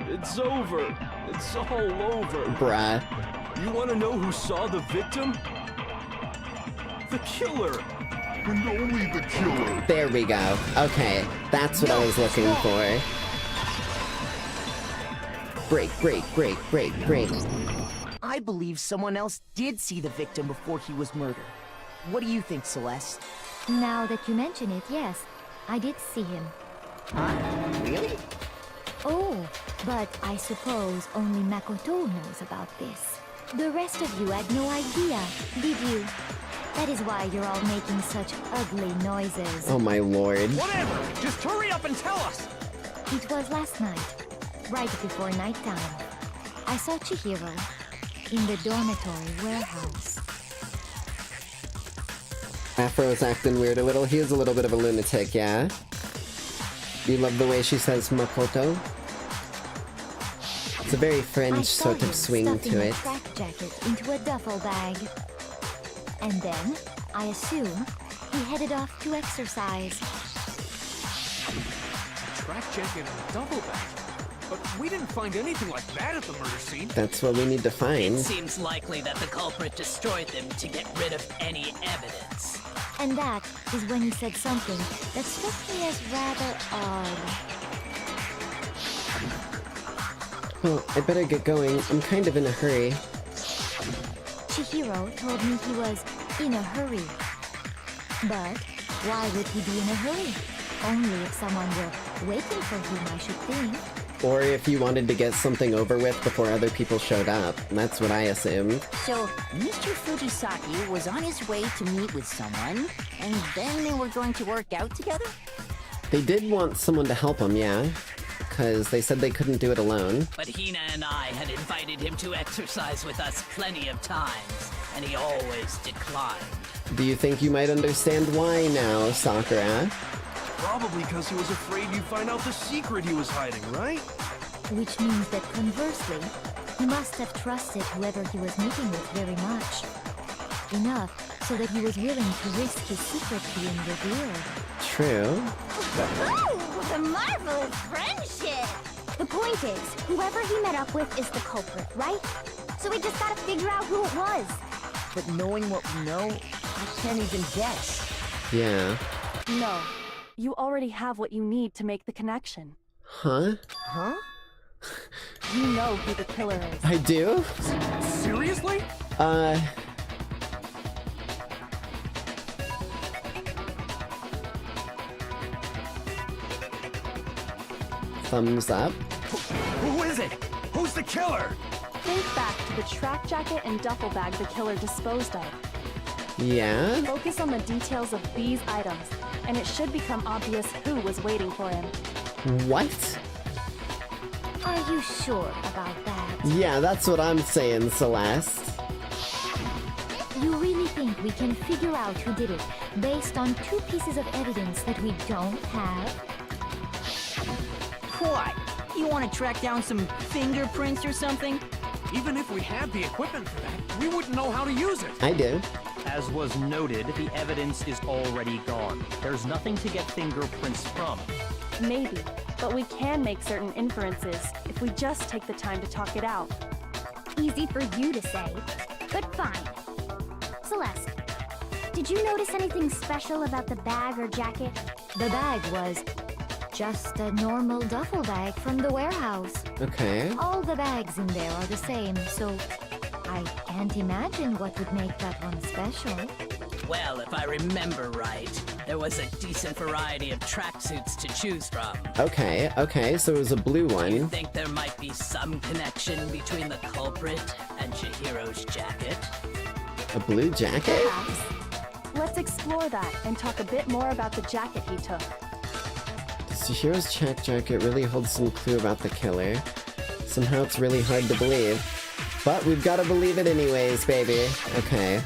It's over. It's all over. Bruh. You want to know who saw the victim? The killer. And only the killer. There we go. Okay, that's what I was looking for. Break. I believe someone else did see the victim before he was murdered. What do you think, Celeste? Now that you mention it, yes, I did see him. Really? Oh, but I suppose only Makoto knows about this. The rest of you had no idea, did you? That is why you're all making such ugly noises. Oh my lord. Whatever! Just hurry up and tell us! It was last night, right before nighttime. I saw Chihiro in the dormitory warehouse. Afro's acting weird a little. He is a little bit of a lunatic, yeah? You love the way she says Makoto? It's a very French sort of swing to it. I saw him stuffing a track jacket into a duffel bag. And then, I assume, he headed off to exercise. Track jacket and a double bag. but we didn't find anything like that at the murder scene. That's what we need to find. It seems likely that the culprit destroyed them to get rid of any evidence. And that is when he said something that struck me as rather odd. Well, I better get going. I'm kind of in a hurry. Chihiro told me he was in a hurry. But why would he be in a hurry? Only if someone were waiting for him, I should think. Or if you wanted to get something over with before other people showed up. That's what I assumed. So, Mr. Fujisaki was on his way to meet with someone, and then they were going to work out together? They did want someone to help him, yeah. Because they said they couldn't do it alone. But Hina and I had invited him to exercise with us plenty of times, and he always declined. Do you think you might understand why now, Sakura? Probably because he was afraid you'd find out the secret he was hiding, right? Which means that conversely, he must have trusted whoever he was meeting with very much. Enough so that he was willing to risk his secret being revealed. True. What a marvelous friendship! The point is, whoever he met up with is the culprit, right? So we just gotta figure out who it was. But knowing what we know, I can't even guess. Yeah. No. You already have what you need to make the connection. Huh? Huh? You know who the killer is. I do? Seriously? Thumbs up. Who is it? Who's the killer? Think back to the track jacket and duffel bag the killer disposed of. Yeah? Focus on the details of these items, and it should become obvious who was waiting for him. What? Are you sure about that? Yeah, that's what I'm saying, Celeste. You really think we can figure out who did it based on 2 pieces of evidence that we don't have? What? You want to track down some fingerprints or something? Even if we had the equipment for that, we wouldn't know how to use it. I do. As was noted, the evidence is already gone. There's nothing to get fingerprints from. Maybe, but we can make certain inferences if we just take the time to talk it out. Easy for you to say, but fine. Celeste, did you notice anything special about the bag or jacket? The bag was just a normal duffel bag from the warehouse. Okay. All the bags in there are the same, so I can't imagine what would make that one special. Well, if I remember right, there was a decent variety of tracksuits to choose from. Okay, so it was a blue one. Do you think there might be some connection between the culprit and Chihiro's jacket? A blue jacket? Perhaps. Let's explore that and talk a bit more about the jacket he took. Does Chihiro's check jacket really hold some clue about the killer? Somehow it's really hard to believe. But we've got to believe it anyways, baby. Okay.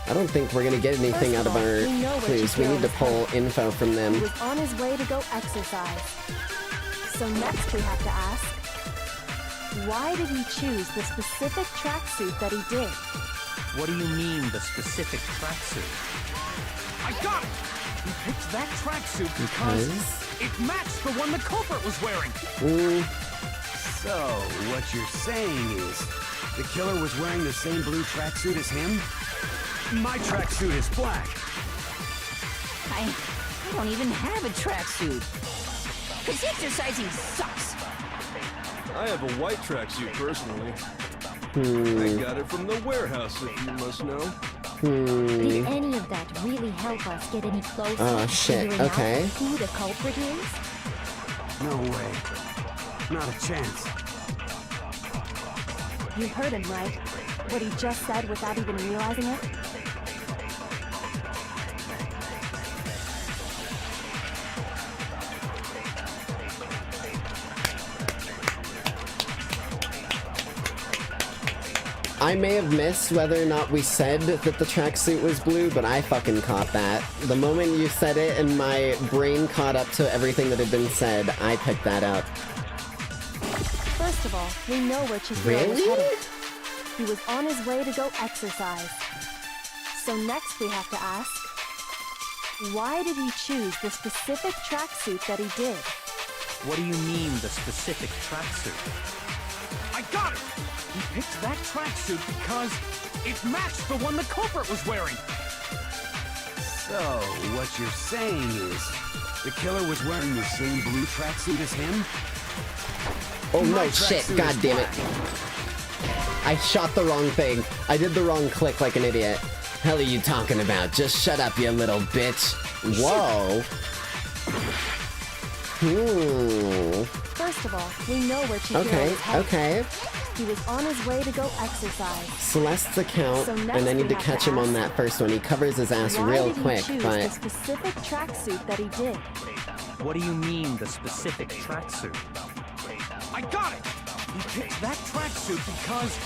I don't think we're gonna get anything out of our clues. We need to pull info from them. He was on his way to go exercise. So next we have to ask, why did he choose the specific tracksuit that he did? What do you mean, the specific tracksuit? I got it! He picked that tracksuit because it matched the one the culprit was wearing. So, what you're saying is, the killer was wearing the same blue tracksuit as him? My tracksuit is black. I don't even have a tracksuit. Because exercising sucks. I have a white tracksuit personally. I got it from the warehouse, if you must know. Did any of that really help us get any closer to figuring out who the culprit is? No way. Not a chance. You heard him, right? What he just said without even realizing it? I may have missed whether or not we said that the tracksuit was blue, but I fucking caught that. The moment you said it and my brain caught up to everything that had been said, I picked that up. First of all, we know where Chihiro was headed. He was on his way to go exercise. So next we have to ask, why did he choose the specific tracksuit that he did? What do you mean, the specific tracksuit? I got it! He picked that tracksuit because it matched the one the culprit was wearing. So, what you're saying is, the killer was wearing the same blue tracksuit as him? Oh no, My shit, tracksuit god is damn it. black. I shot the wrong thing. I did the wrong click like an idiot. Hell are you talking about? Just shut up, you little bitch. Whoa. First of all, we know where Chihiro is headed. Okay. He was on his way to go exercise. Celeste's account, So next and I need we to have catch to him on ask, that first one. He covers his ass why real did he quick, choose but the specific tracksuit that he did? What do you mean, the specific tracksuit? I got it! He picked that tracksuit because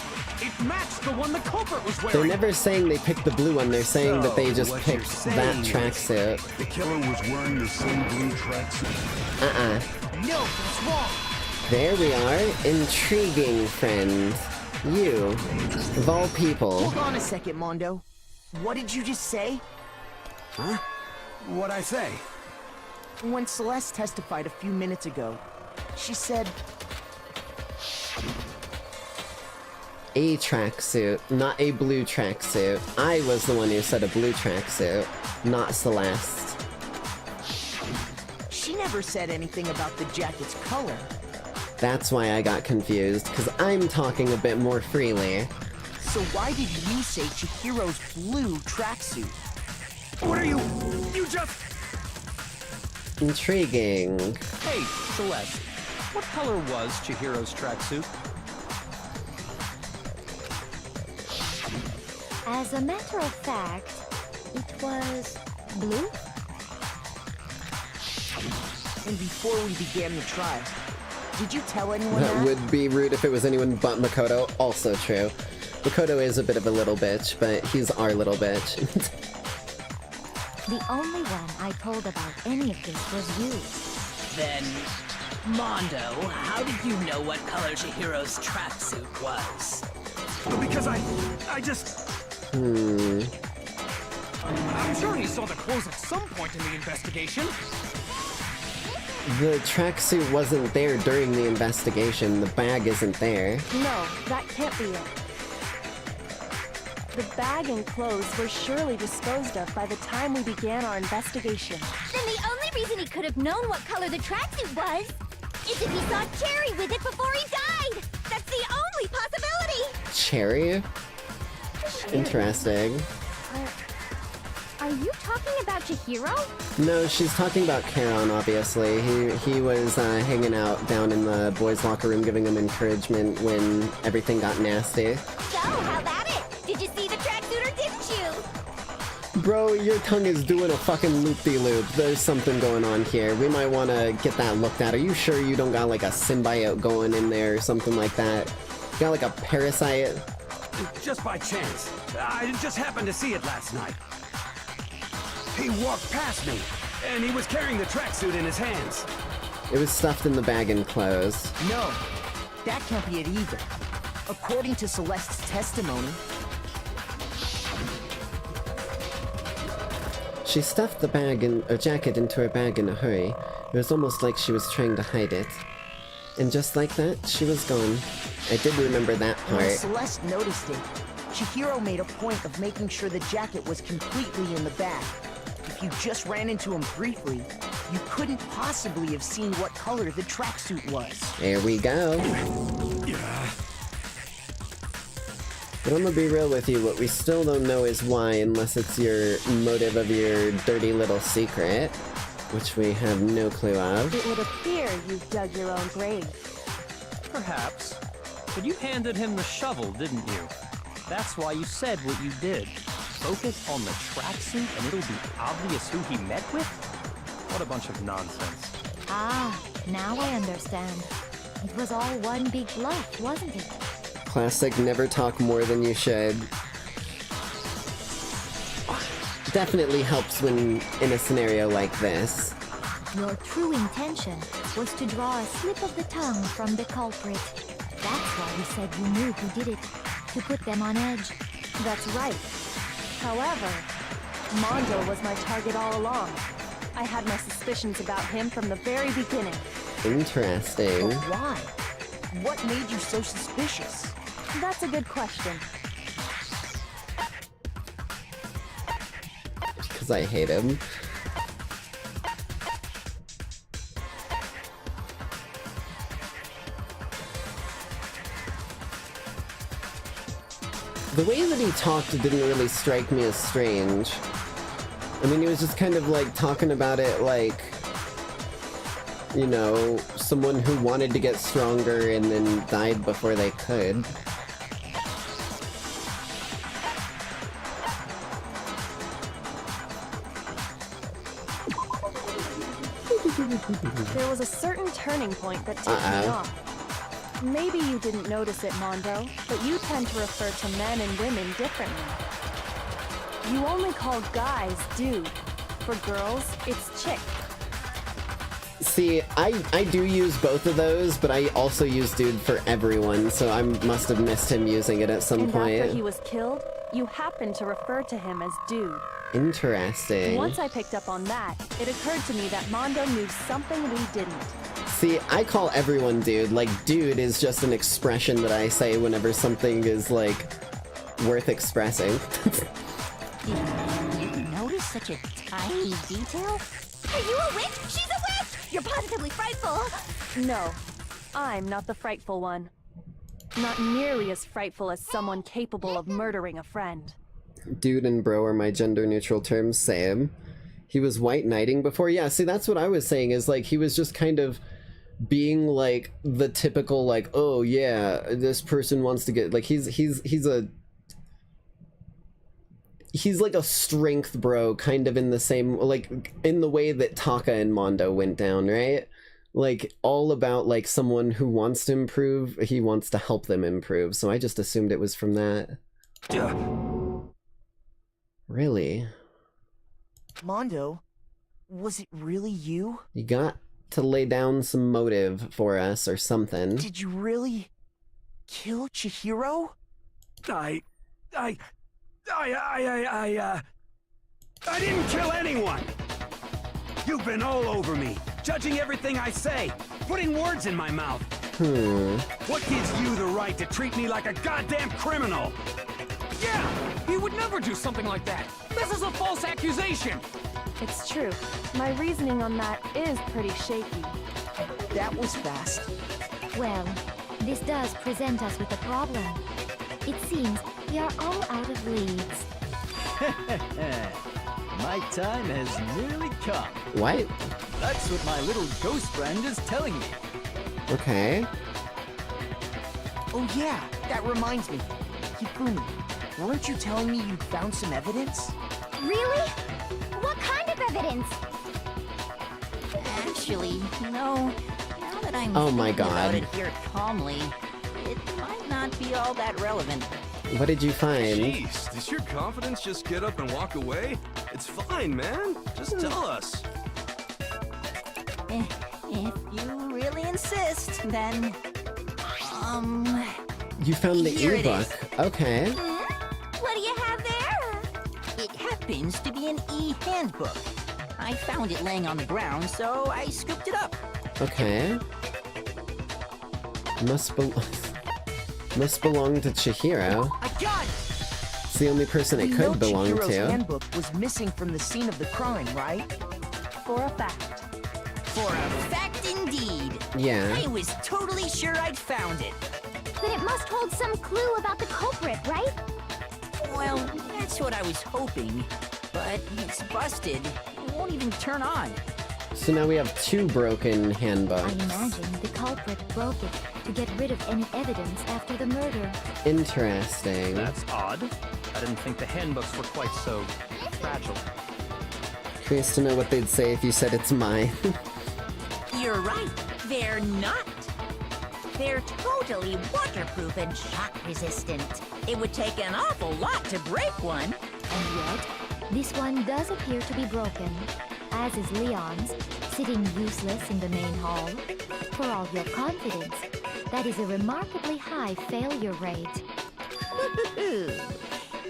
it matched the one the culprit was wearing. they're never saying they picked the blue one. They're saying that they just what you're picked that saying is, tracksuit. The killer was wearing the same blue tracksuit. No, that's wrong. There we are. Intriguing, friend. You, of all people. Hold on a second, Mondo. What did you just say? Huh? What'd I say? When Celeste testified a few minutes ago, she said... A tracksuit, not a blue tracksuit. I was the one who said a blue tracksuit, not Celeste. She never said anything about the jacket's color. That's why I got confused, because I'm talking a bit more freely. So why did you say Chihiro's blue tracksuit? What are you? You just... Intriguing. Hey, Celeste, what color was Chihiro's tracksuit? As a matter of fact, it was blue. And before we began the trial, did you tell anyone That would be rude if it was anyone but Makoto. Also true. Makoto is a bit of a little bitch, but he's our little bitch. The only one I told about any of this was you. Then, Mondo, how did you know what color Chihiro's tracksuit was? Because I just... Hmm. I'm sure he saw the clothes at some point in the investigation. The tracksuit wasn't there during the investigation. The bag isn't there. No, that can't be it. The bag and clothes were surely disposed of by the time we began our investigation. Then the only reason he could have known what color the tracksuit was is if he saw Cherry with it before he died. That's the only possibility. Cherry? Interesting. Are you talking about Chihiro? No, she's talking about Charon, obviously. He was hanging out down in the boys' locker room giving them encouragement when everything got nasty. So, how about it? Did you see the tracksuit or didn't you? Bro, your tongue is doing a fucking loop-de-loop. There's something going on here. We might want to get that looked at. Are you sure you don't got like a symbiote going in there or something like that? You got like a parasite? Just by chance. I just happened to see it last night. He walked past me, and he was carrying the tracksuit in his hands. It was stuffed in the bag and closed. No, that can't be it either. According to Celeste's testimony, she stuffed the bag and a jacket into her bag in a hurry. It was almost like she was trying to hide it. And just like that, she was gone. I did remember that when part. Celeste noticed it, Chihiro made a point of making sure the jacket was completely in the bag. If you just ran into him briefly, you couldn't possibly have seen what color the tracksuit was. There we go. But I'm gonna be real with you, what we still don't know is why, unless it's your motive of your dirty little secret, which we have no clue of. It would appear you've dug your own grave. Perhaps. But you handed him the shovel, didn't you? That's why you said what you did. Focus on the tracksuit and it'll be obvious who he met with? What a bunch of nonsense. Ah, now I understand. It was all one big bluff, wasn't it? Classic never talk more than you should. Definitely helps when in a scenario like this. Your true intention was to draw a slip of the tongue from the culprit. That's why you said you knew who did it, to put them on edge. That's right. However, Mondo was my target all along. I had my suspicions about him from the very beginning. Interesting. But why? What made you so suspicious? That's a good question. Because I hate him. The way that he talked didn't really strike me as strange. I mean, he was just kind of like talking about it like, you know, someone who wanted to get stronger and then died before they could. There was a certain turning point that tipped me off. Maybe you didn't notice it, Mondo, but you tend to refer to men and women differently. You only call guys dude. For girls, it's chick. See, I do use both of those, but I also use dude for everyone, so I must have missed him using it at some point. After he was killed, you happened to refer to him as dude. Interesting. Once I picked up on that, it occurred to me that Mondo knew something we didn't. See, I call everyone dude. Like, dude is just an expression that I say whenever something is, like, worth expressing. Did you notice such a tiny detail? Are you a witch? She's a witch! You're positively frightful! No, I'm not the frightful one. Not nearly as frightful as someone capable of murdering a friend. Dude and bro are my gender-neutral terms, same. He was white knighting before? Yeah, see, that's what I was saying, is, like, he was just kind of being, like, the typical, like, oh, yeah, this person wants to get, like, he's like a strength bro, kind of in the same, like, in the way that Taka and Mondo went down, right? Like, all about, like, someone who wants to improve, he wants to help them improve, so I just assumed it was from that. Really? Mondo, was it really you? You got to lay down some motive for us or something. Did you really kill Chihiro? I didn't kill anyone! You've been all over me, judging everything I say, putting words in my mouth. What gives you the right to treat me like a goddamn criminal? Yeah, he would never do something like that. This is a false accusation. It's true. My reasoning on that is pretty shaky. That was fast. Well, this does present us with a problem. It seems we are all out of leads. My time has nearly come. What? That's what my little ghost friend is telling me. Okay. Oh yeah, that reminds me. Hifumi, weren't you telling me you'd found some evidence? Really? What kind of evidence? Actually, no. Now that I'm Oh my thinking about God. it here calmly, it might not be all that relevant. What did you find? Jeez, does your confidence just get up and walk away? It's fine, man. Just tell us. If you really insist, then... You found the Here it e-book. is. Okay. What do you have there? It happens to be an e-handbook. I found it laying on the ground, so I scooped it up. Okay. Must belong to Chihiro. I got it! It's the only person it You know could belong Chihiro's to. handbook was missing from the scene of the crime, right? For a fact. For a fact indeed. Yeah. I was totally sure I'd found it. But it must hold some clue about the culprit, right? Well, that's what I was hoping. But it's busted. It won't even turn on. So now we have 2 broken I handbooks. imagine the culprit broke it to get rid of any evidence after the murder. Interesting. That's odd. I didn't think the handbooks were quite so fragile. Curious to know what they'd say if you said it's mine. You're right. They're not. They're totally waterproof and shock resistant. It would take an awful lot to break one. And yet, this one does appear to be broken, as is Leon's, sitting useless in the main hall. For all your confidence, that is a remarkably high failure rate.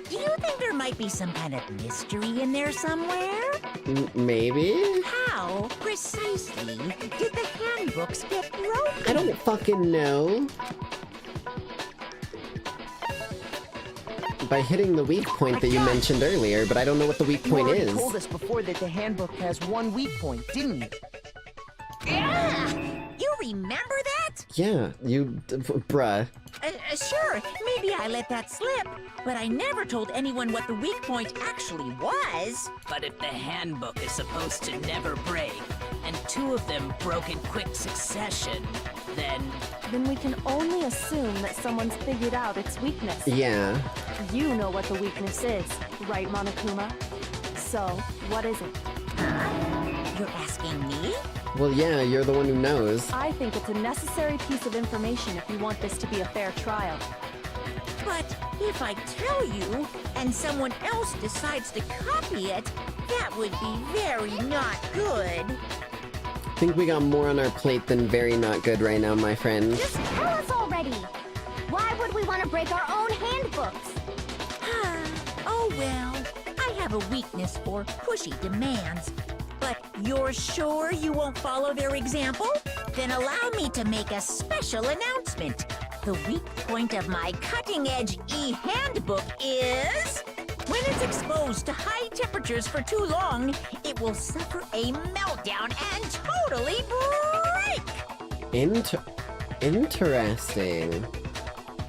Do you think there might be some kind of mystery in there somewhere? Maybe? How, precisely, did the handbooks get broken? I don't fucking know. By hitting the weak point that you mentioned earlier, but I don't know what the weak point You already is. told us before that the handbook has one weak point, didn't you? Yeah! You remember that? Yeah, you... bruh. Sure, maybe I let that slip, but I never told anyone what the weak point actually was. But if the handbook is supposed to never break, and two of them broke in quick succession, then we can only assume that someone's figured out its weakness. Yeah. You know what the weakness is, right, Monokuma? So, what is it? You're asking me? Well, yeah, you're the one who knows. I think it's a necessary piece of information if you want this to be a fair trial. But if I tell you, and someone else decides to copy it, that would be very not good. I think we got more on our plate than very not good right now, my friend. Just tell us already! Why would we want to break our own handbooks? Oh well, I have a weakness for pushy demands. But you're sure you won't follow their example? Then allow me to make a special announcement. The weak point of my cutting-edge e-handbook is... when it's exposed to high temperatures for too long, it will suffer a meltdown and totally break! Interesting.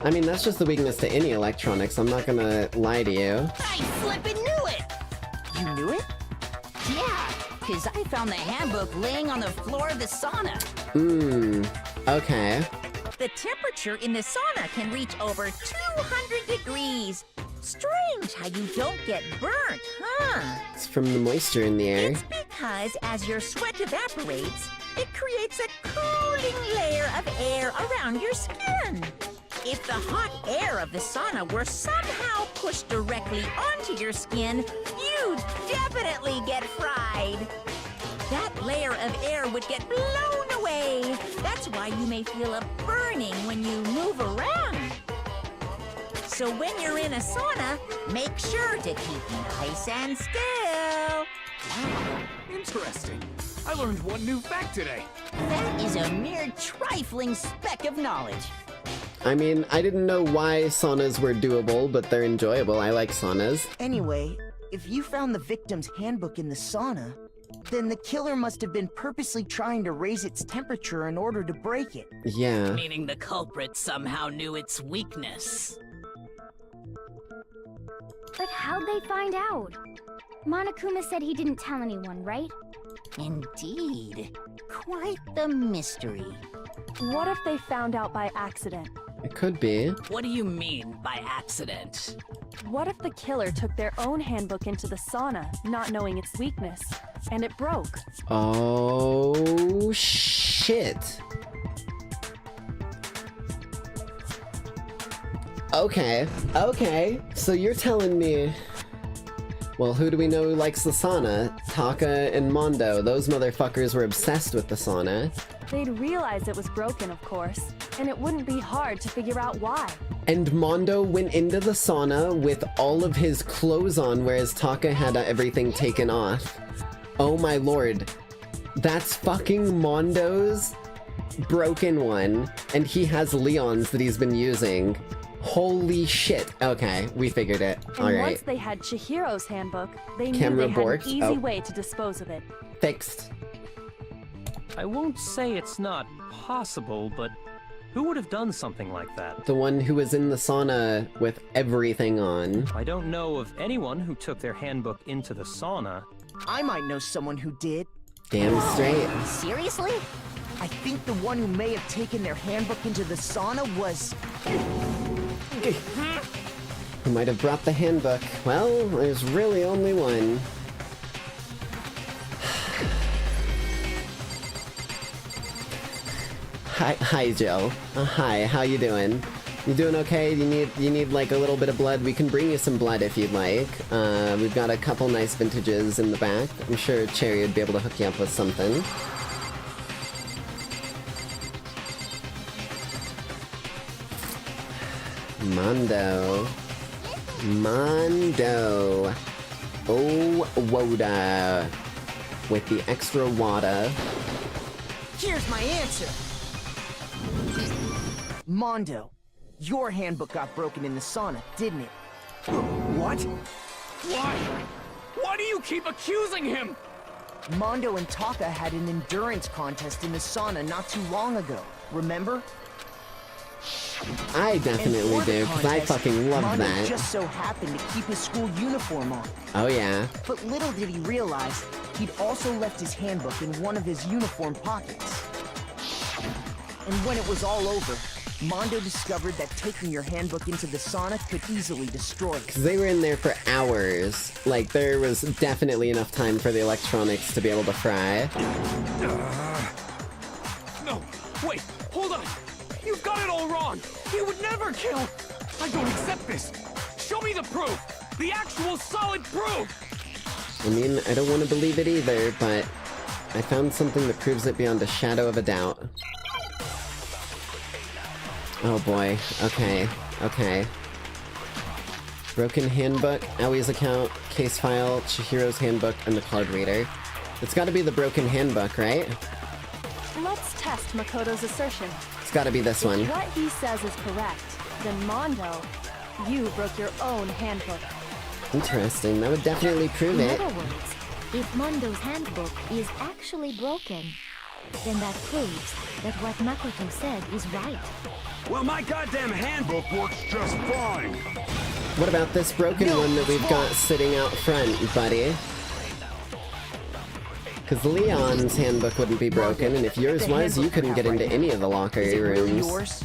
I mean, that's just the weakness to any electronics, I'm not gonna lie to you. I flippin' knew it! You knew it? Yeah, because I found the handbook laying on the floor of the sauna. Okay. The temperature in the sauna can reach over 200 degrees. Strange how you don't get burnt, huh? It's from the moisture in the air. It's because as your sweat evaporates, it creates a cooling layer of air around your skin. If the hot air of the sauna were somehow pushed directly onto your skin, you'd definitely get fried. That layer of air would get blown away. That's why you may feel a burning when you move around. So when you're in a sauna, make sure to keep nice and still. Wow, interesting. I learned one new fact today. That is a mere trifling speck of knowledge. I mean, I didn't know why saunas were doable, but they're enjoyable. I like saunas. Anyway, if you found the victim's handbook in the sauna, then the killer must have been purposely trying to raise its temperature in order to break it. Yeah. Meaning the culprit somehow knew its weakness. But how'd they find out? Monokuma said he didn't tell anyone, right? Indeed. Quite the mystery. What if they found out by accident? It could be. What do you mean by accident? What if the killer took their own handbook into the sauna, not knowing its weakness, and it broke? Oh, shit. Okay, so you're telling me... Well, who do we know who likes the sauna? Taka and Mondo. Those motherfuckers were obsessed with the sauna. They'd realize it was broken, of course, and it wouldn't be hard to figure out why. And Mondo went into the sauna with all of his clothes on, whereas Taka had everything taken off. Oh my lord. That's fucking Mondo's broken one, and he has Leon's that he's been using. Holy shit. Okay, we figured it. And Alright. once they had Chihiro's handbook, they Camera knew they borked? had an easy Oh. way to dispose of it. Fixed. I won't say it's not possible, but who would have done something like that? The one who was in the sauna with everything on. I don't know of anyone who took their handbook into the sauna. I might know someone who did. Damn straight. Seriously? I think the one who may have taken their handbook into the sauna was... Who might have brought the handbook? Well, there's really only one. Hi, Jill. Hi, how you doing? You doing okay? You need like a little bit of blood? We can bring you some blood if you'd like. We've got a couple nice vintages in the back. I'm sure Cherry would be able to hook you up with something. Mondo. Mondo. Oh, Woda. With the extra water. Here's my answer. Mondo, your handbook got broken in the sauna, didn't it? What? Why? Why do you keep accusing him? Mondo and Taka had an endurance contest in the sauna not too long ago, remember? I definitely do, because I fucking love Mondo that. just so happened to keep his school uniform on. Oh yeah. But little did he realize, he'd also left his handbook in one of his uniform pockets. And when it was all over, Mondo discovered that taking your handbook into the sauna could easily destroy it. Because they were in there for hours. Like, there was definitely enough time for the electronics to be able to fry. No, wait, hold on. You've got it all wrong. He would never kill. I don't accept this. Show me the proof. The actual solid proof. I mean, I don't want to believe it either, but I found something that proves it beyond a shadow of a doubt. Oh boy. Okay. Okay. Broken handbook, Awie's account, case file, Chihiro's handbook, and the card reader. It's gotta be the broken handbook, right? Let's test Makoto's assertion. It's gotta be this one. If what he says is correct, then Mondo, you broke your own handbook. Interesting. That would definitely prove In it. other words, if Mondo's handbook is actually broken, then that proves that what Makoto said is right. Well, my goddamn handbook works just fine. What about this broken one that we've got sitting out front, buddy? Because Leon's handbook wouldn't be broken, and if yours was, you couldn't get into any of the locker rooms. Yours?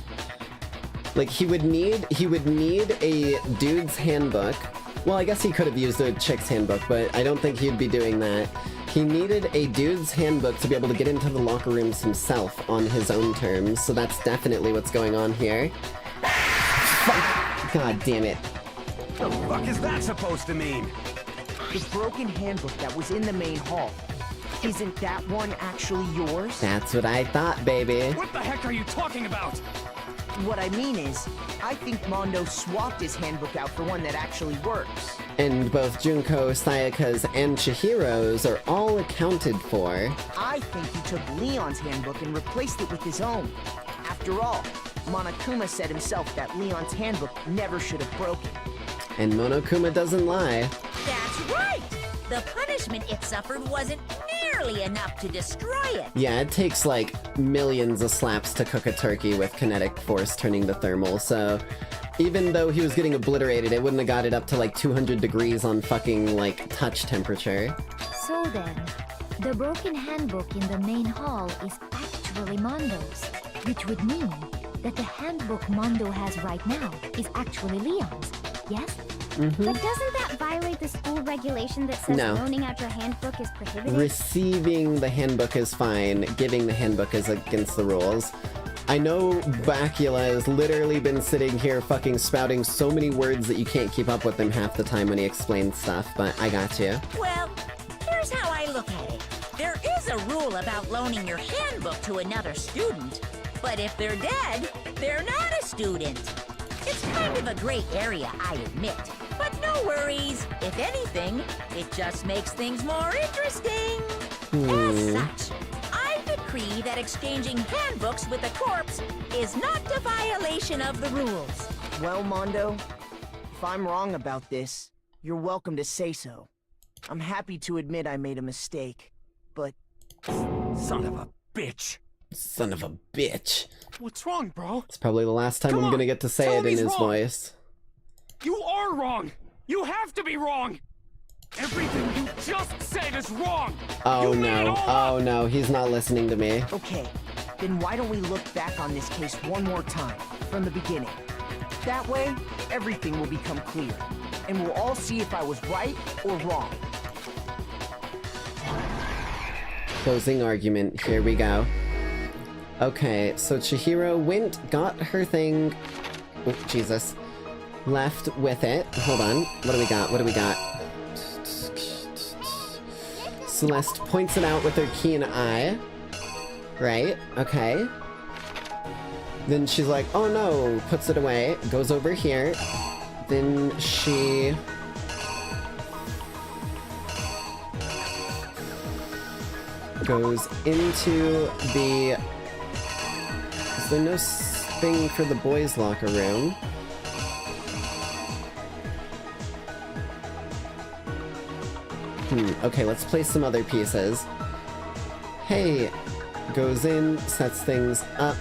Like, he would need a dude's handbook. Well, I guess he could have used a chick's handbook, but I don't think he'd be doing that. He needed a dude's handbook to be able to get into the locker rooms himself on his own terms, so that's definitely what's going on here. Fuck! God damn it. The fuck is that supposed to mean? The broken handbook that was in the main hall. Isn't that one actually yours? That's what I thought, baby. What the heck are you talking about? What I mean is, I think Mondo swapped his handbook out for one that actually works. And both Junko, Sayaka's, and Chihiro's are all accounted for. I think he took Leon's handbook and replaced it with his own. After all, Monokuma said himself that Leon's handbook never should have broken. And Monokuma doesn't lie. That's right! The punishment it suffered wasn't nearly enough to destroy it. Yeah, it takes like millions of slaps to cook a turkey with kinetic force turning to thermal, so even though he was getting obliterated, it wouldn't have got it up to like 200 degrees on fucking like touch temperature. So then, the broken handbook in the main hall is actually Mondo's, which would mean that the handbook Mondo has right now is actually Leon's, yes? But doesn't that violate the school regulation that says No. loaning out your handbook is prohibited? Receiving the handbook is fine, giving the handbook is against the rules. I know Bacula has literally been sitting here fucking spouting so many words that you can't keep up with him half the time when he explains stuff, but I got you. Well, here's how I look at it. There is a rule about loaning your handbook to another student, but if they're dead, they're not a student. It's kind of a gray area, I admit. But no worries. If anything, it just makes things more interesting. As such, I decree that exchanging handbooks with a corpse is not a violation of the rules. Well, Mondo, if I'm wrong about this, you're welcome to say so. I'm happy to admit I made a mistake, but... Son of a bitch. Son of a bitch. What's wrong, bro? It's probably the last time I'm gonna get to say it in his voice. You are wrong! You have to be wrong! Everything you just said is wrong! Oh You made it no, all up! oh no, he's not listening to me. Okay, then why don't we look back on this case one more time, from the beginning? That way, everything will become clear, and we'll all see if I was right or wrong. Closing argument, here we go. Okay, so Chihiro went, got her thing. Oh, Jesus. Left with it. Hold on. What do we got? What do we got? Celeste points it out with her keen eye. Right? Okay. Then she's like, oh no, puts it away, goes over here, Then she... goes into the... Is there no thing for the boys' locker room? Okay, let's place some other pieces. Hey, goes in, sets things up.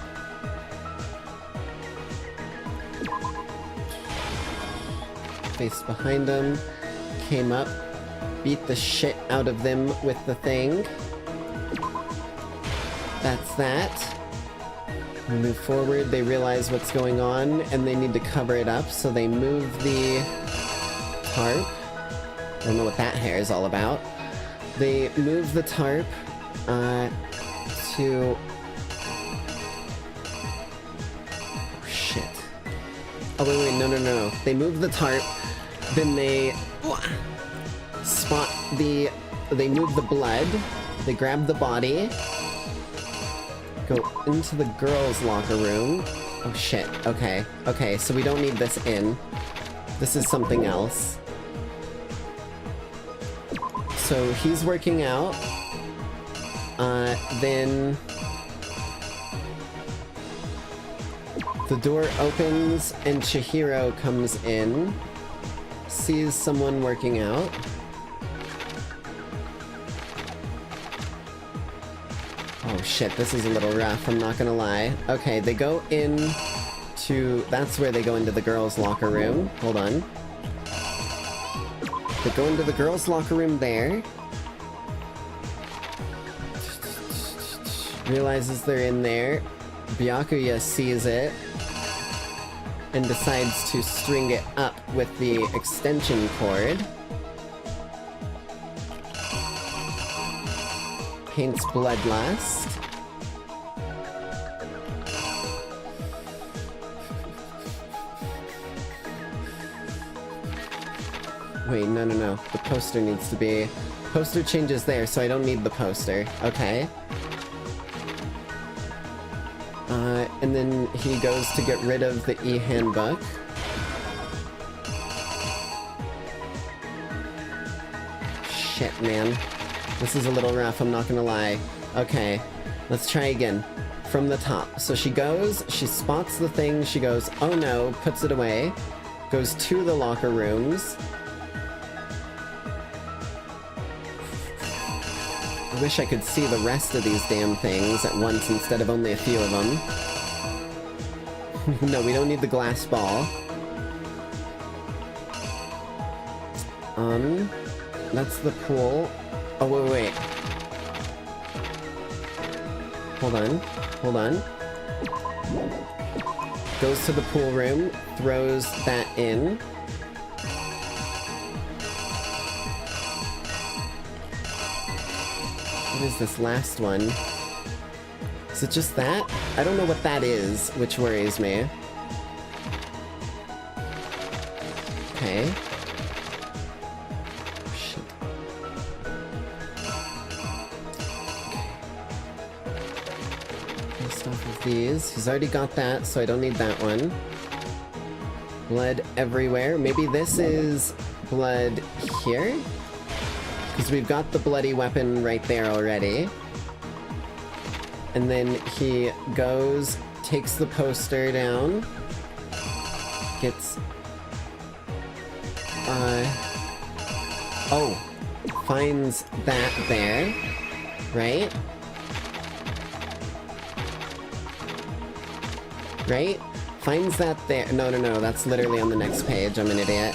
Faced behind him, came up, beat the shit out of them with the thing. That's that. We move forward, they realize what's going on, and they need to cover it up, so they move the tarp. I don't know what that hair is all about. They move the tarp to... Oh, shit. Oh, wait, no. They move the tarp, then they spot the... They move the blood, they grab the body, go into the girls' locker room. Oh, shit. Okay, so we don't need this in. This is something else. So he's working out, then the door opens and Chihiro comes in, sees someone working out. Oh shit, this is a little rough, I'm not gonna lie. Okay, they go in to... That's where they go into the girls' locker room. Hold on. They go into the girls' locker room there. Realizes they're in there. Byakuya sees it. And decides to string it up with the extension cord. Paints Bloodlust. Wait, no. The poster needs to be... Poster changes there, so I don't need the poster. Okay. And then he goes to get rid of the e-handbook. Shit, man. This is a little rough, I'm not gonna lie. Okay, let's try again. From the top. So she goes, she spots the thing, she goes, oh no, puts it away. Goes to the locker rooms. I wish I could see the rest of these damn things at once instead of only a few of them. No, we don't need the glass ball. That's the pool. Oh, wait. Hold on. Goes to the pool room, throws that in. What is this last one? Is it just that? I don't know what that is, which worries me. Okay. Shit. Based off of these. He's already got that, so I don't need that one. Blood everywhere. Maybe this is blood here? Because we've got the bloody weapon right there already. And then he goes, takes the poster down, gets... Oh, finds that there, right? Right? Finds that there. No, that's literally on the next page. I'm an idiot.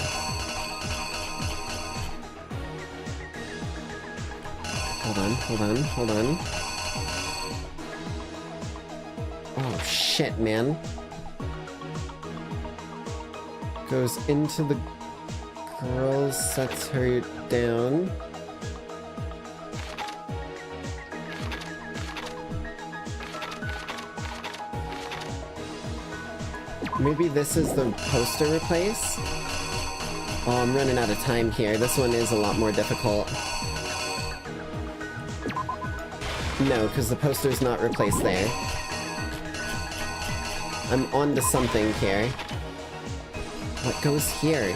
Hold on. Oh, shit, man. Goes into the girl, sets her down. Maybe this is the poster replace? Oh, I'm running out of time here. This one is a lot more difficult. No, because the poster's not replaced there. I'm onto something here. What goes here?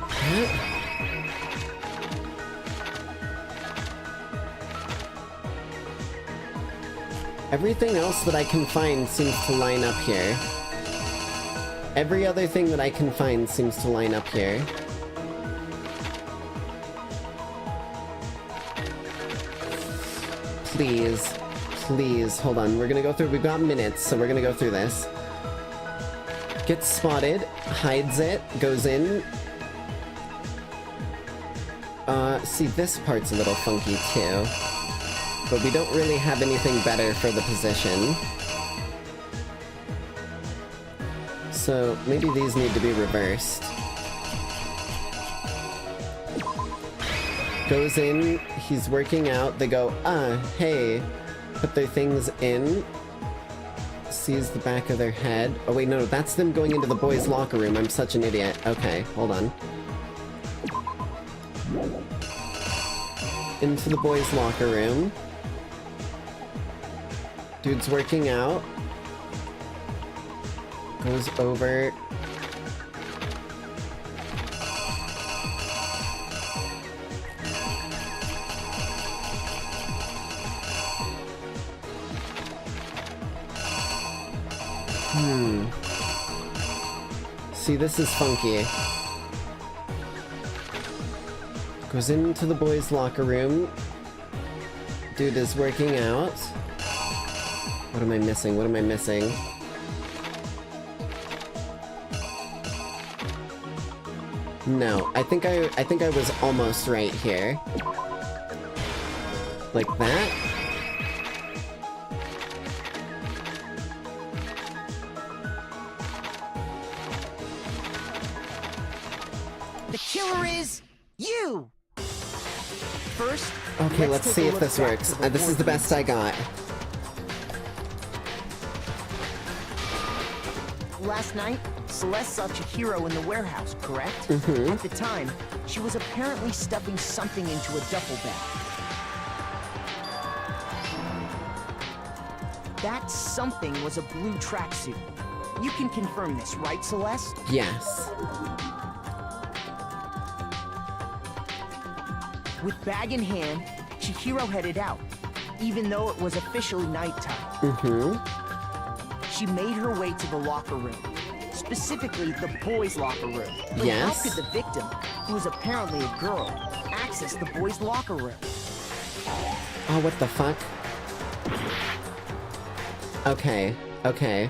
Huh? Everything else that I can find seems to line up here. Every other thing that I can find seems to line up here. Please. Please, hold on. We're gonna go through. We've got minutes, so we're gonna go through this. Gets spotted, hides it, goes in. See, this part's a little funky too. But we don't really have anything better for the position. So maybe these need to be reversed. Goes in, he's working out, they go, hey. Put their things in. Sees the back of their head. Oh wait, no, that's them going into the boys' locker room. I'm such an idiot. Okay, hold on. Into the boys' locker room. Dude's working out. Goes over. See, this is funky. Goes into the boys' locker room. Dude is working out. What am I missing? What am I missing? No, I think I was almost right here. Like that? The killer is you! First, okay, let's see if this works. This is the best I got. Last night, Celeste saw Chihiro in the warehouse, correct? Mm-hmm. At the time, she was apparently stuffing something into a duffel bag. That something was a blue tracksuit. You can confirm this, right, Celeste? Yes. With bag in hand, Chihiro headed out, even though it was officially nighttime. Mm-hmm. She made her way to the locker room, specifically the boys' locker room. But yes. How could the victim, who was apparently a girl, access the boys' locker room? Oh, what the fuck? Okay, okay.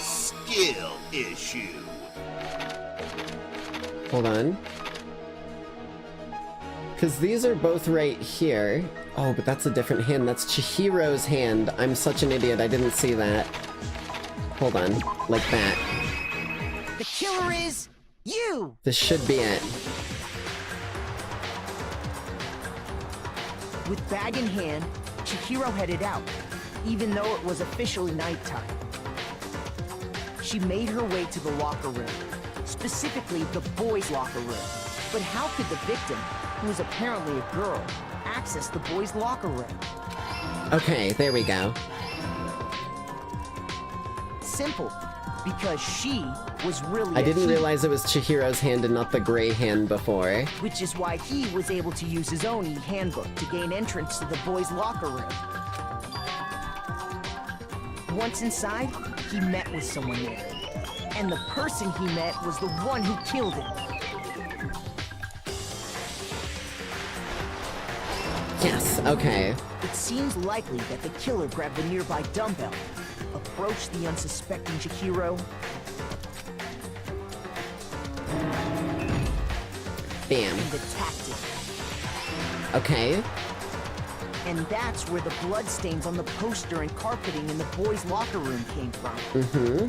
Skill issue. Hold on. Because these are both right here. Oh, but that's a different hand. That's Chihiro's hand. I'm such an idiot. I didn't see that. Hold on. Like that. The killer is you! This should be it. With bag in hand, Chihiro headed out, even though it was officially nighttime. She made her way to the locker room, specifically the boys' locker room. But how could the victim, who was apparently a girl, access the boys' locker room? Okay, there we go. Simple. Because she was really I didn't realize it was Chihiro's hand and not the gray hand before. Which is why he was able to use his own e-handbook to gain entrance to the boys' locker room. Once inside, he met with someone there. And the person he met was the one who killed him. Yes, okay. It seems likely that the killer grabbed the nearby dumbbell, approached the unsuspecting Chihiro. Bam. And attacked him. Okay. And that's where the bloodstains on the poster and carpeting in the boys' locker room came from. Mm-hmm.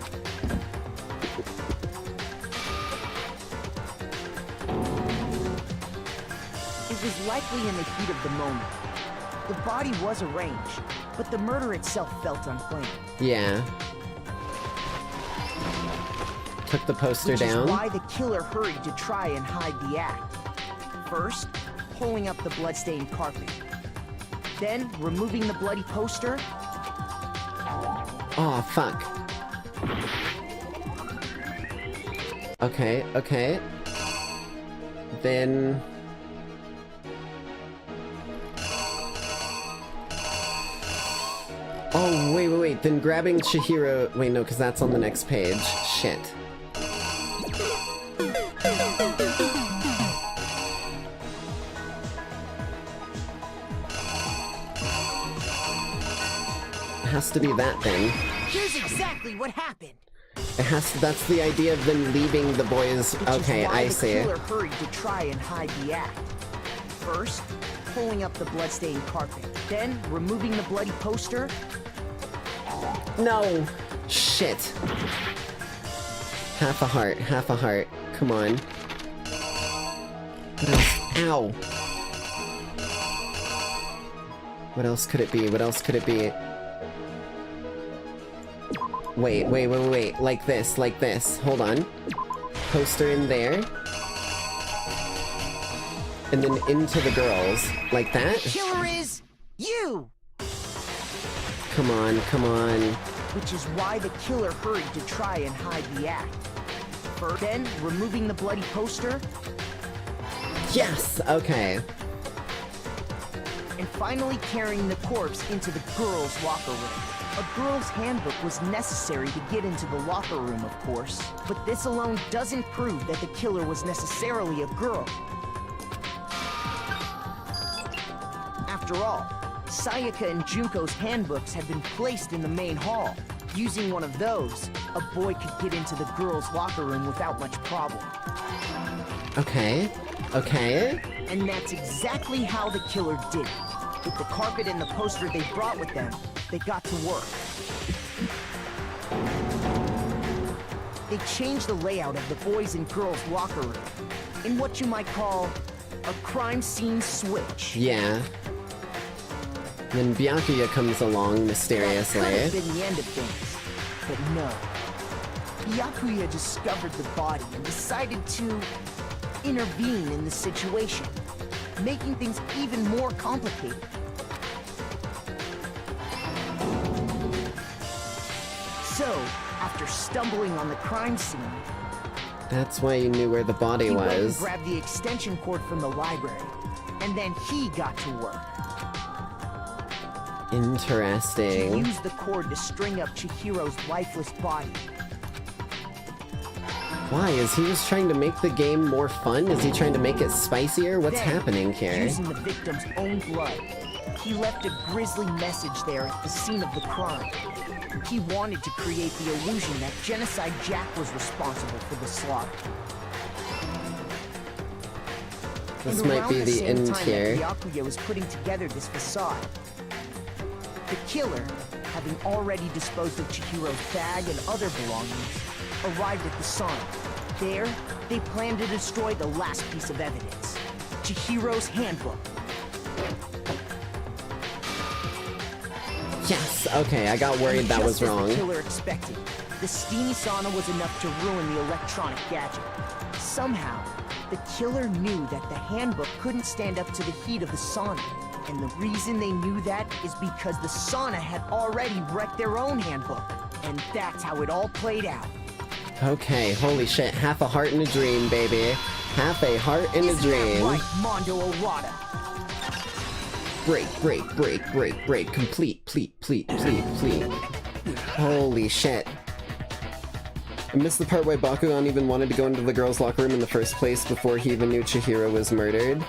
It was likely in the heat of the moment. The body was arranged, but the murder itself felt unplanned. Yeah. Took the poster Which down. is why the killer hurried to try and hide the act. First, pulling up the bloodstained carpet. Then, removing the bloody poster. Oh, fuck. Okay, okay. Then... Oh, wait. Then grabbing Chihiro... Wait, no, because that's on the next page. Shit. It has to be that then. Here's exactly what happened. It has to, that's the idea of them leaving the boys. Which Okay, is why I the see. killer hurried to try and hide the act. First, pulling up the bloodstained carpet. Then, removing the bloody poster. No! Shit. Half a heart, half a heart. Come on. What else? Ow! What else could it be? What else could it be? Wait. Like this. Hold on. Poster in there. And then into the girls. Like that? The killer is you! Come on. Which is why the killer hurried to try and hide the act. First, then, removing the bloody poster. Yes! Okay. And finally carrying the corpse into the girls' locker room. A girl's handbook was necessary to get into the locker room, of course, but this alone doesn't prove that the killer was necessarily a girl. After all, Sayaka and Junko's handbooks had been placed in the main hall. Using one of those, a boy could get into the girls' locker room without much problem. Okay. And that's exactly how the killer did it. With the carpet and the poster they brought with them, they got to work. They changed the layout of the boys' and girls' locker room in what you might call a crime scene switch. Yeah. Then Byakuya comes along mysteriously. That could have been the end of things, but no. Byakuya discovered the body and decided to intervene in the situation, making things even more complicated. So, after stumbling on the crime scene, That's why you knew where the body he went and was. grabbed the extension cord from the library, and then he got to work. Interesting. He used the cord to string up Chihiro's lifeless body. Why? Is he just trying to make the game more fun? Is he trying to make it spicier? What's Then, happening here? Using the victim's own blood, he left a grisly message there at the scene of the crime. He wanted to create the illusion that Genocide Jack was responsible for the slaughter. This And might around be the same end time here. that Byakuya was putting together this facade, the killer, having already disposed of Chihiro's bag and other belongings, arrived at the sauna. There, they planned to destroy the last piece of evidence, Chihiro's handbook. Yes! Okay, I got worried that was Just as wrong. the killer expected, the steamy sauna was enough to ruin the electronic gadget. Somehow, the killer knew that the handbook couldn't stand up to the heat of the sauna. And the reason they knew that is because the sauna had already wrecked their own handbook. And that's how it all played out. Okay, holy shit. Half a heart and a dream, baby. Half a heart and a Isn't that dream. right, Mondo Owada? Break. Complete. Holy shit. I missed the part where Bakugan even wanted to go into the girls' locker room in the first place before he even knew Chihiro was murdered.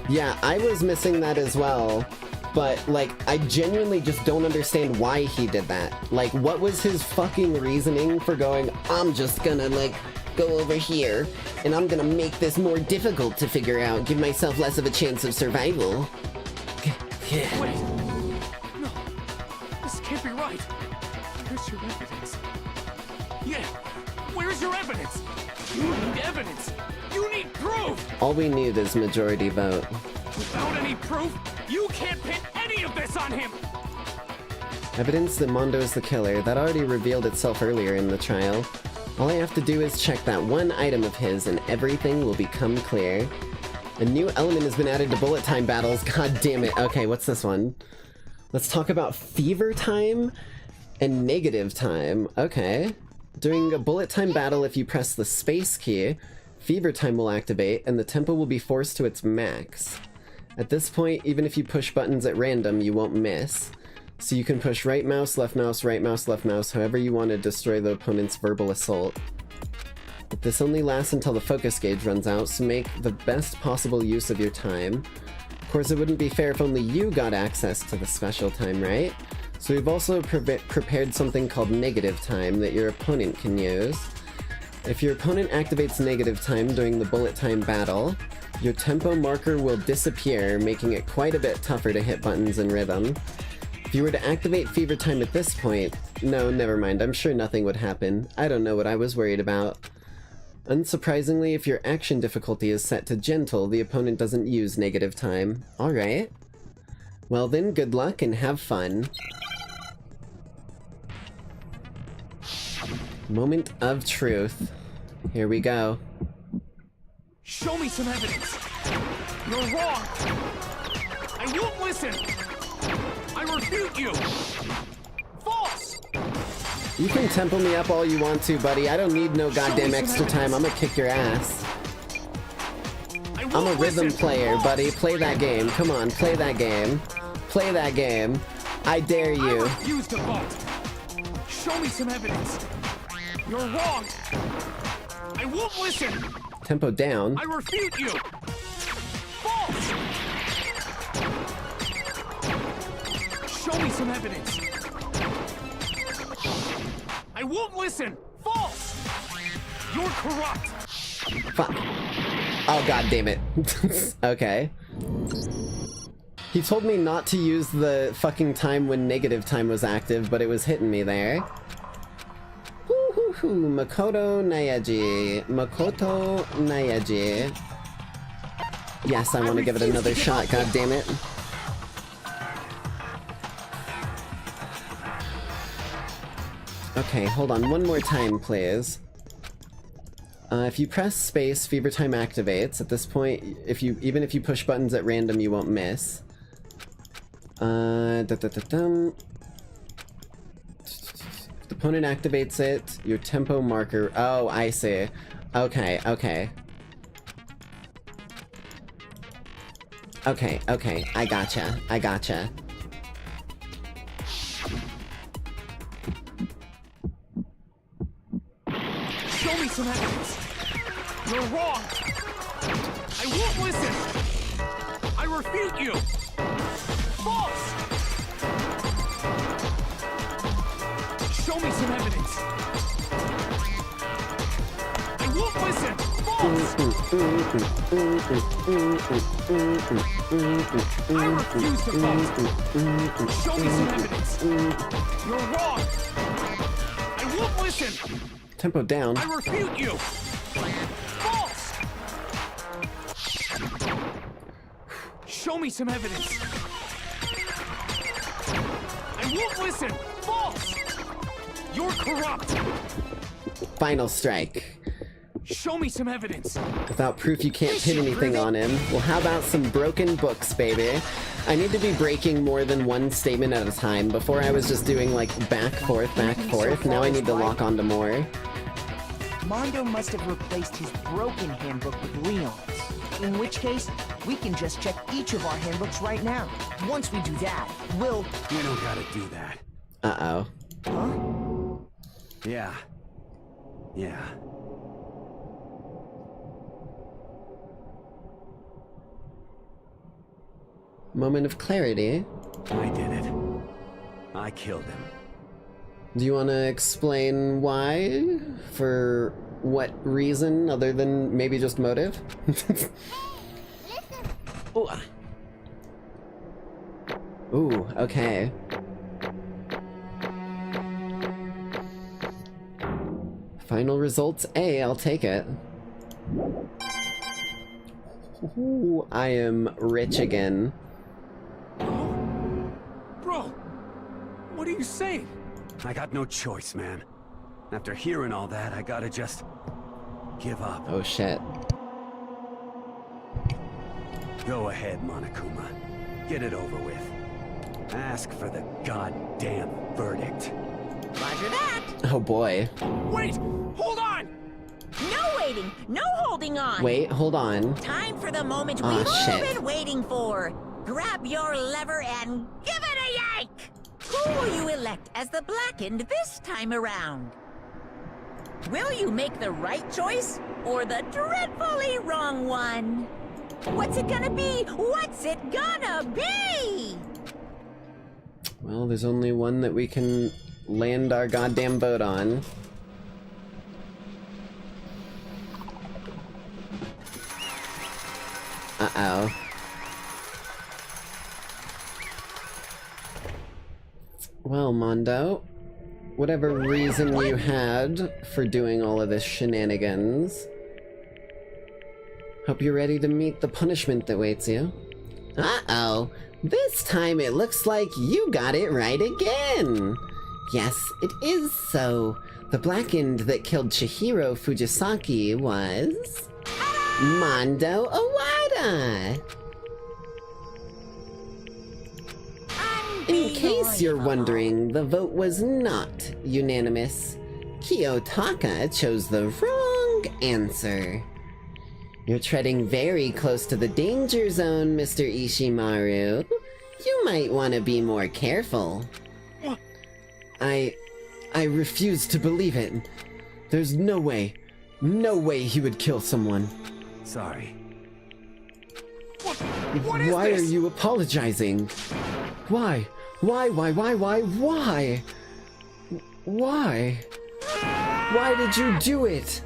Yeah, I was missing that as well. But, like, I genuinely just don't understand why he did that. Like, what was his fucking reasoning for going, I'm just gonna, like, go over here, and I'm gonna make this more difficult to figure out, give myself less of a chance of survival? Wait! No! This can't be right! Where's your evidence? Yeah! Where's your evidence? You need evidence! You need proof! All we need is majority vote. Without any proof, you can't pin any of this on him! Evidence that Mondo's the killer, that already revealed itself earlier in the trial. All I have to do is check that one item of his and everything will become clear. A new element has been added to bullet time battles. God damn it. Okay, what's this one? Let's talk about fever time and negative time. Okay. During a bullet time battle, if you press the space key, fever time will activate and the tempo will be forced to its max. At this point, even if you push buttons at random, you won't miss. So you can push right mouse, left mouse, right mouse, left mouse, however you want to destroy the opponent's verbal assault. But this only lasts until the focus gauge runs out, so make the best possible use of your time. Of course, it wouldn't be fair if only you got access to the special time, right? So we've also prepared something called negative time that your opponent can use. If your opponent activates negative time during the bullet time battle, your tempo marker will disappear, making it quite a bit tougher to hit buttons in rhythm. If you were to activate fever time at this point... No, never mind, I'm sure nothing would happen. I don't know what I was worried about. Unsurprisingly, if your action difficulty is set to gentle, the opponent doesn't use negative time. Alright. Well then, good luck and have fun. Moment of truth. Here we go. Show me some evidence. You're wrong. I won't listen. I refute you. False. You can tempo me up all you want to, buddy. I don't need no goddamn extra time. I'm gonna kick your ass. I'm a rhythm player, buddy. Play that game. Come on, play that game. Play that game. I dare you. I refuse to vote. Show me some evidence. You're wrong. I won't listen. Tempo down. I refute you. False. Show me some evidence. I won't listen. False. You're corrupt. Fuck. Oh, god damn it. Okay. He told me not to use the fucking time when negative time was active, but it was hitting me there. Woo-hoo-hoo, Makoto Nayaji. Makoto Nayaji. Yes, I want to give it another shot, god damn it. Okay, hold on, one more time, please. If you press space, fever time activates. At this point, even if you push buttons at random, you won't miss. If the opponent activates it, your tempo marker... Oh, I see. Okay, okay. Okay, okay, I gotcha, I gotcha. Show me some evidence. You're wrong. I won't listen. I refute you. False. Show me some evidence. I won't listen. False. I refuse to vote. Show me some evidence. You're wrong. I won't listen. Tempo down. I refute you. False. Show me some evidence. I won't listen. False. You're corrupt. Final strike. Show me some evidence. Without proof, you can't pin anything on him. Well, how about some broken books, baby? I need to be breaking more than one statement at a time. Before I was just doing, like, back, forth. Now I need to lock onto more. Mondo must have replaced his broken handbook with Leon's. In which case, we can just check each of our handbooks right now. Once we do that, we'll... You don't gotta do that. Uh-oh. Huh? Yeah. Yeah. Moment of clarity. I did it. I killed him. Do you want to explain why? For what reason other than maybe just motive? Ooh, okay. Final results A, I'll take it. Ooh, I am rich again. Bro, what are you saying? I got no choice, man. After hearing all that, I gotta just give up. Oh shit. Go ahead, Monokuma. Get it over with. Ask for the goddamn verdict. Roger that. Oh boy. Wait! Hold on! No waiting! No holding on! Wait, hold on. Time for the moment Aw, we've all shit. been waiting for. Grab your lever and give it a yank! Who will you elect as the Blackened this time around? Will you make the right choice or the dreadfully wrong one? What's it gonna be? What's it gonna be? Well, there's only one that we can land our goddamn vote on. Uh-oh. Well, Mondo, whatever reason you had for doing all of this shenanigans, hope you're ready to meet the punishment that waits you. Uh-oh. This time it looks like you got it right again. Yes, it is so. The Blackened that killed Chihiro Fujisaki was... Mondo Owada! In case you're wondering, the vote was not unanimous. Kiyotaka chose the wrong answer. You're treading very close to the danger zone, Mr. Ishimaru. You might want to be more careful. I refuse to believe it. There's no way he would kill someone. Sorry. What is Why this? are you apologizing? Why? Why? Why did you do it?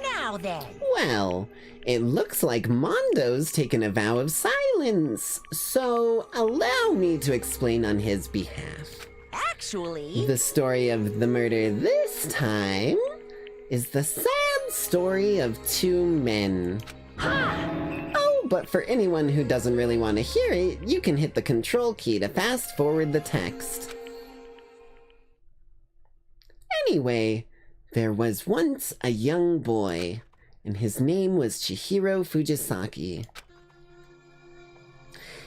Now then. Well, it looks like Mondo's taken a vow of silence, so allow me to explain on his behalf. Actually... The story of the murder this time is the sad story of two men. Oh, but for anyone who doesn't really want to hear it, you can hit the control key to fast forward the text. Anyway, there was once a young boy, and his name was Chihiro Fujisaki.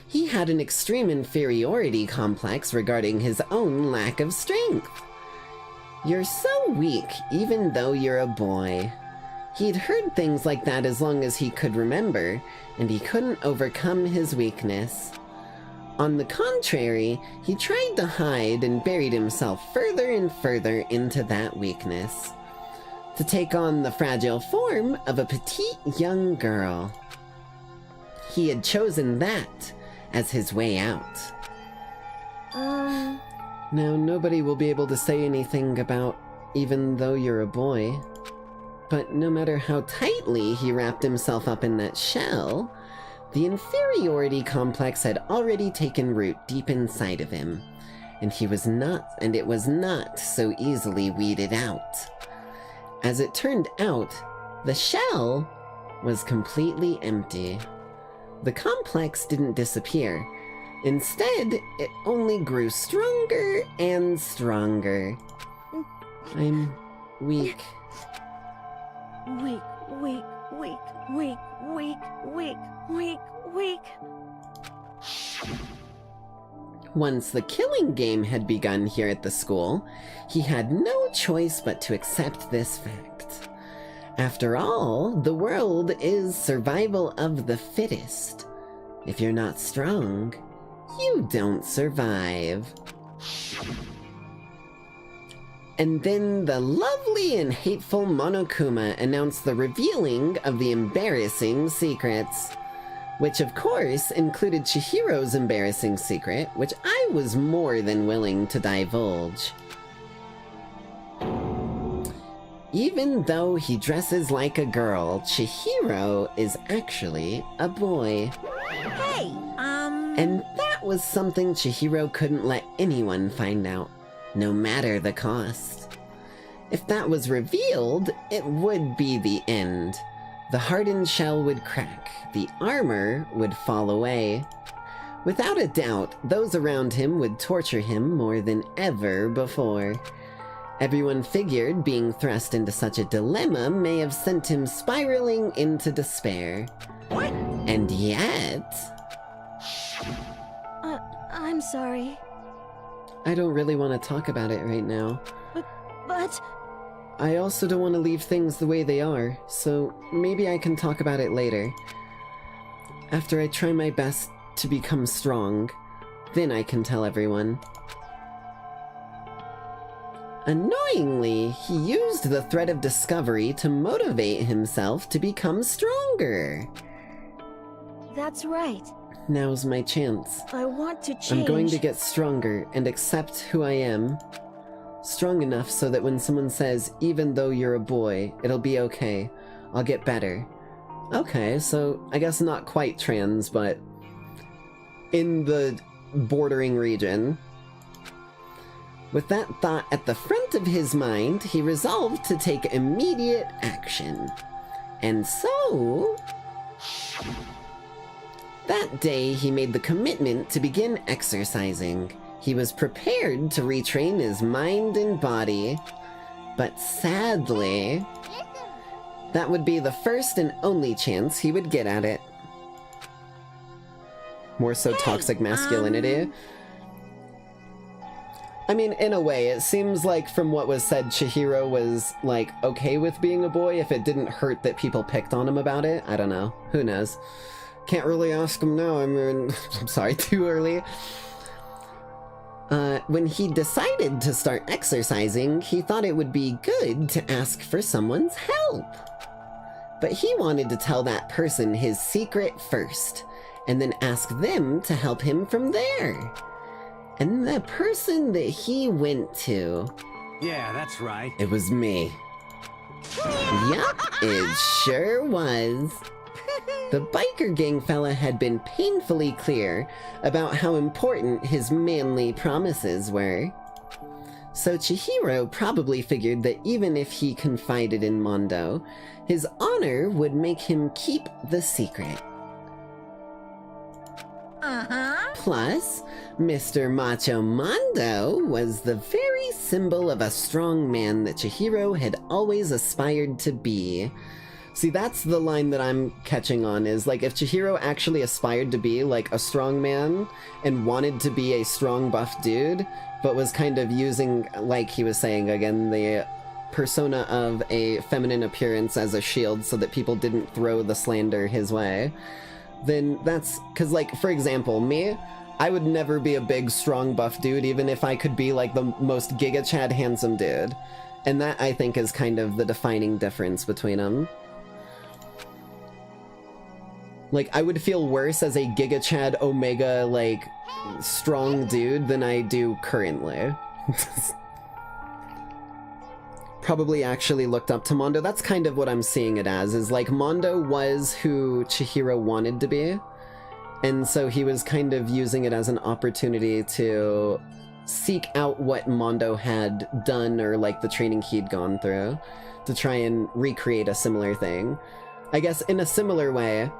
He had an extreme inferiority complex regarding his own lack of strength. You're so weak, even though you're a boy. He'd heard things like that as long as he could remember, and he couldn't overcome his weakness. On the contrary, he tried to hide and buried himself further and further into that weakness, to take on the fragile form of a petite young girl. He had chosen that as his way out. Now, nobody will be able to say anything about even though you're a boy. But no matter how tightly he wrapped himself up in that shell, the inferiority complex had already taken root deep inside of him, and it was not so easily weeded out. As it turned out, the shell was completely empty. The complex didn't disappear. Instead, it only grew stronger and stronger. I'm weak. Weak. Once the killing game had begun here at the school, he had no choice but to accept this fact. After all, the world is survival of the fittest. If you're not strong, you don't survive. And then the lovely and hateful Monokuma announced the revealing of the embarrassing secrets, which of course included Chihiro's embarrassing secret, which I was more than willing to divulge. Even though he dresses like a girl, Chihiro is actually a boy. Hey, And that was something Chihiro couldn't let anyone find out, no matter the cost. If that was revealed, it would be the end. The hardened shell would crack, the armor would fall away. Without a doubt, those around him would torture him more than ever before. Everyone figured being thrust into such a dilemma may have sent him spiraling into despair. What? And yet... I'm sorry. I don't really want to talk about it right now. But... I also don't want to leave things the way they are, so maybe I can talk about it later. After I try my best to become strong, then I can tell everyone. Annoyingly, he used the threat of discovery to motivate himself to become stronger. That's right. Now's my chance. I want to change. I'm going to get stronger and accept who I am. Strong enough so that when someone says, even though you're a boy, it'll be okay. I'll get better. Okay, so I guess not quite trans, but in the bordering region. With that thought at the front of his mind, he resolved to take immediate action. And so... that day, he made the commitment to begin exercising. He was prepared to retrain his mind and body. But sadly, that would be the first and only chance he would get at it. More so toxic masculinity. I mean, in a way, it seems like from what was said, Chihiro was, like, okay with being a boy if it didn't hurt that people picked on him about it. I don't know. Who knows? Can't really ask him now. I mean, I'm sorry, too early. When he decided to start exercising, he thought it would be good to ask for someone's help. But he wanted to tell that person his secret first, and then ask them to help him from there. And the person that he went to... Yeah, that's right. It was me. Yup, it sure was. The biker gang fella had been painfully clear about how important his manly promises were. So Chihiro probably figured that even if he confided in Mondo, his honor would make him keep the secret. Plus, Mr. Macho Mondo was the very symbol of a strong man that Chihiro had always aspired to be. See, that's the line that I'm catching on, is like if Chihiro actually aspired to be like a strong man and wanted to be a strong buff dude, but was kind of using, like he was saying again, the persona of a feminine appearance as a shield so that people didn't throw the slander his way, then that's... because, like, for example, me, I would never be a big, strong, buff dude, even if I could be, like, the most Giga Chad handsome dude. And that, I think, is kind of the defining difference between them. Like, I would feel worse as a Giga Chad Omega, like, strong dude than I do currently. Probably actually looked up to Mondo. That's kind of what I'm seeing it as, is like Mondo was who Chihiro wanted to be, and so he was kind of using it as an opportunity to seek out what Mondo had done, or like the training he'd gone through, to try and recreate a similar thing. I guess in a similar way,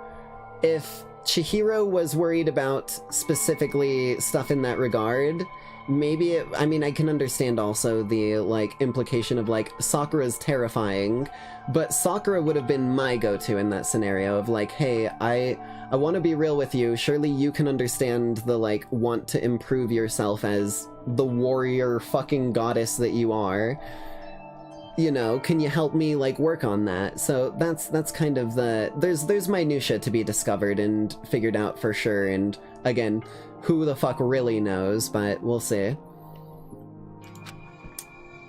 if Chihiro was worried about specifically stuff in that regard, maybe it, I mean, I can understand also the, like, implication of, like, Sakura's terrifying, but Sakura would have been my go-to in that scenario of, like, hey, I want to be real with you, surely you can understand the, like, want to improve yourself as the warrior fucking goddess that you are. You know, can you help me, like, work on that? So that's kind of the... There's minutia to be discovered and figured out for sure, and, again, who the fuck really knows, but we'll see.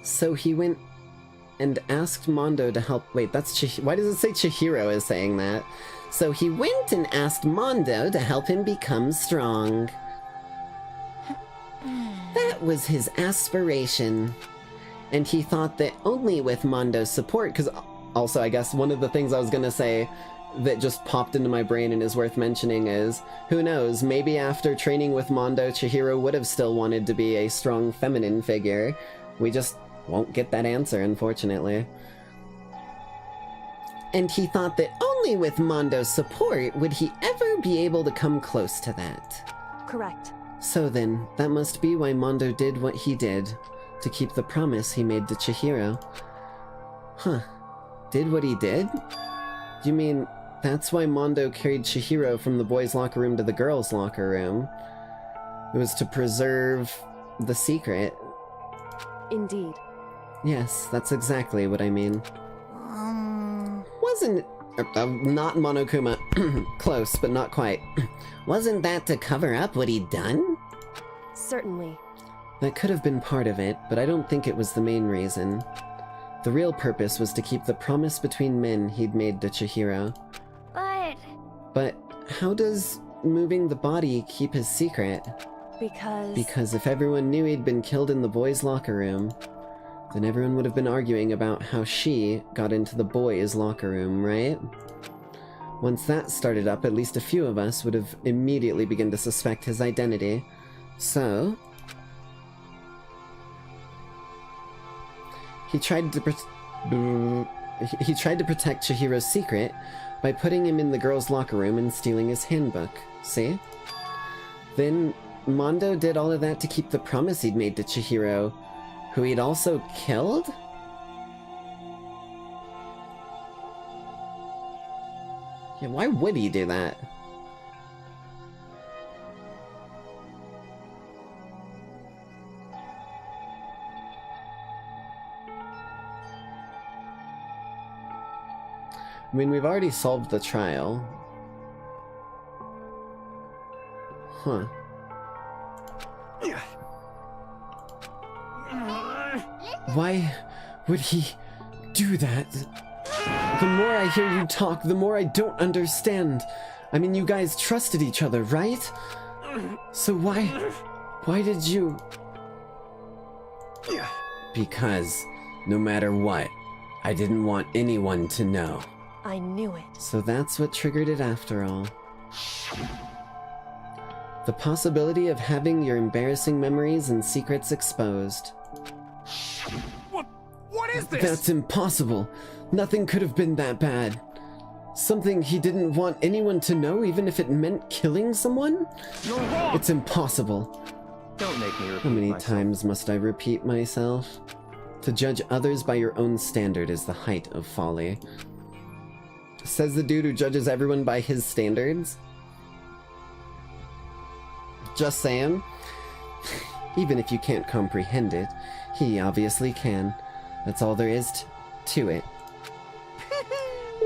So he went and asked Mondo to help... Wait, that's why does it say Chihiro is saying that? So he went and asked Mondo to help him become strong. That was his aspiration. And he thought that only with Mondo's support, because also I guess one of the things I was gonna say that just popped into my brain and is worth mentioning is, who knows, maybe after training with Mondo, Chihiro would have still wanted to be a strong feminine figure. We just won't get that answer, unfortunately. And he thought that only with Mondo's support would he ever be able to come close to that. Correct. So then, that must be why Mondo did what he did, to keep the promise he made to Chihiro. Huh. Did what he did? You mean That's why Mondo carried Chihiro from the boys' locker room to the girls' locker room. It was to preserve the secret. Indeed. Yes, that's exactly what I mean. Wasn't... not Monokuma. Close, but not quite. Wasn't that to cover up what he'd done? Certainly. That could have been part of it, but I don't think it was the main reason. The real purpose was to keep the promise between men he'd made to Chihiro. But how does moving the body keep his secret? Because if everyone knew he'd been killed in the boys' locker room, then everyone would have been arguing about how she got into the boys' locker room, right? Once that started up, at least a few of us would have immediately begun to suspect his identity. So... He tried to protect Chihiro's secret by putting him in the girls' locker room and stealing his handbook, see? Then Mondo did all of that to keep the promise he'd made to Chihiro, who he'd also killed? Yeah, why would he do that? I mean, we've already solved the trial. Huh. Why would he do that? The more I hear you talk, the more I don't understand. I mean, you guys trusted each other, right? So why did you... Because, no matter what, I didn't want anyone to know. I knew it. So that's what triggered it after all. The possibility of having your embarrassing memories and secrets exposed. What is this? That's impossible. Nothing could have been that bad. Something he didn't want anyone to know, even if it meant killing someone? You're wrong! It's impossible. Don't make me repeat How many myself. times must I repeat myself? To judge others by your own standard is the height of folly. Says the dude who judges everyone by his standards. Just saying. Even if you can't comprehend it, he obviously can. That's all there is to it.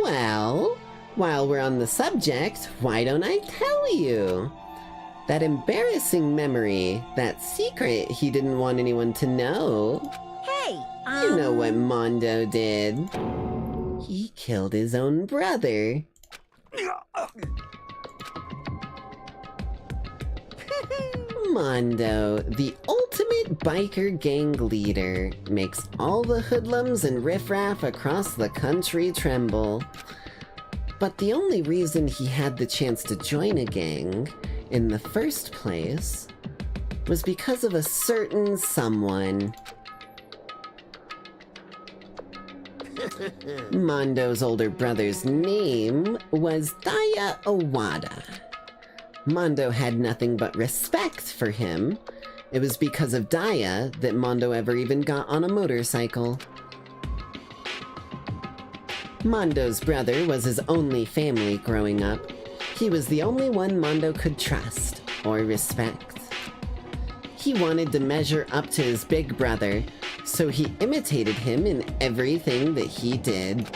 Well, while we're on the subject, why don't I tell you? That embarrassing memory, that secret he didn't want anyone to know. Hey, You know what Mondo did. He killed his own brother. Mondo, the ultimate biker gang leader, makes all the hoodlums and riffraff across the country tremble. But the only reason he had the chance to join a gang in the first place was because of a certain someone. Mondo's older brother's name was Daya Owada. Mondo had nothing but respect for him. It was because of Daya that Mondo ever even got on a motorcycle. Mondo's brother was his only family growing up. He was the only one Mondo could trust or respect. He wanted to measure up to his big brother, so he imitated him in everything that he did.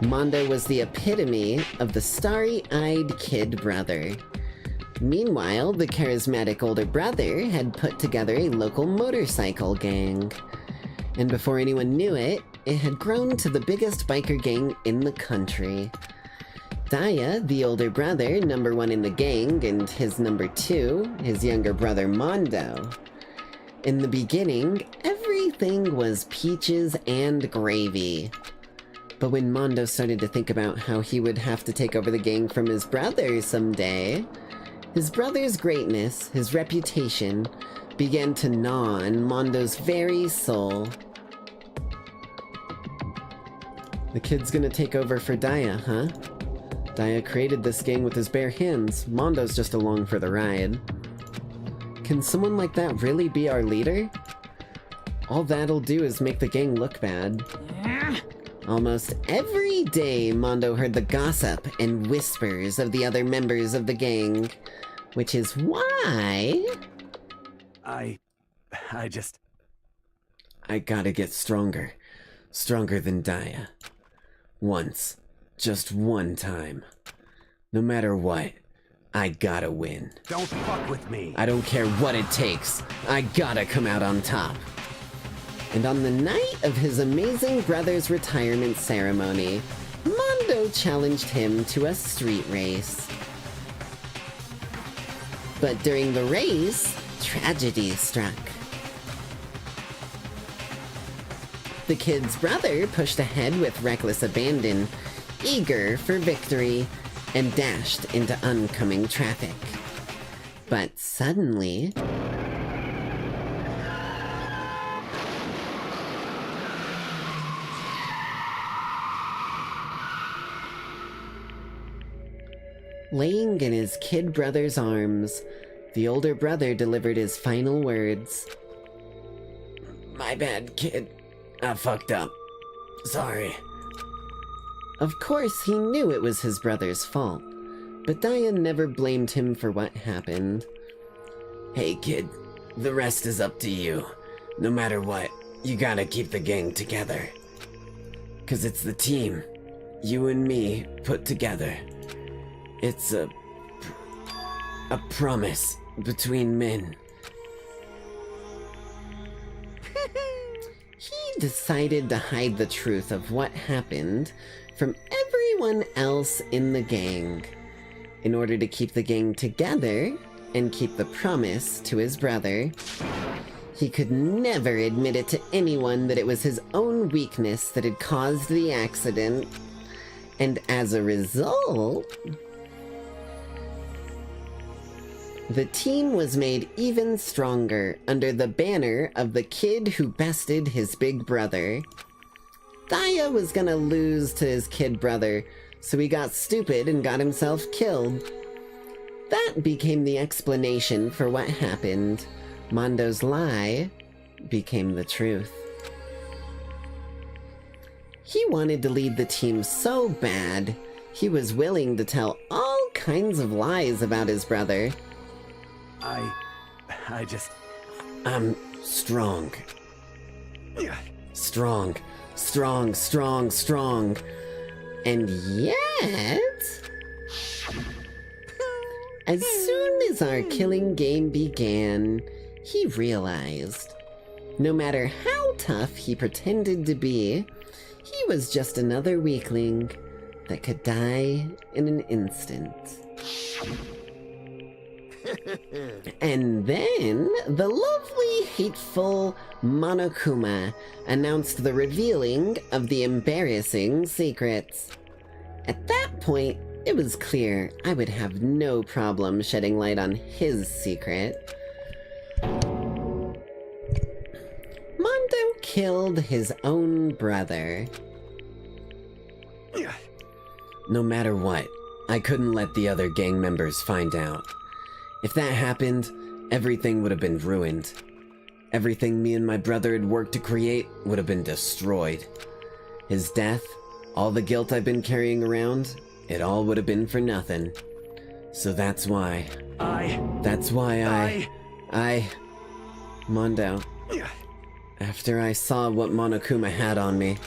Mondo was the epitome of the starry-eyed kid brother. Meanwhile, the charismatic older brother had put together a local motorcycle gang. And before anyone knew it, it had grown to the biggest biker gang in the country. Daya, the older brother, number one in the gang, and his number two, his younger brother Mondo. In the beginning, everything was peaches and gravy. But when Mondo started to think about how he would have to take over the gang from his brother someday, his brother's greatness, his reputation, began to gnaw on Mondo's very soul. The kid's gonna take over for Daya, huh? Daya created this gang with his bare hands. Mondo's just along for the ride. Can someone like that really be our leader? All that'll do is make the gang look bad. Almost every day, Mondo heard the gossip and whispers of the other members of the gang, which is why... I gotta get stronger. Stronger than Daya. Once. Just one time. No matter what, I gotta win. Don't fuck with me. I don't care what it takes. I gotta come out on top. And on the night of his amazing brother's retirement ceremony, Mondo challenged him to a street race. But during the race, tragedy struck. The kid's brother pushed ahead with reckless abandon, eager for victory, and dashed into oncoming traffic. But suddenly... laying in his kid brother's arms, the older brother delivered his final words. "My bad, kid. I fucked up. Sorry." Of course, he knew it was his brother's fault, but Daya never blamed him for what happened. "Hey, kid. The rest is up to you. No matter what, you gotta keep the gang together. 'Cause it's the team, you and me, put together. It's a promise between men." He decided to hide the truth of what happened from everyone else in the gang, in order to keep the gang together and keep the promise to his brother. He could never admit it to anyone that it was his own weakness that had caused the accident, and as a result... the team was made even stronger under the banner of the kid who bested his big brother. Daya was gonna lose to his kid brother, so he got stupid and got himself killed. That became the explanation for what happened. Mondo's lie became the truth. He wanted to lead the team so bad, he was willing to tell all kinds of lies about his brother. I'm strong. Strong. Strong, strong, strong. And yet... as soon as our killing game began, he realized, no matter how tough he pretended to be, he was just another weakling that could die in an instant. And then, the lovely, hateful Monokuma announced the revealing of the embarrassing secrets. At that point, it was clear I would have no problem shedding light on his secret. Mondo killed his own brother. No matter what, I couldn't let the other gang members find out. If that happened, everything would have been ruined. Everything me and my brother had worked to create would have been destroyed. His death, all the guilt I've been carrying around, it all would have been for nothing. So that's why... Mondo. After I saw what Monokuma had on me,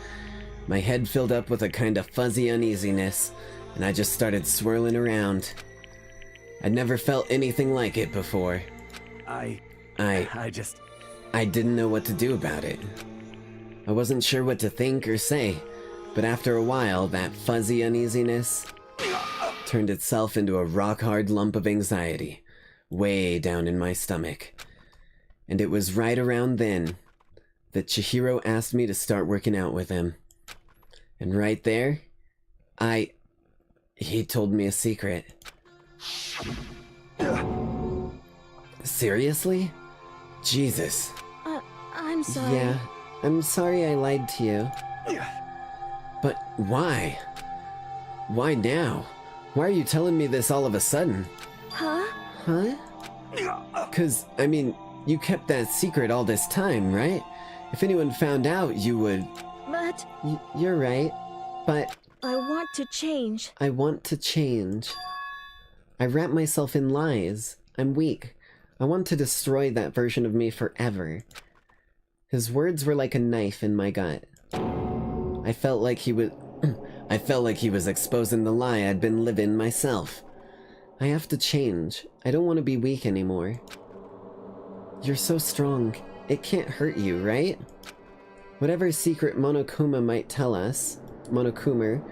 my head filled up with a kind of fuzzy uneasiness, and I just started swirling around. I'd never felt anything like it before. I didn't know what to do about it. I wasn't sure what to think or say, but after a while, that fuzzy uneasiness turned itself into a rock-hard lump of anxiety, way down in my stomach. And it was right around then that Chihiro asked me to start working out with him. And right there, he told me a secret. Seriously? Jesus. I'm sorry. Yeah, I'm sorry I lied to you. But why? Why now? Why are you telling me this all of a sudden? Huh? Huh? 'Cause, I mean, you kept that secret all this time, right? If anyone found out, you would... But You're right, but I want to change. I want to change. I wrap myself in lies. I'm weak. I want to destroy that version of me forever. His words were like a knife in my gut. I felt like he was exposing the lie I'd been living myself. I have to change. I don't want to be weak anymore. You're so strong. It can't hurt you, right? Whatever secret Monokuma might tell us, Monokumer.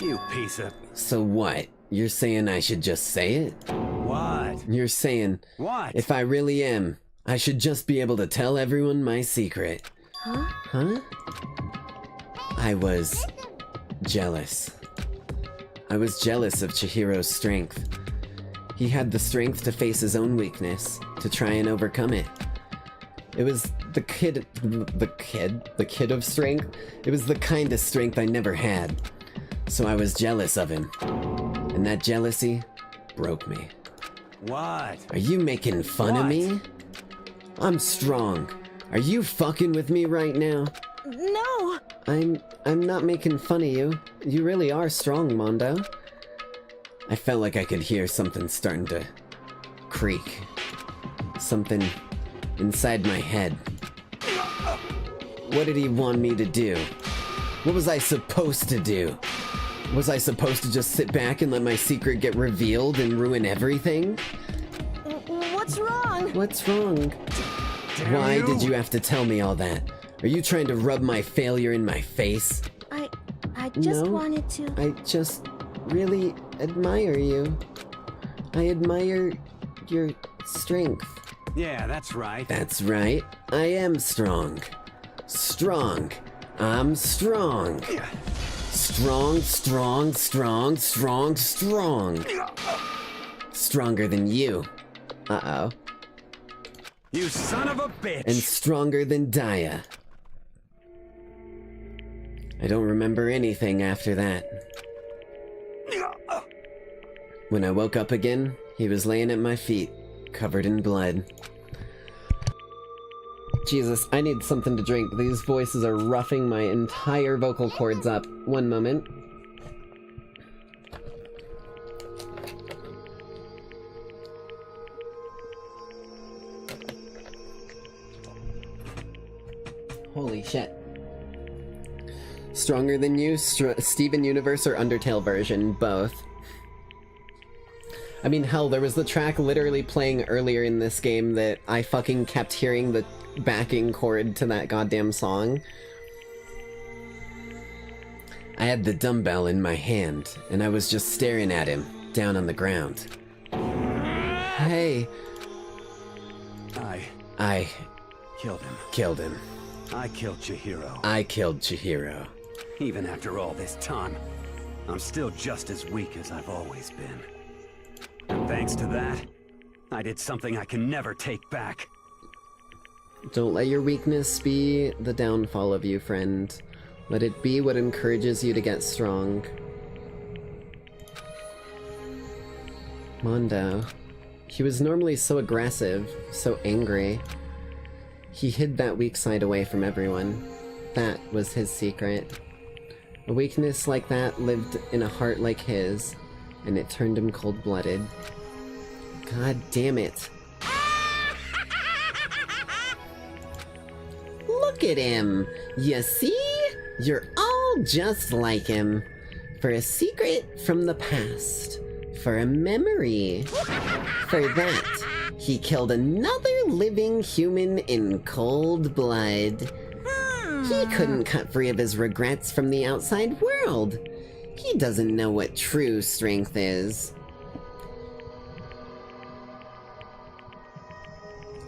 You piece of... So what? You're saying I should just say it? What? You're saying... What? If I really am, I should just be able to tell everyone my secret. Huh? Huh? I was... jealous. I was jealous of Chihiro's strength. He had the strength to face his own weakness, to try and overcome it. It was the kid of strength? It was the kind of strength I never had. So I was jealous of him. And that jealousy broke me. What? Are you making fun of me? I'm strong. Are you fucking with me right now? No! I'm not making fun of you. You really are strong, Mondo. I felt like I could hear something starting to creak. Something inside my head. What did he want me to do? What was I supposed to do? Was I supposed to just sit back and let my secret get revealed and ruin everything? What's wrong? What's wrong? Why did you have to tell me all that? Are you trying to rub my failure in my face? I just wanted to... I just really admire you. I admire your strength. Yeah, that's right. That's right. I am strong. Strong. I'm strong. Strong, strong, strong, strong, strong. Stronger than you. Uh-oh. You son of a bitch! And stronger than Daya. I don't remember anything after that. When I woke up again, he was laying at my feet, covered in blood. Jesus, I need something to drink. These voices are roughing my entire vocal cords up. One moment. Holy shit. Stronger Than You, Steven Universe, or Undertale version, both. I mean, hell, there was the track literally playing earlier in this game that I fucking kept hearing the backing chord to that goddamn song. I had the dumbbell in my hand, and I was just staring at him, down on the ground. Hey. I killed him. Killed him. I killed Chihiro. I killed Chihiro. Even after all this time, I'm still just as weak as I've always been. And thanks to that, I did something I can never take back. Don't let your weakness be the downfall of you, friend. Let it be what encourages you to get strong. Mondo. He was normally so aggressive, so angry. He hid that weak side away from everyone. That was his secret. A weakness like that lived in a heart like his, and it turned him cold-blooded. God damn it. Look at him! You see? You're all just like him. For a secret from the past. For a memory. For that, he killed another living human in cold blood. He couldn't cut free of his regrets from the outside world. He doesn't know what true strength is.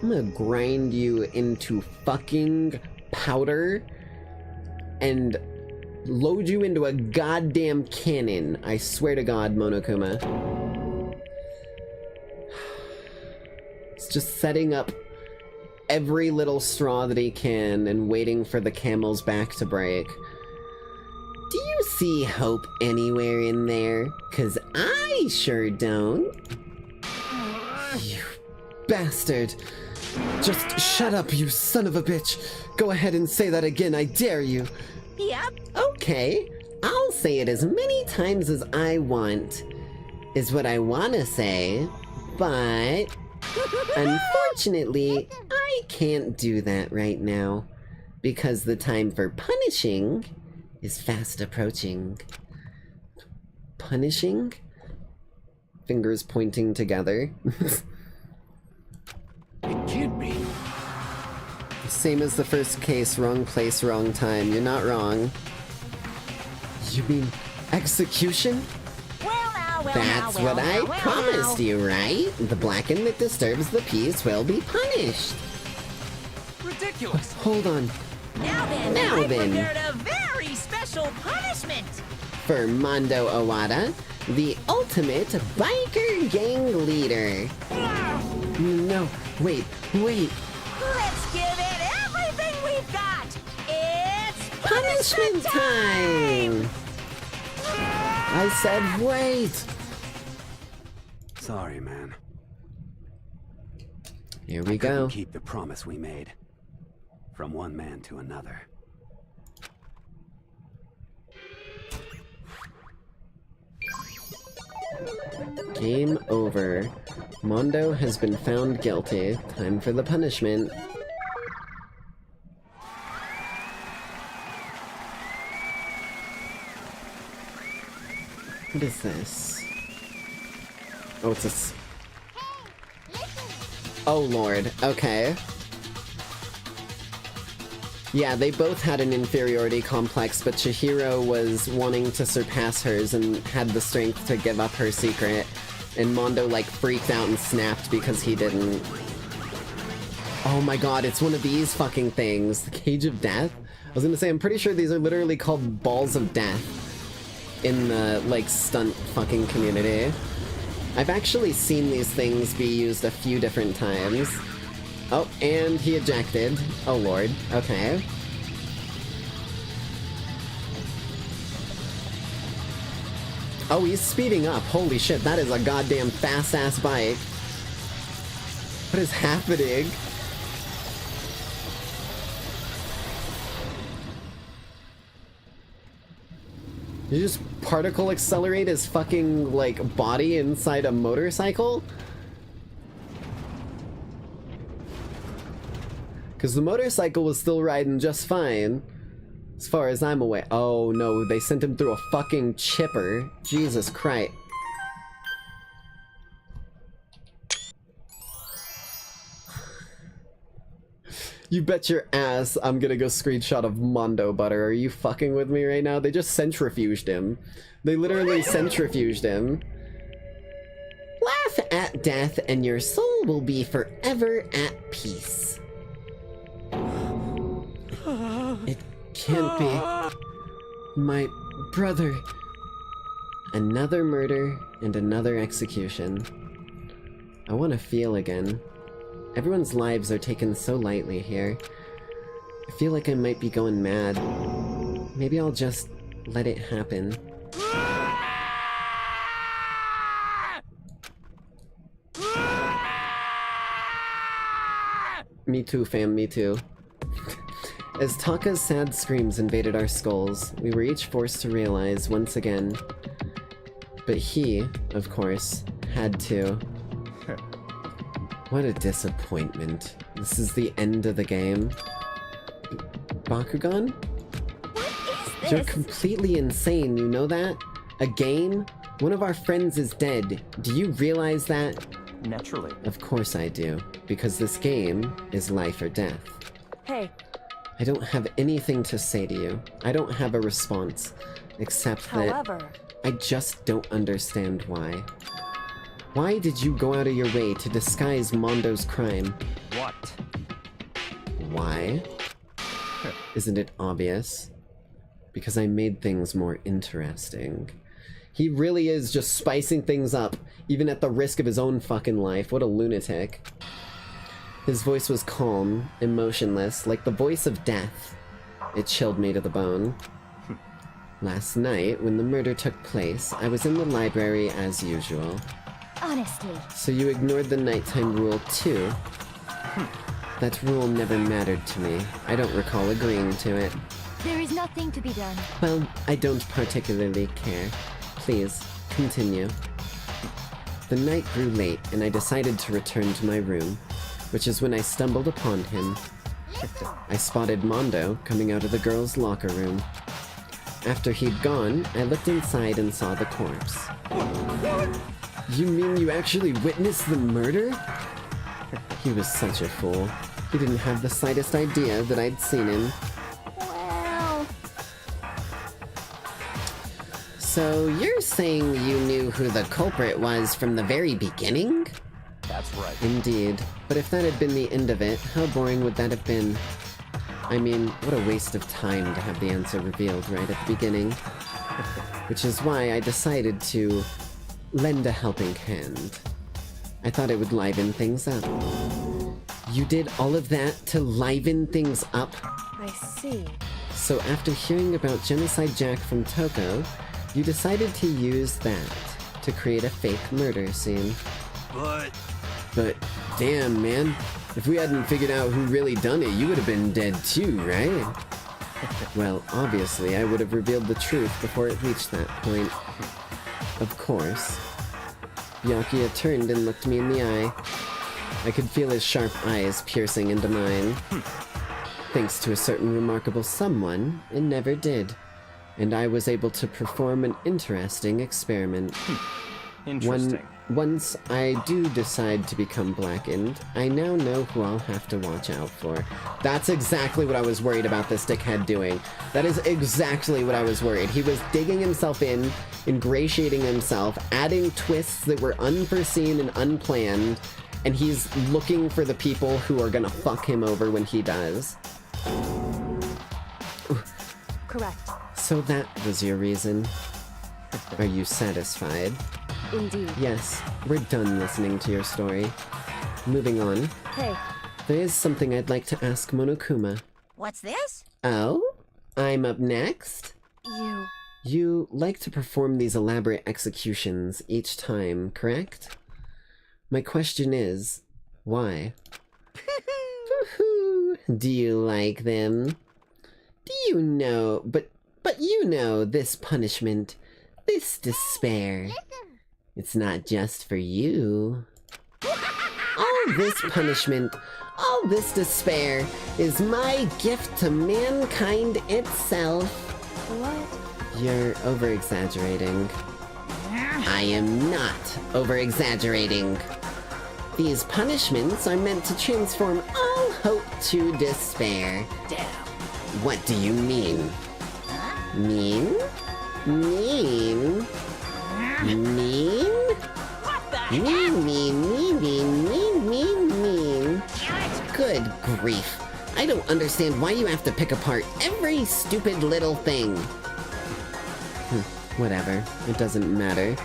I'm gonna grind you into fucking powder and load you into a goddamn cannon. I swear to God, Monokuma. It's just setting up every little straw that he can and waiting for the camel's back to break. Do you see hope anywhere in there? 'Cause I sure don't. You bastard. Just shut up, you son of a bitch! Go ahead and say that again, I dare you! Yep. Okay, I'll say it as many times as I want, is what I wanna say, but unfortunately, I can't do that right now, because the time for punishing is fast approaching. Punishing? Fingers pointing together. It can't be. Same as the first case, wrong place, wrong time. You're not wrong. You mean execution? That's what I promised you, right? The blackened that disturbs the peace will be punished. Ridiculous. Hold on. Now Now I then. prepared a very special punishment. For Mondo Owada, the ultimate biker gang leader. No, wait. Let's give it everything we've got. It's Punishment time! I said wait! Sorry, man. Here we I couldn't go. keep the promise we made. From one man to another. Game over. Mondo has been found guilty. Time for the punishment. What is this? Oh, it's a oh lord, okay. Yeah, they both had an inferiority complex, but Chihiro was wanting to surpass hers and had the strength to give up her secret. And Mondo, like, freaked out and snapped because he didn't. Oh my god, it's one of these fucking things. The Cage of Death? I was gonna say, I'm pretty sure these are literally called Balls of Death in the, like, stunt fucking community. I've actually seen these things be used a few different times. Oh, and he ejected. Oh lord, okay. Oh, he's speeding up. Holy shit, that is a goddamn fast-ass bike. What is happening? You just particle accelerate his fucking, like, body inside a motorcycle? Because the motorcycle was still riding just fine, as far as I'm aware. Oh no, they sent him through a fucking chipper. Jesus Christ. You bet your ass I'm gonna go screenshot of Mondo Butter. Are you fucking with me right now? They just centrifuged him. They literally centrifuged him. Laugh at death and your soul will be forever at peace. It can't be. My brother. Another murder and another execution. I want to feel again. Everyone's lives are taken so lightly here. I feel like I might be going mad. Maybe I'll just let it happen. Me too, fam, me too. As Taka's sad screams invaded our skulls, we were each forced to realize once again. But he, of course, had to. What a disappointment. This is the end of the game. Bakugan? What is You're this? completely insane, you know that? A game? One of our friends is dead. Do you realize that? Naturally. Of course I do, because this game is life or death. Hey, I don't have anything to say to you. I don't have a response, except that however, I just don't understand why. Why did you go out of your way to disguise Mondo's crime? What? Why? Isn't it obvious? Because I made things more interesting. He really is just spicing things up, even at the risk of his own fucking life. What a lunatic. His voice was calm, emotionless, like the voice of death. It chilled me to the bone. Last night, when the murder took place, I was in the library as usual. Honestly. So you ignored the nighttime rule too? That rule never mattered to me. I don't recall agreeing to it. There is nothing to be done. Well, I don't particularly care. Please, continue. The night grew late, and I decided to return to my room, which is when I stumbled upon him. I spotted Mondo coming out of the girls' locker room. After he'd gone, I looked inside and saw the corpse. You mean you actually witnessed the murder? He was such a fool. He didn't have the slightest idea that I'd seen him. Wow. So you're saying you knew who the culprit was from the very beginning? That's right. Indeed. But if that had been the end of it, how boring would that have been? I mean, what a waste of time to have the answer revealed right at the beginning. Which is why I decided to lend a helping hand. I thought it would liven things up. You did all of that to liven things up? I see. So after hearing about Genocide Jack from Toko, you decided to use that to create a fake murder scene. But damn, man. If we hadn't figured out who really done it, you would have been dead too, right? Well, obviously, I would have revealed the truth before it reached that point. Of course. Byakuya turned and looked me in the eye. I could feel his sharp eyes piercing into mine. Thanks to a certain remarkable someone, it never did. And I was able to perform an interesting experiment. Interesting. Once I do decide to become blackened, I now know who I'll have to watch out for. That's exactly what I was worried about this dickhead doing. That is exactly what I was worried. He was digging himself in, ingratiating himself, adding twists that were unforeseen and unplanned, and he's looking for the people who are gonna fuck him over when he does. Correct. So that was your reason. Are you satisfied? Indeed. Yes, we're done listening to your story. Moving on. Hey. There is something I'd like to ask Monokuma. What's this? Oh? I'm up next? You like to perform these elaborate executions each time, correct? My question is, why? Do you like them? Do you know, but you know this punishment, this despair. It's not just for you. All this punishment, all this despair is my gift to mankind itself. What? You're over-exaggerating. I am not over-exaggerating. These punishments are meant to transform all hope to despair. Damn. What do you mean? Mean? Mean? Mean? Mean. Good grief. I don't understand why you have to pick apart every stupid little thing. Whatever. It doesn't matter.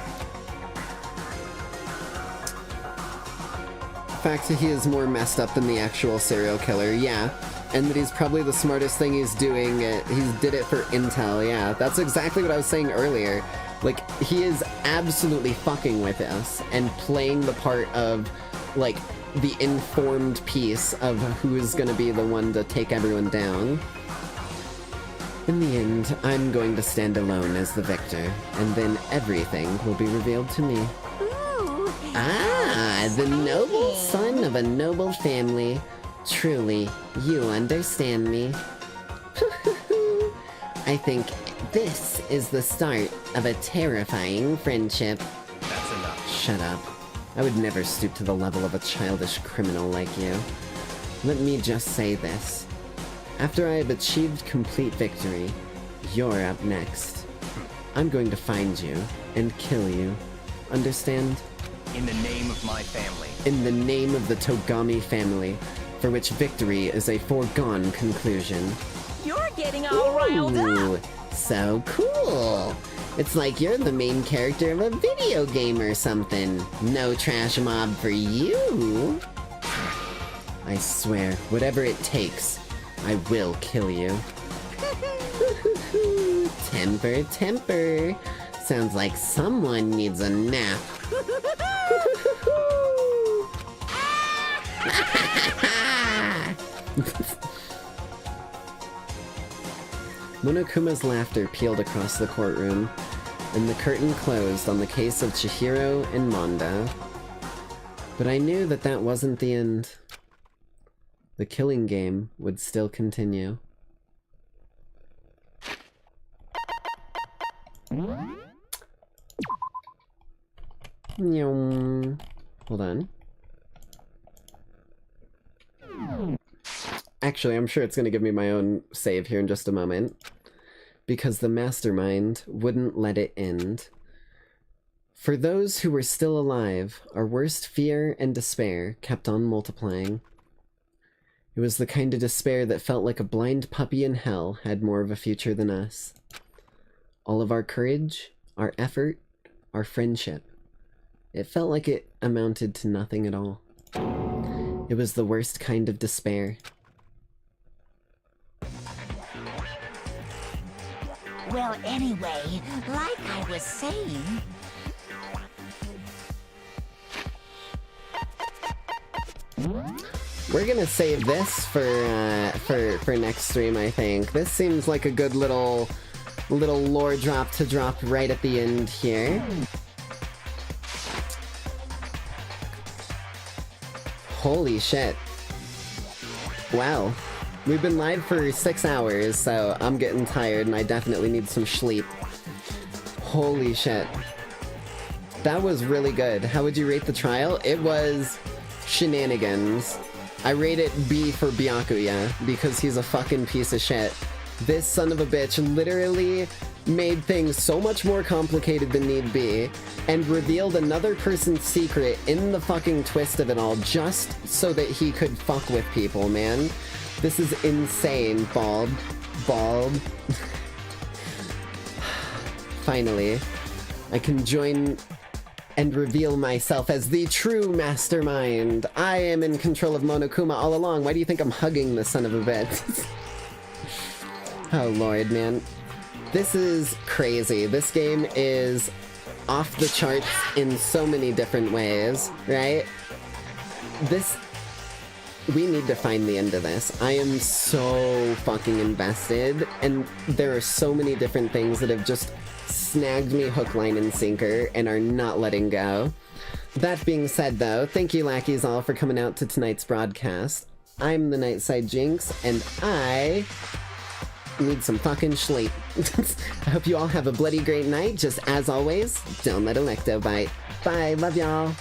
The fact that he is more messed up than the actual serial killer, yeah. And that he's probably the smartest thing he's doing. He did it for intel, yeah. That's exactly what I was saying earlier. Like, he is absolutely fucking with us and playing the part of, like, the informed piece of who is gonna be the one to take everyone down. In the end, I'm going to stand alone as the victor, and then everything will be revealed to me. Ooh. Ah, the noble son of a noble family. Truly, you understand me. I think this is the start of a terrifying friendship. That's enough. Shut up. I would never stoop to the level of a childish criminal like you. Let me just say this. After I have achieved complete victory, you're up next. I'm going to find you and kill you. Understand? In the name of my family. In the name of the Togami family, for which victory is a foregone conclusion. You're getting all riled up. So cool. It's like you're the main character of a video game or something. No trash mob for you. I swear, whatever it takes, I will kill you. Temper, temper. Sounds like someone needs a nap. Monokuma's laughter peeled across the courtroom, and the curtain closed on the case of Chihiro and Mondo. But I knew that that wasn't the end. The killing game would still continue. Hold on. Actually, I'm sure it's going to give me my own save here in just a moment, because the mastermind wouldn't let it end. For those who were still alive, our worst fear and despair kept on multiplying. It was the kind of despair that felt like a blind puppy in hell had more of a future than us. All of our courage, our effort, our friendship. It felt like it amounted to nothing at all. It was the worst kind of despair. Well, anyway, like I was saying... We're gonna save this for next stream, I think. This seems like a good little lore drop to drop right at the end here. Holy shit. Wow. We've been live for 6 hours, so I'm getting tired and I definitely need some sleep. Holy shit. That was really good. How would you rate the trial? It was shenanigans. I rate it B for Byakuya, because he's a fucking piece of shit. This son of a bitch literally made things so much more complicated than need be, and revealed another person's secret in the fucking twist of it all, just so that he could fuck with people, man. This is insane, Bald. Finally, I can join and reveal myself as the true mastermind. I am in control of Monokuma all along. Why do you think I'm hugging the son of a bitch? Oh lord, man. This is crazy. This game is off the charts in so many different ways, right? We need to find the end of this. I am so fucking invested, and there are so many different things that have just snagged me hook, line, and sinker and are not letting go. That being said, though, thank you Lackeys all for coming out to tonight's broadcast. I'm the Nightside Jinx, and I need some fucking sleep. I hope you all have a bloody great night. Just as always, don't let Electo bite. Bye, love y'all.